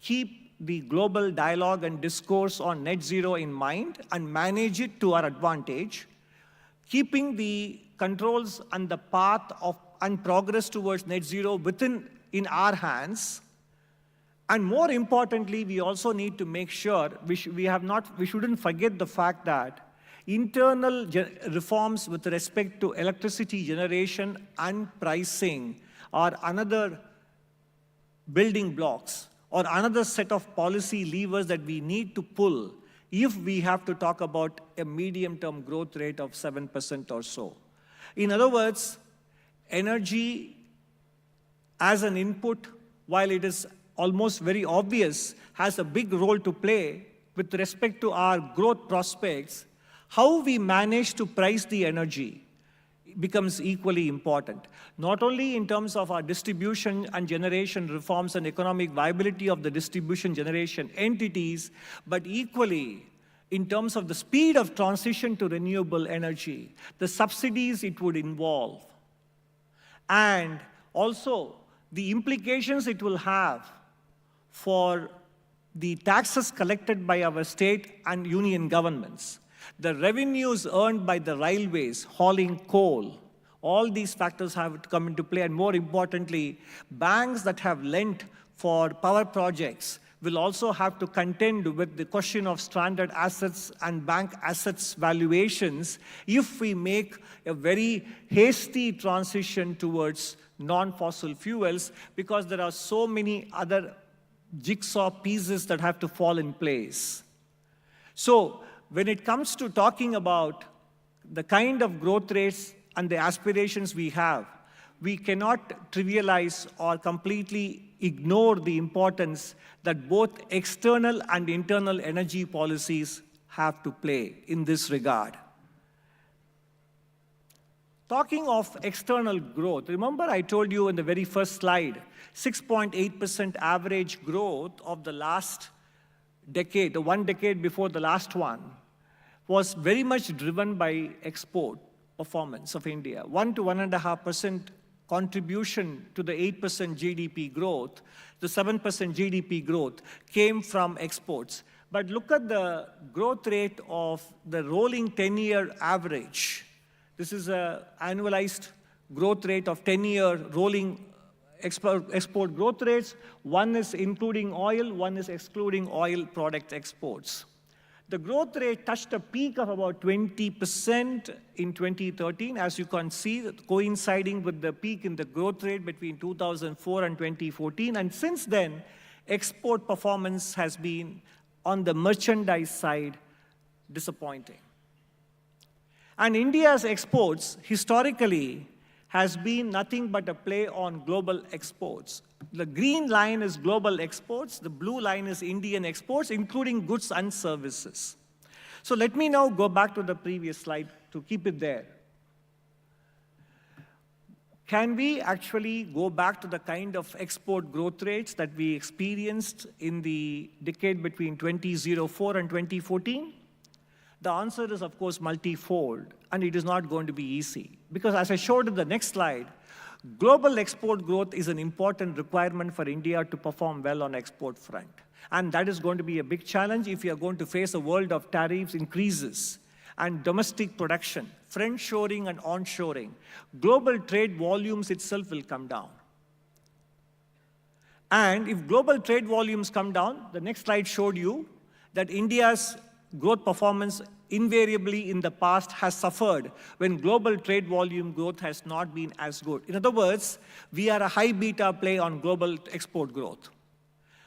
Speaker 3: keep the global dialogue and discourse on net zero in mind and manage it to our advantage, keeping the controls and the path of and progress towards net zero in our hands. And more importantly, we also need to make sure we shouldn't forget the fact that internal reforms with respect to electricity generation and pricing are another building blocks or another set of policy levers that we need to pull if we have to talk about a medium-term growth rate of 7% or so. In other words, energy as an input, while it is almost very obvious, has a big role to play with respect to our growth prospects. How we manage to price the energy becomes equally important, not only in terms of our distribution and generation reforms and economic viability of the distribution generation entities, but equally in terms of the speed of transition to renewable energy, the subsidies it would involve, and also the implications it will have for the taxes collected by our state and union governments, the revenues earned by the railways hauling coal. All these factors have to come into play, and more importantly, banks that have lent for power projects will also have to contend with the question of stranded assets and bank assets valuations if we make a very hasty transition towards non-fossil fuels, because there are so many other jigsaw pieces that have to fall in place. So when it comes to talking about the kind of growth rates and the aspirations we have, we cannot trivialize or completely ignore the importance that both external and internal energy policies have to play in this regard. Talking of external growth, remember I told you in the very first slide, 6.8% average growth of the last decade, the 1 decade before the last one, was very much driven by export performance of India. 1 to 1.5% contribution to the 8% GDP growth, the 7% GDP growth came from exports. But look at the growth rate of the rolling 10-year average. This is an annualized growth rate of 10-year rolling export growth rates. One is including oil, one is excluding oil product exports. The growth rate touched a peak of about 20% in 2013, as you can see, coinciding with the peak in the growth rate between 2004 and 2014. And since then, export performance has been, on the merchandise side, disappointing. And India's exports historically has been nothing but a play on global exports. The green line is global exports, the blue line is Indian exports, including goods and services. So let me now go back to the previous slide to keep it there. Can we actually go back to the kind of export growth rates that we experienced in the decade between 2004 and 2014? The answer is, of course, multifold, and it is not going to be easy. Because as I showed in the next slide, global export growth is an important requirement for India to perform well on export front. And that is going to be a big challenge if we are going to face a world of tariffs increases and domestic production, friend-shoring and onshoring. Global trade volumes itself will come down. And if global trade volumes come down, the next slide showed you that India's growth performance invariably in the past has suffered when global trade volume growth has not been as good. In other words, we are a high beta play on global export growth.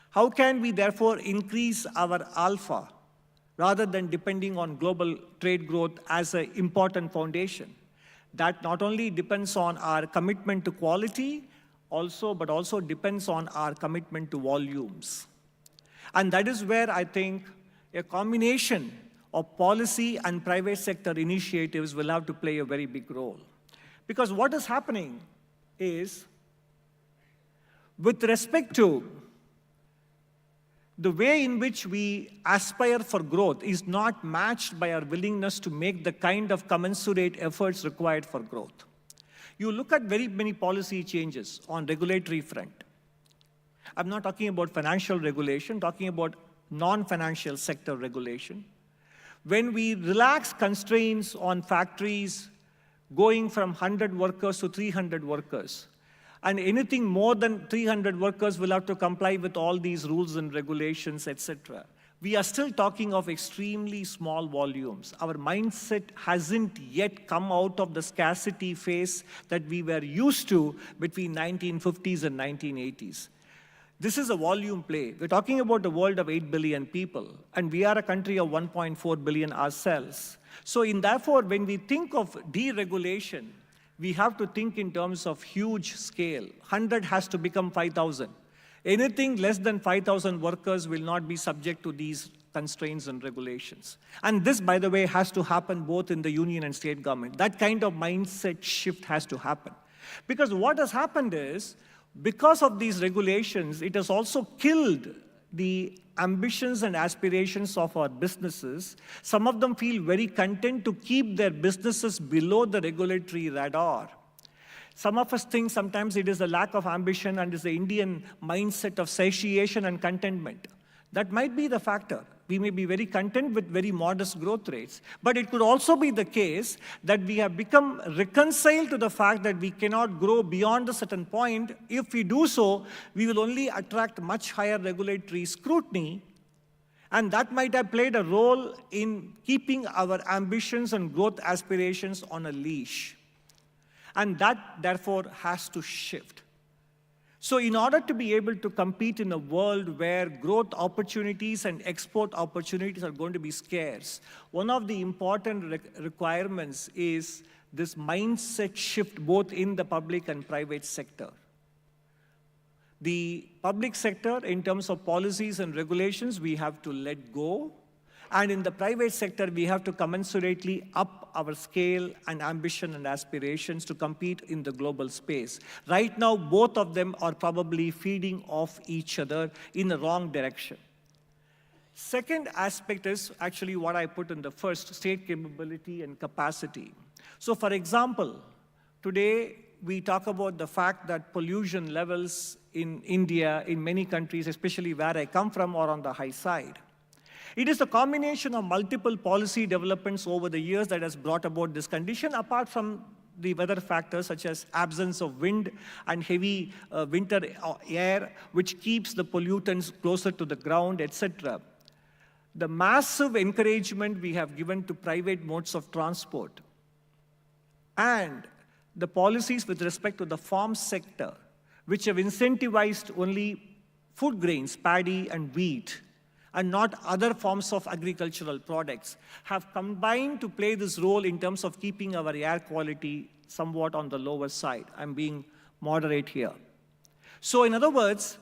Speaker 3: How can we therefore increase our alpha rather than depending on global trade growth as an important foundation? That not only depends on our commitment to quality, but also depends on our commitment to volumes. And that is where I think a combination of policy and private sector initiatives will have to play a very big role. Because what is happening is, with respect to the way in which we aspire for growth is not matched by our willingness to make the kind of commensurate efforts required for growth. You look at very many policy changes on regulatory front. I'm not talking about financial regulation, talking about non-financial sector regulation. When we relax constraints on factories going from 100 workers to 300 workers, and anything more than 300 workers will have to comply with all these rules and regulations, etc. We are still talking of extremely small volumes. Our mindset hasn't yet come out of the scarcity phase that we were used to between 1950s and 1980s. This is a volume play. We're talking about a world of 8 billion people, and we are a country of 1.4 billion ourselves. So therefore, when we think of deregulation, we have to think in terms of huge scale. 100 has to become 5,000. Anything less than 5,000 workers will not be subject to these constraints and regulations. And this, by the way, has to happen both in the union and state government. That kind of mindset shift has to happen. Because what has happened is, because of these regulations, it has also killed the ambitions and aspirations of our businesses. Some of them feel very content to keep their businesses below the regulatory radar. Some of us think sometimes it is a lack of ambition and is the Indian mindset of satiation and contentment. That might be the factor. We may be very content with very modest growth rates, but it could also be the case that we have become reconciled to the fact that we cannot grow beyond a certain point. If we do so, we will only attract much higher regulatory scrutiny, and that might have played a role in keeping our ambitions and growth aspirations on a leash. And that, therefore, has to shift. So in order to be able to compete in a world where growth opportunities and export opportunities are going to be scarce, one of the important requirements is this mindset shift both in the public and private sector. The public sector, in terms of policies and regulations, we have to let go. And in the private sector, we have to commensurately up our scale and ambition and aspirations to compete in the global space. Right now, both of them are probably feeding off each other in the wrong direction. Second aspect is actually what I put in the first, state capability and capacity. So for example, today we talk about the fact that pollution levels in India, in many countries, especially where I come from, are on the high side. It is a combination of multiple policy developments over the years that has brought about this condition, apart from the weather factors such as absence of wind and heavy winter air, which keeps the pollutants closer to the ground, etc. The massive encouragement we have given to private modes of transport and the policies with respect to the farm sector, which have incentivized only food grains, paddy and wheat, and not other forms of agricultural products, have combined to play this role in terms of keeping our air quality somewhat on the lower side. I'm being moderate here. So in other words,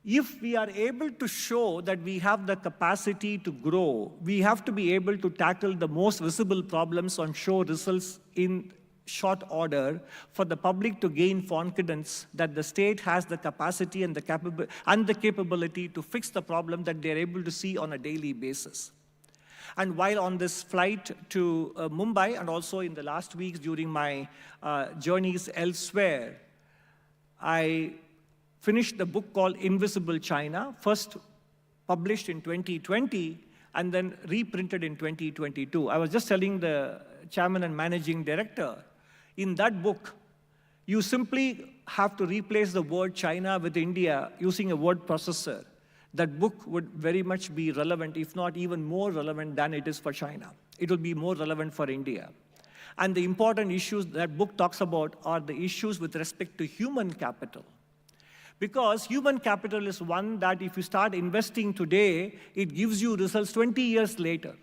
Speaker 3: if we are able to show that we have the capacity to grow, we have to be able to tackle the most visible problems and show results in short order for the public to gain confidence that the state has the capacity and the capability to fix the problem that they're able to see on a daily basis. And while on this flight to Mumbai, and also in the last weeks during my journeys elsewhere, I finished the book called Invisible China, first published in 2020 and then reprinted in 2022. I was just telling the chairman and managing director, in that book, you simply have to replace the word China with India using a word processor. That book would very much be relevant, if not even more relevant than it is for China. It will be more relevant for India. And the important issues that book talks about are the issues with respect to human capital. Because human capital is one that if you start investing today, it gives you results 20 years later.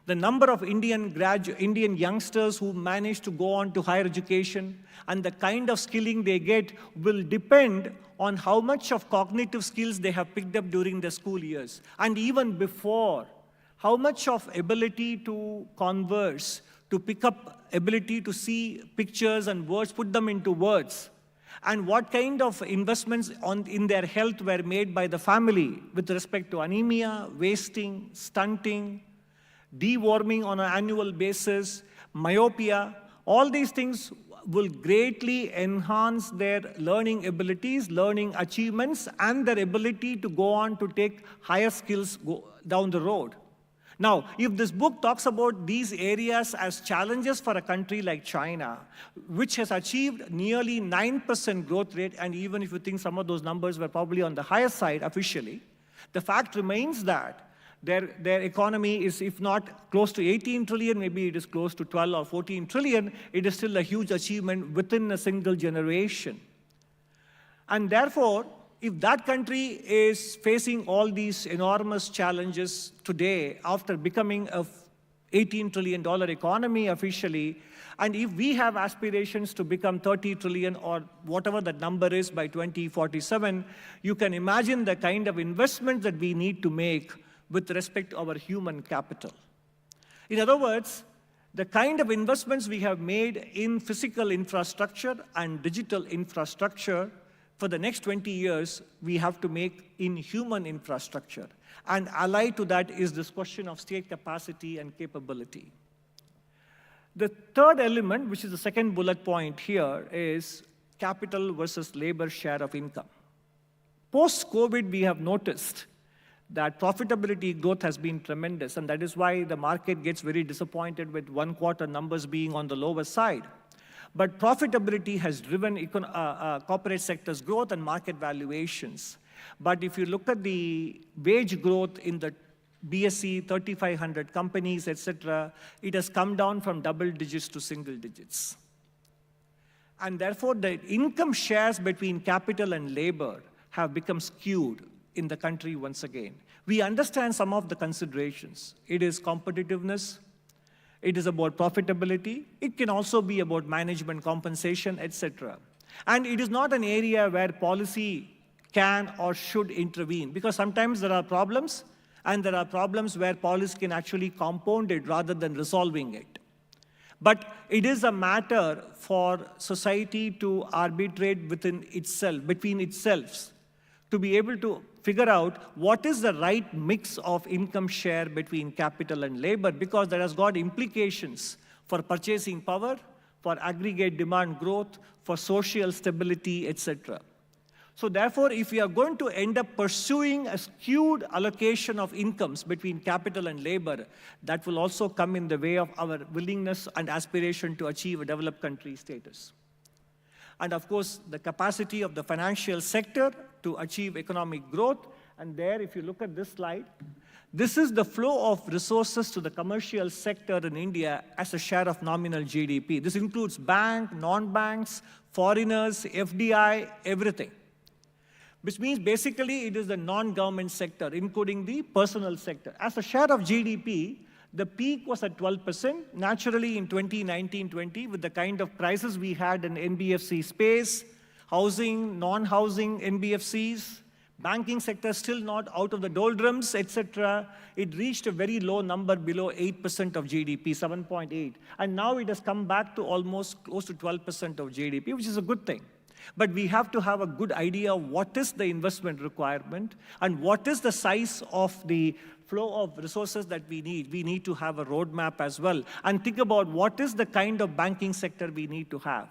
Speaker 3: The number of Indian youngsters who manage to go on to higher education and the kind of skilling they get will depend on how much of cognitive skills they have picked up during their school years. And even before, how much of ability to converse, to pick up ability to see pictures and words, put them into words. And what kind of investments in their health were made by the family with respect to anemia, wasting, stunting, deworming on an annual basis, myopia. All these things will greatly enhance their learning abilities, learning achievements, and their ability to go on to take higher skills down the road. Now, if this book talks about these areas as challenges for a country like China, which has achieved nearly 9% growth rate, and even if you think some of those numbers were probably on the higher side officially, the fact remains that their economy is, if not close to 18 trillion, maybe it is close to 12 or 14 trillion, it is still a huge achievement within a single generation. And therefore, if that country is facing all these enormous challenges today after becoming a $18 trillion economy officially, and if we have aspirations to become 30 trillion or whatever that number is by 2047, you can imagine the kind of investments that we need to make with respect to our human capital. In other words, the kind of investments we have made in physical infrastructure and digital infrastructure for the next 20 years, we have to make in human infrastructure. And allied to that is this question of state capacity and capability. The third element, which is the second bullet point here, is capital versus labor share of income. Post-COVID, we have noticed that profitability growth has been tremendous, and that is why the market gets very disappointed with one quarter numbers being on the lower side. But profitability has driven corporate sector's growth and market valuations. But if you look at the wage growth in the BSE 3,500 companies, etc., it has come down from double digits to single digits. And therefore, the income shares between capital and labor have become skewed in the country once again. We understand some of the considerations. It is competitiveness. It is about profitability. It can also be about management compensation, etc. And it is not an area where policy can or should intervene, because sometimes there are problems, and there are problems where policy can actually compound it rather than resolving it. But it is a matter for society to arbitrate within itself, between itself, to be able to figure out what is the right mix of income share between capital and labor, because that has got implications for purchasing power, for aggregate demand growth, for social stability, etc. So therefore, if we are going to end up pursuing a skewed allocation of incomes between capital and labor, that will also come in the way of our willingness and aspiration to achieve a developed country status. And of course, the capacity of the financial sector to achieve economic growth. And there, if you look at this slide, this is the flow of resources to the commercial sector in India as a share of nominal GDP. This includes bank, non-banks, foreigners, FDI, everything. which means basically it is the non-government sector, including the personal sector. As a share of GDP, the peak was at 12%. Naturally, in 2019-20, with the kind of crisis we had in NBFC space, housing, non-housing NBFCs, banking sector still not out of the doldrums, etc., it reached a very low number below 8% of GDP, 7.8. And now it has come back to almost close to 12% of GDP, which is a good thing. But we have to have a good idea of what is the investment requirement and what is the size of the flow of resources that we need. We need to have a roadmap as well. And think about what is the kind of banking sector we need to have.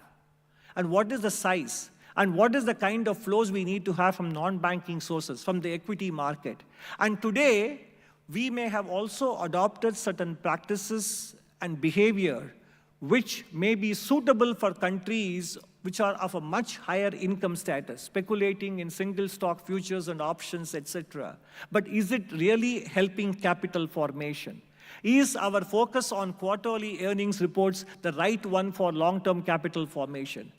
Speaker 3: And what is the size. And what is the kind of flows we need to have from non-banking sources, from the equity market. And today, we may have also adopted certain practices and behavior which may be suitable for countries which are of a much higher income status, speculating in single stock futures and options, etc. But is it really helping capital formation? Is our focus on quarterly earnings reports the right one for long-term capital formation?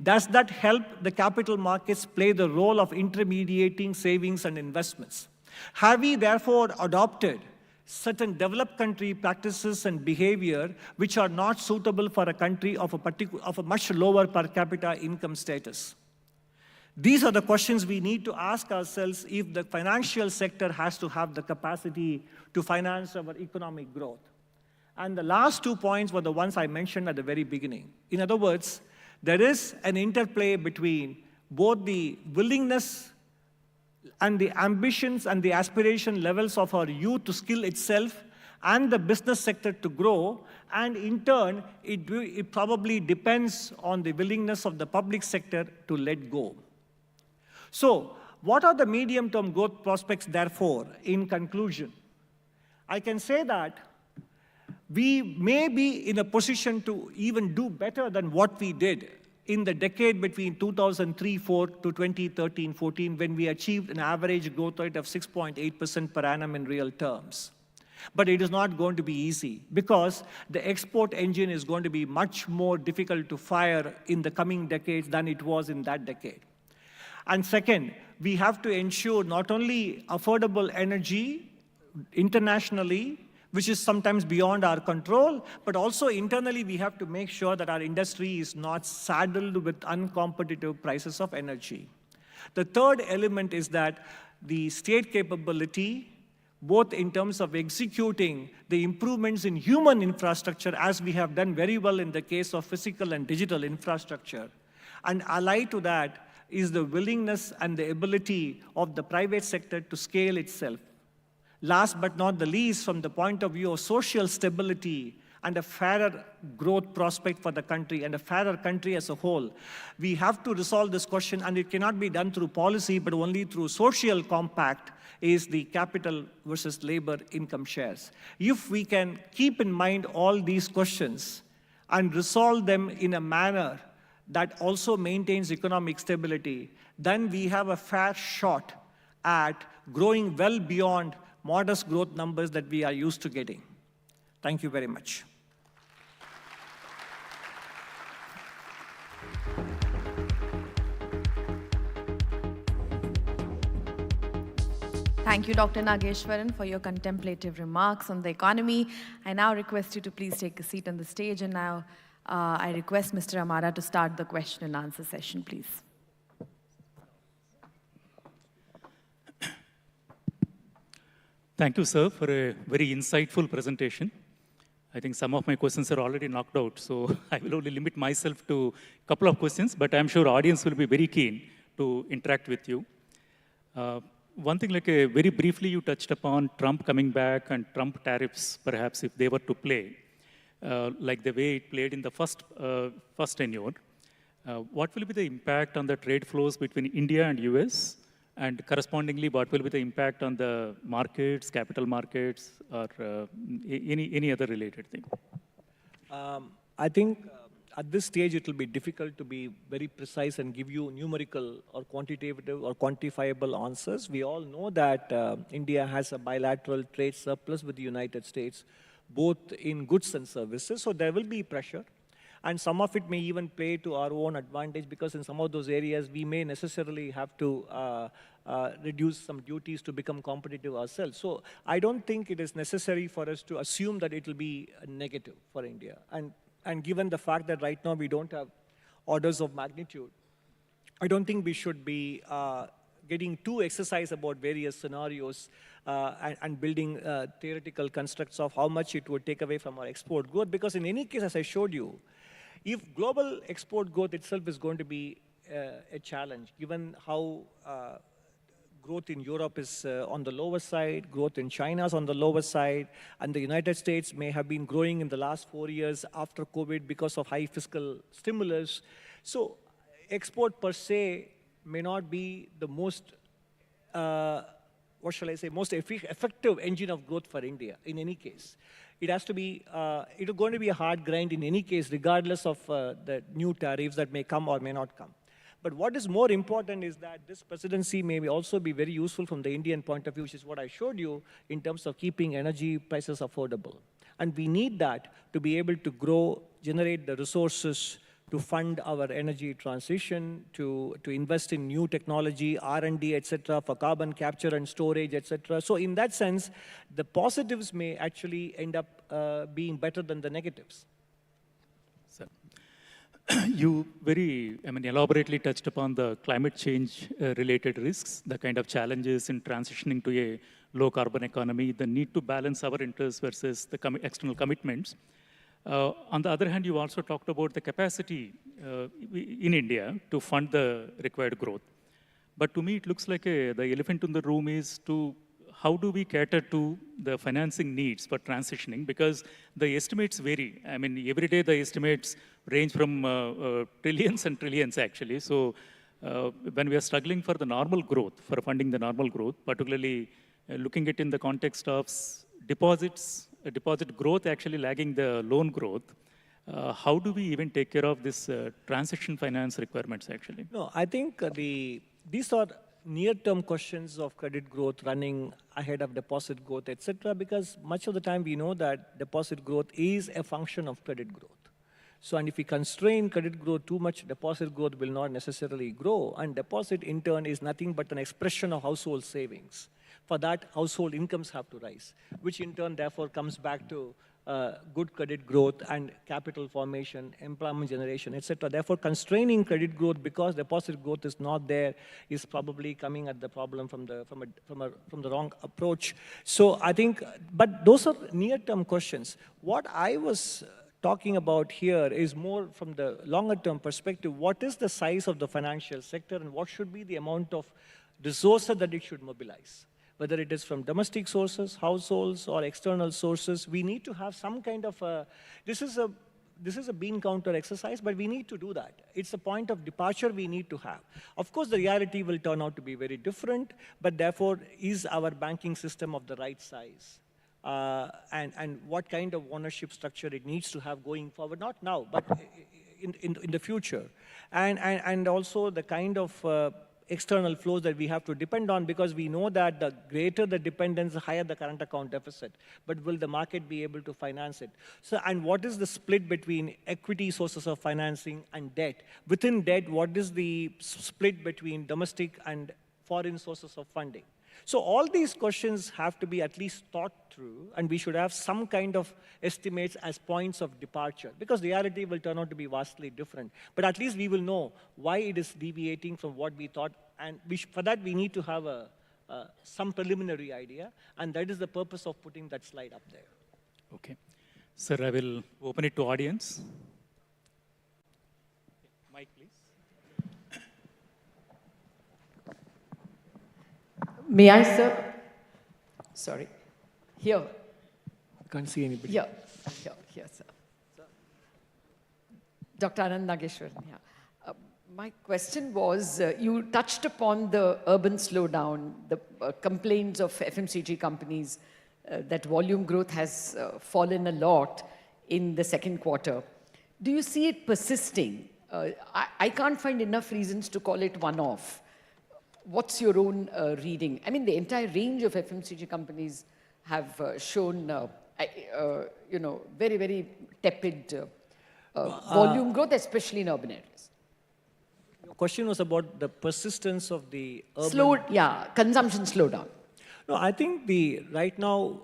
Speaker 3: Does that help the capital markets play the role of intermediating savings and investments? Have we therefore adopted certain developed country practices and behavior which are not suitable for a country of a much lower per capita income status? These are the questions we need to ask ourselves if the financial sector has to have the capacity to finance our economic growth. And the last 2 points were the ones I mentioned at the very beginning. In other words, there is an interplay between both the willingness and the ambitions and the aspiration levels of our youth to skill itself and the business sector to grow, and in turn, it probably depends on the willingness of the public sector to let go. So, what are the medium-term growth prospects, therefore, in conclusion? I can say that we may be in a position to even do better than what we did in the decade between 2003-4 to 2013-14, when we achieved an average growth rate of 6.8% per annum in real terms. But it is not going to be easy, because the export engine is going to be much more difficult to fire in the coming decades than it was in that decade. And second, we have to ensure not only affordable energy internationally, which is sometimes beyond our control, but also internally we have to make sure that our industry is not saddled with uncompetitive prices of energy. The third element is that the state capability, both in terms of executing the improvements in human infrastructure, as we have done very well in the case of physical and digital infrastructure, and allied to that is the willingness and the ability of the private sector to scale itself. Last but not the least, from the point of view of social stability and a fairer growth prospect for the country and a fairer country as a whole, we have to resolve this question, and it cannot be done through policy, but only through social compact, is the capital versus labor income shares. If we can keep in mind all these questions and resolve them in a manner that also maintains economic stability, then we have a fair shot at growing well beyond modest growth numbers that we are used to getting. Thank you very much.
Speaker 2: Thank you, Dr. Nageshwaran, for your contemplative remarks on the economy. I now request you to please take a seat on the stage, and now I request Mr. Amara to start the question and answer session, please.
Speaker 16: Thank you, sir, for a very insightful presentation. I think some of my questions are already knocked out, so I will only limit myself to a couple of questions, but I'm sure audience will be very keen to interact with you. One thing, very briefly, you touched upon Trump coming back and Trump tariffs, perhaps, if they were to play, like the way it played in the first tenure. What will be the impact on the trade flows between India and US? And correspondingly, what will be the impact on the markets, capital markets, or any other related thing?
Speaker 3: I think at this stage, it will be difficult to be very precise and give you numerical or quantitative or quantifiable answers. We all know that India has a bilateral trade surplus with the United States, both in goods and services, so there will be pressure. And some of it may even play to our own advantage, because in some of those areas, we may necessarily have to reduce some duties to become competitive ourselves. So I don't think it is necessary for us to assume that it will be negative for India. And given the fact that right now we don't have orders of magnitude, I don't think we should be getting too exercised about various scenarios and building theoretical constructs of how much it would take away from our export growth. Because in any case, as I showed you, if global export growth itself is going to be a challenge, given how growth in Europe is on the lower side, growth in China is on the lower side, and the United States may have been growing in the last 4 years after COVID because of high fiscal stimulus. So export per se may not be the most, what shall I say, most effective engine of growth for India in any case. It has to be, it's going to be a hard grind in any case, regardless of the new tariffs that may come or may not come. But what is more important is that this presidency may also be very useful from the Indian point of view, which is what I showed you in terms of keeping energy prices affordable. And we need that to be able to grow, generate the resources to fund our energy transition, to invest in new technology, R&D, et cetera, for carbon capture and storage, et cetera. So in that sense, the positives may actually end up being better than the negatives.
Speaker 16: You very, elaborately touched upon the climate change related risks, the kind of challenges in transitioning to a low carbon economy, the need to balance our interests versus the external commitments. On the other hand, you also talked about the capacity in India to fund the required growth. But to me, it looks like the elephant in the room is how do we cater to the financing needs for transitioning? Because the estimates vary. Every day the estimates range from trillions and trillions, actually. So when we are struggling for the normal growth, for funding the normal growth, particularly looking at in the context of deposits, deposit growth actually lagging the loan growth, how do we even take care of this transition finance requirements, actually?
Speaker 3: No, I think these are near-term questions of credit growth running ahead of deposit growth, et cetera, because much of the time we know that deposit growth is a function of credit growth. So, and if we constrain credit growth too much, deposit growth will not necessarily grow, and deposit in turn is nothing but an expression of household savings. For that, household incomes have to rise, which in turn therefore comes back to good credit growth and capital formation, employment generation, et cetera. Therefore, constraining credit growth because deposit growth is not there is probably coming at the problem from the wrong approach. So I think, but those are near-term questions. What I was talking about here is more from the longer-term perspective. What is the size of the financial sector, and what should be the amount of resources that it should mobilize? Whether it is from domestic sources, households, or external sources, we need to have some kind of this is a bean counter exercise, but we need to do that. It's a point of departure we need to have. Of course, the reality will turn out to be very different, but therefore, is our banking system of the right size? And what kind of ownership structure it needs to have going forward, not now, but in the future. And also the kind of external flows that we have to depend on, because we know that the greater the dependence, the higher the current account deficit. But will the market be able to finance it? So, and what is the split between equity sources of financing and debt? Within debt, what is the split between domestic and foreign sources of funding? So all these questions have to be at least thought through, and we should have some kind of estimates as points of departure, because reality will turn out to be vastly different. But at least we will know why it is deviating from what we thought, and for that we need to have some preliminary idea, and that is the purpose of putting that slide up there.
Speaker 16: Okay. Sir, I will open it to audience. Mike, please.
Speaker 7: May I, sir? Sorry. Here.
Speaker 3: Can't see anybody.
Speaker 7: Here, sir. Dr. Anand Nageshwaran, yeah. My question was, you touched upon the urban slowdown, the complaints of FMCG companies that volume growth has fallen a lot in the second quarter. Do you see it persisting? I can't find enough reasons to call it one-off. What's your own reading? I mean, the entire range of FMCG companies have shown, very, very tepid volume growth, especially in urban areas?
Speaker 3: Your question was about the persistence of the urban...
Speaker 7: Consumption slowdown.
Speaker 3: No, I think right now,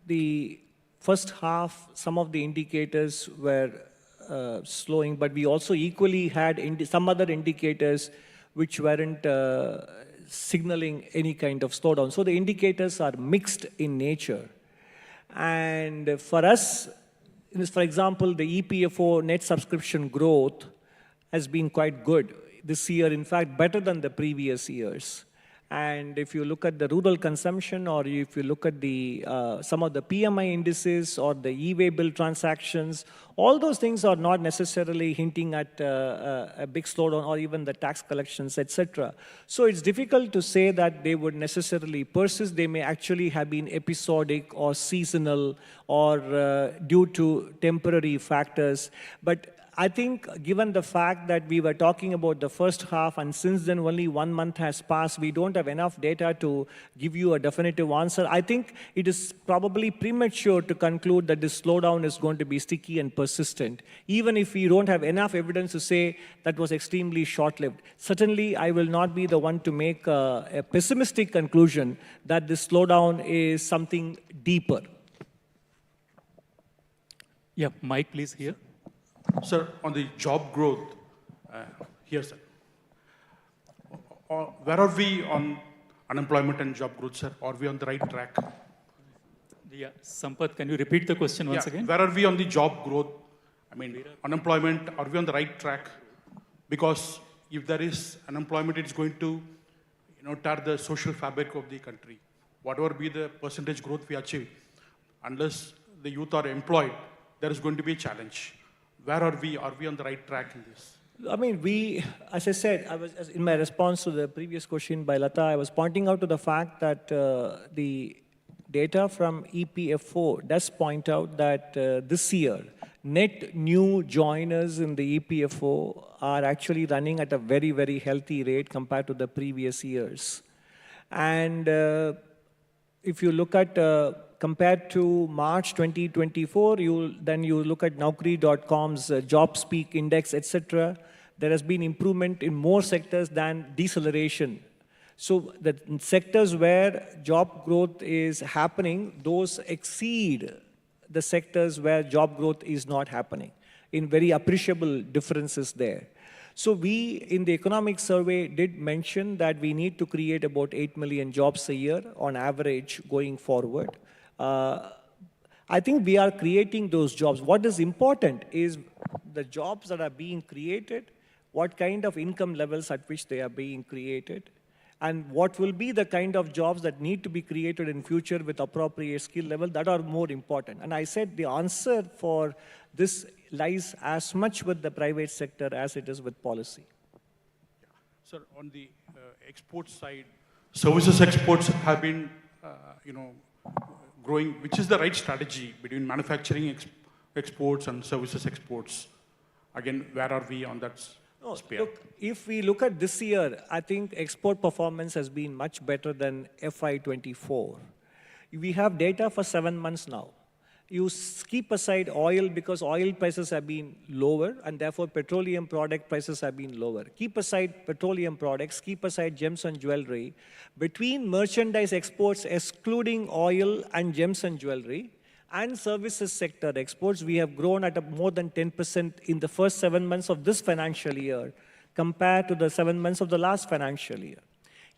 Speaker 3: the first half, some of the indicators were slowing, but we also equally had some other indicators which weren't signaling any kind of slowdown. So the indicators are mixed in nature. And for us, for example, the EPFO net subscription growth has been quite good this year, in fact, better than the previous years. And if you look at the rural consumption, or if you look at the some of the PMI indices or the e-way bill transactions, all those things are not necessarily hinting at a big slowdown, or even the tax collections, etc. So it's difficult to say that they would necessarily persist. They may actually have been episodic or seasonal or due to temporary factors. But I think given the fact that we were talking about the first half, and since then only 1 month has passed, we don't have enough data to give you a definitive answer. I think it is probably premature to conclude that this slowdown is going to be sticky and persistent, even if we don't have enough evidence to say that was extremely short-lived. Certainly, I will not be the one to make a pessimistic conclusion that this slowdown is something deeper.
Speaker 16: Yeah, Mike, please, here.
Speaker 4: Sir, on the job growth, here, sir. Where are we on unemployment and job growth, sir? Are we on the right track?
Speaker 16: Yeah, Sampath, can you repeat the question once again?
Speaker 4: Where are we on the job growth? I mean, unemployment, are we on the right track? Because if there is unemployment, it's going to, tear the social fabric of the country. Whatever be the percentage growth we achieve, unless the youth are employed, there is going to be a challenge. Where are we? Are we on the right track in this?
Speaker 3: I mean, as I said, in my response to the previous question by Lata, I was pointing out to the fact that the data from EPFO does point out that this year, net new joiners in the EPFO are actually running at a very, very healthy rate compared to the previous years. And if you look at compared to March 2024, then you look at Naukri.com's jobs peak index, etc. There has been improvement in more sectors than deceleration. So the sectors where job growth is happening, those exceed the sectors where job growth is not happening, in very appreciable differences there. So we, in the economic survey, did mention that we need to create about 8 million jobs a year on average going forward. I think we are creating those jobs. What is important is the jobs that are being created, what kind of income levels at which they are being created, and what will be the kind of jobs that need to be created in future with appropriate skill level that are more important. And I said the answer for this lies as much with the private sector as it is with policy.
Speaker 4: Sir, on the export side, services exports have been, growing. Which is the right strategy between manufacturing exports and services exports? Again, where are we on that sphere?
Speaker 3: Look, if we look at this year, I think export performance has been much better than FY24. We have data for 7 months now. You keep aside oil because oil prices have been lower, and therefore petroleum product prices have been lower. Keep aside petroleum products, keep aside gems and jewelry. Between merchandise exports, excluding oil and gems and jewelry, and services sector exports, we have grown at more than 10% in the first 7 months of this financial year compared to the 7 months of the last financial year.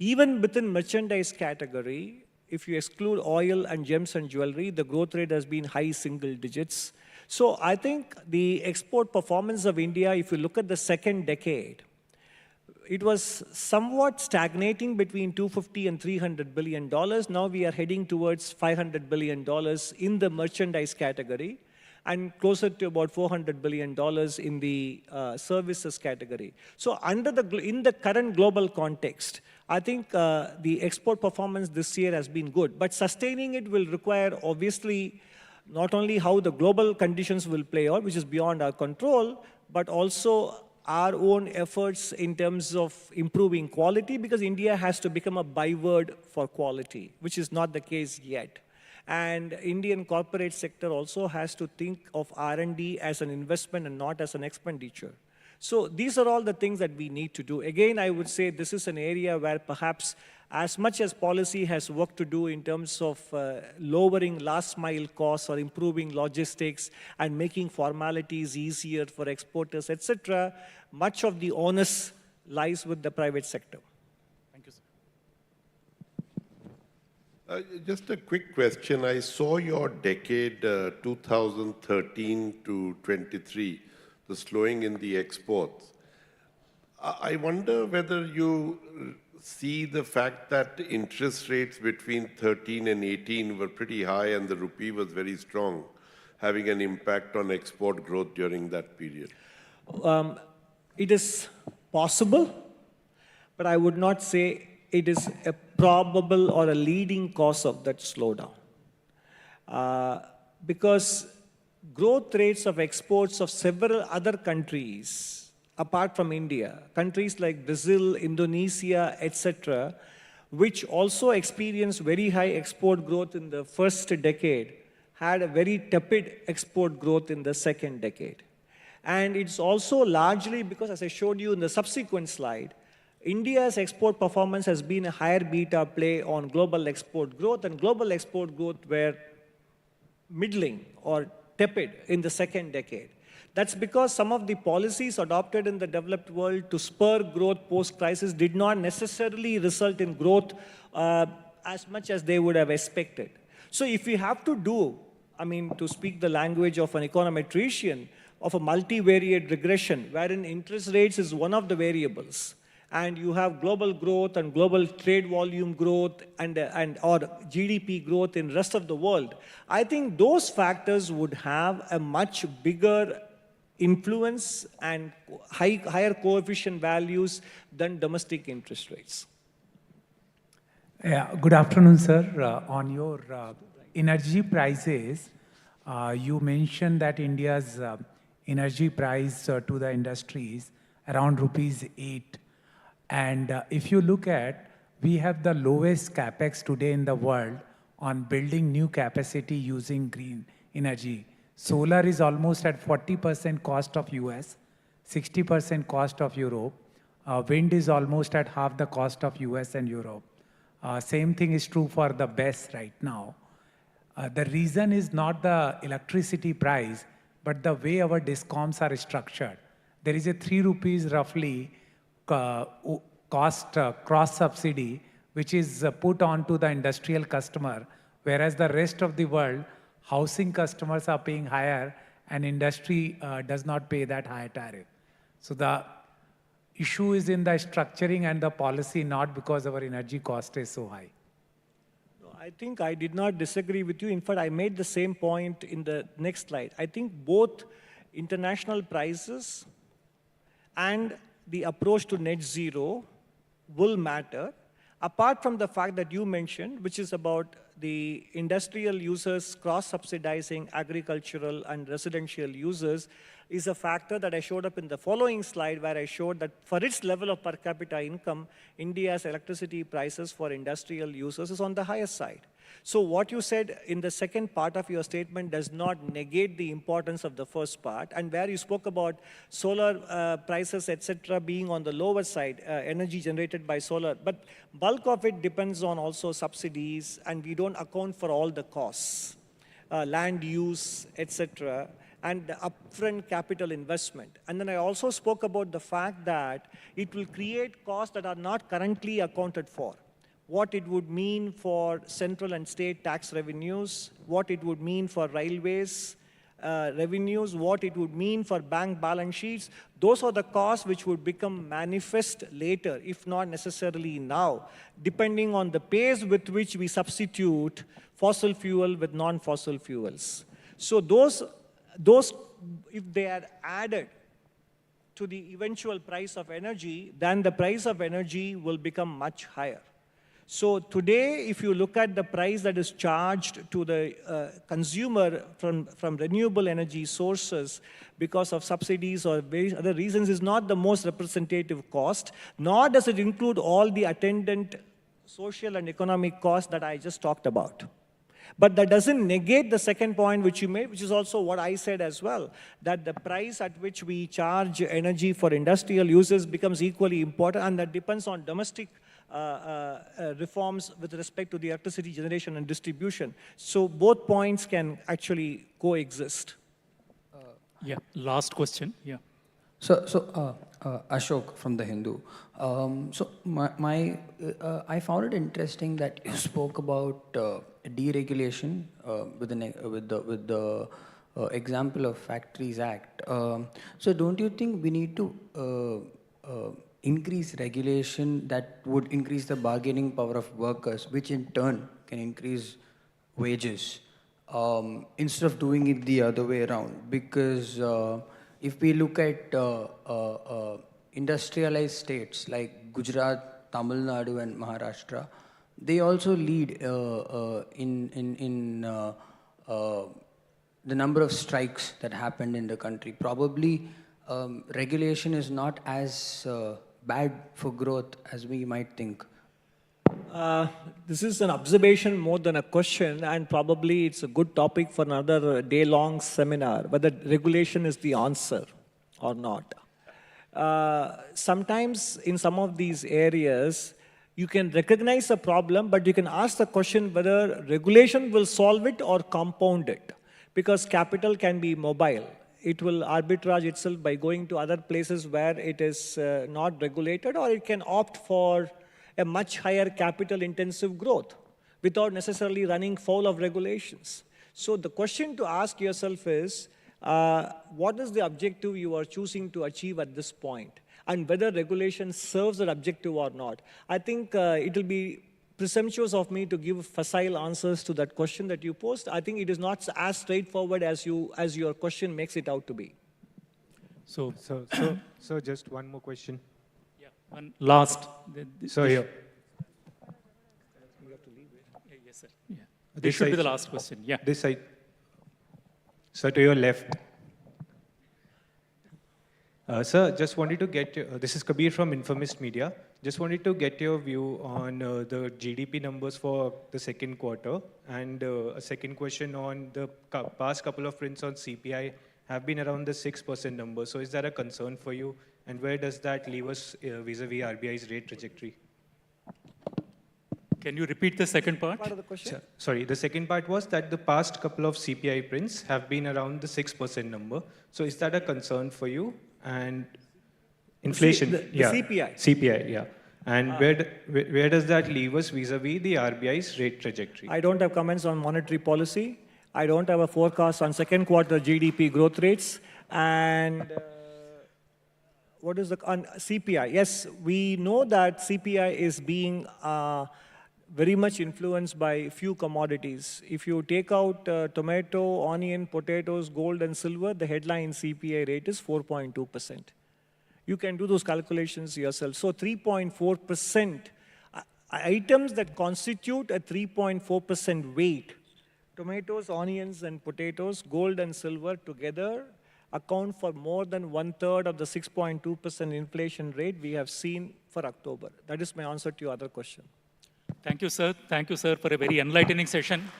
Speaker 3: Even within merchandise category, if you exclude oil and gems and jewelry, the growth rate has been high single digits. So I think the export performance of India, if you look at the second decade, it was somewhat stagnating between $250 and $300 billion. Now we are heading towards $500 billion in the merchandise category and closer to about $400 billion in the services category. So in the current global context, I think the export performance this year has been good, but sustaining it will require, obviously, not only how the global conditions will play out, which is beyond our control, but also our own efforts in terms of improving quality, because India has to become a byword for quality, which is not the case yet. And Indian corporate sector also has to think of R&D as an investment and not as an expenditure. So these are all the things that we need to do. Again, I would say this is an area where perhaps as much as policy has work to do in terms of lowering last mile costs or improving logistics and making formalities easier for exporters, etc., much of the onus lies with the private sector.
Speaker 4: Thank you, sir.
Speaker 9: Just a quick question. I saw your decade 2013 to 23, the slowing in the exports. I wonder whether you see the fact that interest rates between 13 and 18 were pretty high and the rupee was very strong, having an impact on export growth during that period.
Speaker 3: It is possible, but I would not say it is a probable or a leading cause of that slowdown. Because growth rates of exports of several other countries, apart from India, countries like Brazil, Indonesia, etc., which also experienced very high export growth in the first decade, had a very tepid export growth in the second decade. And it's also largely because, as I showed you in the subsequent slide, India's export performance has been a higher beta play on global export growth, and global export growth were middling or tepid in the second decade. That's because some of the policies adopted in the developed world to spur growth post-crisis did not necessarily result in growth as much as they would have expected. So if we have to do, to speak the language of an econometrician, of a multivariate regression, wherein interest rates is one of the variables, and you have global growth and global trade volume growth or GDP growth in the rest of the world, I think those factors would have a much bigger influence and higher coefficient values than domestic interest rates.
Speaker 10: Yeah, good afternoon, sir. On your energy prices, you mentioned that India's energy price to the industry is around ₹8. And if you look at, we have the lowest capex today in the world on building new capacity using green energy. Solar is almost at 40% cost of US, 60% cost of Europe. Wind is almost at half the cost of US and Europe. Same thing is true for the BESS right now. The reason is not the electricity price, but the way our discoms are structured. There is a ₹3 roughly cost cross subsidy, which is put on to the industrial customer, whereas the rest of the world, housing customers are paying higher and industry does not pay that higher tariff. So the issue is in the structuring and the policy, not because our energy cost is so high.
Speaker 3: No, I think I did not disagree with you. In fact, I made the same point in the next slide. I think both international prices and the approach to net zero will matter, apart from the fact that you mentioned, which is about the industrial users cross-subsidizing agricultural and residential users, is a factor that I showed up in the following slide, where I showed that for its level of per capita income, India's electricity prices for industrial users is on the higher side. So what you said in the second part of your statement does not negate the importance of the first part, and where you spoke about solar prices, etc., being on the lower side, energy generated by solar, but bulk of it depends on also subsidies, and we don't account for all the costs, land use, etc., and the upfront capital investment. And then I also spoke about the fact that it will create costs that are not currently accounted for. What it would mean for central and state tax revenues, what it would mean for railways revenues, what it would mean for bank balance sheets. Those are the costs which would become manifest later, if not necessarily now, depending on the pace with which we substitute fossil fuel with non-fossil fuels. So those, if they are added to the eventual price of energy, then the price of energy will become much higher. So today, if you look at the price that is charged to the consumer from renewable energy sources because of subsidies or various other reasons, is not the most representative cost, nor does it include all the attendant social and economic costs that I just talked about. But that doesn't negate the second point which you made, which is also what I said as well, that the price at which we charge energy for industrial uses becomes equally important, and that depends on domestic reforms with respect to the electricity generation and distribution. So both points can actually coexist.
Speaker 16: Yeah, last question. Yeah.
Speaker 5: Ashok from the Hindu. I found it interesting that you spoke about deregulation with the example of Factories Act. So don't you think we need to increase regulation that would increase the bargaining power of workers, which in turn can increase wages, instead of doing it the other way around? Because if we look at industrialized states like Gujarat, Tamil Nadu and Maharashtra, they also lead in the number of strikes that happened in the country. Probably regulation is not as bad for growth as we might think.
Speaker 3: This is an observation more than a question, and probably it's a good topic for another day-long seminar, whether regulation is the answer or not. Sometimes in some of these areas, you can recognize a problem, but you can ask the question whether regulation will solve it or compound it, because capital can be mobile. It will arbitrage itself by going to other places where it is not regulated, or it can opt for a much higher capital-intensive growth without necessarily running foul of regulations. So the question to ask yourself is, what is the objective you are choosing to achieve at this point, and whether regulation serves that objective or not? I think it will be presumptuous of me to give facile answers to that question that you posed. I think it is not as straightforward as your question makes it out to be.
Speaker 10: So just one more question.
Speaker 16: Yeah, one last.
Speaker 10: So here.
Speaker 16: Yes, sir. Yeah. This should be the last question. Yeah.
Speaker 10: This side. Sir, to your left. Sir, just wanted to get your, this is Kabir from Informist Media. Just wanted to get your view on the GDP numbers for the second quarter, and a second question on the past couple of prints on CPI have been around the 6% number. So is that a concern for you, and where does that leave us vis-a-vis RBI's rate trajectory?
Speaker 16: Can you repeat the second part?
Speaker 3: Part of the question?
Speaker 10: Sorry, the second part was that the past couple of CPI prints have been around the 6% number. So is that a concern for you? And inflation,
Speaker 3: the
Speaker 10: yeah.
Speaker 3: CPI.
Speaker 10: CPI, yeah. And where does that leave us vis-a-vis the RBI's rate trajectory?
Speaker 3: I don't have comments on monetary policy. I don't have a forecast on second quarter GDP growth rates. And what is on CPI? Yes, we know that CPI is being very much influenced by few commodities. If you take out tomato, onion, potatoes, gold, and silver, the headline CPI rate is 4.2%. You can do those calculations yourself. So 3.4%, items that constitute a 3.4% weight, tomatoes, onions, and potatoes, gold and silver together account for more than 1/3 of the 6.2% inflation rate we have seen for October. That is my answer to your other question.
Speaker 16: Thank you, sir. Thank you, sir, for a very enlightening session.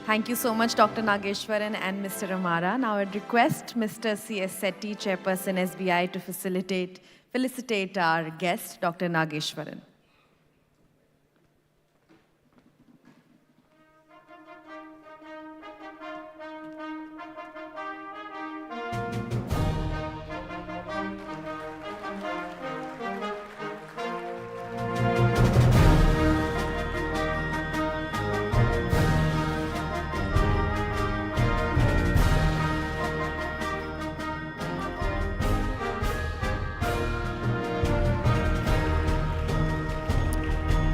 Speaker 2: Thank you so much, Dr. Nageshwaran and Mr. Amara. Now I'd request Mr. C.S. Sethi, Chairperson SBI, to felicitate our guest, Dr. Nageshwaran.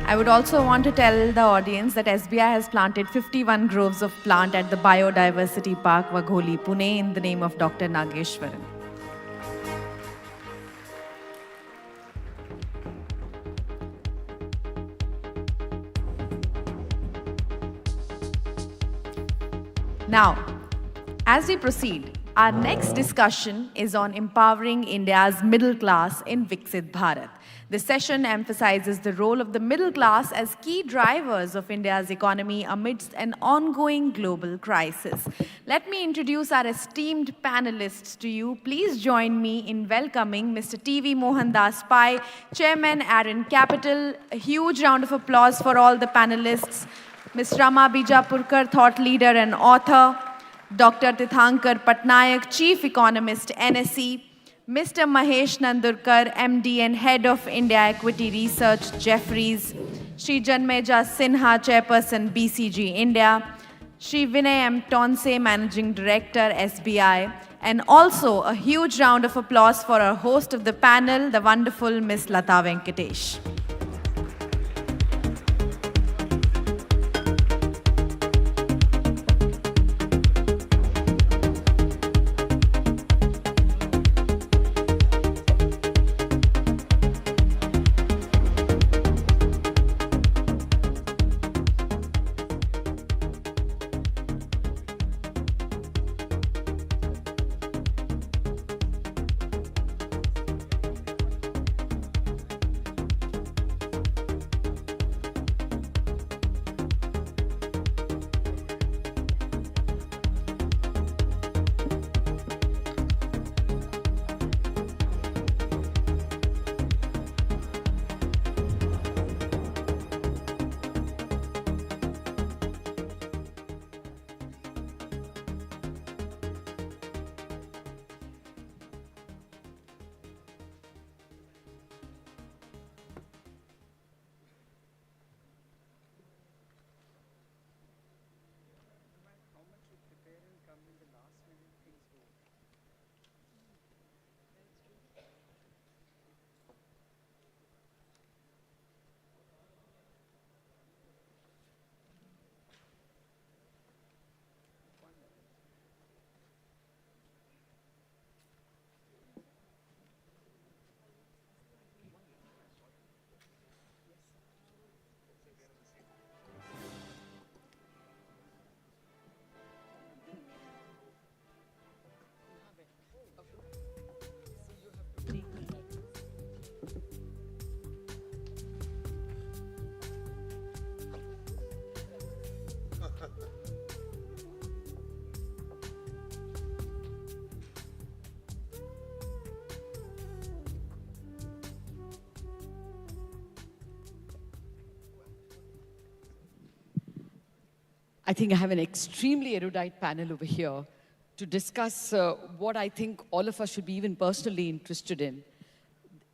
Speaker 2: I would also want to tell the audience that SBI has planted 51 groves of plant at the Biodiversity Park, Wagholi, Pune, in the name of Dr. Nageshwaran. Now, as we proceed, Our next discussion is on empowering India's middle class in Viksit Bharat. This session emphasizes the role of the middle class as key drivers of India's economy amidst an ongoing global crisis. Let me introduce our esteemed panelists to you. Please join me in welcoming Mr. T.V. Mohandas Pai, Chairman, Aaron Capital. A huge round of applause for all the panelists. Ms. Rama Bijapurkar, thought leader and author. Dr. Tithankar Patnaik, Chief Economist, NSE. Mr. Mahesh Nandurkar, MD and Head of India Equity Research, Jefferies. Shri Janmeja Sinha, Chairperson, BCG India. Shri Vinay M. Tonse, Managing Director, SBI. And also a huge round of applause for our host of the panel, the wonderful Ms. Lata Venkatesh.
Speaker 7: I think I have an extremely erudite panel over here to discuss what I think all of us should be even personally interested in,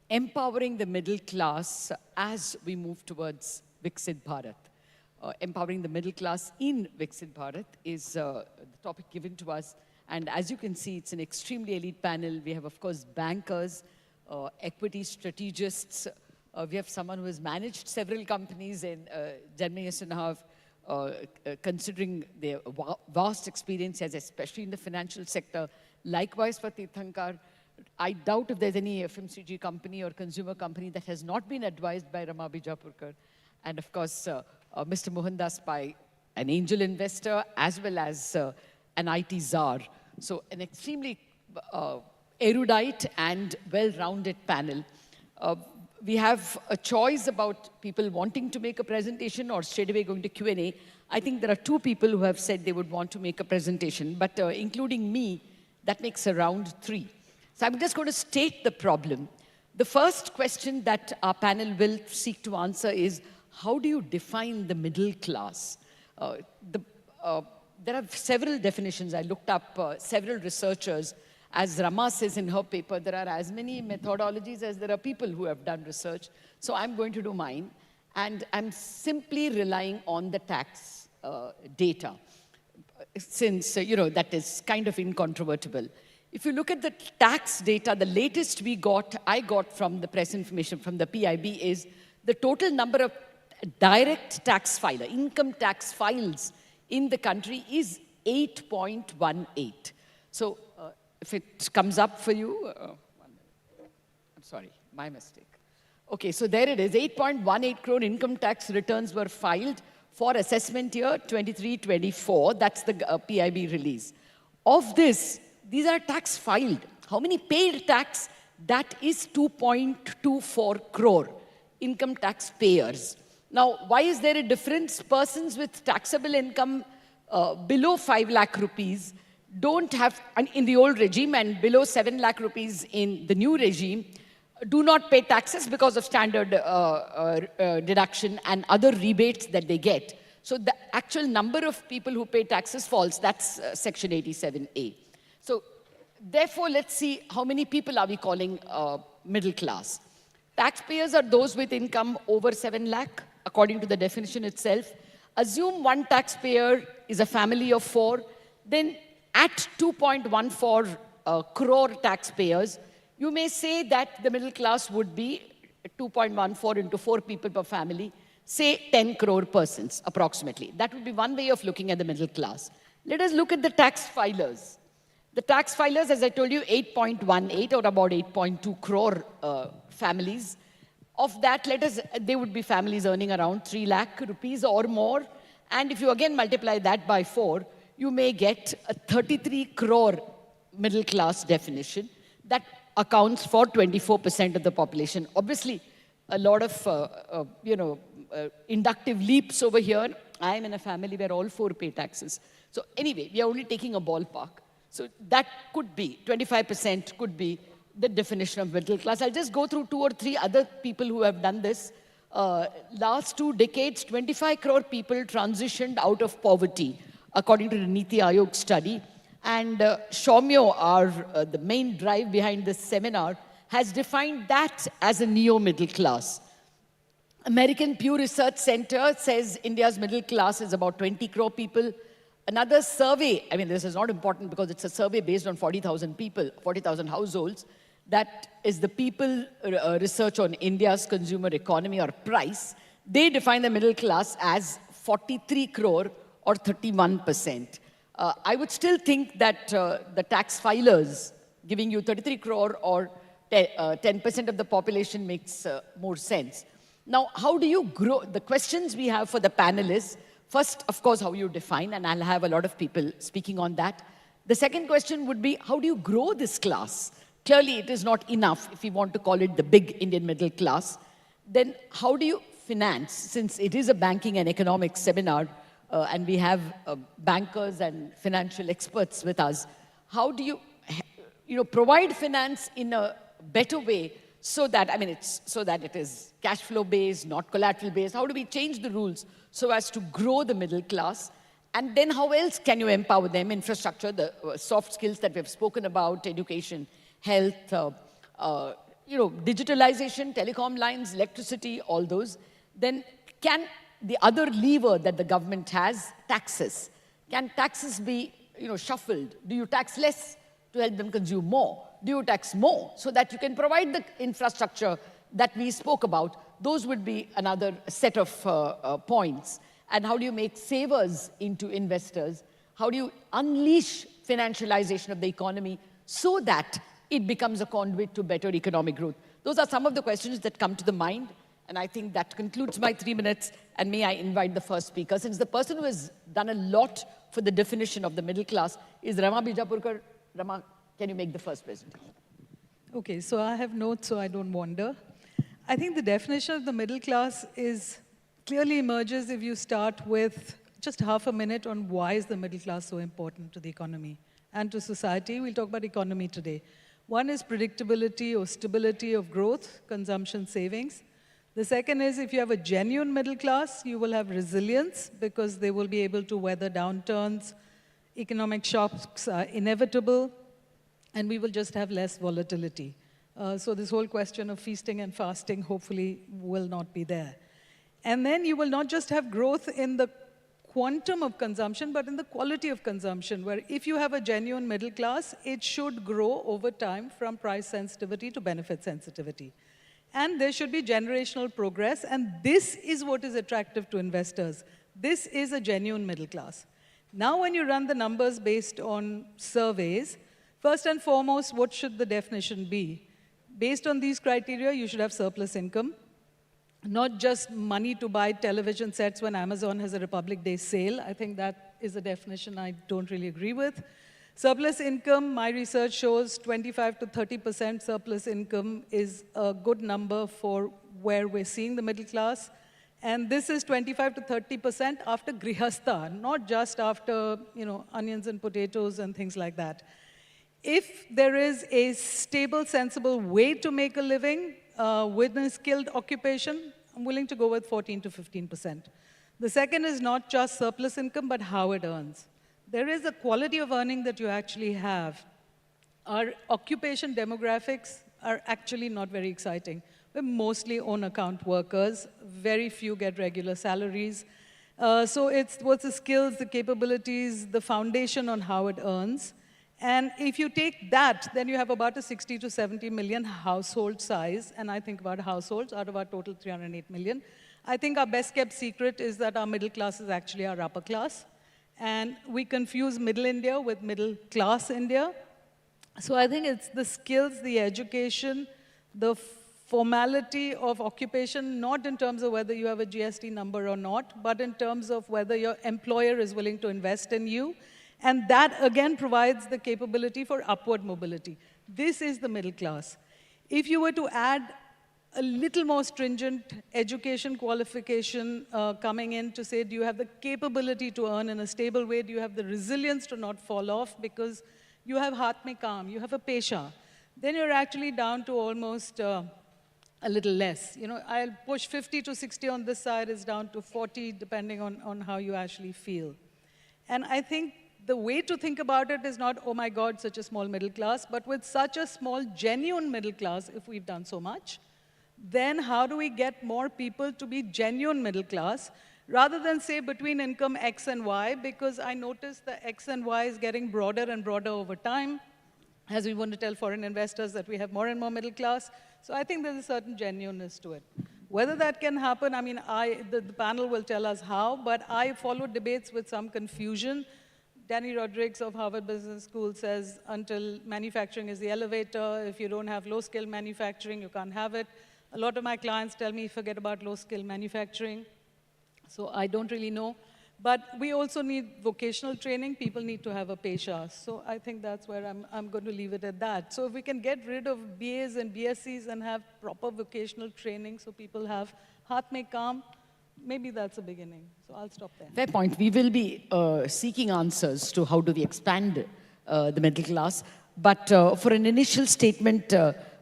Speaker 7: empowering the middle class as we move towards Viksit Bharat. Empowering the middle class in Viksit Bharat is the topic given to us. And as you can see, it's an extremely elite panel. We have, of course, bankers, equity strategists. We have someone who has managed several companies in Janmeya Sinha, considering their vast experience, especially in the financial sector. Likewise for Tirthankar, I doubt if there's any FMCG company or consumer company that has not been advised by Rama Bijapurkar. And of course, Mr. Mohandas Pai, an angel investor, as well as an IT czar. So an extremely erudite and well-rounded panel. We have a choice about people wanting to make a presentation or straight away going to Q&A. I think there are two people who have said they would want to make a presentation, but including me, that makes around 3. So I'm just going to state the problem. The first question that our panel will seek to answer is, how do you define the middle class? There are several definitions. I looked up several researchers. As Rama says in her paper, there are as many methodologies as there are people who have done research. So I'm going to do mine. And I'm simply relying on the tax data, since, that is kind of incontrovertible. If you look at the tax data, the latest I got from the press information from the PIB is the total number of direct tax filer, income tax files in the country is 8.18. So if it comes up for you, I'm sorry, my mistake. Okay, so there it is, 8.18 crore income tax returns were filed for assessment year 23-24. That's the PIB release. Of this, These are tax filed. How many paid tax? That is 2.24 crore income tax payers. Now, why is there a difference? Persons with taxable income below 5 lakh rupees don't have, in the old regime, and below 7 lakh rupees in the new regime, do not pay taxes because of standard deduction and other rebates that they get. So the actual number of people who pay taxes falls. That's Section 87A. So therefore, let's see how many people are we calling middle class. Taxpayers are those with income over 7 lakh, according to the definition itself. Assume one taxpayer is a family of 4, then at 2.14 crore taxpayers, you may say that the middle class would be 2.14 into 4 people per family, say 10 crore persons approximately. That would be one way of looking at the middle class. Let us look at the tax filers. The tax filers, as I told you, 8.18 or about 8.2 crore families. Of that, they would be families earning around 3 lakh rupees or more. And if you again multiply that by 4, you may get a 33 crore middle class definition that accounts for 24% of the population. Obviously, a lot of, inductive leaps over here. I am in a family where all 4 pay taxes. So anyway, we are only taking a ballpark. So that could be, 25% could be the definition of middle class. I'll just go through 2 or 3 other people who have done this. Last 2 decades, 25 crore people transitioned out of poverty, according to the Niti Aayog study. And Shaumyo, the main drive behind this seminar, has defined that as a neo-middle class. American Pew Research Center says India's middle class is about 20 crore people. Another survey, I mean, this is not important because it's a survey based on 40,000 people, 40,000 households. That is the People Research on India's Consumer Economy or price. They define the middle class as 43 crore or 31%. I would still think that the tax filers giving you 33 crore or 10% of the population makes more sense. Now, how do you grow? The questions we have for the panelists, first, of course, how you define, and I'll have a lot of people speaking on that. The second question would be, how do you grow this class? Clearly, it is not enough if we want to call it the big Indian middle class. Then how do you finance, since it is a banking and economics seminar, and we have bankers and financial experts with us, how do you provide finance in a better way so that, so that it is cash flow based, not collateral based? How do we change the rules so as to grow the middle class? And then how else can you empower them? Infrastructure, the soft skills that we've spoken about, education, health, digitalization, telecom lines, electricity, all those. Then can the other lever that the government has, taxes, can taxes be shuffled? Do you tax less to help them consume more? Do you tax more so that you can provide the infrastructure that we spoke about? Those would be another set of points. And how do you make savers into investors? How do you unleash financialization of the economy so that it becomes a conduit to better economic growth? Those are some of the questions that come to the mind. And I think that concludes my 3 minutes. And may I invite the first speaker, since the person who has done a lot for the definition of the middle class is Rama Bijapurkar. Rama, can you make the first presentation?
Speaker 11: Okay, so I have notes so I don't wander. I think the definition of the middle class clearly emerges if you start with just half a minute on why is the middle class so important to the economy and to society. We'll talk about economy today. One is predictability or stability of growth, consumption, savings. The second is if you have a genuine middle class, you will have resilience because they will be able to weather downturns. Economic shocks are inevitable, and we will just have less volatility. So this whole question of feasting and fasting hopefully will not be there. And then you will not just have growth in the quantum of consumption, but in the quality of consumption, where if you have a genuine middle class, it should grow over time from price sensitivity to benefit sensitivity. And there should be generational progress, and this is what is attractive to investors. This is a genuine middle class. Now when you run the numbers based on surveys, first and foremost, what should the definition be? Based on these criteria, you should have surplus income, not just money to buy television sets when Amazon has a Republic Day sale. I think that is a definition I don't really agree with. Surplus income, my research shows 25 to 30% surplus income is a good number for where we're seeing the middle class. And this is 25 to 30% after grihastha, not just after, onions and potatoes and things like that. If there is a stable, sensible way to make a living with a skilled occupation, I'm willing to go with 14 to 15%. The second is not just surplus income, but how it earns. There is a quality of earning that you actually have. Our occupation demographics are actually not very exciting. We're mostly own account workers. Very few get regular salaries. So it's what's the skills, the capabilities, the foundation on how it earns. And if you take that, then you have about a 60 to 70 million household size. And I think about households out of our total 308 million. I think our best kept secret is that our middle class is actually our upper class. And we confuse middle India with middle class India. So I think it's the skills, the education, the formality of occupation, not in terms of whether you have a GST number or not, but in terms of whether your employer is willing to invest in you. And that, again, provides the capability for upward mobility. This is the middle class. If you were to add a little more stringent education qualification coming in to say, do you have the capability to earn in a stable way? Do you have the resilience to not fall off because you have haath mein kaam, you have a pesha? Then you're actually down to almost a little less. I'll push 50 to 60 on this side, is down to 40, depending on how you actually feel. And I think the way to think about it is not, oh my God, such a small middle class, but with such a small, genuine middle class, if we've done so much, then how do we get more people to be genuine middle class, rather than say between income X and Y, because I notice the X and Y is getting broader and broader over time, as we want to tell foreign investors that we have more and more middle class. So I think there's a certain genuineness to it. Whether that can happen, I mean, the panel will tell us how, but I follow debates with some confusion. Danny Rodriguez of Harvard Business School says, until manufacturing is the elevator, if you don't have low-skill manufacturing, you can't have it. A lot of my clients tell me, forget about low-skill manufacturing. So I don't really know. But we also need vocational training. People need to have a pesha. So I think that's where I'm going to leave it at that. So if we can get rid of BAs and BScs and have proper vocational training so people have haath mein kaam, maybe that's a beginning. So I'll stop there.
Speaker 7: Fair point. We will be seeking answers to how do we expand the middle class. But for an initial statement,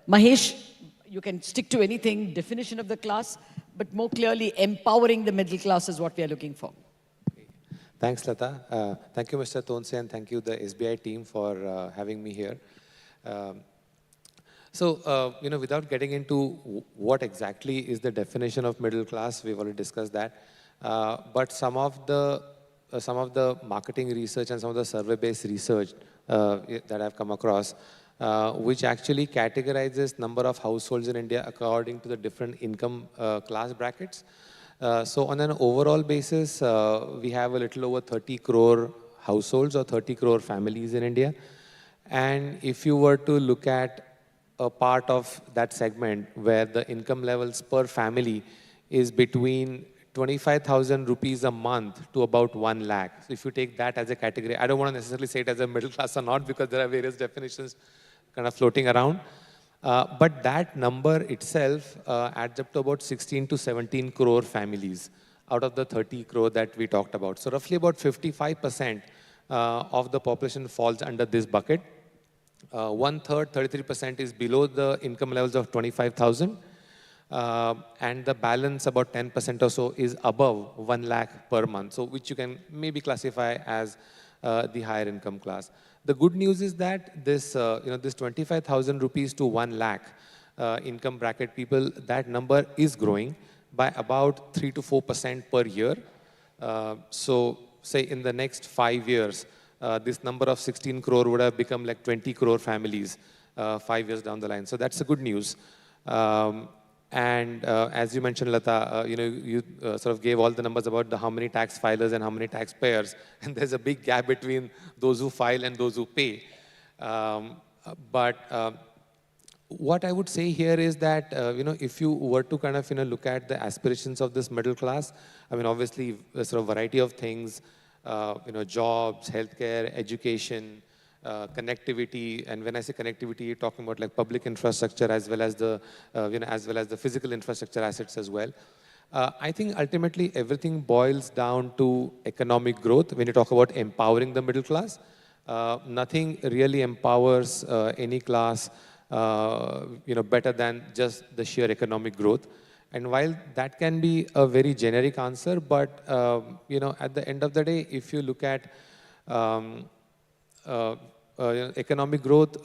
Speaker 7: Mahesh, you can stick to anything, definition of the class, but more clearly, empowering the middle class is what we are looking for.
Speaker 14: Thanks, Lata. Thank you, Mr. Tonse, and thank you, the SBI team, for having me here. Without getting into what exactly is the definition of middle class, we've already discussed that. But some of the marketing research and some of the survey-based research that I've come across, which actually categorizes number of households in India according to the different income class brackets. So on an overall basis, we have a little over 30 crore households or 30 crore families in India. And if you were to look at a part of that segment where the income levels per family is between 25,000 rupees a month to about 1 lakh. So if you take that as a category, I don't want to necessarily say it as a middle class or not, because there are various definitions kind of floating around. But that number itself adds up to about 16 to 17 crore families out of the 30 crore that we talked about. So roughly about 55% of the population falls under this bucket. 1/3, 33% is below the income levels of 25,000. And the balance, about 10% or so, is above 1 lakh per month, so which you can maybe classify as the higher income class. The good news is that this 25,000 rupees to 1 lakh income bracket people, that number is growing by about 3 to 4% per year. So say in the next 5 years, this number of 16 crore would have become like 20 crore families 5 years down the line. So that's the good news. And as you mentioned, Lata, you sort of gave all the numbers about how many tax filers and how many taxpayers, and there's a big gap between those who file and those who pay. But what I would say here is that, if you were to kind of, look at the aspirations of this middle class, I mean, obviously, a sort of variety of things, jobs, healthcare, education, connectivity, and when I say connectivity, you're talking about like public infrastructure as well as the, as well as the physical infrastructure assets as well. I think ultimately everything boils down to economic growth when you talk about empowering the middle class. Nothing really empowers any class better than just the sheer economic growth. And while that can be a very generic answer, but at the end of the day, if you look at economic growth,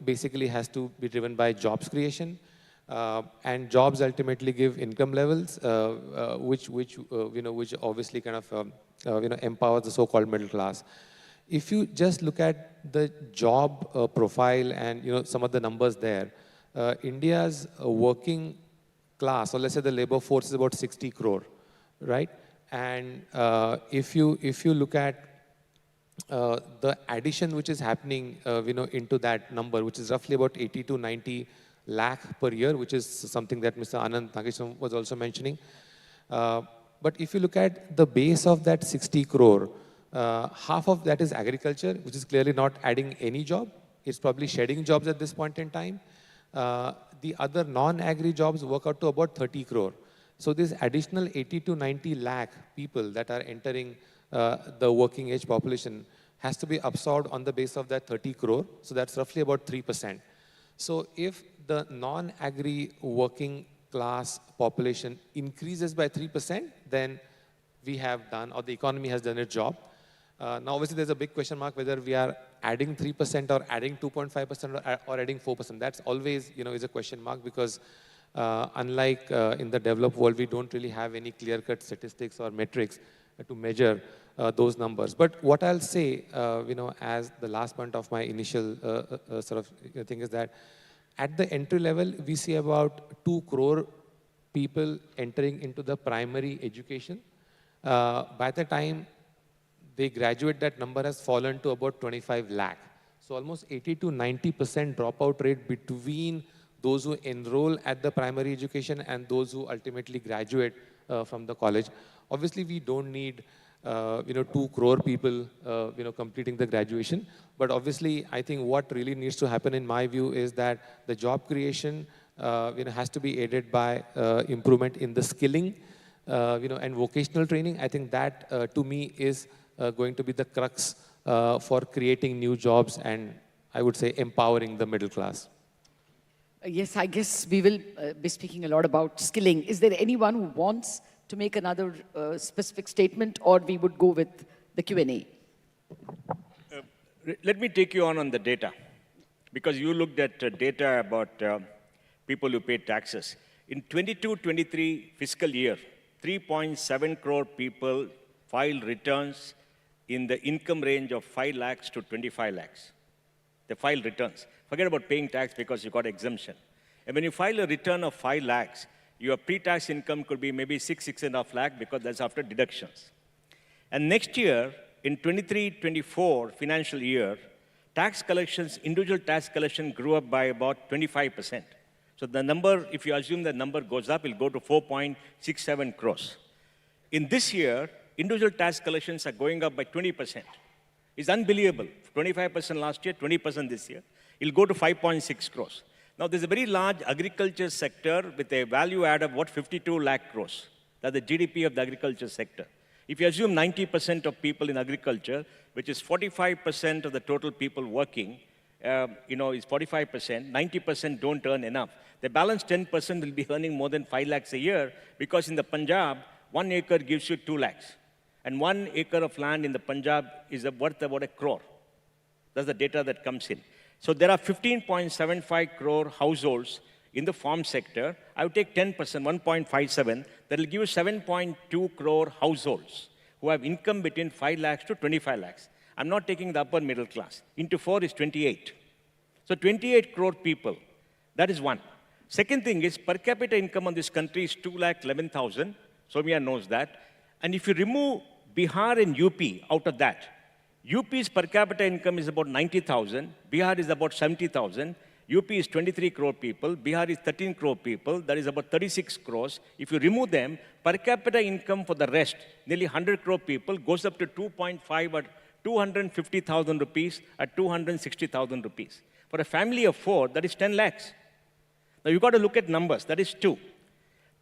Speaker 14: basically has to be driven by jobs creation, and jobs ultimately give income levels, which obviously kind of empowers the so-called middle class. If you just look at the job profile and some of the numbers there, India's working class, or let's say the labor force, is about 60 crore, right? And if you look at the addition which is happening, into that number, which is roughly about 80 to 90 lakh per year, which is something that Mr. Anand Nageswaran was also mentioning. But if you look at the base of that 60 crore, half of that is agriculture, which is clearly not adding any job. It's probably shedding jobs at this point in time. The other non-agri jobs work out to about 30 crore. So this additional 80 to 90 lakh people that are entering the working age population has to be absorbed on the base of that 30 crore. So that's roughly about 3%. So if the non-agri working class population increases by 3%, then we have done, or the economy has done its job. Now, obviously, there's a big question mark whether we are adding 3% or adding 2.5% or adding 4%. That's always, is a question mark, because unlike in the developed world, we don't really have any clear-cut statistics or metrics to measure those numbers. But what I'll say, as the last point of my initial sort of thing is that at the entry level, we see about 2 crore people entering into the primary education. By the time they graduate, that number has fallen to about 25 lakh. So almost 80 to 90% dropout rate between those who enroll at the primary education and those who ultimately graduate from the college. Obviously, we don't need 2 crore people completing the graduation. But obviously, I think what really needs to happen in my view is that the job creation has to be aided by improvement in the skilling and vocational training. I think that to me is going to be the crux for creating new jobs and, I would say, empowering the middle class.
Speaker 7: Yes, I guess we will be speaking a lot about skilling. Is there anyone who wants to make another specific statement, or we would go with the Q&A?
Speaker 12: Let me take you on the data, because you looked at data about people who pay taxes. In 22-23 fiscal year, 3.7 crore people filed returns in the income range of 5 lakhs to 25 lakhs. They filed returns. Forget about paying tax because you got exemption. And when you file a return of 5 lakhs, your pre-tax income could be maybe 6.5 lakh, because that's after deductions. And next year, in 23-24 financial year, tax collections, individual tax collection grew up by about 25%. So the number, if you assume the number goes up, it'll go to 4.67 crores. In this year, individual tax collections are going up by 20%. It's unbelievable. 25% last year, 20% this year. It'll go to 5.6 crores. Now, there's a very large agriculture sector with a value add of, 52 lakh crores. That's the GDP of the agriculture sector. If you assume 90% of people in agriculture, which is 45% of the total people working, is 45%, 90% don't earn enough. The balance 10% will be earning more than 5 lakhs a year, because in the Punjab, 1 acre gives you 2 lakhs. And 1 acre of land in the Punjab is worth about 1 crore. That's the data that comes in. So there are 15.75 crore households in the farm sector. I would take 10%, 1.57. That will give you 7.2 crore households who have income between 5 lakhs to 25 lakhs. I'm not taking the upper middle class. Into 4 is 28. So 28 crore people. That is one. Second thing is, per capita income on this country is 2,11,000. Soumya knows that. And if you remove Bihar and UP out of that, UP's per capita income is about 90,000, Bihar is about 70,000, UP is 23 crore people, Bihar is 13 crore people, that is about 36 crores. If you remove them, per capita income for the rest, nearly 100 crore people, goes up to 2.5 or 250,000 rupees at 260,000 rupees. For a family of 4, that is 10 lakhs. Now, you've got to look at numbers. That is 2.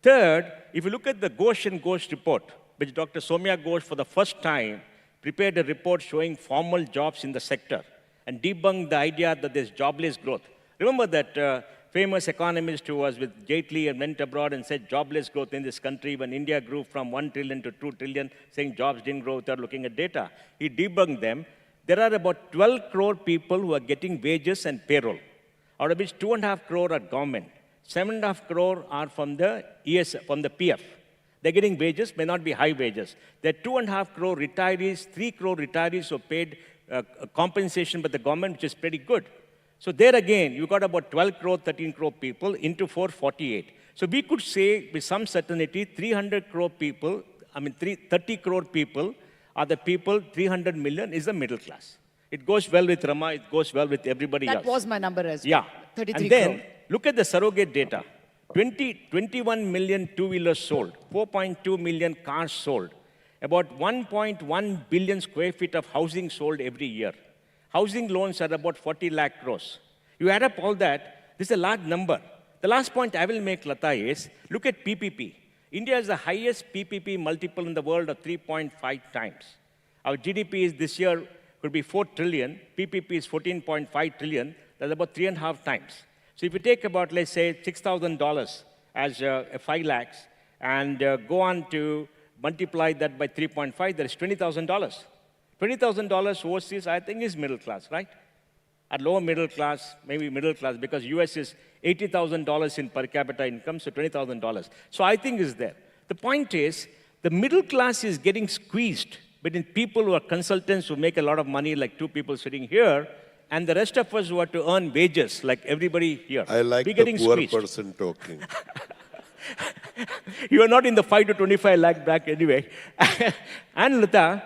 Speaker 12: Third, if you look at the Ghosh and Ghosh report, which Dr. Soumya Ghosh for the first time prepared a report showing formal jobs in the sector and debunked the idea that there's jobless growth. Remember that famous economist who was with Jaitley and went abroad and said jobless growth in this country when India grew from 1 trillion to 2 trillion, saying jobs didn't grow without looking at data. He debunked them. There are about 12 crore people who are getting wages and payroll, out of which 2.5 crore are government. 7.5 crore are from the from the PF. They're getting wages, may not be high wages. There are 2.5 crore retirees, 3 crore retirees who are paid compensation by the government, which is pretty good. So there again, you got about 12 crore, 13 crore people into 448. So we could say with some certainty, 300 crore people, 30 crore people are the people, 300 million is the middle class. It goes well with Rama, it goes well with everybody else.
Speaker 7: That was my number as well.
Speaker 12: Yeah.
Speaker 7: 33
Speaker 12: and then,
Speaker 7: crore.
Speaker 12: look at the surrogate data. 21 million two-wheelers sold, 4.2 million cars sold, about 1.1 billion square feet of housing sold every year. Housing loans are about 40 lakh crores. You add up all that, this is a large number. The last point I will make, Lata, is look at PPP. India has the highest PPP multiple in the world of 3.5 times. Our GDP is this year could be 4 trillion. PPP is 14.5 trillion. That's about 3.5 times. So if you take about, let's say, $6,000 as 5 lakhs and go on to multiply that by 3.5, that is $20,000. $20,000 overseas, I think, is middle class, right? At lower middle class, maybe middle class, because US is $80,000 in per capita income, so $20,000. So I think is there. The point is, the middle class is getting squeezed between people who are consultants who make a lot of money, like 2 people sitting here, and the rest of us who are to earn wages, like everybody here.
Speaker 9: I like
Speaker 12: We're
Speaker 9: the
Speaker 12: getting
Speaker 9: poor
Speaker 12: squeezed.
Speaker 9: person talking.
Speaker 12: You are not in the 5 to 25 lakh bracket anyway. And Lata,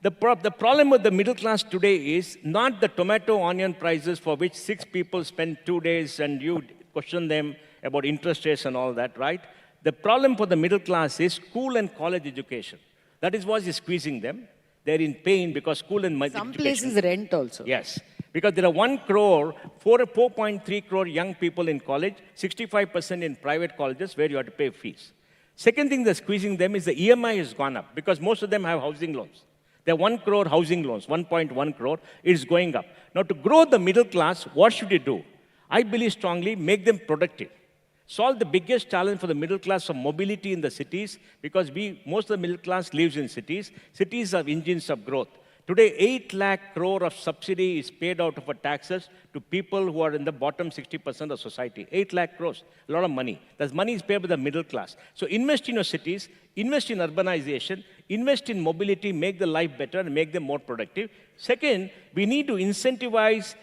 Speaker 12: the problem with the middle class today is not the tomato onion prices for which 6 people spend 2 days and you question them about interest rates and all that, right? The problem for the middle class is school and college education. That is what is squeezing them. They're in pain because school and
Speaker 7: Some
Speaker 12: education.
Speaker 7: places rent also.
Speaker 12: Yes. Because there are 1 crore, 4.3 crore young people in college, 65% in private colleges where you have to pay fees. Second thing that's squeezing them is the EMI has gone up because most of them have housing loans. There are 1 crore housing loans, 1.1 crore, is going up. Now, to grow the middle class, what should you do? I believe strongly, make them productive. Solve the biggest challenge for the middle class of mobility in the cities because most of the middle class lives in cities. Cities are engines of growth. Today, 8 lakh crore of subsidy is paid out of our taxes to people who are in the bottom 60% of society. 8 lakh crores, a lot of money. That money is paid by the middle class. So invest in your cities, invest in urbanization, invest in mobility, make the life better and make them more productive. Second, we need to incentivize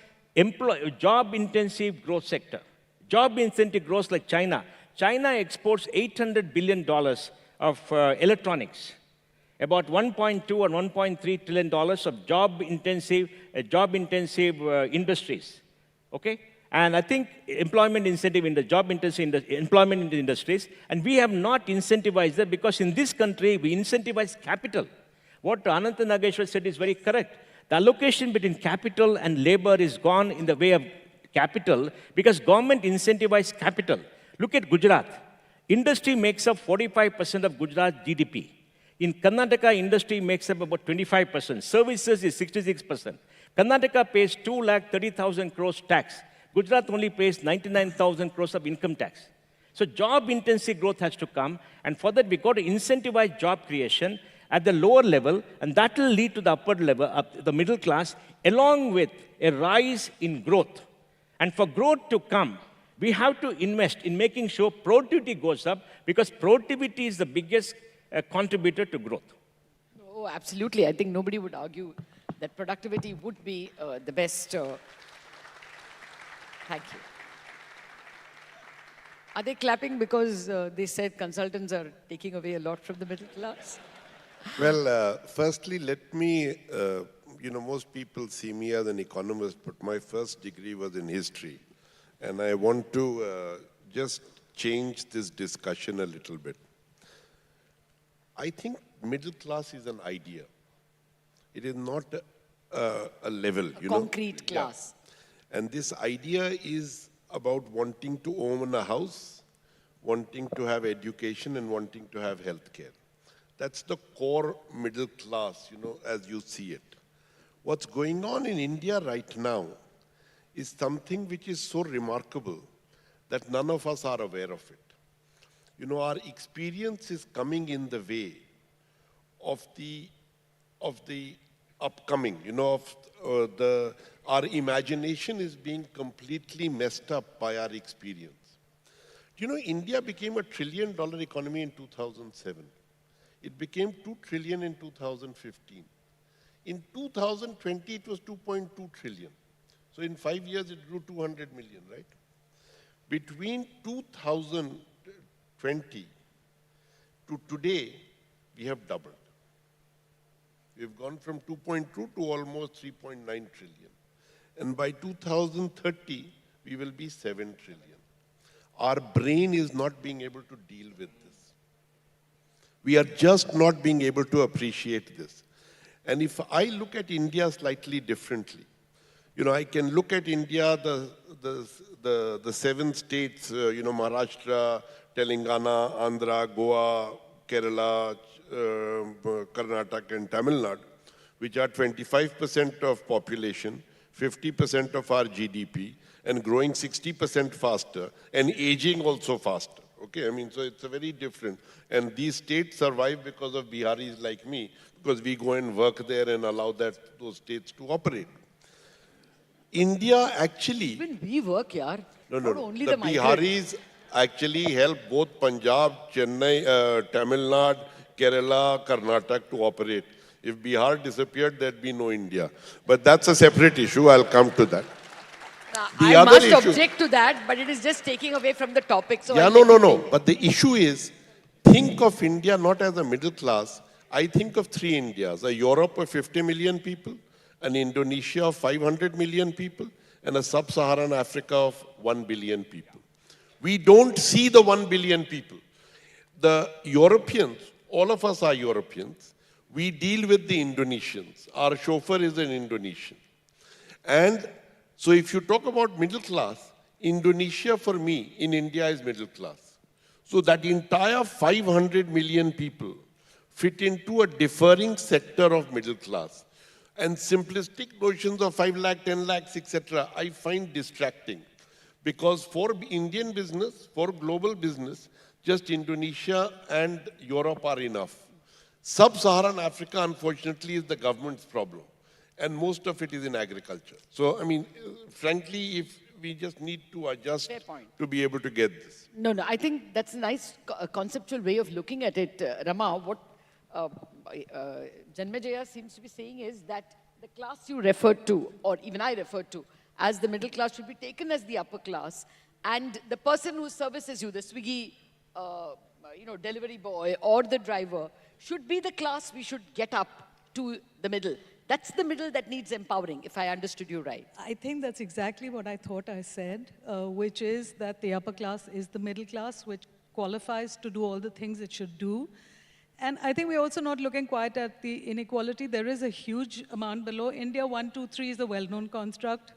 Speaker 12: job-intensive growth sector. Job incentive growth like China. China exports $800 billion of electronics. About 1.2 or 1.3 trillion dollars of job-intensive industries, okay? And I think employment incentive in the job-intensive employment in the industries, and we have not incentivized that because in this country, we incentivize capital. What Ananta Nageshwar said is very correct. The allocation between capital and labor is gone in the way of capital because government incentivizes capital. Look at Gujarat. Industry makes up 45% of Gujarat's GDP. In Karnataka, industry makes up about 25%. Services is 66%. Karnataka pays 2,30,000 crores tax. Gujarat only pays 99,000 crores of income tax. So job-intensive growth has to come, and for that, we've got to incentivize job creation at the lower level, and that will lead to the upper level, the middle class, along with a rise in growth. And for growth to come, we have to invest in making sure productivity goes up, because productivity is the biggest contributor to growth.
Speaker 7: Oh, absolutely. I think nobody would argue that productivity would be the best. Thank you. Are they clapping because they said consultants are taking away a lot from the middle class?
Speaker 9: Well, firstly, let me, most people see me as an economist, but my first degree was in history. And I want to just change this discussion a little bit. I think middle class is an idea. It is not a level,
Speaker 7: concrete class.
Speaker 9: Yeah. And this idea is about wanting to own a house, wanting to have education, and wanting to have healthcare. That's the core middle class, as you see it. What's going on in India right now is something which is so remarkable that none of us are aware of it. Our experience is coming in the way of the upcoming, our imagination is being completely messed up by our experience. India became $1 trillion economy in 2007. It became 2 trillion in 2015. In 2020, it was 2.2 trillion. So in 5 years, it grew 200 million, right? Between 2020 to today, we have doubled. We've gone from 2.2 to almost 3.9 trillion. And by 2030, we will be 7 trillion. Our brain is not being able to deal with this. We are just not being able to appreciate this. And if I look at India slightly differently, I can look at India, the 7 states, Maharashtra, Telangana, Andhra, Goa, Kerala, Karnataka, and Tamil Nadu, which are 25% of population, 50% of our GDP, and growing 60% faster, and aging also faster. Okay, so it's a very different. And these states survive because of Biharis like me, because we go and work there and allow those states to operate. India actually...
Speaker 7: Even we work, yaar.
Speaker 9: Not
Speaker 7: only
Speaker 9: the
Speaker 7: the migrants.
Speaker 9: Biharis actually help both Punjab, Chennai, Tamil Nadu, Kerala, Karnataka to operate. If Bihar disappeared, there'd be no India. But that's a separate issue. I'll come to that.
Speaker 7: I must object to that, but it is just taking away from the topic. So
Speaker 9: yeah, no. But the issue is, think of India not as a middle class. I think of 3 Indias, a Europe of 50 million people, an Indonesia of 500 million people, and a sub-Saharan Africa of 1 billion people. We don't see the 1 billion people. The Europeans, all of us are Europeans. We deal with the Indonesians. Our chauffeur is an Indonesian. And so if you talk about middle class, Indonesia for me in India is middle class. So that entire 500 million people fit into a differing sector of middle class. And simplistic notions of 5 lakh, 10 lakhs, etc., I find distracting. Because for Indian business, for global business, just Indonesia and Europe are enough. Sub-Saharan Africa, unfortunately, is the government's problem. And most of it is in agriculture. So, frankly, if we just need to adjust to be able to get this.
Speaker 7: No, I think that's a nice conceptual way of looking at it, Rama. What Janmejaya seems to be saying is that the class you referred to, or even I referred to, as the middle class should be taken as the upper class, and the person who services you, the Swiggy, delivery boy or the driver, should be the class we should get up to the middle. That's the middle that needs empowering, if I understood you right.
Speaker 11: I think that's exactly what I thought I said, which is that the upper class is the middle class, which qualifies to do all the things it should do. And I think we're also not looking quite at the inequality. There is a huge amount below. India 1, 2, 3 is a well-known construct.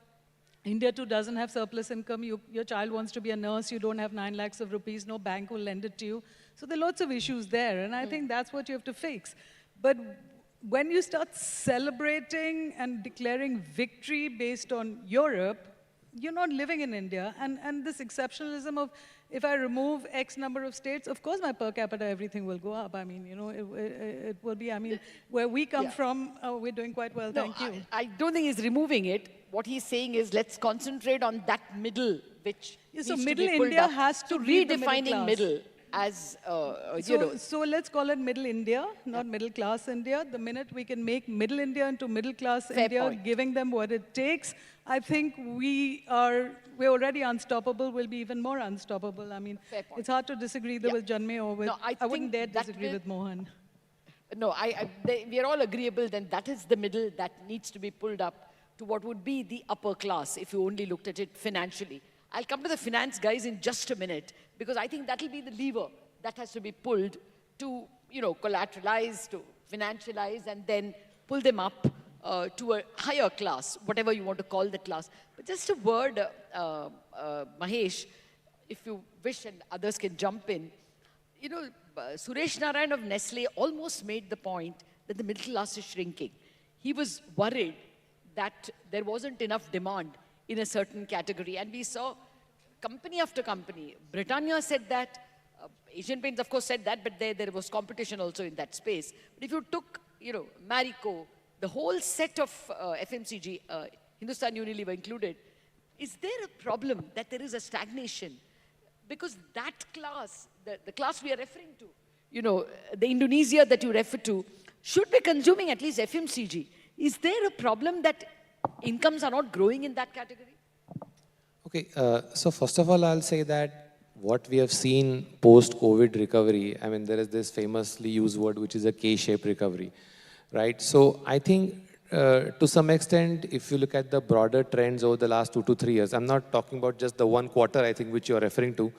Speaker 11: India 2 doesn't have surplus income. Your child wants to be a nurse. You don't have 9 lakhs of rupees. No bank will lend it to you. So there are lots of issues there. And I think that's what you have to fix. But when you start celebrating and declaring victory based on Europe, you're not living in India. And this exceptionalism of, if I remove X number of states, of course my per capita, everything will go up. It will be, where we come from, we're doing quite well, thank you.
Speaker 7: I don't think he's removing it. What he's saying is, let's concentrate on that middle, which needs
Speaker 11: so
Speaker 7: to
Speaker 11: middle
Speaker 7: be pulled
Speaker 11: India
Speaker 7: up.
Speaker 11: has to
Speaker 7: So
Speaker 11: be the middle
Speaker 7: redefining
Speaker 11: class.
Speaker 7: middle as,
Speaker 11: So let's call it middle India, not middle class India. The minute we can make middle India into middle class India,
Speaker 7: point.
Speaker 11: giving them what it takes, I think we're already unstoppable, we'll be even more unstoppable. It's hard to disagree either with Janmay or with, I wouldn't dare disagree with Mohan.
Speaker 7: No, we are all agreeable, then that is the middle that needs to be pulled up to what would be the upper class if you only looked at it financially. I'll come to the finance guys in just a minute, because I think that'll be the lever that has to be pulled to, collateralize, to financialize, and then pull them up to a higher class, whatever you want to call the class. But just a word, Mahesh, if you wish, and others can jump in. You know, Suresh Narayan of Nestle almost made the point that the middle class is shrinking. He was worried that there wasn't enough demand in a certain category. And we saw company after company. Britannia said that. Asian Paints, of course, said that, but there was competition also in that space. But if you took, you know, Marico, the whole set of FMCG, Hindustan Unilever included, is there a problem that there is a stagnation? Because that class, the class we are referring to, you know, the Indonesia that you refer to, should be consuming at least FMCG. Is there a problem that incomes are not growing in that category?
Speaker 14: Okay, so first of all, I'll say that what we have seen post-COVID recovery, I mean, there is this famously used word, which is a K-shaped recovery, right? So I think to some extent, if you look at the broader trends over the last 2 to 3 years, I'm not talking about just the one quarter, I think, which you're referring to,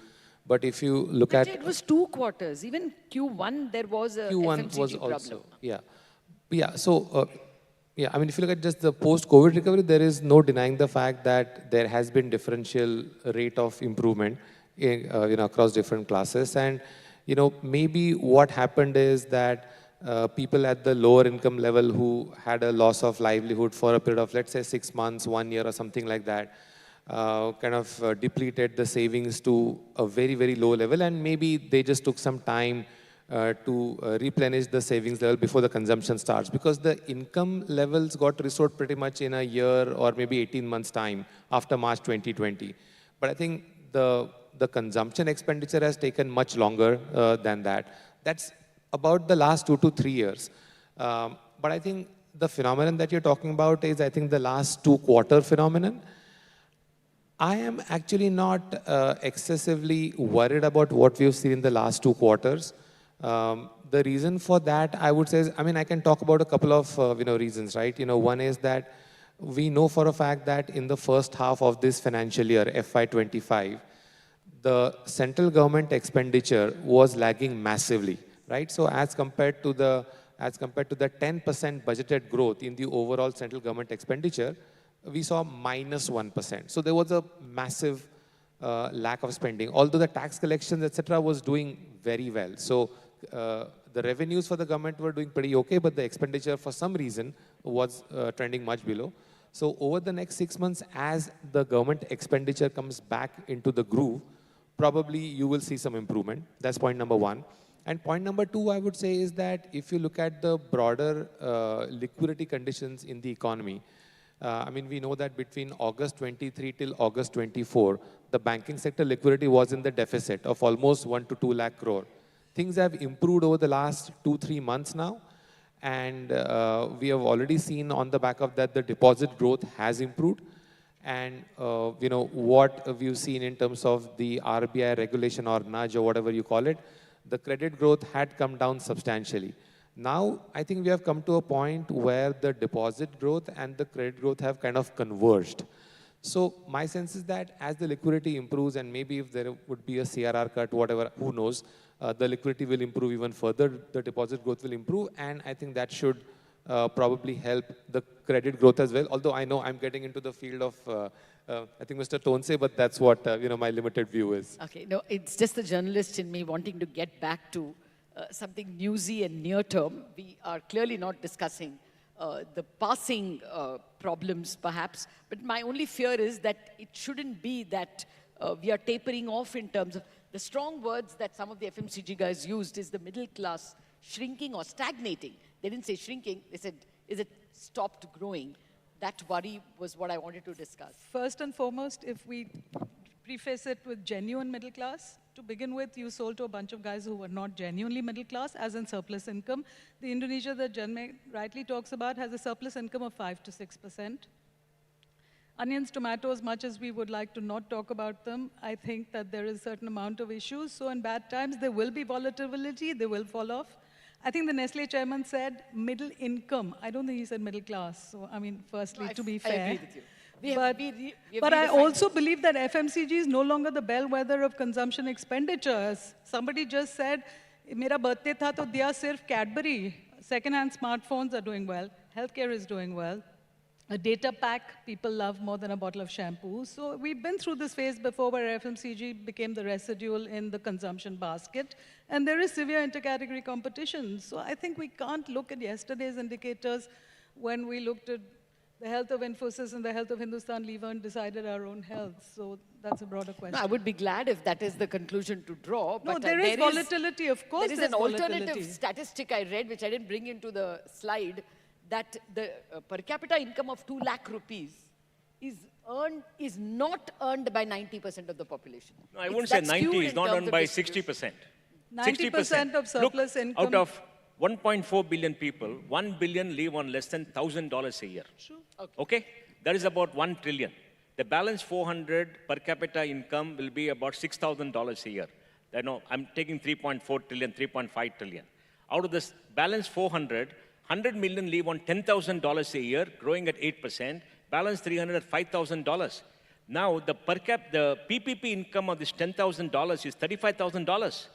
Speaker 14: but if you look at...
Speaker 7: It was 2 quarters. Even Q1, there was a
Speaker 14: Q1
Speaker 7: FMCG
Speaker 14: was
Speaker 7: problem.
Speaker 14: also, yeah. Yeah, so, yeah, I mean, if you look at just the post-COVID recovery, there is no denying the fact that there has been differential rate of improvement in, you know, across different classes. And, you know, maybe what happened is that people at the lower income level who had a loss of livelihood for a period of, let's say, 6 months, 1 year or something like that, kind of depleted the savings to a very, very low level, and maybe they just took some time to replenish the savings level before the consumption starts, because the income levels got restored pretty much in a year or maybe 18 months time after March 2020. But I think the consumption expenditure has taken much longer than that. That's about the last 2 to 3 years. But I think the phenomenon that you're talking about is, I think, the last 2 quarter phenomenon. I am actually not excessively worried about what we've seen in the last 2 quarters. The reason for that, I would say, is, I mean, I can talk about a couple of you know, reasons, right? You know, one is that we know for a fact that in the first half of this financial year, FY25, the central government expenditure was lagging massively, right? So as compared to the 10% budgeted growth in the overall central government expenditure, we saw -1%. So there was a massive lack of spending, although the tax collections, etc., was doing very well. So the revenues for the government were doing pretty okay, but the expenditure for some reason was trending much below. So over the next 6 months, as the government expenditure comes back into the groove, probably you will see some improvement. That's point number one. And point number two, I would say, is that if you look at the broader liquidity conditions in the economy, I mean, we know that between August 23 till August 24, the banking sector liquidity was in the deficit of almost 1 to 2 lakh crore. Things have improved over the last 2-3 months now. And we have already seen on the back of that, the deposit growth has improved. And you know, what we've seen in terms of the RBI regulation or nudge or whatever you call it, the credit growth had come down substantially. Now, I think we have come to a point where the deposit growth and the credit growth have kind of converged. So my sense is that as the liquidity improves, and maybe if there would be a CRR cut, whatever, who knows, the liquidity will improve even further, the deposit growth will improve, and I think that should probably help the credit growth as well. Although I know I'm getting into the field of, I think Mr. Tonse, but that's what you know, my limited view is.
Speaker 7: Okay, no, it's just the journalist in me wanting to get back to something newsy and near term. We are clearly not discussing the passing problems, perhaps. But my only fear is that it shouldn't be that we are tapering off in terms of the strong words that some of the FMCG guys used is the middle class shrinking or stagnating. They didn't say shrinking, they said, is it stopped growing? That worry was what I wanted to discuss.
Speaker 11: First and foremost, if we preface it with genuine middle class, to begin with, you sold to a bunch of guys who were not genuinely middle class, as in surplus income. The Indonesia that Janmay rightly talks about has a surplus income of 5 to 6%. Onions, tomatoes, much as we would like to not talk about them, I think that there is a certain amount of issues. So in bad times, there will be volatility, they will fall off. I think the Nestle chairman said middle income. I don't think he said middle class. So, I mean, firstly, to be fair.
Speaker 7: I agree with you.
Speaker 11: But I also believe that FMCG is no longer the bellwether of consumption expenditures. Somebody just said, "Mera birthday tha to diya sirf Cadbury." Second-hand smartphones are doing well. Healthcare is doing well. A data pack, people love more than a bottle of shampoo. So we've been through this phase before where FMCG became the residual in the consumption basket. And there is severe intercategory competition. So I think we can't look at yesterday's indicators when we looked at the health of Infosys and the health of Hindustan Lever and decided our own health. So that's a broader question.
Speaker 7: No, I would be glad if that is the conclusion to draw.
Speaker 11: No,
Speaker 7: But
Speaker 11: there is volatility, of course.
Speaker 7: There is
Speaker 11: there's
Speaker 7: an alternative
Speaker 11: volatility.
Speaker 7: statistic I read, which I didn't bring into the slide, that the per capita income of 2 lakh rupees is not earned by 90% of the population.
Speaker 12: No, I wouldn't say 90, it's not earned by 60%.
Speaker 11: 90% of surplus
Speaker 12: Look,
Speaker 11: income.
Speaker 12: out of 1.4 billion people, 1 billion live on less than $1,000 a year.
Speaker 11: True.
Speaker 12: Okay? That is about 1 trillion. The balance 400 per capita income will be about $6,000 a year. I know, I'm taking 3.4 trillion, 3.5 trillion. Out of this balance 400, 100 million live on $10,000 a year, growing at 8%, balance 300 at $5,000. Now, the PPP income of this $10,000 is $35,000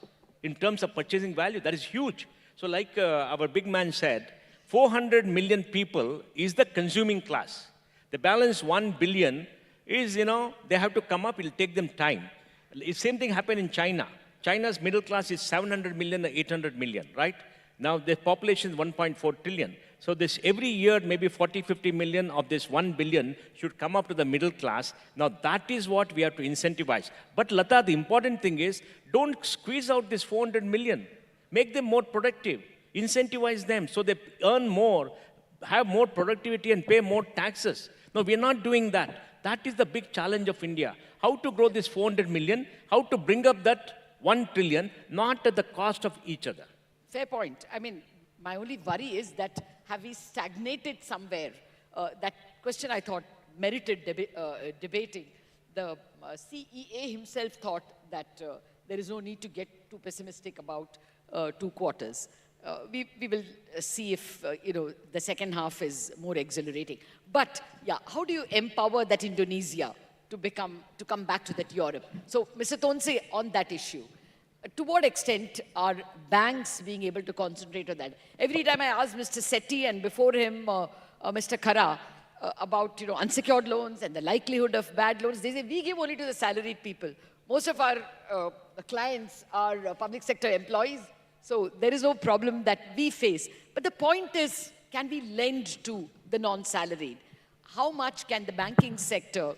Speaker 12: in terms of purchasing value. That is huge. So like our big man said, 400 million people is the consuming class. The balance 1 billion is, they have to come up, it'll take them time. The same thing happened in China. China's middle class is 700 million or 800 million, right? Now the population is 1.4 trillion. So this every year, maybe 40, 50 million of this 1 billion should come up to the middle class. Now that is what we have to incentivize. But Lata, the important thing is, don't squeeze out this 400 million. Make them more productive. Incentivize them so they earn more, have more productivity and pay more taxes. No, we're not doing that. That is the big challenge of India. How to grow this 400 million, how to bring up that 1 trillion, not at the cost of each other.
Speaker 7: Fair point. I mean, my only worry is that have we stagnated somewhere? That question I thought merited debating. The CEA himself thought that there is no need to get too pessimistic about 2 quarters. We will see if the second half is more exhilarating. But yeah, how do you empower that Indonesia to come back to that Europe? So, Mr. Tonse, on that issue, to what extent are banks being able to concentrate on that? Every time I ask Mr. Sethi and before him Mr. Khara about unsecured loans and the likelihood of bad loans, they say we give only to the salaried people. Most of our clients are public sector employees, so there is no problem that we face. But the point is, can we lend to the non-salaried? How much can the banking sector,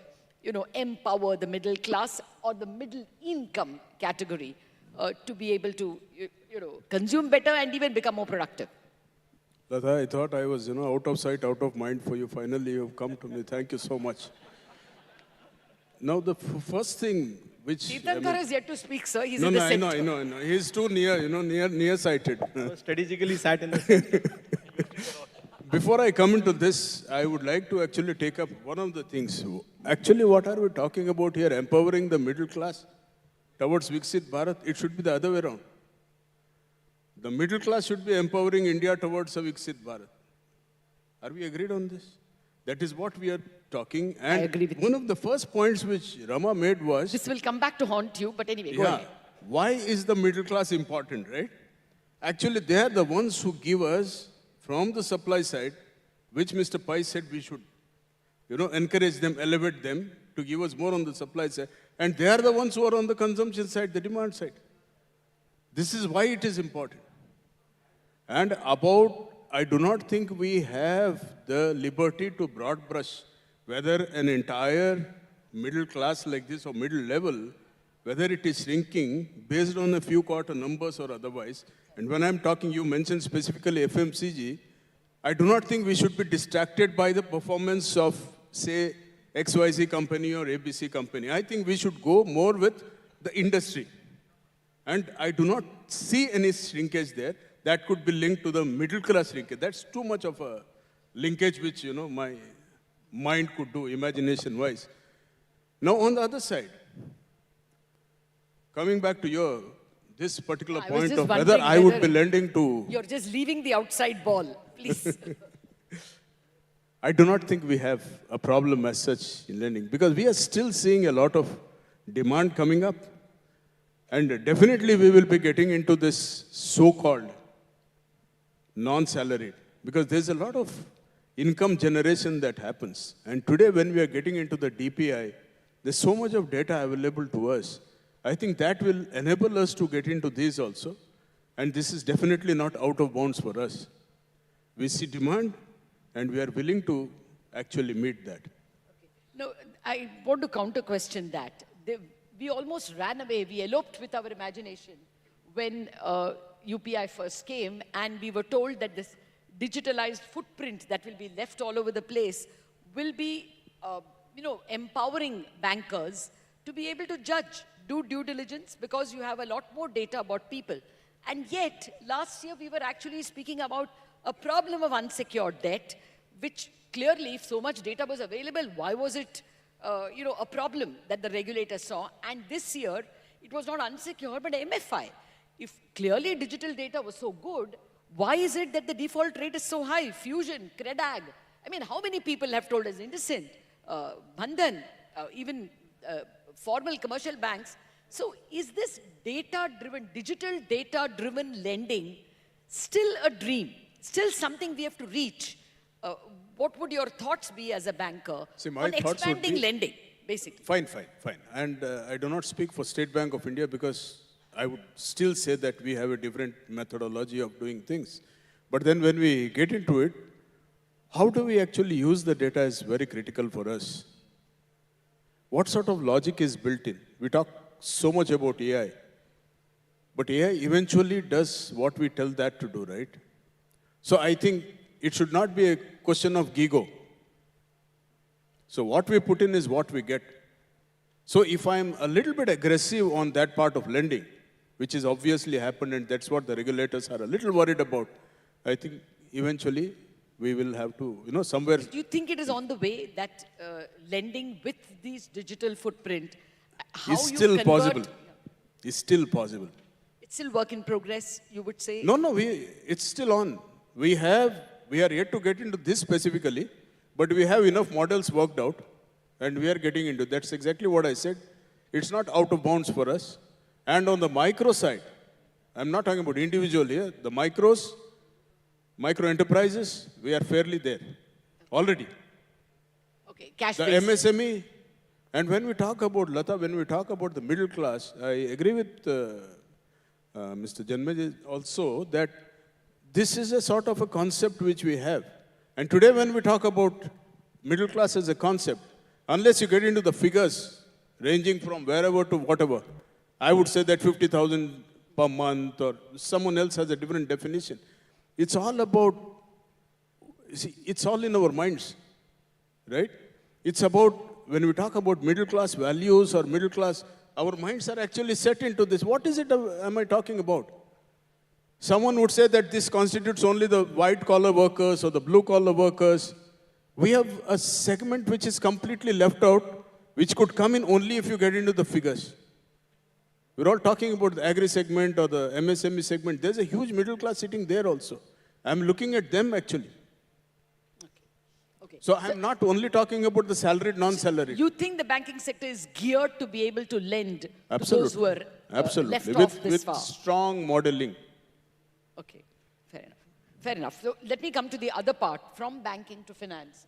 Speaker 7: empower the middle class or the middle income category to be able to, consume better and even become more productive?
Speaker 13: Lata, I thought I was, out of sight, out of mind for you. Finally, you've come to me. Thank you so much. Now, the first thing which...
Speaker 7: Tirthankar is yet to speak, sir. He's
Speaker 13: No,
Speaker 7: in the
Speaker 13: no, I
Speaker 7: center.
Speaker 13: know. He's too near, nearsighted.
Speaker 15: Strategically sat in the center.
Speaker 13: Before I come into this, I would like to actually take up one of the things. Actually, what are we talking about here? Empowering the middle class towards Viksit Bharat? It should be the other way around. The middle class should be empowering India towards a Viksit Bharat. Are we agreed on this? That is what we are talking. And
Speaker 7: I agree with
Speaker 13: one of the first points which Rama made was...
Speaker 7: This will come back to haunt you, but anyway, go ahead.
Speaker 13: Why is the middle class important, right? Actually, they are the ones who give us from the supply side, which Mr. Pai said we should, encourage them, elevate them to give us more on the supply side. And they are the ones who are on the consumption side, the demand side. This is why it is important. And I do not think we have the liberty to broad brush whether an entire middle class like this or middle level, whether it is shrinking based on a few quarter numbers or otherwise. And when I'm talking, you mentioned specifically FMCG, I do not think we should be distracted by the performance of, say, XYZ company or ABC company. I think we should go more with the industry. And I do not see any shrinkage there that could be linked to the middle class shrinkage. That's too much of a linkage which, my mind could do imagination-wise. Now, on the other side, coming back to this particular point of whether I would be lending to...
Speaker 7: You're just leaving the outside ball, please.
Speaker 13: I do not think we have a problem as such in lending because we are still seeing a lot of demand coming up. And definitely we will be getting into this so-called non-salaried, because there's a lot of income generation that happens. And today when we are getting into the DPI, there's so much of data available to us. I think that will enable us to get into these also. And this is definitely not out of bounds for us. We see demand, and we are willing to actually meet that.
Speaker 7: No, I want to counter-question that. We almost ran away, we eloped with our imagination when UPI first came, and we were told that this digitalized footprint that will be left all over the place will be, empowering bankers to be able to judge, do due diligence, because you have a lot more data about people. And yet, last year we were actually speaking about a problem of unsecured debt, which clearly, if so much data was available, why was it, a problem that the regulator saw? And this year, it was not unsecured, but MFI. If clearly digital data was so good, why is it that the default rate is so high? Fusion, Credag. I mean, how many people have told us Indocent, Bandhan, even formal commercial banks? So is this data-driven, digital data-driven lending still a dream? Still something we have to reach? What would your thoughts be as a banker on expanding lending, basically?
Speaker 13: Fine. And I do not speak for State Bank of India because I would still say that we have a different methodology of doing things. But then when we get into it, how do we actually use the data is very critical for us. What sort of logic is built in? We talk so much about AI, but AI eventually does what we tell that to do, right? So I think it should not be a question of gigo. So what we put in is what we get. So if I'm a little bit aggressive on that part of lending, which is obviously happened, and that's what the regulators are a little worried about, I think eventually we will have to, somewhere.
Speaker 7: Do you think it is on the way that lending with these digital footprint, how
Speaker 13: is
Speaker 7: you
Speaker 13: still
Speaker 7: convert,
Speaker 13: possible? Is still possible.
Speaker 7: It's still work in progress, you would say?
Speaker 13: No, it's still on. We are yet to get into this specifically, but we have enough models worked out, and we are getting into. That's exactly what I said. It's not out of bounds for us. And on the micro side, I'm not talking about individual here, the micro enterprises, we are fairly there already.
Speaker 7: Okay, cash
Speaker 13: The
Speaker 7: based.
Speaker 13: MSME, and when we talk about, Lata, when we talk about the middle class, I agree with Mr. Janmej also that this is a sort of a concept which we have. And today when we talk about middle class as a concept, unless you get into the figures ranging from wherever to whatever, I would say that 50,000 per month, or someone else has a different definition. It's all about, it's all in our minds, right? It's about, when we talk about middle class values or middle class, our minds are actually set into this. What is it am I talking about? Someone would say that this constitutes only the white collar workers or the blue collar workers. We have a segment which is completely left out, which could come in only if you get into the figures. We're all talking about the agri segment or the MSME segment. There's a huge middle class sitting there also. I'm looking at them actually.
Speaker 7: Okay.
Speaker 13: So I'm not only talking about the salaried, non-salaried.
Speaker 7: You think the banking sector is geared to be able to lend to
Speaker 13: Absolutely.
Speaker 7: those who are left
Speaker 13: with,
Speaker 7: off this
Speaker 13: with
Speaker 7: far?
Speaker 13: strong modeling.
Speaker 7: Okay, fair enough. Fair enough. So let me come to the other part, from banking to finance.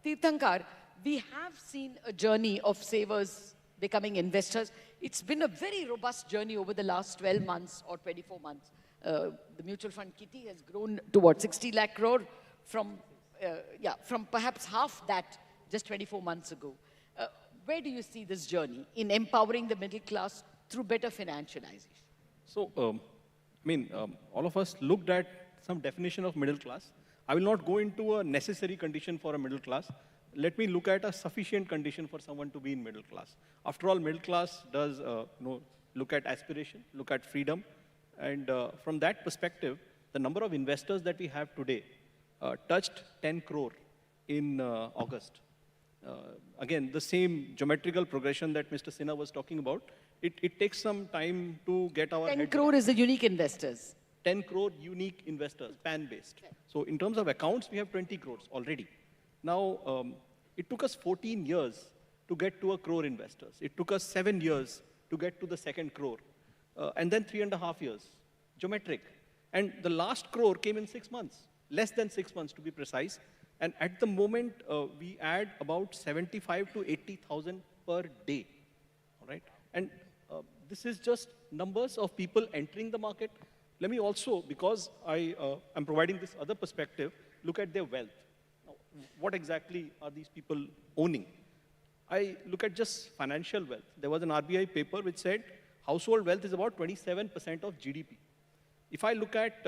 Speaker 7: Tirthankar, we have seen a journey of savers becoming investors. It's been a very robust journey over the last 12 months or 24 months. The mutual fund kitty has grown to what, 60 lakh crore from perhaps half that just 24 months ago. Where do you see this journey in empowering the middle class through better financialization?
Speaker 15: So, all of us looked at some definition of middle class. I will not go into a necessary condition for a middle class. Let me look at a sufficient condition for someone to be in middle class. After all, middle class does look at aspiration, look at freedom. And from that perspective, the number of investors that we have today touched 10 crore in August. Again, the same geometrical progression that Mr. Sinha was talking about, it takes some time to get our
Speaker 7: 10 crore is the unique investors.
Speaker 15: 10 crore unique investors, PAN-based. So in terms of accounts, we have 20 crores already. Now, it took us 14 years to get to a crore investors. It took us 7 years to get to the second crore. And then 3.5 years, geometric. And the last crore came in 6 months, less than 6 months to be precise. And at the moment, we add about 75 to 80,000 per day, all right? And this is just numbers of people entering the market. Let me also, because I am providing this other perspective, look at their wealth. Now, what exactly are these people owning? I look at just financial wealth. There was an RBI paper which said household wealth is about 27% of GDP. If I look at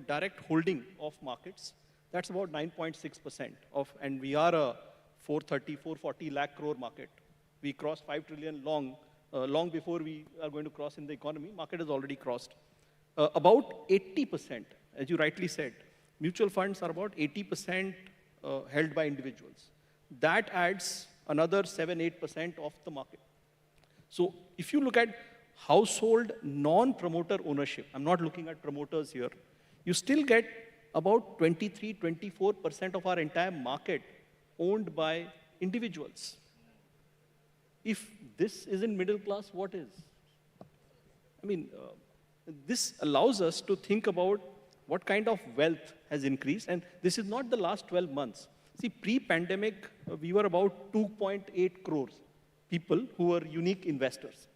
Speaker 15: direct holding of markets, that's about 9.6% of, and we are a 440 lakh crore market. We crossed 5 trillion long before we are going to cross in the economy. Market has already crossed. About 80%, as you rightly said, mutual funds are about 80% held by individuals. That adds another 7-8% of the market. So if you look at household non-promoter ownership, I'm not looking at promoters here, you still get about 23-24% of our entire market owned by individuals. If this isn't middle class, what is? I mean, this allows us to think about what kind of wealth has increased, and this is not the last 12 months. See, pre-pandemic, we were about 2.8 crores people who were unique investors.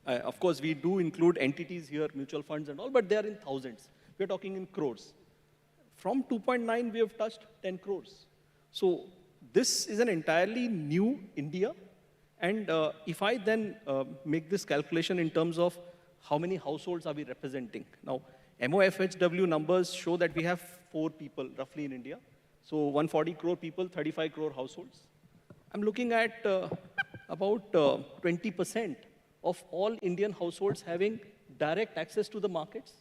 Speaker 15: Of course, we do include entities here, mutual funds and all, but they are in thousands. We're talking in crores. From 2.9, we have touched 10 crores. So this is an entirely new India. And if I then make this calculation in terms of how many households are we representing? Now, MOFHW numbers show that we have 4 people roughly in India. So 140 crore people, 35 crore households. I'm looking at about 20% of all Indian households having direct access to the markets.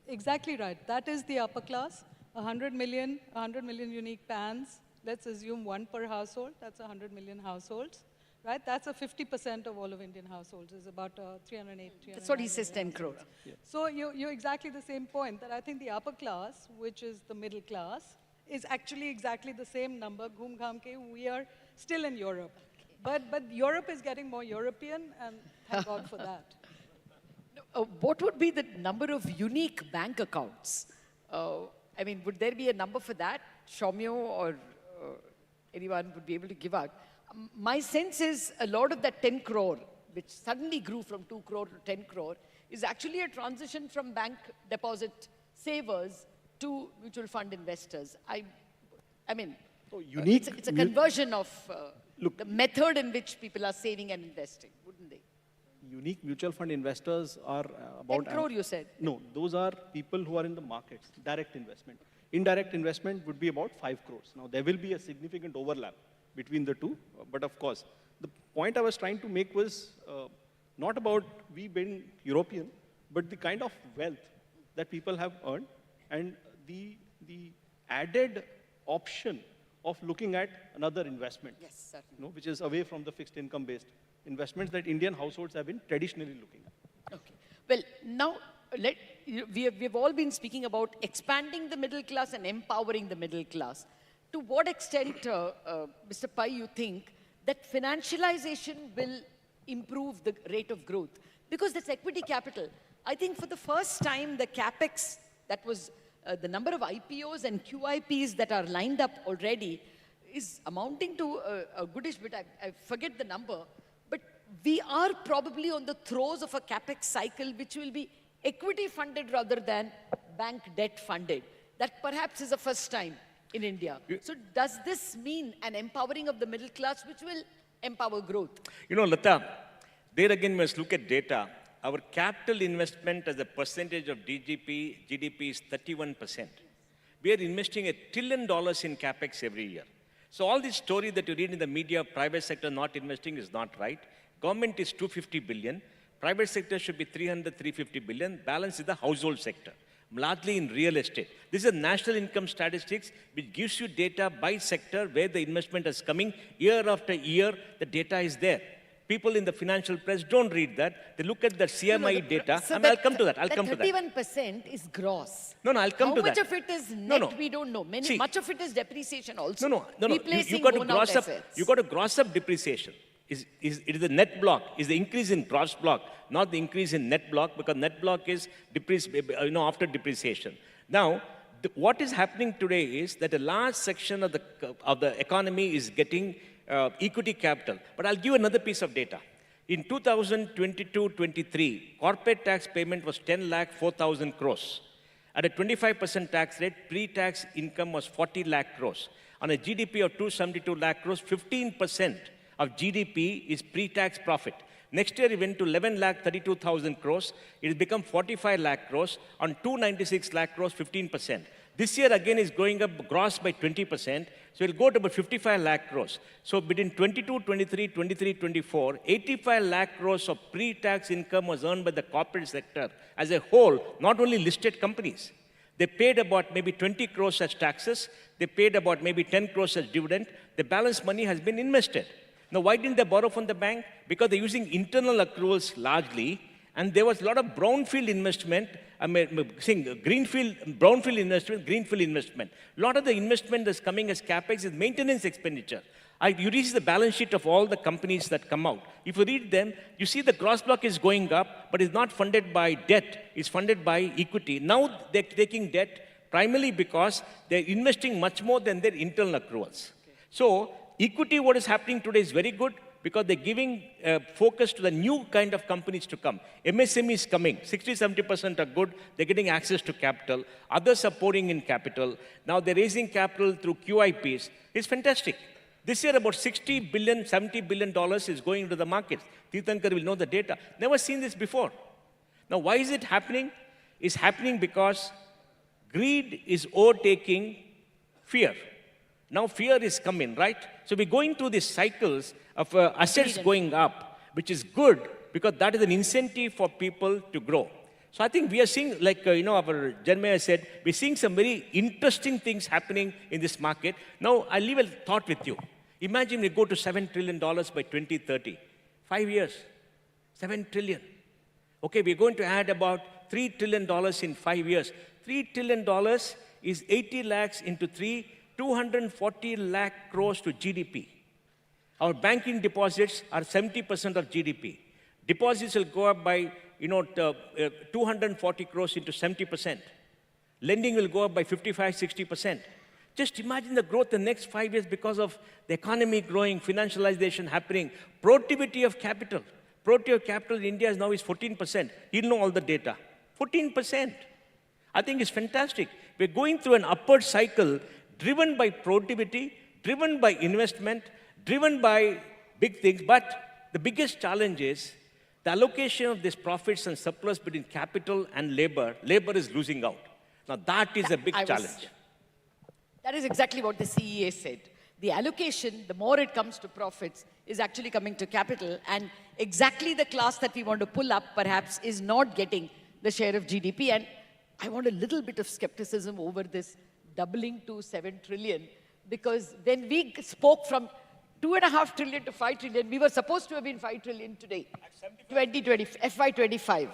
Speaker 11: Exactly right. That is the upper class. 100 million unique PANs. Let's assume 1 per household. That's 100 million households. Right? That's a 50% of all of Indian households. Is about 308.
Speaker 7: That's what he says, 10 crores.
Speaker 11: Yeah. So you're exactly the same point, that I think the upper class, which is the middle class, is actually exactly the same number. Ghum gham ke, we are still in Europe. But Europe is getting more European, and thank God for that.
Speaker 7: What would be the number of unique bank accounts? I mean, would there be a number for that? Shomyo or anyone would be able to give out. My sense is a lot of that 10 crore, which suddenly grew from 2 crore to 10 crore, is actually a transition from bank deposit savers to mutual fund investors. I mean, it's a conversion of the method in which people are saving and investing, wouldn't they?
Speaker 15: Unique mutual fund investors are about...
Speaker 7: 10 crore, you said?
Speaker 15: No, those are people who are in the markets, direct investment. Indirect investment would be about 5 crores. Now, there will be a significant overlap between the two, but of course, the point I was trying to make was not about we being European, but the kind of wealth that people have earned and the added option of looking at another investment,
Speaker 7: yes, certainly.
Speaker 15: Which is away from the fixed income based investments that Indian households have been traditionally looking at.
Speaker 7: Okay. Well, now we've all been speaking about expanding the middle class and empowering the middle class. To what extent, Mr. Pai, you think that financialization will improve the rate of growth? Because that's equity capital. I think for the first time, the CapEx, that was the number of IPOs and QIPs that are lined up already, is amounting to a goodish bit. I forget the number. But we are probably on the throes of a CapEx cycle which will be equity funded rather than bank debt funded. That perhaps is the first time in India. So does this mean an empowering of the middle class which will empower growth?
Speaker 12: Lata, there again we must look at data. Our capital investment as a percentage of GDP is 31%. We are investing $1 trillion in capex every year. So all this story that you read in the media, private sector not investing, is not right. Government is 250 billion. Private sector should be 350 billion. Balance is the household sector, largely in real estate. This is a national income statistics which gives you data by sector where the investment is coming year after year. The data is there. People in the financial press don't read that. They look at the CMI data.
Speaker 7: So
Speaker 12: I'll come to that. I'll come to that.
Speaker 7: 31% is gross.
Speaker 12: No, I'll come to that.
Speaker 7: How much of it is net, we don't know. Much of it is depreciation also.
Speaker 12: No.
Speaker 7: Replacing
Speaker 12: You got to
Speaker 7: worn out
Speaker 12: gross up.
Speaker 7: assets.
Speaker 12: You got to gross up depreciation. It is the net block, is the increase in gross block, not the increase in net block, because net block is after depreciation. Now, what is happening today is that a large section of the economy is getting equity capital. But I'll give another piece of data. In 2022-23, corporate tax payment was 10,04,000 crores. At a 25% tax rate, pre-tax income was 40 lakh crores. On a GDP of 272 lakh crores, 15% of GDP is pre-tax profit. Next year, it went to 11,32,000 crores. It has become 45 lakh crores. On 296 lakh crores, 15%. This year, again, is going up gross by 20%. So it will go to about 55 lakh crores. So between 22-23, 23-24, 85 lakh crores of pre-tax income was earned by the corporate sector as a whole, not only listed companies. They paid about maybe 20 crores as taxes. They paid about maybe 10 crores as dividend. The balance money has been invested. Now, why didn't they borrow from the bank? Because they're using internal accruals largely, and there was a lot of brownfield investment, brownfield investment, greenfield investment. A lot of the investment that's coming as capex is maintenance expenditure. You read the balance sheet of all the companies that come out. If you read them, you see the gross block is going up, but it's not funded by debt. It's funded by equity. Now they're taking debt primarily because they're investing much more than their internal accruals. So equity, what is happening today is very good because they're giving focus to the new kind of companies to come. MSME is coming. 60-70% are good. They're getting access to capital. Others are pouring in capital. Now they're raising capital through QIPs. It's fantastic. This year, about $60 billion, $70 billion is going into the market. Tirthankar will know the data. Never seen this before. Now, why is it happening? It's happening because greed is overtaking fear. Now fear is coming, right? So we're going through these cycles of assets going up, which is good because that is an incentive for people to grow. So I think we are seeing, like our Jeremiah said, we're seeing some very interesting things happening in this market. Now I'll leave a thought with you. Imagine we go to $7 trillion by 2030. 5 years, $7 trillion. Okay, we're going to add about $3 trillion in 5 years. $3 trillion is 80 lakhs into 3, 240 lakh crores to GDP. Our banking deposits are 70% of GDP. Deposits will go up by 240 crores into 70%. Lending will go up by 55-60%. Just imagine the growth in the next 5 years because of the economy growing, financialization happening, productivity of capital. Productivity of capital in India now is 14%. You'll know all the data. 14%. I think it's fantastic. We're going through an upward cycle driven by productivity, driven by investment, driven by big things. But the biggest challenge is the allocation of these profits and surplus between capital and labor. Labor is losing out. Now that is a big challenge.
Speaker 7: That is exactly what the CEA said. The allocation, the more it comes to profits, is actually coming to capital. And exactly the class that we want to pull up, perhaps, is not getting the share of GDP. And I want a little bit of skepticism over this doubling to 7 trillion. Because when we spoke from 2.5 trillion to 5 trillion, we were supposed to have been 5 trillion today. 2020, FY25.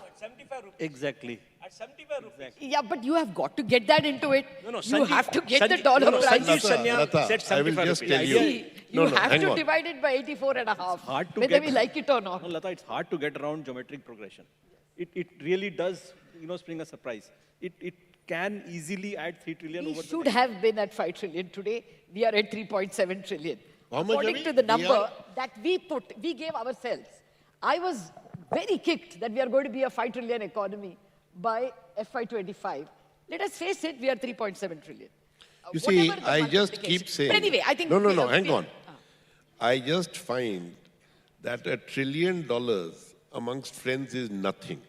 Speaker 15: Exactly.
Speaker 12: At 75 rupees.
Speaker 7: Yeah, but you have got to get that into it.
Speaker 12: No,
Speaker 7: you have to get the dollar price.
Speaker 12: Sanjeev said 75
Speaker 9: I will just tell you.
Speaker 7: See, you have to divide it by 84.5, whether we like it or not.
Speaker 15: No, Lata, it's hard to get around geometric progression. It really does, spring a surprise. It can easily add 3 trillion
Speaker 7: We
Speaker 15: over
Speaker 7: should have been at 5 trillion today. We are at 3.7 trillion.
Speaker 9: How much
Speaker 7: According to the number that we gave ourselves. I was very kicked that we are going to be a 5 trillion economy by FY25. Let us face it, we are 3.7 trillion.
Speaker 9: You see,
Speaker 7: Whatever the
Speaker 9: I just keep
Speaker 7: multiplication.
Speaker 9: saying.
Speaker 7: But anyway, I think...
Speaker 9: No, hang on. I just find that $1 trillion amongst friends is nothing.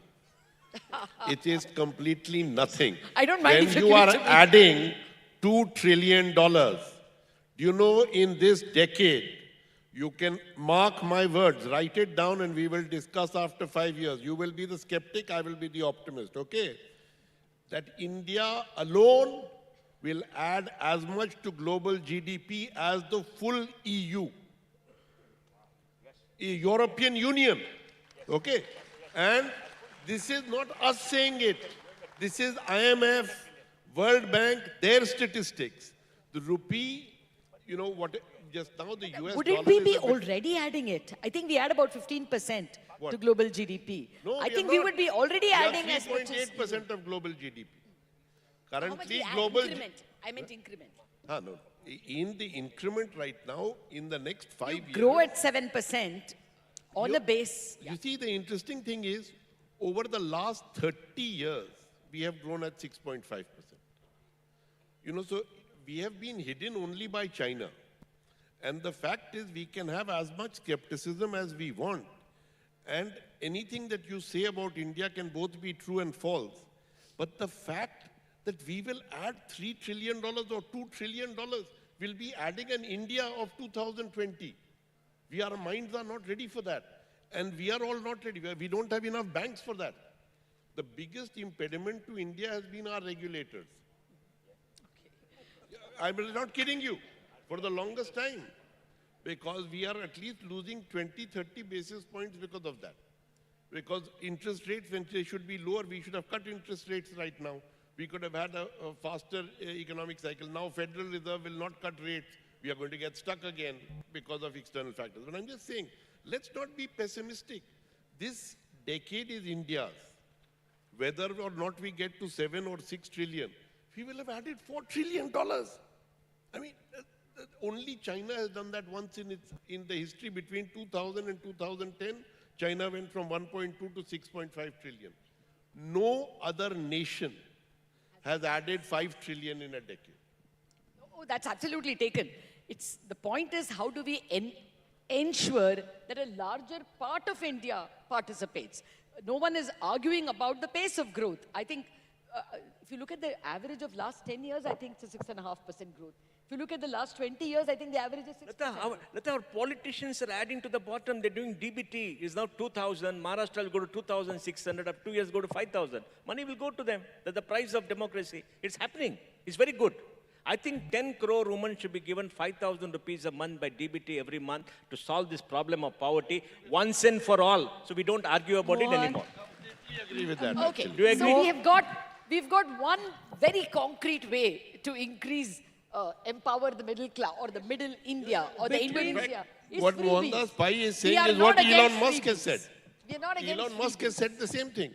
Speaker 9: It is completely nothing.
Speaker 7: I don't mind if
Speaker 9: when
Speaker 7: you
Speaker 9: you
Speaker 7: give it
Speaker 9: are
Speaker 7: to me.
Speaker 9: adding $2 trillion, do you know in this decade, you can mark my words, write it down and we will discuss after 5 years. You will be the skeptic, I will be the optimist, okay? That India alone will add as much to global GDP as the full EU. European Union, okay? And this is not us saying it. This is IMF, World Bank, their statistics. The rupee you know what, just now the US
Speaker 7: Wouldn't
Speaker 9: dollar
Speaker 7: we
Speaker 9: is
Speaker 7: be
Speaker 9: a bit-
Speaker 7: already adding it? I think we add about 15% to
Speaker 9: What?
Speaker 7: global GDP.
Speaker 9: No,
Speaker 7: I
Speaker 9: we
Speaker 7: think
Speaker 9: are
Speaker 7: we
Speaker 9: not.
Speaker 7: would be already
Speaker 9: We are
Speaker 7: adding as much as...
Speaker 9: 3.8% of global GDP.
Speaker 7: How much
Speaker 9: Currently,
Speaker 7: we add
Speaker 9: global...
Speaker 7: increment? I meant increment.
Speaker 9: No. In the increment right now, in the next 5 years...
Speaker 7: Grow at 7% on a base.
Speaker 9: You see, the interesting thing is, over the last 30 years, we have grown at 6.5%. You know, so we have been hidden only by China. And the fact is, we can have as much skepticism as we want. And anything that you say about India can both be true and false. But the fact that we will add $3 trillion or $2 trillion will be adding an India of 2020. Our minds are not ready for that. And we are all not ready. We don't have enough banks for that. The biggest impediment to India has been our regulators. I'm not kidding you. For the longest time. Because we are at least losing 20, 30 basis points because of that. Because interest rates, when they should be lower, we should have cut interest rates right now. We could have had a faster economic cycle. Now Federal Reserve will not cut rates. We are going to get stuck again because of external factors. But I'm just saying, let's not be pessimistic. This decade is India's. Whether or not we get to 7 or 6 trillion, we will have added $4 trillion. I mean, only China has done that once in the history. Between 2000 and 2010, China went from 1.2 to 6.5 trillion. No other nation has added 5 trillion in a decade.
Speaker 7: Oh, that's absolutely taken. The point is, how do we ensure that a larger part of India participates? No one is arguing about the pace of growth. I think if you look at the average of last 10 years, I think it's a 6.5% growth. If you look at the last 20 years, I think the average is 6%.
Speaker 12: Let our politicians are adding to the bottom. They're doing DBT. It's now 2,000. Maharashtra will go to 2,600. After 2 years, go to 5,000. Money will go to them. That's the price of democracy. It's happening. It's very good. I think 10 crore women should be given 5,000 rupees a month by DBT every month to solve this problem of poverty once and for all. So we don't argue about it anymore.
Speaker 9: I agree with that.
Speaker 7: Okay.
Speaker 12: Do you agree?
Speaker 7: So we've got one very concrete way to increase, empower the middle class or the middle India or the Indonesia.
Speaker 9: What Mohandas Pai is saying is what Elon Musk has said.
Speaker 7: We are not against
Speaker 9: Elon Musk has said the same thing.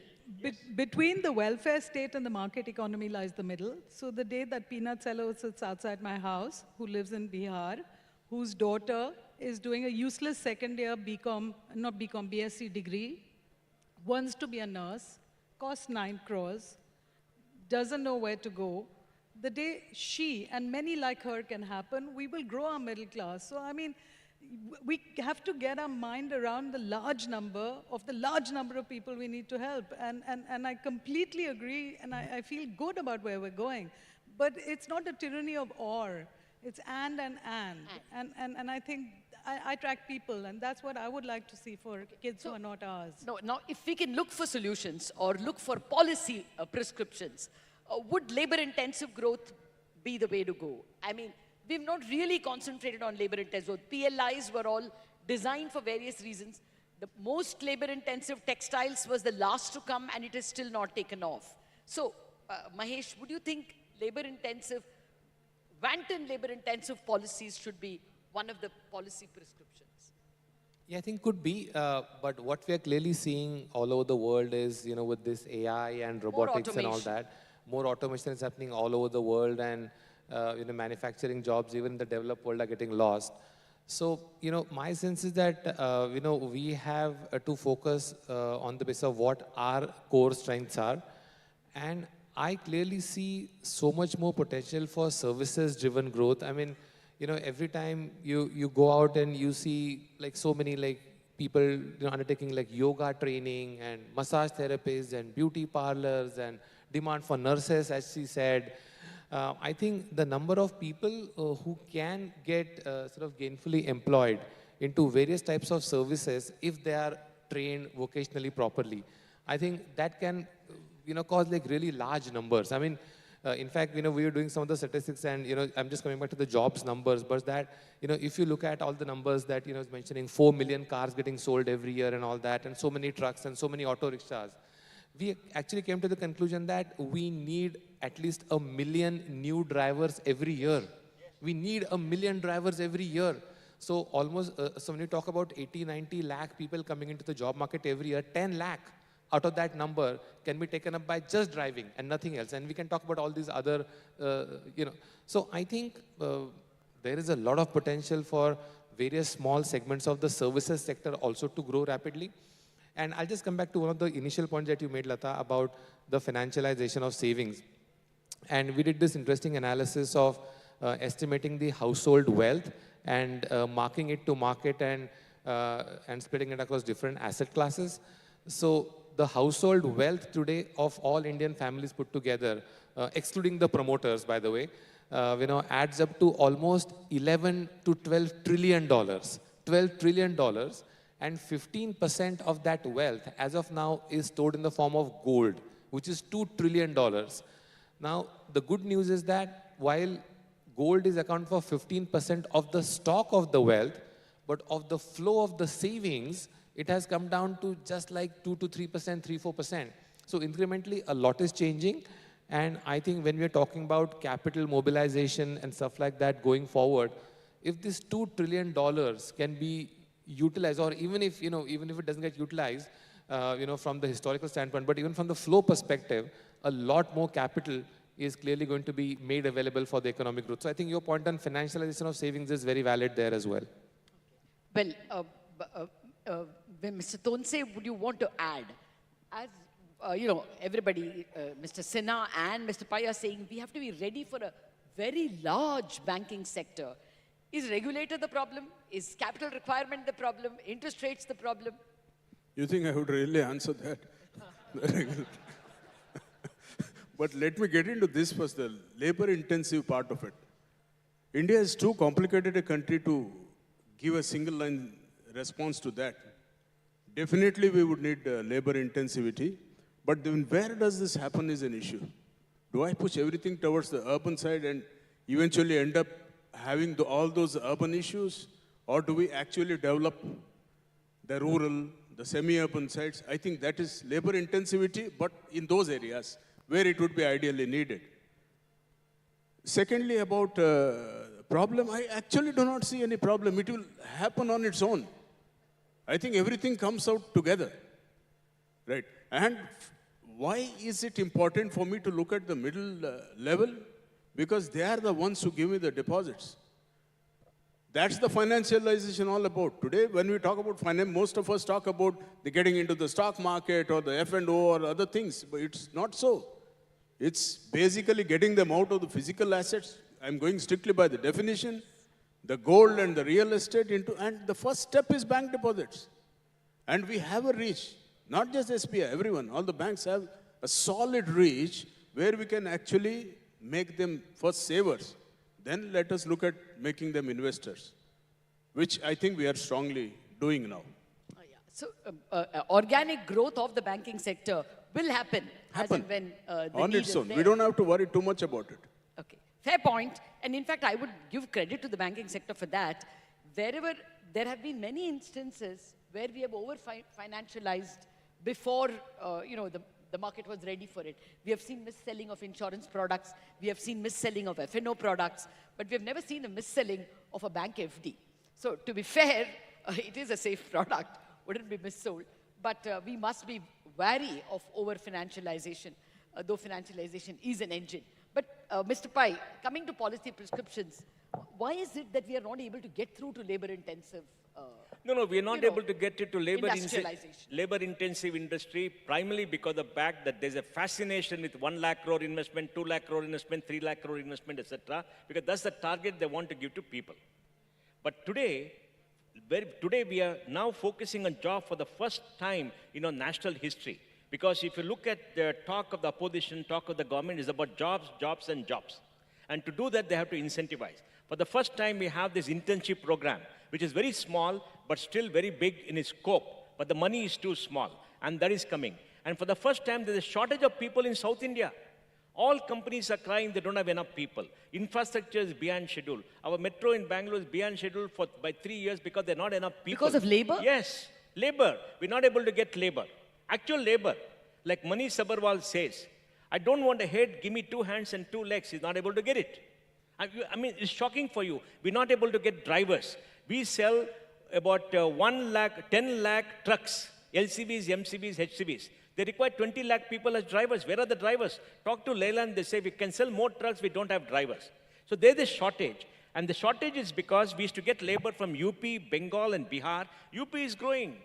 Speaker 11: Between the welfare state and the market economy lies the middle. So the day that peanut seller sits outside my house, who lives in Bihar, whose daughter is doing a useless second-year BSc degree, wants to be a nurse, costs 9 crores, doesn't know where to go, the day she and many like her can happen, we will grow our middle class. So, I mean, we have to get our mind around the large number of people we need to help. And I completely agree, and I feel good about where we're going. But it's not a tyranny of or. It's and. And I think I track people, and that's what I would like to see for kids who are not ours.
Speaker 7: No, now, if we can look for solutions or look for policy prescriptions, would labor-intensive growth be the way to go? I mean, we've not really concentrated on labor-intensive growth. PLIs were all designed for various reasons. The most labor-intensive textiles was the last to come, and it is still not taken off. So, Mahesh, would you think wanton labor-intensive policies should be one of the policy prescriptions?
Speaker 14: Yeah, I think could be, but what we are clearly seeing all over the world is, with this AI and robotics and all that, more automation is happening all over the world, and manufacturing jobs, even in the developed world, are getting lost. So, my sense is that, we have to focus on the basis of what our core strengths are. And I clearly see so much more potential for services-driven growth. I mean, every time you go out and you see so many people undertaking yoga training and massage therapists and beauty parlors and demand for nurses, as she said. I think the number of people who can get gainfully employed into various types of services, if they are trained vocationally properly, I think that can cause really large numbers. I mean, in fact, we were doing some of the statistics, and I'm just coming back to the jobs numbers, but that if you look at all the numbers that is mentioning, 4 million cars getting sold every year and all that, and so many trucks and so many auto rickshaws, we actually came to the conclusion that we need at least 1 million new drivers every year. We need 1 million drivers every year. So almost, so when you talk about 80, 90 lakh people coming into the job market every year, 10 lakh out of that number can be taken up by just driving and nothing else. And we can talk about all these other, So I think there is a lot of potential for various small segments of the services sector also to grow rapidly. And I'll just come back to one of the initial points that you made, Lata, about the financialization of savings. And we did this interesting analysis of estimating the household wealth and marking it to market and splitting it across different asset classes. So the household wealth today of all Indian families put together, excluding the promoters, by the way, adds up to almost 11 to 12 trillion dollars. $12 trillion, and 15% of that wealth, as of now, is stored in the form of gold, which is $2 trillion. Now, the good news is that while gold is accounted for 15% of the stock of the wealth, but of the flow of the savings, it has come down to just like 2 to 3%, 3-4%. So incrementally, a lot is changing. And I think when we're talking about capital mobilization and stuff like that going forward, if this $2 trillion can be utilized, or even if it doesn't get utilized, from the historical standpoint, but even from the flow perspective, a lot more capital is clearly going to be made available for the economic growth. So I think your point on financialization of savings is very valid there as well.
Speaker 7: Well, Mr. Tonse, would you want to add? As everybody, Mr. Sinha and Mr. Pai are saying, we have to be ready for a very large banking sector. Is regulator the problem? Is capital requirement the problem? Interest rates the problem?
Speaker 13: You think I would really answer that? But let me get into this first, the labor-intensive part of it. India is too complicated a country to give a single-line response to that. Definitely, we would need labor intensivity. But then where does this happen is an issue. Do I push everything towards the urban side and eventually end up having all those urban issues? Or do we actually develop the rural, the semi-urban sites? I think that is labor intensivity, but in those areas where it would be ideally needed. Secondly, about problem, I actually do not see any problem. It will happen on its own. I think everything comes out together, right? And why is it important for me to look at the middle level? Because they are the ones who give me the deposits. That's the financialization all about. Today, when we talk about finance, most of us talk about the getting into the stock market or the F&O or other things, but it's not so. It's basically getting them out of the physical assets. I'm going strictly by the definition, the gold and the real estate and the first step is bank deposits. And we have a reach, not just SBI, everyone, all the banks have a solid reach where we can actually make them first savers. Then let us look at making them investors, which I think we are strongly doing now.
Speaker 7: So organic growth of the banking sector will happen. As and when the
Speaker 13: on
Speaker 7: need
Speaker 13: its
Speaker 7: is
Speaker 13: own.
Speaker 7: there.
Speaker 13: We don't have to worry too much about it.
Speaker 7: Okay, fair point. And in fact, I would give credit to the banking sector for that. Wherever there have been many instances where we have over-financialized before, the market was ready for it. We have seen mis-selling of insurance products. We have seen mis-selling of F&O products. But we have never seen a mis-selling of a bank FD. So to be fair, it is a safe product. Wouldn't be mis-sold. But we must be wary of over-financialization, though financialization is an engine. But Mr. Pai, coming to policy prescriptions, why is it that we are not able to get through to labor-intensive
Speaker 12: No, we are not able to get it to
Speaker 7: industrialization?
Speaker 12: labor-intensive industry, primarily because of the fact that there's a fascination with 1 lakh crore investment, 2 lakh crore investment, 3 lakh crore investment, etc. Because that's the target they want to give to people. But today we are now focusing on jobs for the first time in our national history. Because if you look at the talk of the opposition, talk of the government, is about jobs, jobs, and jobs. And to do that, they have to incentivize. For the first time, we have this internship program, which is very small, but still very big in its scope. But the money is too small, and that is coming. And for the first time, there's a shortage of people in South India. All companies are crying they don't have enough people. Infrastructure is behind schedule. Our metro in Bangalore is behind schedule by 3 years because there are not enough people.
Speaker 7: Because of labor?
Speaker 12: Yes, labor. We're not able to get labor. Actual labor. Like Manish Sabharwal says, I don't want a head, give me 2 hands and 2 legs. He's not able to get it. I mean, it's shocking for you. We're not able to get drivers. We sell about 10 lakh trucks, LCVs, MCVs, HCVs. They require 20 lakh people as drivers. Where are the drivers? Talk to Leyland, they say we can sell more trucks, we don't have drivers. So there's a shortage. And the shortage is because we used to get labor from UP, Bengal, and Bihar. UP is growing.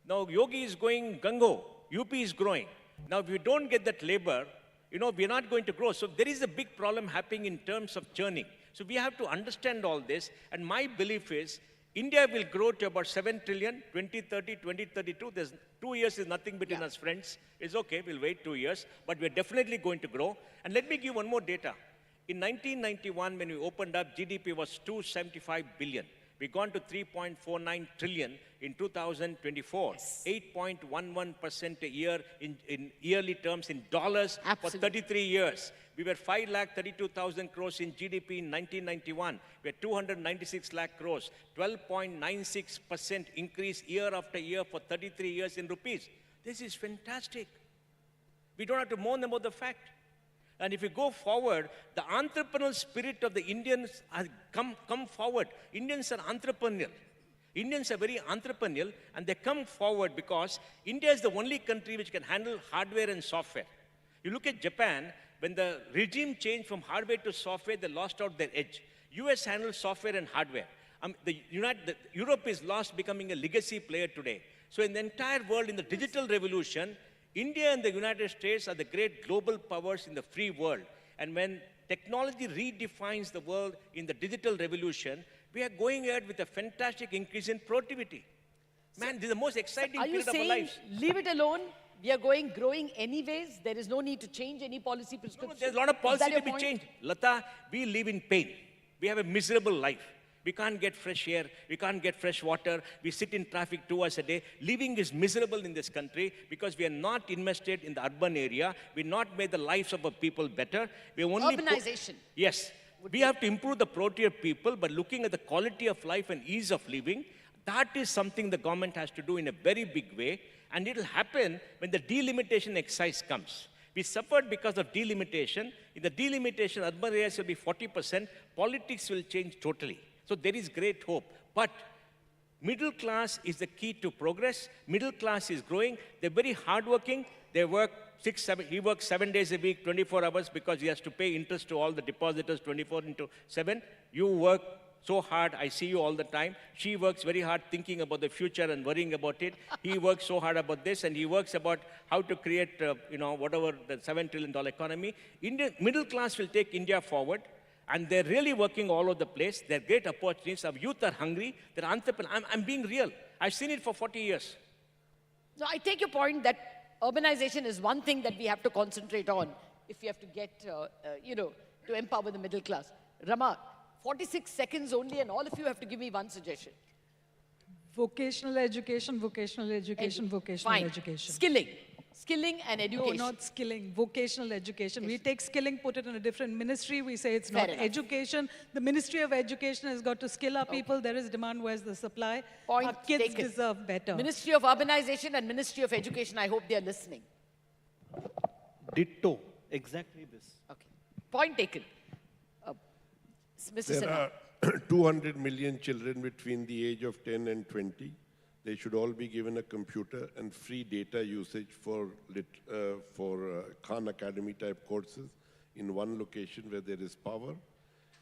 Speaker 12: Now Yogi is going Gango. UP is growing. Now if we don't get that labor, we're not going to grow. So there is a big problem happening in terms of churning. So we have to understand all this. And my belief is India will grow to about 7 trillion, 2030, 2032. There's 2 years is nothing between us, friends. It's okay, we'll wait 2 years. But we're definitely going to grow. And let me give one more data. In 1991, when we opened up, GDP was 275 billion. We've gone to 3.49 trillion in 2024, 8.11% a year in yearly terms in dollars for 33 years. We were 5,32,000 crores in GDP in 1991. We're 296 lakh crores, 12.96% increase year after year for 33 years in rupees. This is fantastic. We don't have to mourn about the fact. And if you go forward, the entrepreneurial spirit of the Indians has come forward. Indians are entrepreneurial. Indians are very entrepreneurial, and they come forward because India is the only country which can handle hardware and software. You look at Japan, when the regime changed from hardware to software, they lost out their edge. US handles software and hardware. Europe is lost, becoming a legacy player today. So in the entire world, in the digital revolution, India and the United States are the great global powers in the free world. And when technology redefines the world in the digital revolution, we are going ahead with a fantastic increase in productivity. Man, this is the most exciting period of our lives.
Speaker 7: Leave it alone? We are growing anyways? There is no need to change any policy prescription?
Speaker 12: No, there's a lot of policy to be changed. Lata, we live in pain. We have a miserable life. We can't get fresh air. We can't get fresh water. We sit in traffic 2 hours a day. Living is miserable in this country because we are not invested in the urban area. We've not made the lives of our people better. We only
Speaker 7: urbanization.
Speaker 12: Yes. We have to improve the productivity of people, but looking at the quality of life and ease of living, that is something the government has to do in a very big way. And it will happen when the delimitation exercise comes. We suffered because of delimitation. In the delimitation, urban areas will be 40%. Politics will change totally. So there is great hope. But middle class is the key to progress. Middle class is growing. They're very hardworking. They work he works 7 days a week, 24 hours, because he has to pay interest to all the depositors 24/7. You work so hard. I see you all the time. She works very hard thinking about the future and worrying about it. He works so hard about this, and he works about how to create, whatever, the $7 trillion economy. Middle class will take India forward. And they're really working all over the place. They're great opportunities. Our youth are hungry. They're entrepreneurs. I'm being real. I've seen it for 40 years.
Speaker 7: No, I take your point that urbanization is one thing that we have to concentrate on if we have to get, to empower the middle class. Rama, 46 seconds only, and all of you have to give me one suggestion.
Speaker 11: Vocational education, vocational education, vocational education.
Speaker 7: Skilling and education.
Speaker 11: No, not skilling, vocational education. We take skilling, put it in a different ministry. We say it's not education. The Ministry of Education has got to skill our people. There is demand, where's the supply? Our kids deserve better.
Speaker 7: Ministry of Urbanization and Ministry of Education, I hope they are listening.
Speaker 15: Ditto, exactly this.
Speaker 7: Okay, point taken. Mr.
Speaker 9: There are 200 million children between the age of 10 and 20. They should all be given a computer and free data usage for Khan Academy type courses in one location where there is power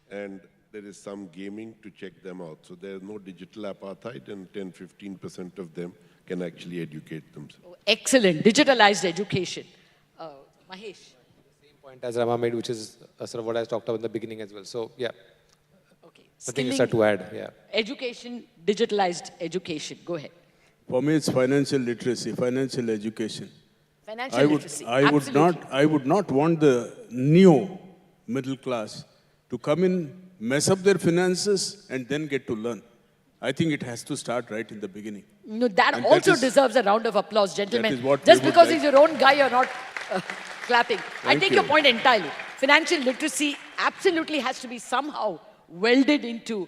Speaker 9: and there is some gaming to check them out. So there is no digital apartheid, and 10–15% of them can actually educate themselves.
Speaker 7: Oh, excellent. Digitalized education. Mahesh.
Speaker 14: Same point as Rama made, which is sort of what I talked about in the beginning as well. So, yeah. Nothing extra to add, yeah.
Speaker 7: Education, digitalized education. Go ahead.
Speaker 13: For me, it's financial literacy, financial education.
Speaker 7: Financial literacy, absolutely.
Speaker 13: I would not want the neo middle class to come in, mess up their finances, and then get to learn. I think it has to start right in the beginning.
Speaker 7: No, that also deserves a round of applause, gentlemen.
Speaker 13: That is what
Speaker 7: just because he's your own guy, you're not clapping. I take your point entirely. Financial literacy absolutely has to be somehow welded into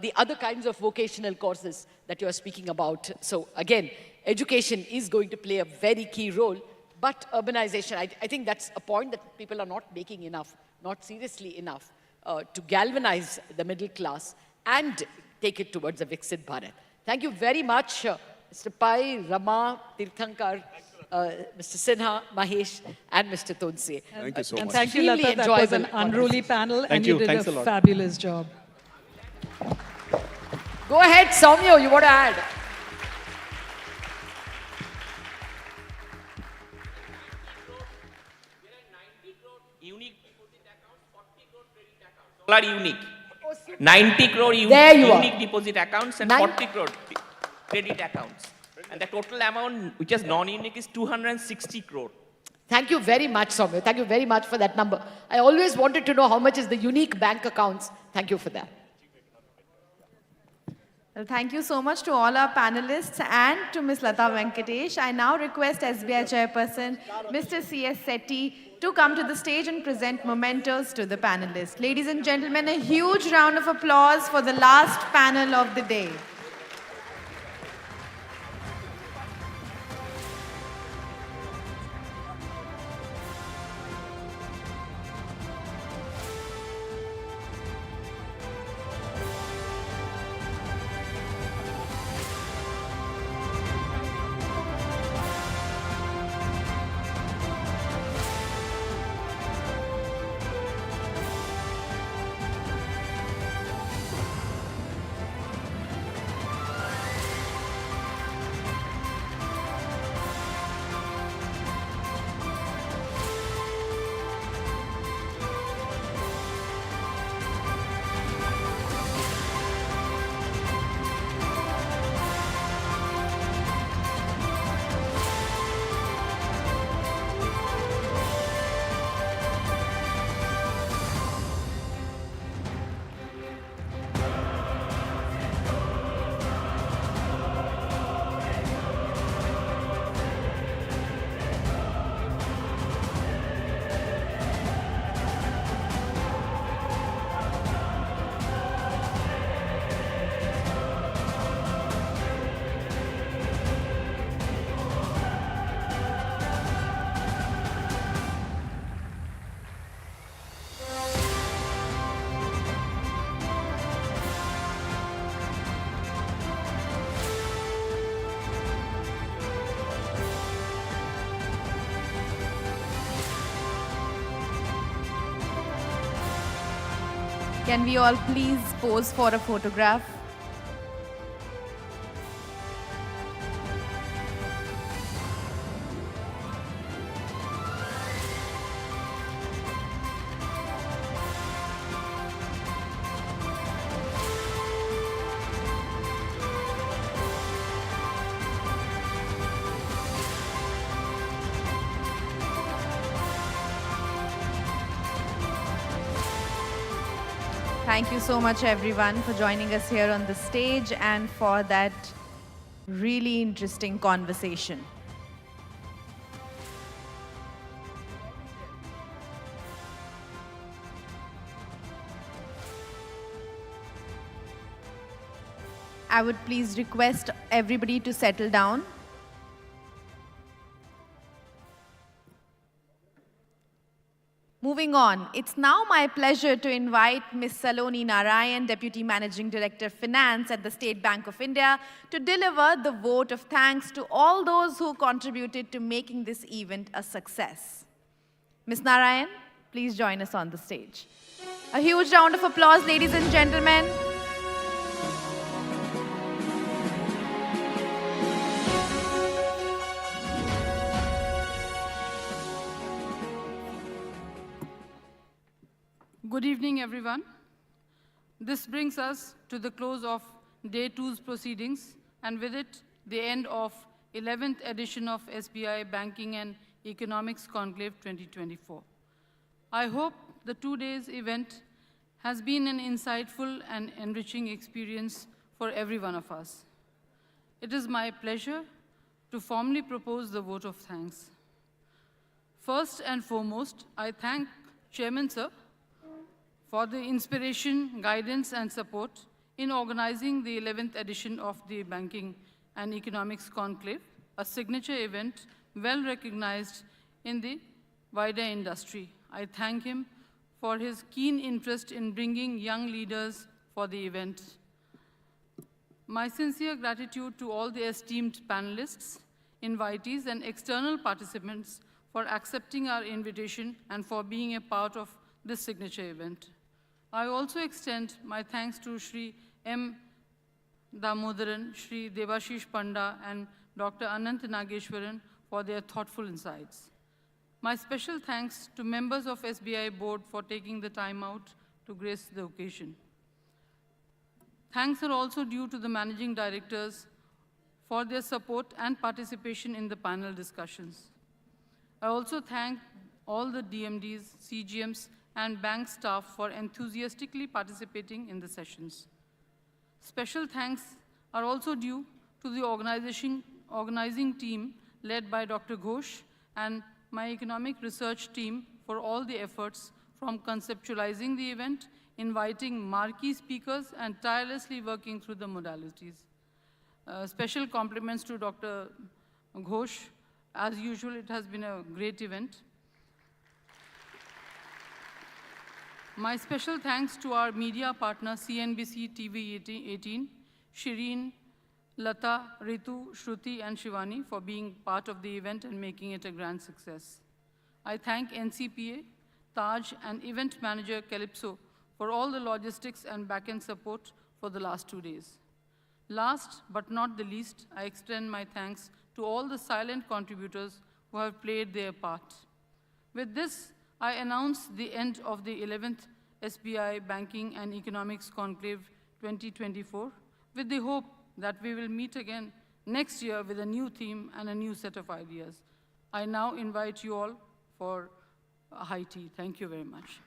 Speaker 7: the other kinds of vocational courses that you're speaking about. So again, education is going to play a very key role, but urbanization, I think that's a point that people are not making enough, not seriously enough. to galvanize the middle class and take it towards a Viksit Bharat. Thank you very much, Mr. Pai, Rama, Tirthankar, Mr. Sinha, Mahesh, and Mr. Tunse.
Speaker 13: Thank you so
Speaker 11: And
Speaker 13: much.
Speaker 11: thank you, Lata. That was an unruly panel, and you did a fabulous job.
Speaker 7: Go ahead, Soumya, you want to add?
Speaker 8: All are unique. 90 crore unique deposit accounts and 40 crore credit accounts. And the total amount which is non-unique is 260 crore.
Speaker 7: Thank you very much, Soumya. Thank you very much for that number. I always wanted to know how much is the unique bank accounts. Thank you for that.
Speaker 2: Well, thank you so much to all our panelists and to Ms. Lata Venkatesh. I now request SBI Chairperson, Mr. C.S. Sethi, to come to the stage and present mementos to the panelists. Ladies and gentlemen, a huge round of applause for the last panel of the day. Can we all please pose for a photograph? Thank you so much, everyone, for joining us here on the stage and for that really interesting conversation. I would please request everybody to settle down. Moving on, it's now my pleasure to invite Ms. Saloni Narayan, Deputy Managing Director Finance at the State Bank of India, to deliver the vote of thanks to all those who contributed to making this event a success. Ms. Narayan, please join us on the stage. A huge round of applause, ladies and gentlemen.
Speaker 18: Good evening, everyone. This brings us to the close of Day 2's proceedings, and with it, the end of 11th edition of SBI Banking and Economics Conclave 2024. I hope the 2 days event has been an insightful and enriching experience for every one of us. It is my pleasure to formally propose the vote of thanks. First and foremost, I thank Chairman Sir for the inspiration, guidance, and support in organizing the 11th edition of the Banking and Economics Conclave, a signature event well recognized in the wider industry. I thank him for his keen interest in bringing young leaders for the event. My sincere gratitude to all the esteemed panelists, invitees, and external participants for accepting our invitation and for being a part of this signature event. I also extend my thanks to Shri M. Damodaran, Shri Devashish Panda, and Dr. Anant Nageshwaran for their thoughtful insights. My special thanks to members of SBI board for taking the time out to grace the occasion. Thanks are also due to the managing directors for their support and participation in the panel discussions. I also thank all the DMDs, CGMs, and bank staff for enthusiastically participating in the sessions. Special thanks are also due to the organizing team led by Dr. Ghosh and my economic research team for all the efforts from conceptualizing the event, inviting marquee speakers, and tirelessly working through the modalities. Special compliments to Dr. Ghosh. As usual, it has been a great event. My special thanks to our media partner, CNBC TV 18, Shireen, Lata, Ritu, Shruti, and Shivani for being part of the event and making it a grand success. I thank NCPA, Taj, and event manager Calypso for all the logistics and back-end support for the last 2 days. Last but not the least, I extend my thanks to all the silent contributors who have played their part. With this, I announce the end of the 11th SBI Banking and Economics Conclave 2024, with the hope that we will meet again next year with a new theme and a new set of ideas. I now invite you all for a high tea. Thank you very much.